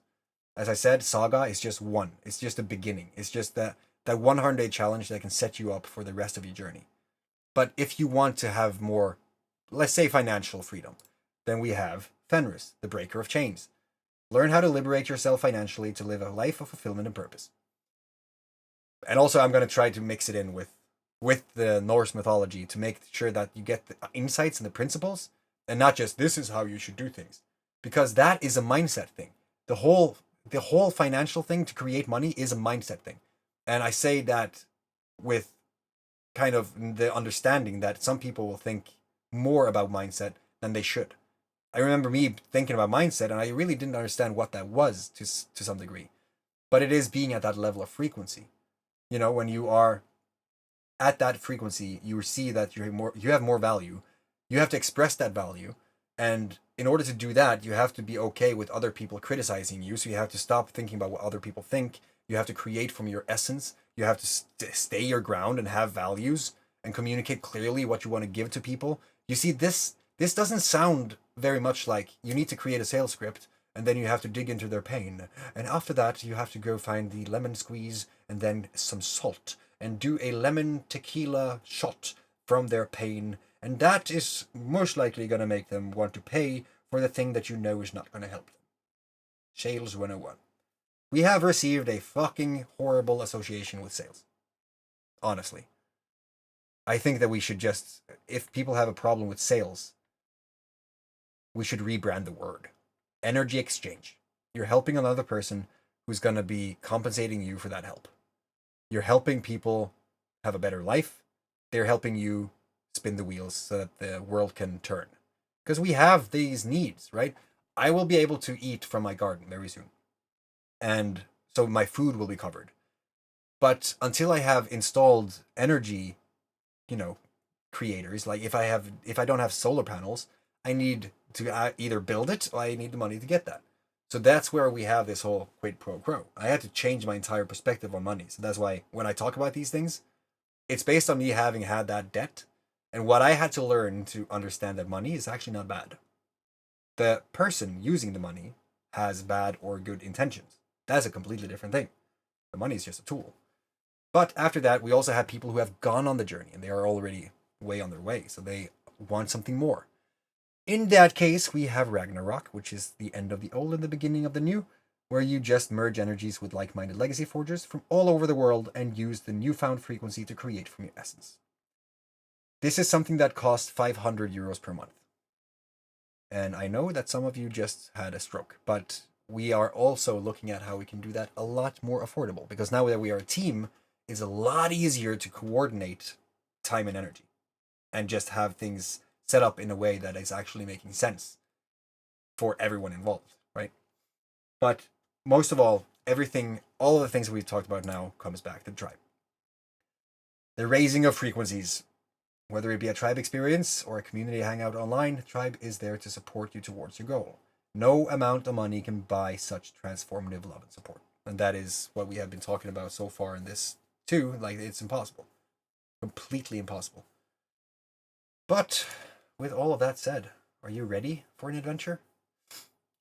As I said, Saga is just one. It's just a beginning. It's just that 100-day challenge that can set you up for the rest of your journey. But if you want to have more, let's say, financial freedom, then we have Fenris, the Breaker of Chains. Learn how to liberate yourself financially to live a life of fulfillment and purpose. And also, I'm going to try to mix it in with the Norse mythology to make sure that you get the insights and the principles, and not just, this is how you should do things. Because that is a mindset thing. The whole financial thing to create money is a mindset thing. And I say that with kind of the understanding that some people will think more about mindset than they should. I remember me thinking about mindset, and I really didn't understand what that was to some degree. But it is being at that level of frequency. You know, when you are at that frequency, you see that you have more value. You have to express that value. And in order to do that, you have to be okay with other people criticizing you. So you have to stop thinking about what other people think. You have to create from your essence. You have to stay your ground and have values and communicate clearly what you want to give to people. You see, this doesn't sound very much like you need to create a sales script and then you have to dig into their pain. And after that, you have to go find the lemon squeeze and then some salt and do a lemon tequila shot from their pain. And that is most likely going to make them want to pay for the thing that you know is not going to help them. Sales 101. We have received a fucking horrible association with sales. Honestly. I think that we should just, if people have a problem with sales, we should rebrand the word. Energy exchange. You're helping another person who's going to be compensating you for that help. You're helping people have a better life. They're helping you spin the wheels so that the world can turn. Because we have these needs, right? I will be able to eat from my garden very soon. And so my food will be covered. But until I have installed energy, creators, like if I don't have solar panels, I need to either build it or I need the money to get that. So that's where we have this whole quid pro quo. I had to change my entire perspective on money. So that's why when I talk about these things, it's based on me having had that debt and what I had to learn to understand that money is actually not bad. The person using the money has bad or good intentions. That's a completely different thing. The money is just a tool. But after that, we also have people who have gone on the journey and they are already way on their way. So they want something more. In that case, we have Ragnarok, which is the end of the old and the beginning of the new, where you just merge energies with like-minded legacy forgers from all over the world and use the newfound frequency to create from your essence. This is something that costs 500 euros per month. And I know that some of you just had a stroke, but we are also looking at how we can do that a lot more affordable, because now that we are a team, it's a lot easier to coordinate time and energy and just have things set up in a way that is actually making sense for everyone involved, right? But most of all, all of the things that we've talked about now comes back to the tribe. The raising of frequencies, whether it be a tribe experience or a community hangout online, tribe is there to support you towards your goal. No amount of money can buy such transformative love and support. And that is what we have been talking about so far in this too. Like, it's impossible. Completely impossible. But with all of that said, are you ready for an adventure?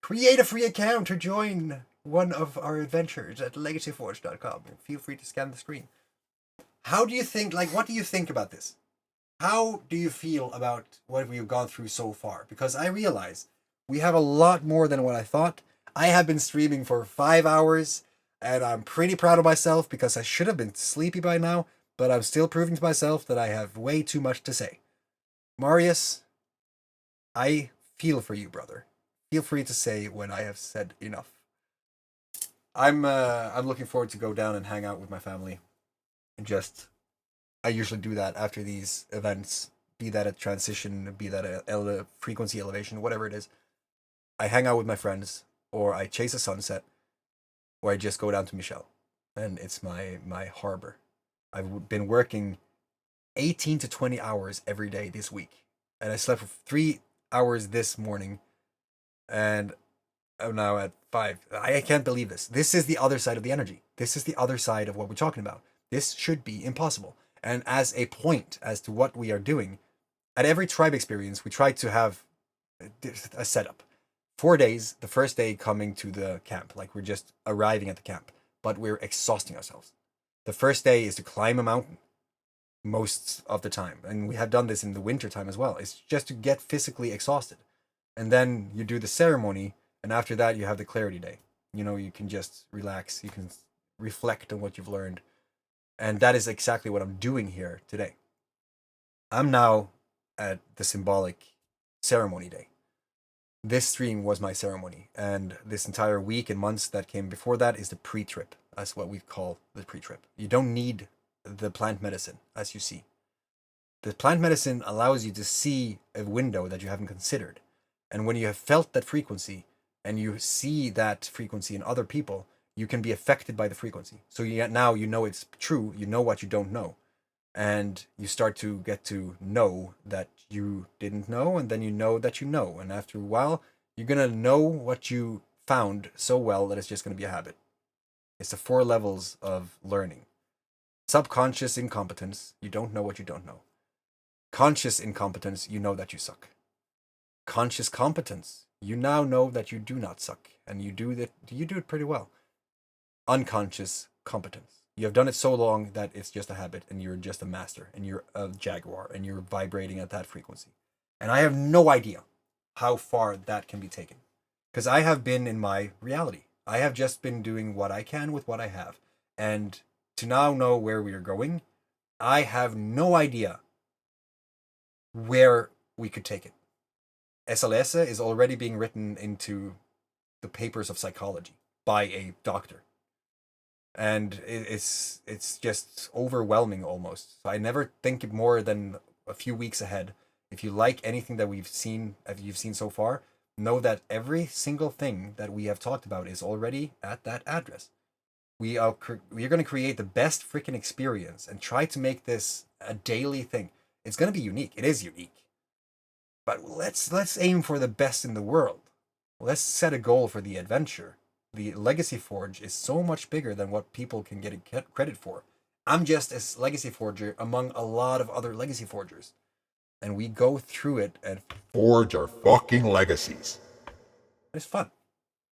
Create a free account to join one of our adventures at legacyforge.com. Feel free to scan the screen. What do you think about this? How do you feel about what we've gone through so far? Because I realize we have a lot more than what I thought. I have been streaming for 5 hours, and I'm pretty proud of myself because I should have been sleepy by now, but I'm still proving to myself that I have way too much to say. Marius, I feel for you, brother. Feel free to say when I have said enough. I'm looking forward to go down and hang out with my family. And I usually do that after these events, be that a transition, be that a frequency elevation, whatever it is. I hang out with my friends, or I chase a sunset, or I just go down to Michelle. And it's my harbor. I've been working 18 to 20 hours every day this week. And I slept for 3 hours this morning. And I'm now at 5. I can't believe this. This is the other side of the energy. This is the other side of what we're talking about. This should be impossible. And as a point as to what we are doing, at every tribe experience, we try to have a setup. 4 days, the first day coming to the camp, like we're just arriving at the camp, but we're exhausting ourselves. The first day is to climb a mountain most of the time. And we have done this in the winter time as well. It's just to get physically exhausted. And then you do the ceremony, and after that you have the clarity day. You can just relax, you can reflect on what you've learned. And that is exactly what I'm doing here today. I'm now at the symbolic ceremony day. This stream was my ceremony, and this entire week and months that came before that is the pre-trip. That's what we call the pre-trip. You don't need the plant medicine, as you see. The plant medicine allows you to see a window that you haven't considered. And when you have felt that frequency, and you see that frequency in other people, you can be affected by the frequency. So now you know it's true, you know what you don't know. And you start to get to know that you didn't know, and then you know that you know. And after a while, you're going to know what you found so well that it's just going to be a habit. It's the 4 levels of learning. Subconscious incompetence, you don't know what you don't know. Conscious incompetence, you know that you suck. Conscious competence, you now know that you do not suck, and you do it pretty well. Unconscious competence, you have done it so long that it's just a habit, and you're just a master, and you're a jaguar, and you're vibrating at that frequency. And I have no idea how far that can be taken, because I have been in my reality. I have just been doing what I can with what I have, and to now know where we are going, I have no idea where we could take it. SLS is already being written into the papers of psychology by a doctor. And it's just overwhelming almost. So I never think more than a few weeks ahead. If you like anything that you've seen so far, know that every single thing that we have talked about is already at that address. We are going to create the best freaking experience and try to make this a daily thing. It's going to be unique. It is unique. But let's aim for the best in the world. Let's set a goal for the adventure. The Legacy Forge is so much bigger than what people can get credit for. I'm just a Legacy Forger among a lot of other Legacy Forgers. And we go through it and forge our fucking legacies. It's fun.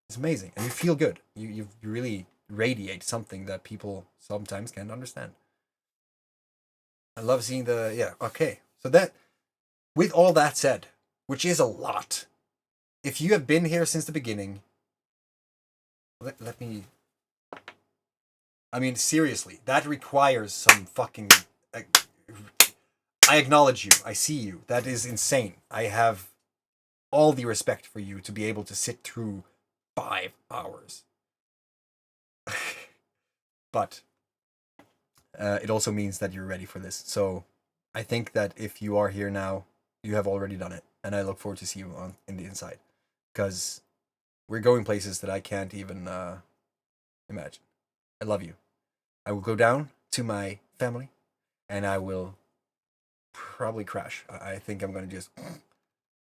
It's amazing. And you feel good. You really radiate something that people sometimes can't understand. I love seeing okay. So that, with all that said, which is a lot, if you have been here since the beginning, let me, I mean, seriously, that requires some fucking, I acknowledge you. I see you. That is insane. I have all the respect for you to be able to sit through 5 hours. But it also means that you're ready for this. So I think that if you are here now, you have already done it, and I look forward to see you in the inside, because we're going places that I can't even imagine. I love you. I will go down to my family, and I will probably crash. I think I'm going to just...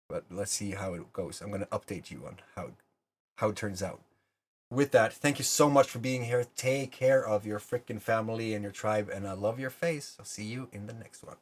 But let's see how it goes. I'm going to update you on how it turns out. With that, thank you so much for being here. Take care of your freaking family and your tribe, and I love your face. I'll see you in the next one.